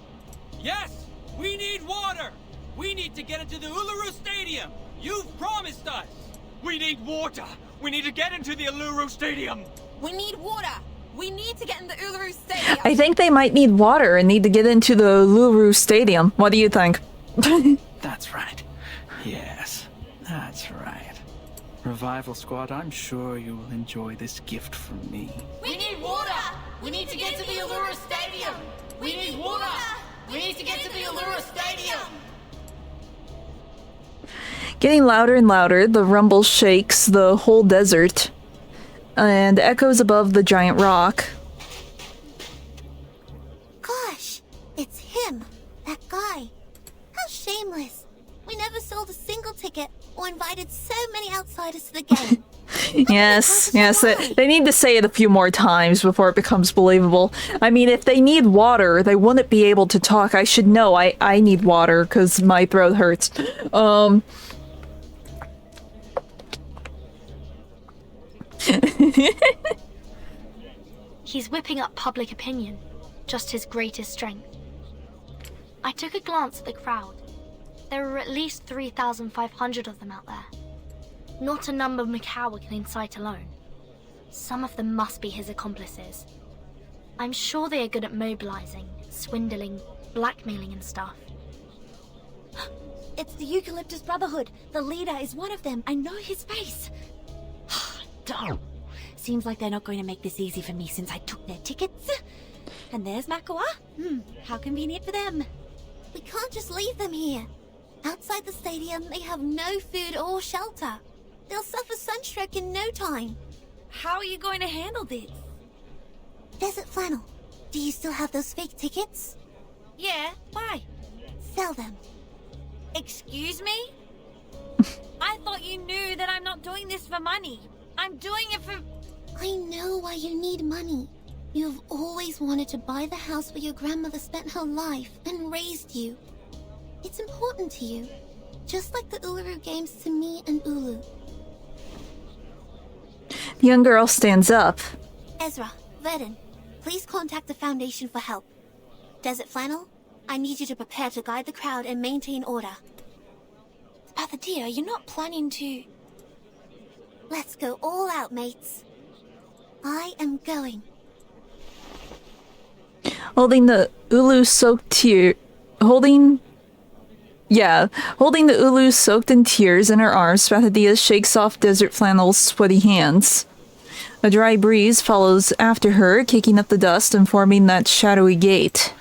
Yes, we need water. We need to get into the Uluru Stadium. You've promised us. We need water. We need to get into the Uluru Stadium. We need water. We need to get in the Uluru Stadium. I think they might need water and need to get into the Uluru Stadium. What do you think? That's right. Yes, that's right. Revival Squad, I'm sure you will enjoy this gift from me. We need water. We need to get to the Uluru Stadium. We need water. We need to get to the Uluru Stadium. Getting louder and louder, the rumble shakes the whole desert and echoes above the giant rock. Gosh, it's him. That guy. How shameless. We never sold a single ticket or invited so many outsiders to the game. Yes, they need to say it a few more times before it becomes believable. I mean, if they need water, they wouldn't be able to talk. I should know. I need water because my throat hurts. He's whipping up public opinion, just his greatest strength. I took a glance at the crowd. There are at least 3,500 of them out there. Not a number Mikhawa can incite alone. Some of them must be his accomplices. I'm sure they are good at mobilizing, swindling, blackmailing and stuff. It's the Eucalyptus Brotherhood. The leader is one of them. I know his face. Darn. Seems like they're not going to make this easy for me since I took their tickets. And there's Makawa. How convenient for them. We can't just leave them here. Outside the stadium, they have no food or shelter. They'll suffer sunstroke in no time. How are you going to handle this? Desert Flannel, do you still have those fake tickets? Yeah, why? Sell them. Excuse me? I thought you knew that I'm not doing this for money. I'm doing it for... I know why you need money. You've always wanted to buy the house where your grandmother spent her life and raised you. It's important to you, just like the Uluru Games to me and Ulu. The young girl stands up. Ezra, Vedin, please contact the Foundation for help. Desert Flannel, I need you to prepare to guide the crowd and maintain order. Pathatia, you're not planning to... Let's go all out, mates. I am going. Holding the Ulu soaked tear... Holding the Ulu soaked in tears in her arms, Pathatia shakes off Desert Flannel's sweaty hands. A dry breeze follows after her, kicking up the dust and forming that shadowy gate.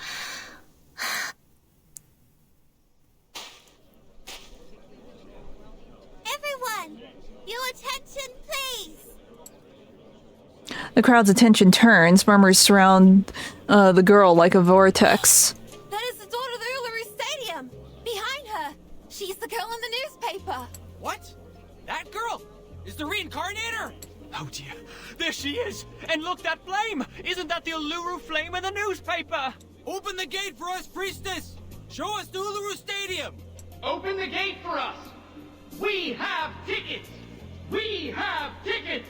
Everyone, your attention please! The crowd's attention turns. Murmurs surround the girl like a vortex. That is the daughter of the Uluru Stadium! Behind her! She's the girl in the newspaper! What? That girl is the reincarnator! Oh dear, there she is! And look, that flame! Isn't that the Uluru flame in the newspaper? Open the gate for us, priestess! Show us the Uluru Stadium! Open the gate for us! We have tickets! We have tickets!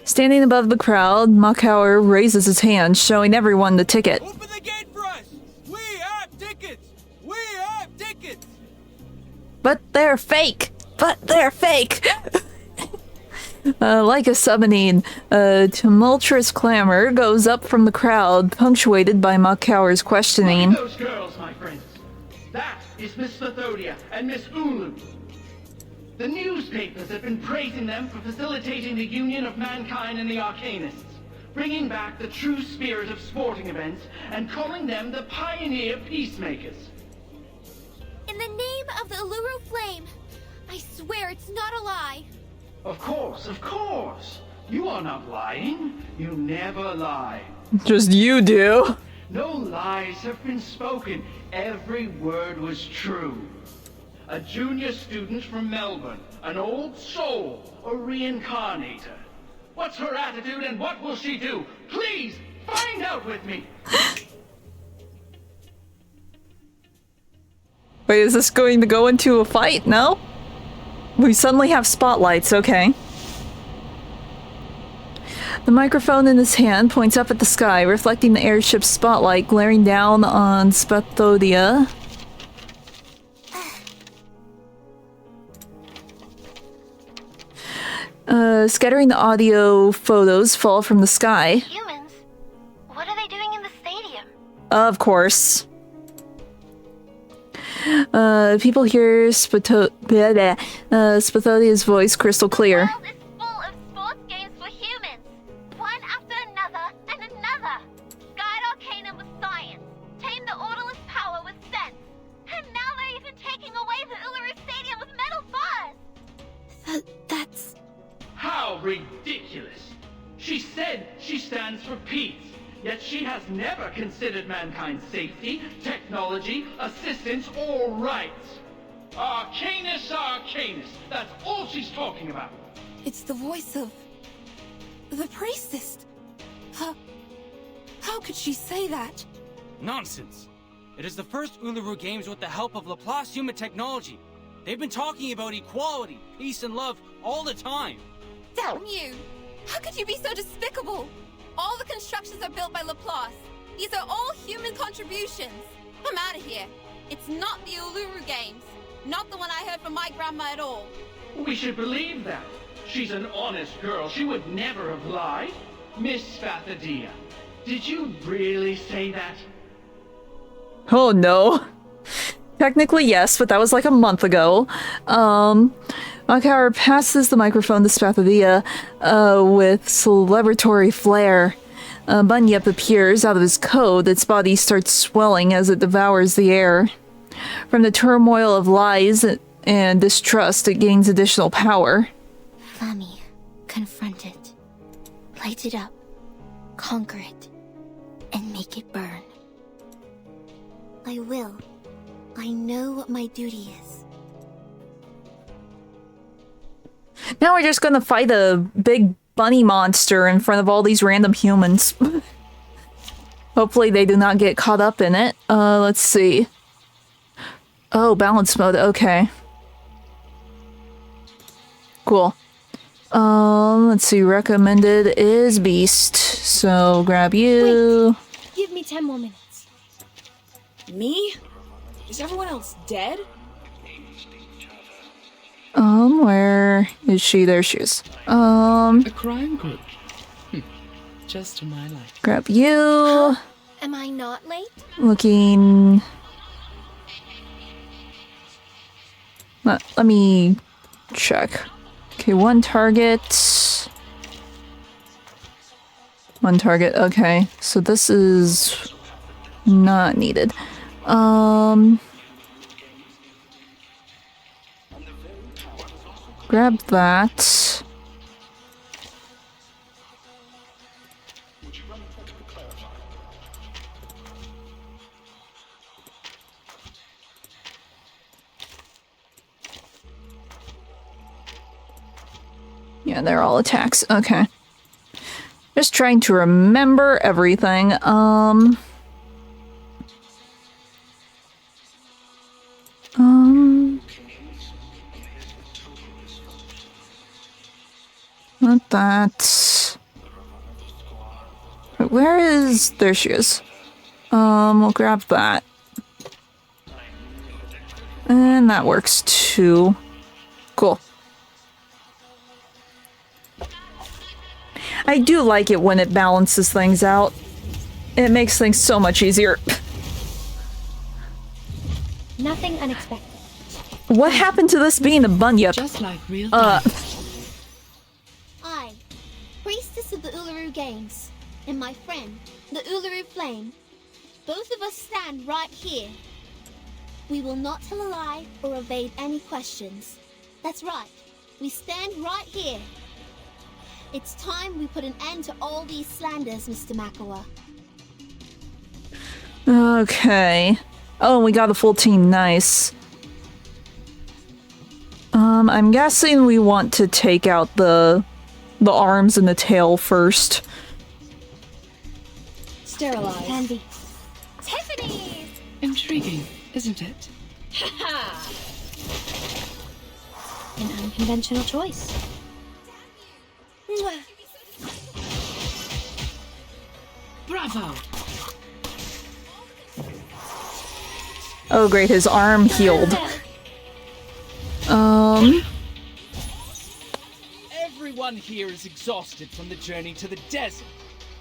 Standing above the crowd, Makauer raises his hand, showing everyone the ticket. Open the gate for us! We have tickets! We have tickets! But they're fake! But they're fake! Like a summoning, a tumultuous clamor goes up from the crowd, punctuated by Makauer's questioning. Look at those girls, my friends. That is Miss Bathodia and Miss Ulu. The newspapers have been praising them for facilitating the union of mankind and the Arcanists, bringing back the true spirit of sporting events, and calling them the pioneer peacemakers. In the name of the Uluru Flame, I swear it's not a lie. Of course, of course. You are not lying. You never lie. Just you do. No lies have been spoken. Every word was true. A junior student from Melbourne, an old soul, a reincarnator. What's her attitude and what will she do? Please, find out with me! Wait, is this going to go into a fight? No? We suddenly have spotlights, okay. The microphone in his hand points up at the sky, reflecting the airship's spotlight glaring down on Spathodia. Scattering the audio photos fall from the sky. Humans? What are they doing in the stadium? Of course. People hear Spathodia's voice crystal clear. The world is full of sports games for humans. One after another and another. Guide Arcanum with science. Tame the Orderless power with sense. And now they're even taking away the Uluru Stadium with metal bars. That's... How ridiculous! She said she stands for peace, yet she has never considered mankind's safety, technology, assistance, or rights. Arcanus, Arcanus! That's all she's talking about! It's the voice of... the priestess. How could she say that? Nonsense! It is the first Uluru Games with the help of Laplace human technology. They've been talking about equality, peace, and love all the time. Damn you! How could you be so despicable? All the constructions are built by Laplace. These are all human contributions. I'm out of here. It's not the Uluru Games. Not the one I heard from my grandma at all. We should believe that. She's an honest girl. She would never have lied. Miss Spathodia, did you really say that? Oh no. Technically yes, but that was like a month ago. Makauer passes the microphone to Spathodia with celebratory flair. Bunyip appears out of his coat. Its body starts swelling as it devours the air. From the turmoil of lies and distrust, it gains additional power. Fami, confront it. Light it up. Conquer it. And make it burn. I will. I know what my duty is. Now we're just gonna fight a big bunny monster in front of all these random humans. Hopefully they do not get caught up in it. Let's see. Oh, balance mode, okay. Cool. Let's see, recommended is Beast. So grab you. Wait, give me 10 more minutes. Me? Is everyone else dead? Where is she? There she is. A crime group. Just to my life. Grab you. Am I not late? Looking... Let me check. Okay, one target. One target, okay. So this is not needed. Grab that. Yeah, they're all attacks. Okay. Just trying to remember everything. Not that. Where is... There she is. We'll grab that. And that works too. Cool. I do like it when it balances things out. It makes things so much easier. Nothing unexpected. What happened to this being a bunyip? Just like real I, priestess of the Uluru Games, and my friend, the Uluru Flame. Both of us stand right here. We will not tell a lie or evade any questions. That's right. We stand right here. It's time we put an end to all these slanders, Mr. Makawa. Okay. Oh, we got a full team. Nice. I'm guessing we want to take out the arms and the tail first. Sterilize. Candy. Tiffany! Intriguing, isn't it? An unconventional choice. Bravo! Oh great, his arm healed. Everyone here is exhausted from the journey to the desert.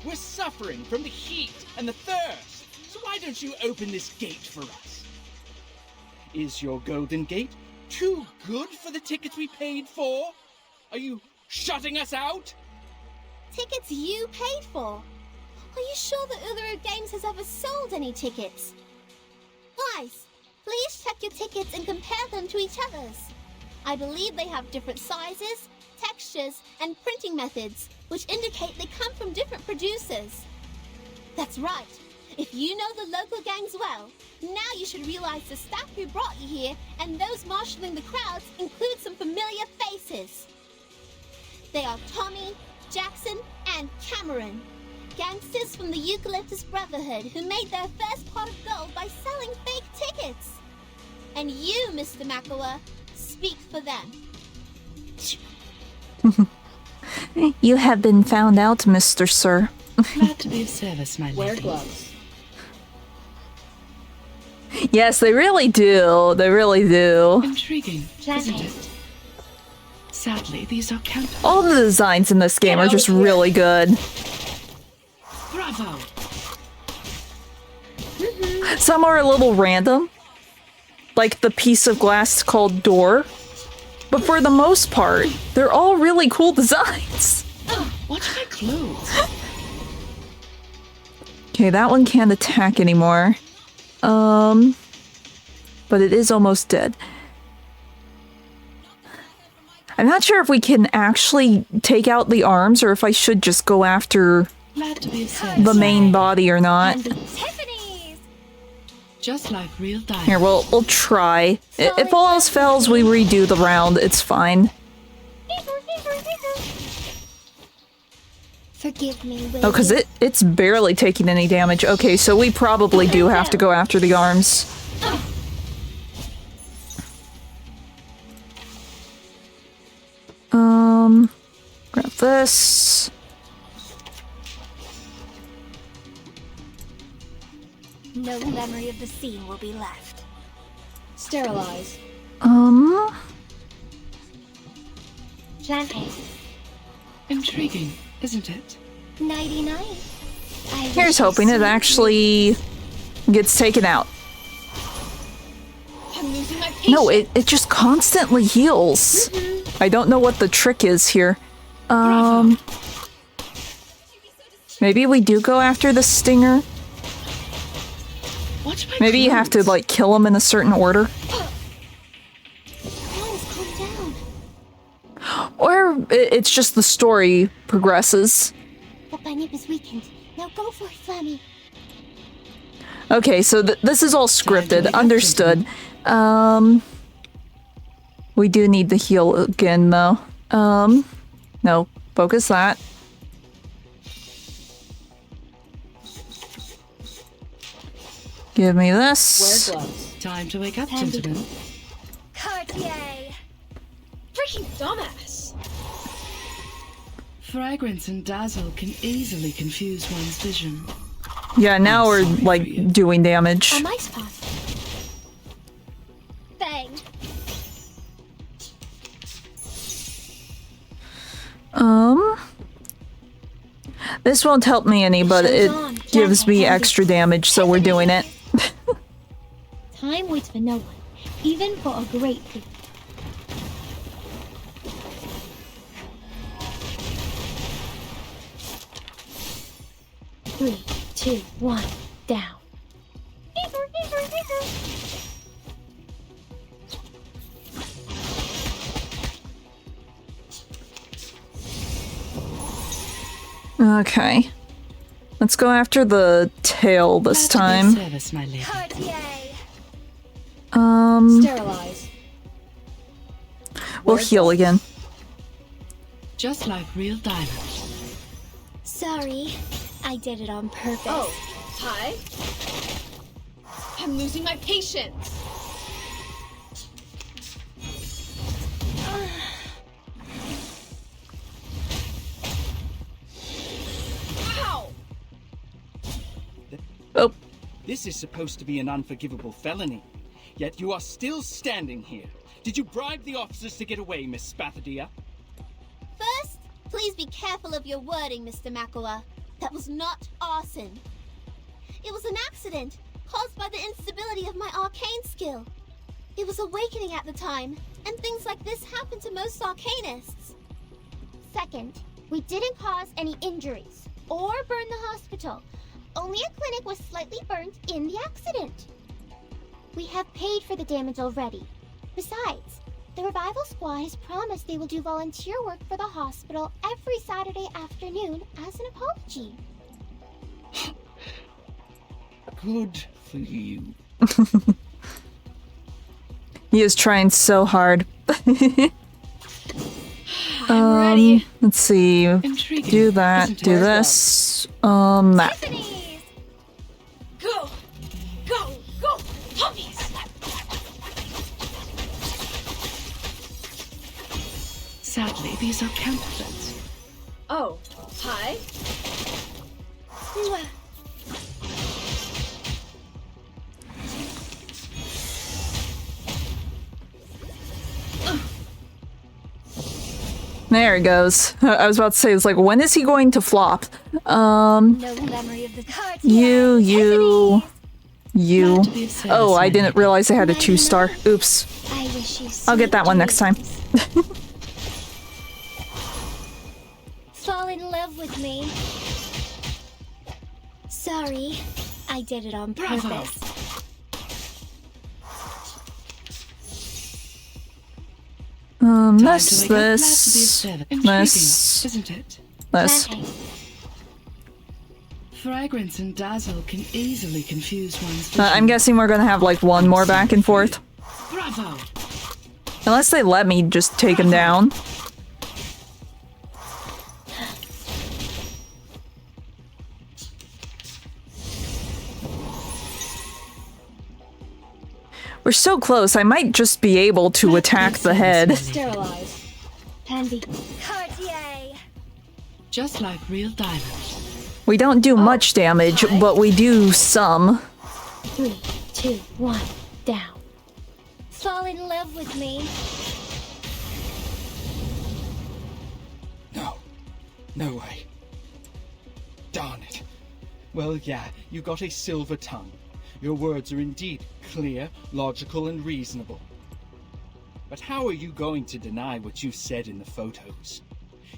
We're suffering from the heat and the thirst. So why don't you open this gate for us? Is your golden gate too good for the tickets we paid for? Are you shutting us out? Tickets you paid for? Are you sure that Uluru Games has ever sold any tickets? Guys, please check your tickets and compare them to each other's. I believe they have different sizes, textures, and printing methods, which indicate they come from different producers. That's right. If you know the local gangs well, now you should realize the staff who brought you here and those marshalling the crowds include some familiar faces. They are Tommy, Jackson, and Cameron, gangsters from the Eucalyptus Brotherhood who made their first pot of gold by selling fake tickets. And you, Mr. Makawa, speak for them. You have been found out, Mr. Sir. Glad to be of service, my lady. Wear gloves. Yes, they really do. They really do. Intriguing, isn't it? Sadly, these are counterfeit. All the designs in this game are just really good. Bravo! Some are a little random, like the piece of glass called door. But for the most part, they're all really cool designs. Watch my clothes. Okay, that one can't attack anymore. But it is almost dead. I'm not sure if we can actually take out the arms or if I should just go after the main body or not. Just like real diamonds. Here, we'll try. If all else fails, we redo the round. It's fine. Forgive me, Oh, because it's barely taking any damage. Okay, so we probably do have to go after the arms. Grab this. No memory of the scene will be left. Sterilize. Plan A. Intriguing, isn't it? 99. Here's hoping it actually gets taken out. I'm losing my patience. No, it just constantly heals. I don't know what the trick is here. Maybe we do go after the stinger. Maybe you have to, like, kill him in a certain order. Guys, calm down. Or it's just the story progresses. by Nip is weakened. Now go for it, Flammy. Okay, so this is all scripted. Understood. We do need the heal again, though. No. Focus that. Give me this. Wear gloves. Time to wake up, gentlemen. Cartier! Freaking dumbass! Fragrance and dazzle can easily confuse one's vision. Yeah, now we're, like, doing damage. On my spot. Bang. This won't help me any, but it gives me extra damage, so we're doing it. Time waits for no one, even for a great thief. Three, two, one, down. Okay. Let's go after the tail this time. Service, my lady. Sterilize. We'll heal again. Just like real diamonds. Sorry, I did it on purpose. Oh, hi. I'm losing my patience. Ow! Oh. This is supposed to be an unforgivable felony, yet you are still standing here. Did you bribe the officers to get away, Miss Spathadia? First, please be careful of your wording, Mr. Makawa. That was not arson. It was an accident caused by the instability of my arcane skill. It was awakening at the time, and things like this happen to most arcanists. Second, we didn't cause any injuries or burn the hospital. Only a clinic was slightly burnt in the accident. We have paid for the damage already. Besides, the revival squad has promised they will do volunteer work for the hospital every Saturday afternoon as an apology. Good for you. He is trying so hard. ready. Let's see. Intriguing, Do that. isn't it? Do this. That. Go! Go! Go! Puppies! Sadly, these are counterfeits. Oh, hi. There he goes. I was about to say, it's like, when is he going to flop? No memory of the cards. You. Oh, I didn't realize I had a 2-star. Oops. I wish you I'll get that one next time. Fall in love with me. Sorry, I did it on Bravo. purpose. This. Isn't it? This. Fragrance and dazzle can easily confuse one's vision. I'm guessing we're gonna have like one more back and forth. Bravo! Unless they let me just take him down. We're so close, I might just be able to attack the head. Sterilize. Handy. Cartier. Just like real diamonds. We don't do much damage, but we do some. 3, 2, 1, down. Fall in love with me. No. No way. Darn it. Well, yeah, you got a silver tongue. Your words are indeed clear, logical, and reasonable. But how are you going to deny what you said in the photos?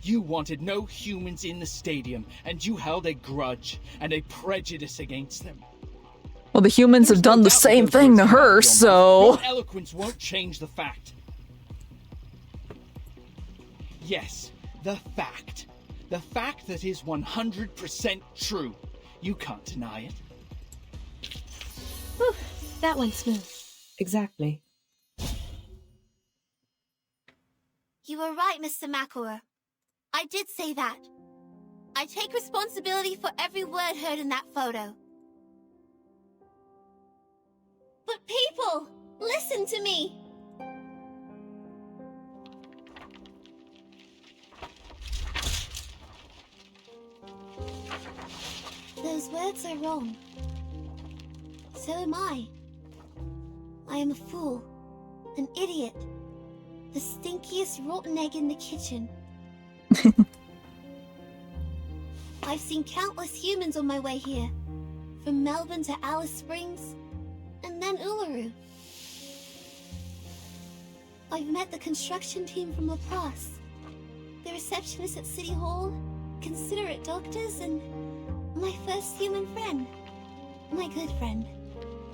You wanted no humans in the stadium, and you held a grudge and a prejudice against them. Well, the humans have done the same thing to her, so... Your eloquence won't change the fact. Yes, the fact. The fact that is 100% true. You can't deny it. Whew, that went smooth. Exactly. You were right, Mr. Makura. I did say that. I take responsibility for every word heard in that photo. But people, listen to me! Those words are wrong. So am I. I am a fool, an idiot, the stinkiest rotten egg in the kitchen. I've seen countless humans on my way here, from Melbourne to Alice Springs, and then Uluru. I've met the construction team from Laplace, the receptionist at City Hall, considerate doctors, and my first human friend. My good friend.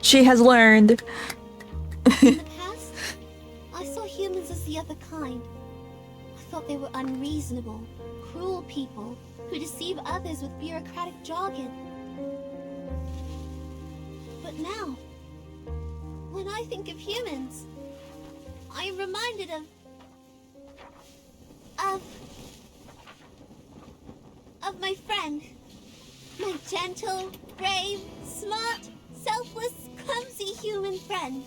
She has learned. In the past, I saw humans as the other kind. I thought they were unreasonable, cruel people who deceive others with bureaucratic jargon. But now, when I think of humans, I am reminded of my friend. My gentle, brave, smart, selfless, clumsy human friend.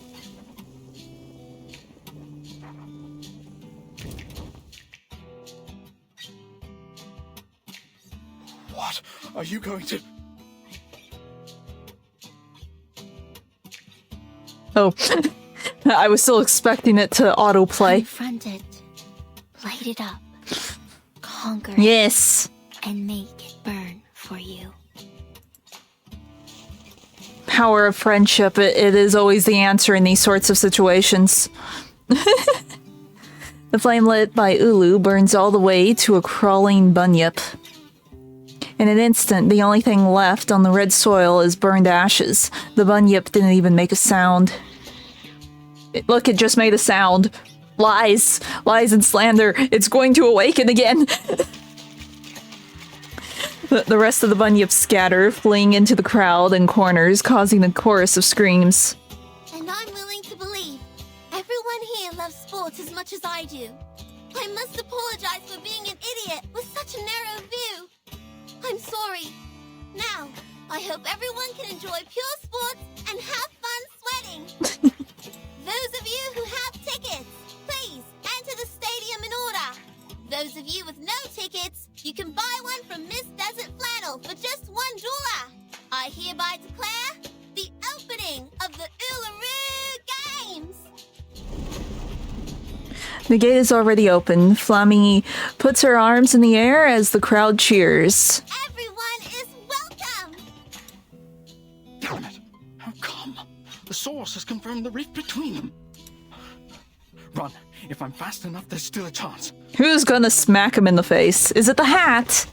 What are you going to... Oh, I was still expecting it to autoplay. Confront it, light it up, conquer Yes. it, and make it burn for you. Power of friendship, it is always the answer in these sorts of situations. The flame lit by Ulu burns all the way to a crawling bunyip. In an instant, the only thing left on the red soil is burned ashes. The bunyip didn't even make a sound. Look, it just made a sound. Lies. Lies and slander. It's going to awaken again. The rest of the bunyips scatter, fleeing into the crowd and corners, causing a chorus of screams. And I'm willing to believe everyone here loves sports as much as I do. I must apologize for being an idiot with such a narrow view. I'm sorry. Now, I hope everyone can enjoy pure sports and have fun sweating. Those of you who have tickets, please enter the stadium in order. Those of you with no tickets, you can buy one from Miss Desert Flannel for just $1. I hereby declare the opening of the Uluru Games. The gate is already open. Flammy puts her arms in the air as the crowd cheers. Everyone is welcome. Damn it! How come? The source has confirmed the rift between them. Run. If I'm fast enough, there's still a chance. Who's gonna smack him in the face? Is it the hat?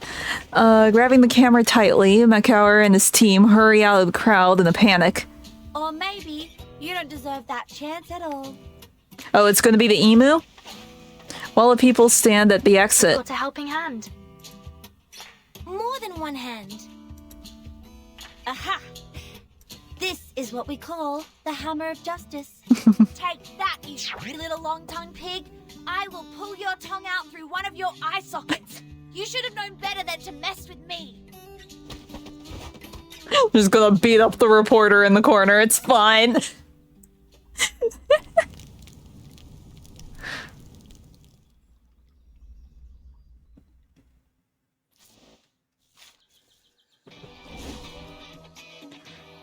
Grabbing the camera tightly, Makauer and his team hurry out of the crowd in a panic. Or maybe you don't deserve that chance at all. Oh, it's gonna be the emu? While the people stand at the exit. Got a helping hand. More than one hand. Aha! This is what we call the hammer of justice. Take that, you little long-tongued pig! I will pull your tongue out through one of your eye sockets. You should have known better than to mess with me. Just gonna beat up the reporter in the corner, it's fine.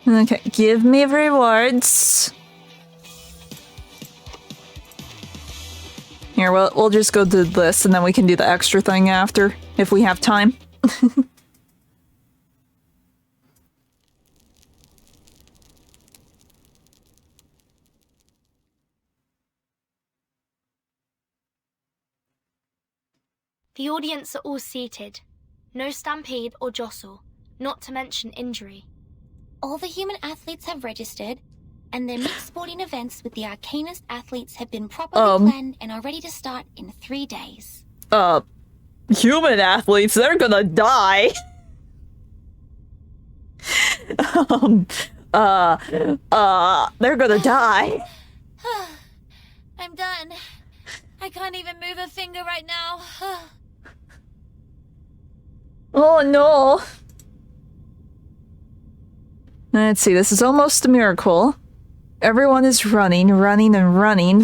Okay, give me rewards. Here, we'll just go do this and then we can do the extra thing after, if we have time. The audience are all seated. No stampede or jostle, not to mention injury. All the human athletes have registered, and their mixed sporting events with the Arcanist athletes have been properly planned and are ready to start in 3 days. Human athletes, they're gonna die. They're gonna die. I'm done. I can't even move a finger right now. Oh no. Let's see, this is almost a miracle. Everyone is running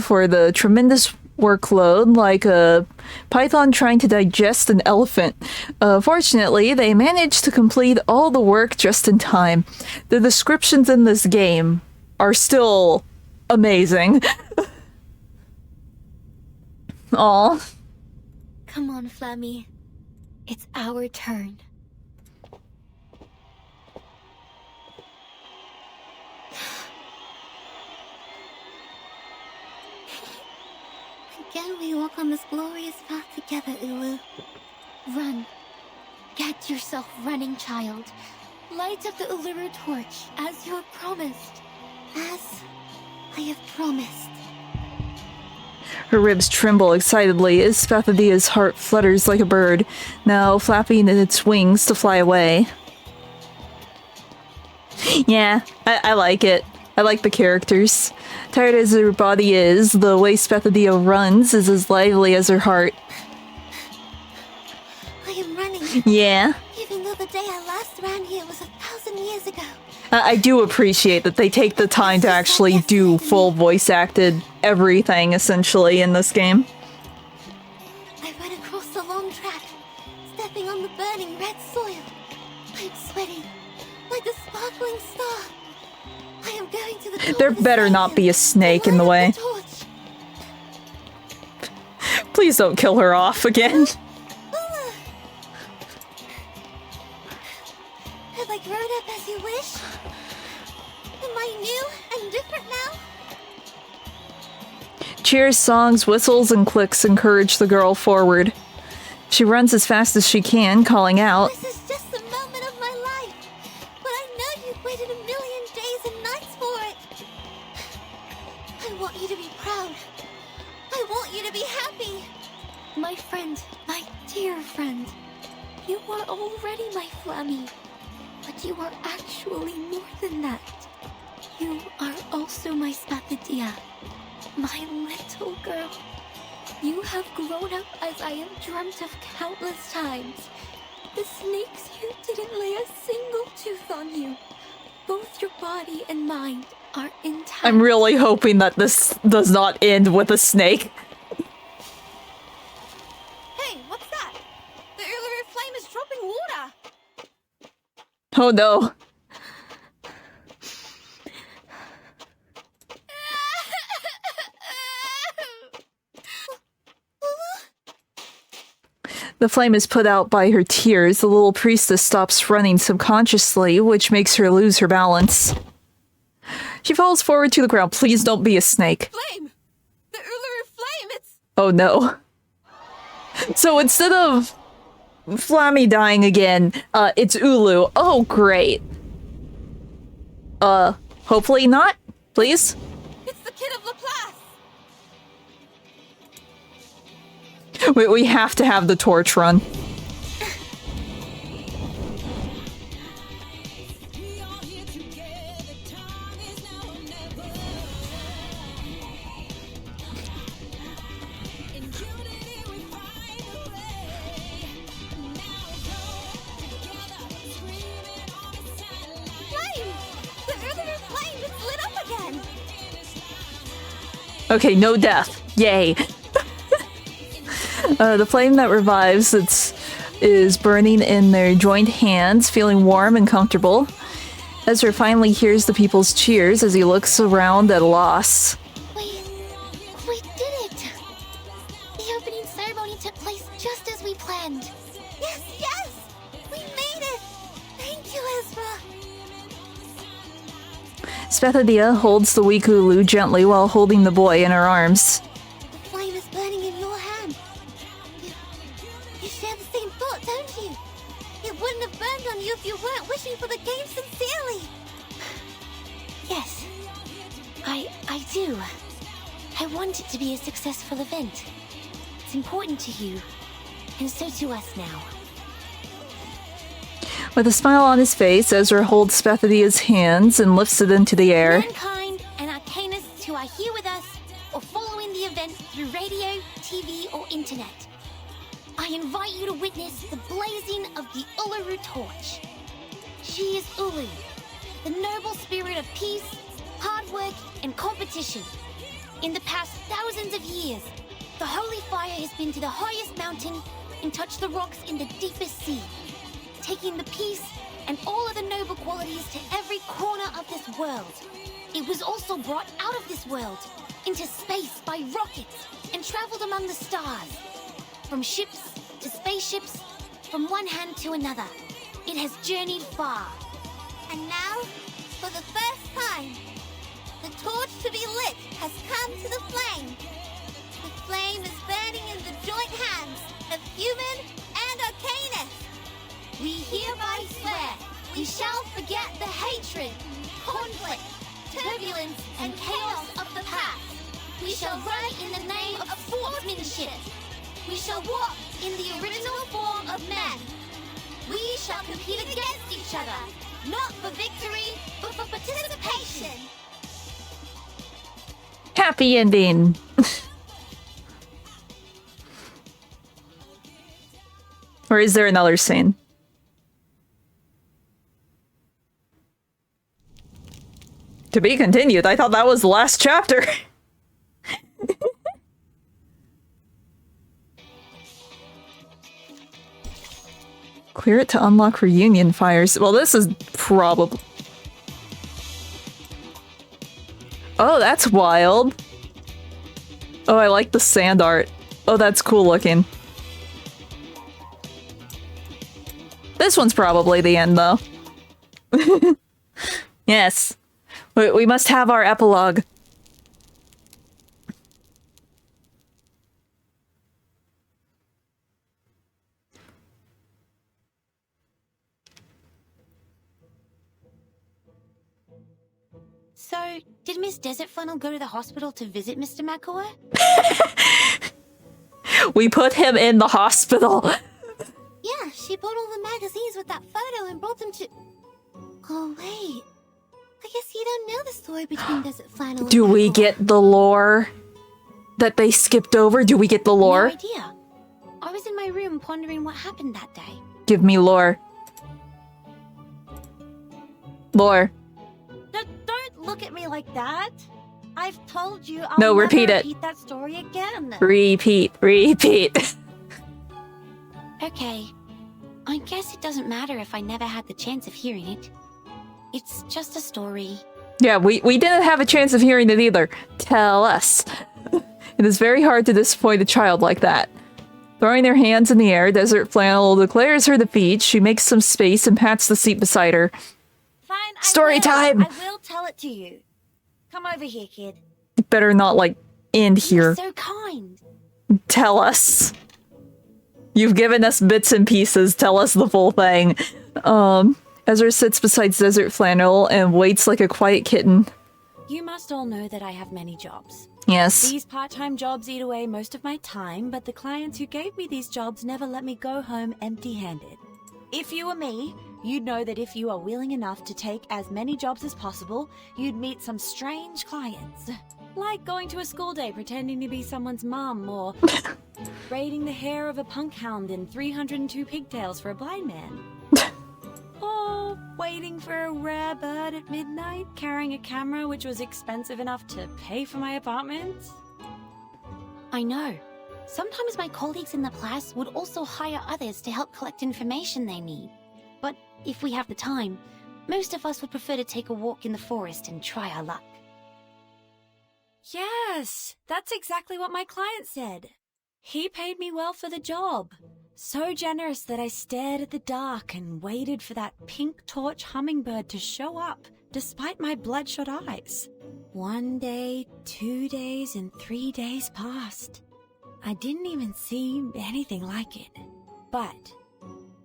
for the tremendous workload, like a python trying to digest an elephant. Fortunately, they managed to complete all the work just in time. The descriptions in this game are still amazing. Aw. Come on, Flammy. It's our turn. Again we walk on this glorious path together, Ulu. Run. Get yourself running, child. Light up the Uluru torch, as you have promised. As I have promised. Her ribs tremble excitedly as Spathidia's heart flutters like a bird, now flapping its wings to fly away. Yeah, I like it. I like the characters. Tired as her body is, the way Spathidia runs is as lively as her heart. I am running. Yeah. Even though the day I last ran here was 1,000 years ago. I do appreciate that they take the time to actually do full voice-acted everything, essentially, in this game. I ran across the long track, stepping on the burning red soil. I'm sweating, like a sparkling star. I am going to the There better not be a snake in the way. Please don't kill her off again. Have I grown up as you wish? Am I new and different now? Cheers, songs, whistles, and clicks encourage the girl forward. She runs as fast as she can, calling out. This is just the moment of my life, but I know you've waited 1,000,000 days and nights for it. I want you to be proud. I want you to be happy. My friend, my dear friend. You are already my Flammy. But you are actually more than that. You are also my Spathidia. My little girl. You have grown up as I have dreamt of countless times. The snakes here didn't lay a single tooth on you. Both your body and mind are intact. I'm really hoping that this does not end with a snake. Hey, what's that? The Uluru flame is dropping water. Oh no. The flame is put out by her tears. The little priestess stops running subconsciously, which makes her lose her balance. She falls forward to the ground. Please don't be a snake. Flame! The Uluru flame, it's... Oh no. So instead of Flammy dying again, it's Ulu. Oh, great. Hopefully not, please. It's the kid of Laplace! We have to have the torch run. Okay, no death. Yay. The flame that revives is burning in their joined hands, feeling warm and comfortable. Ezra finally hears the people's cheers as he looks around at a loss. We did it! The opening ceremony took place just as we planned. Yes, yes! We made it! Thank you, Ezra! Spathidia holds the weak Ulu gently while holding the boy in her arms. The flame is burning in your hand. You share the same thought, don't you? It wouldn't have burned on you if you weren't wishing for the game sincerely. Yes, I do. I want it to be a successful event. It's important to you. and so to us now. With a smile on his face, Ezra holds Spethadia's hands and lifts it into the air. Mankind and Arcanists who are here with us or following the event through radio, TV, or internet, I invite you to witness the blazing of the Uluru torch. She is Ulu, the noble spirit of peace, hard work, and competition. In the past thousands of years, the holy fire has been to the highest mountain and touched the rocks in the deepest sea, taking the peace and all of the noble qualities to every corner of this world. It was also brought out of this world, into space by rockets, and traveled among the stars. From ships to spaceships, from one hand to another, it has journeyed far. And now, for the first time, the torch to be lit has come to the flame. The flame is burning in the joint hands of human and Arcanist. We hereby swear we shall forget the hatred, conflict, turbulence, and chaos of the past. We shall run in the name of sportsmanship. We shall walk in the original form of men. We shall compete against each other, not for victory, but for participation. Happy ending. Or is there another scene? To be continued. I thought that was the last chapter. Clear it to unlock reunion fires. Well, this is probably... Oh, that's wild. Oh, I like the sand art. Oh, that's cool looking. This one's probably the end, though. Yes. We must have our epilogue. So, did Miss Desert Funnel go to the hospital to visit Mr. Makua? We put him in the hospital. Yeah, she bought all the magazines with that photo and brought them to... Oh, wait. I guess you don't know the story between Desert Flannel and Do we Makua. get the lore that they skipped over? Do we get the lore? No idea. I was in my room pondering what happened that day. Give me lore. Lore. Don't look at me like that. I've told you I'll No, never repeat it. repeat that story again. Repeat. Repeat. Okay. I guess it doesn't matter if I never had the chance of hearing it. It's just a story. Yeah, we didn't have a chance of hearing it either. Tell us. It is very hard to disappoint a child like that. Throwing their hands in the air, Desert Flannel declares her defeat. She makes some space and pats the seat beside her. Fine, Story time! I will tell it to you. Come over here, kid. Better not, like, end here. So kind. Tell us. You've given us bits and pieces. Tell us the full thing. Ezra sits beside Desert Flannel and waits like a quiet kitten. You must all know that I have many jobs. Yes. These part-time jobs eat away most of my time, but the clients who gave me these jobs never let me go home empty-handed. If you were me, you'd know that if you are willing enough to take as many jobs as possible, you'd meet some strange clients. Like going to a school day pretending to be someone's mum, or braiding the hair of a punk hound in 302 pigtails for a blind man. Or waiting for a rare bird at midnight, carrying a camera which was expensive enough to pay for my apartment. I know. Sometimes my colleagues in the class would also hire others to help collect information they need. But if we have the time, most of us would prefer to take a walk in the forest and try our luck. Yes, that's exactly what my client said. He paid me well for the job. So generous that I stared at the dark and waited for that pink torch hummingbird to show up, despite my bloodshot eyes. 1 day, 2 days, and 3 days passed. I didn't even see anything like it. But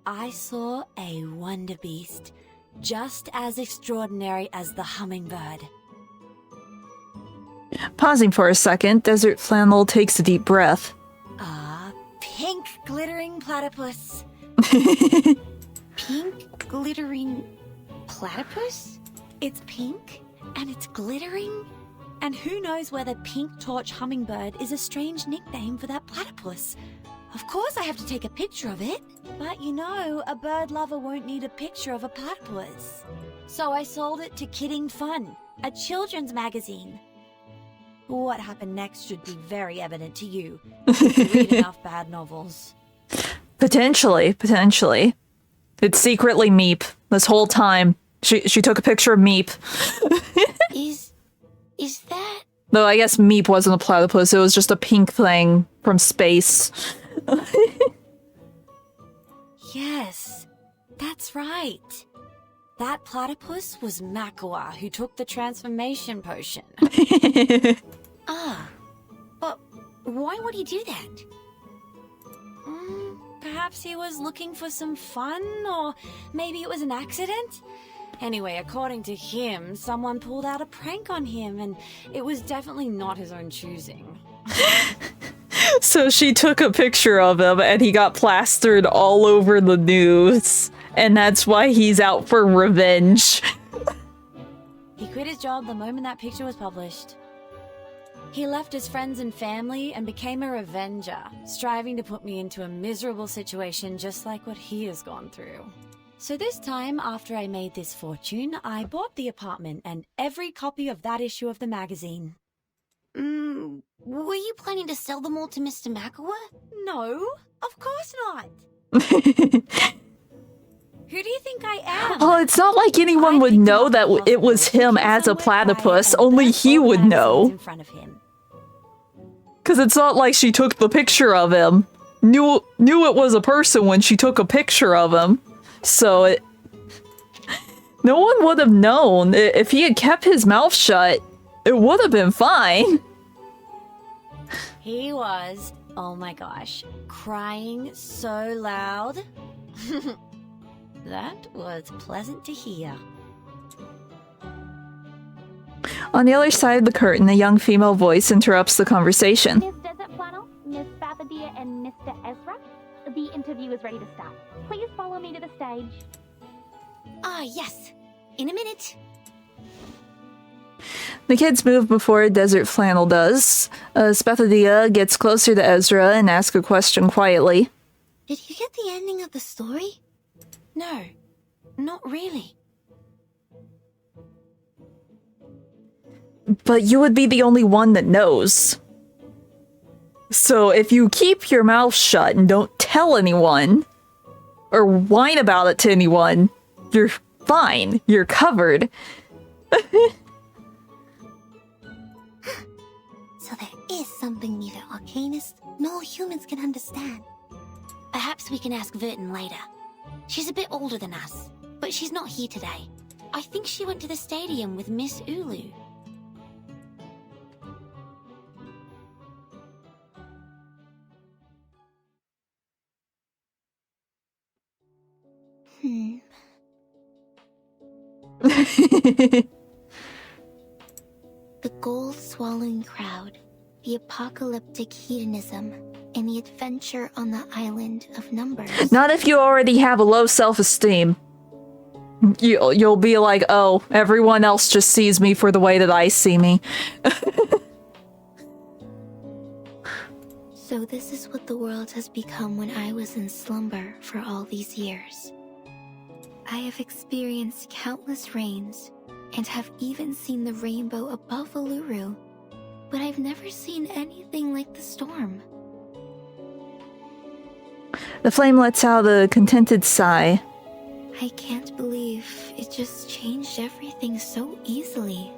I saw a wonder beast, just as extraordinary as the hummingbird. Pausing for a second, Desert Flannel takes a deep breath. Pink glittering platypus. Pink glittering platypus? It's pink and it's glittering? And who knows whether pink torch hummingbird is a strange nickname for that platypus? Of course I have to take a picture of it. But you know, a bird lover won't need a picture of a platypus. So I sold it to Kidding Fun, a children's magazine. What happened next should be very evident to you. If you read enough bad novels. Potentially. It's secretly Meep this whole time. She took a picture of Meep. Is that... Though I guess Meep wasn't a platypus, it was just a pink thing from space. Yes, that's right. That platypus was Makua, who took the transformation potion. But why would he do that? Perhaps he was looking for some fun, or maybe it was an accident? Anyway, according to him, someone pulled out a prank on him, and it was definitely not his own choosing. So she took a picture of him, and he got plastered all over the news. And that's why he's out for revenge. He quit his job the moment that picture was published. He left his friends and family and became a revenger, striving to put me into a miserable situation just like what he has gone through. So this time, after I made this fortune, I bought the apartment and every copy of that issue of the magazine. Were you planning to sell them all to Mr. Makua? No, of course not. Who do you think I am? Well, it's not like anyone would know that it was him as a platypus. Only he would know. Because it's not like she took the picture of him. Knew it was a person when she took a picture of him. So no one would have known. If he had kept his mouth shut, it would have been fine. He was, oh my gosh, crying so loud. That was pleasant to hear. On the other side of the curtain, a young female voice interrupts the conversation. Miss Desert Flannel, Miss Fathadia, and Mr. Ezra, the interview is ready to start. Please follow me to the stage. Yes. In a minute. The kids move before Desert Flannel does. Spathadia gets closer to Ezra and asks a question quietly. Did you get the ending of the story? No, not really. But you would be the only one that knows. So if you keep your mouth shut and don't tell anyone, or whine about it to anyone, you're fine. You're covered. So there is something neither Arcanists nor humans can understand. Perhaps we can ask Vertin later. She's a bit older than us, but she's not here today. I think she went to the stadium with Miss Ulu. The gold-swallowing crowd, the apocalyptic hedonism, and the adventure on the island of numbers. Not if you already have a low self-esteem. You'll be like, oh, everyone else just sees me for the way that I see me. So this is what the world has become when I was in slumber for all these years. I have experienced countless rains, and have even seen the rainbow above Uluru, but I've never seen anything like the storm. The flame lets out a contented sigh. I can't believe it just changed everything so easily.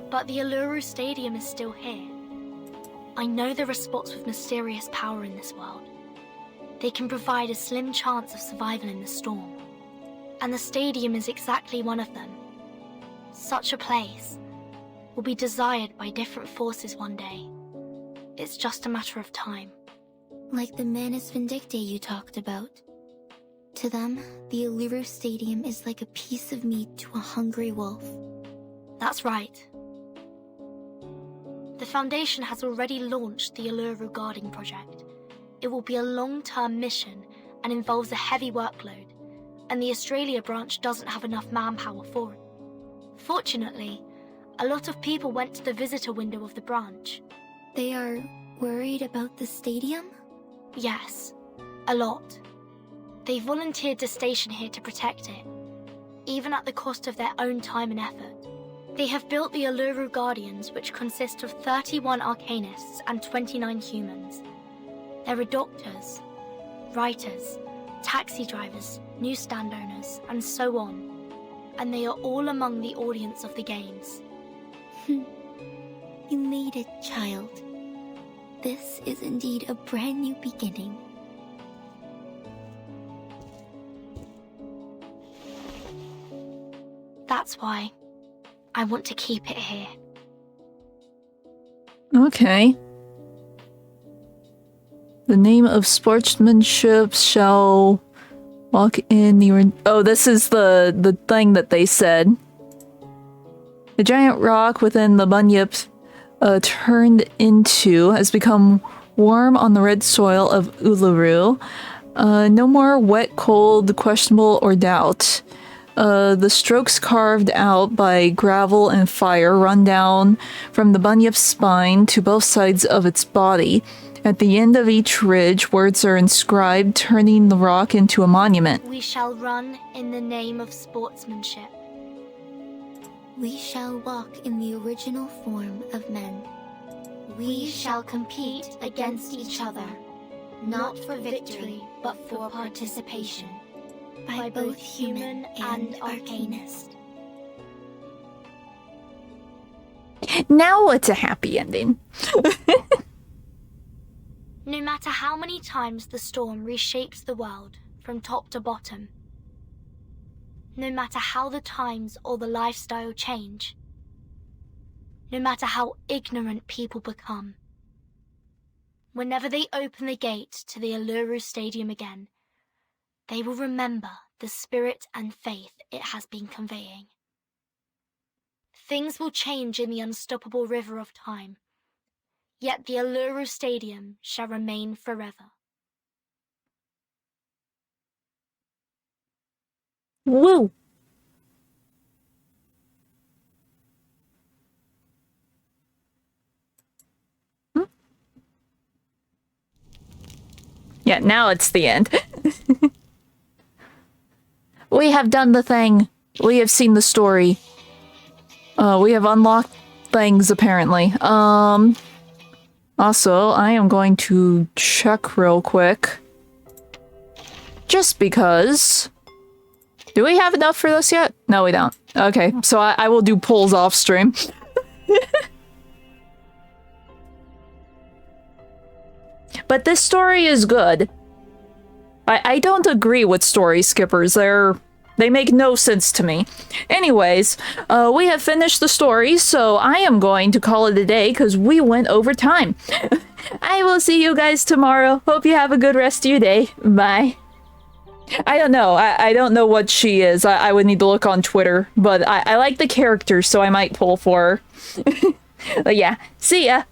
But the Uluru Stadium is still here. I know there are spots with mysterious power in this world. They can provide a slim chance of survival in the storm. And the stadium is exactly one of them. Such a place will be desired by different forces one day. It's just a matter of time. Like the Manus Vindictae you talked about. To them, the Uluru Stadium is like a piece of meat to a hungry wolf. That's right. The Foundation has already launched the Uluru Guarding Project, It will be a long-term mission and involves a heavy workload, and the Australia branch doesn't have enough manpower for it. Fortunately, a lot of people went to the visitor window of the branch. They are worried about the stadium? Yes, a lot. They volunteered to station here to protect it, even at the cost of their own time and effort. They have built the Uluru Guardians, which consist of 31 Arcanists and 29 humans. There are doctors, writers, taxi drivers, newsstand owners, and so on. And they are all among the audience of the games. You made it, child. This is indeed a brand new beginning. That's why I want to keep it here. Okay. The name of sportsmanship shall walk in the... Oh, this is the thing that they said. The giant rock within the bunyip turned into has become warm on the red soil of Uluru. No more wet, cold, questionable, or doubt. The strokes carved out by gravel and fire run down from the bunyip's spine to both sides of its body. At the end of each ridge, words are inscribed, turning the rock into a monument. We shall run in the name of sportsmanship. We shall walk in the original form of men. We shall compete against each other, not for victory, but for participation, by both human and arcanist. Now it's a happy ending. No matter how many times the storm reshapes the world from top to bottom, no matter how the times or the lifestyle change, no matter how ignorant people become, whenever they open the gate to the Uluru Stadium again, they will remember the spirit and faith it has been conveying. Things will change in the unstoppable river of time, yet the Uluru Stadium shall remain forever. Woo! Yeah, now it's the end. We have done the thing. We have seen the story. We have unlocked things, apparently. Also, I am going to check real quick. Just because... Do we have enough for this yet? No, we don't. Okay, so I will do pulls off stream. But this story is good. I don't agree with story skippers. They make no sense to me. Anyways, we have finished the story, so I am going to call it a day because we went over time. I will see you guys tomorrow. Hope you have a good rest of your day. Bye. I don't know. I don't know what she is. I would need to look on Twitter, but I like the character, so I might pull for her. But yeah, see ya.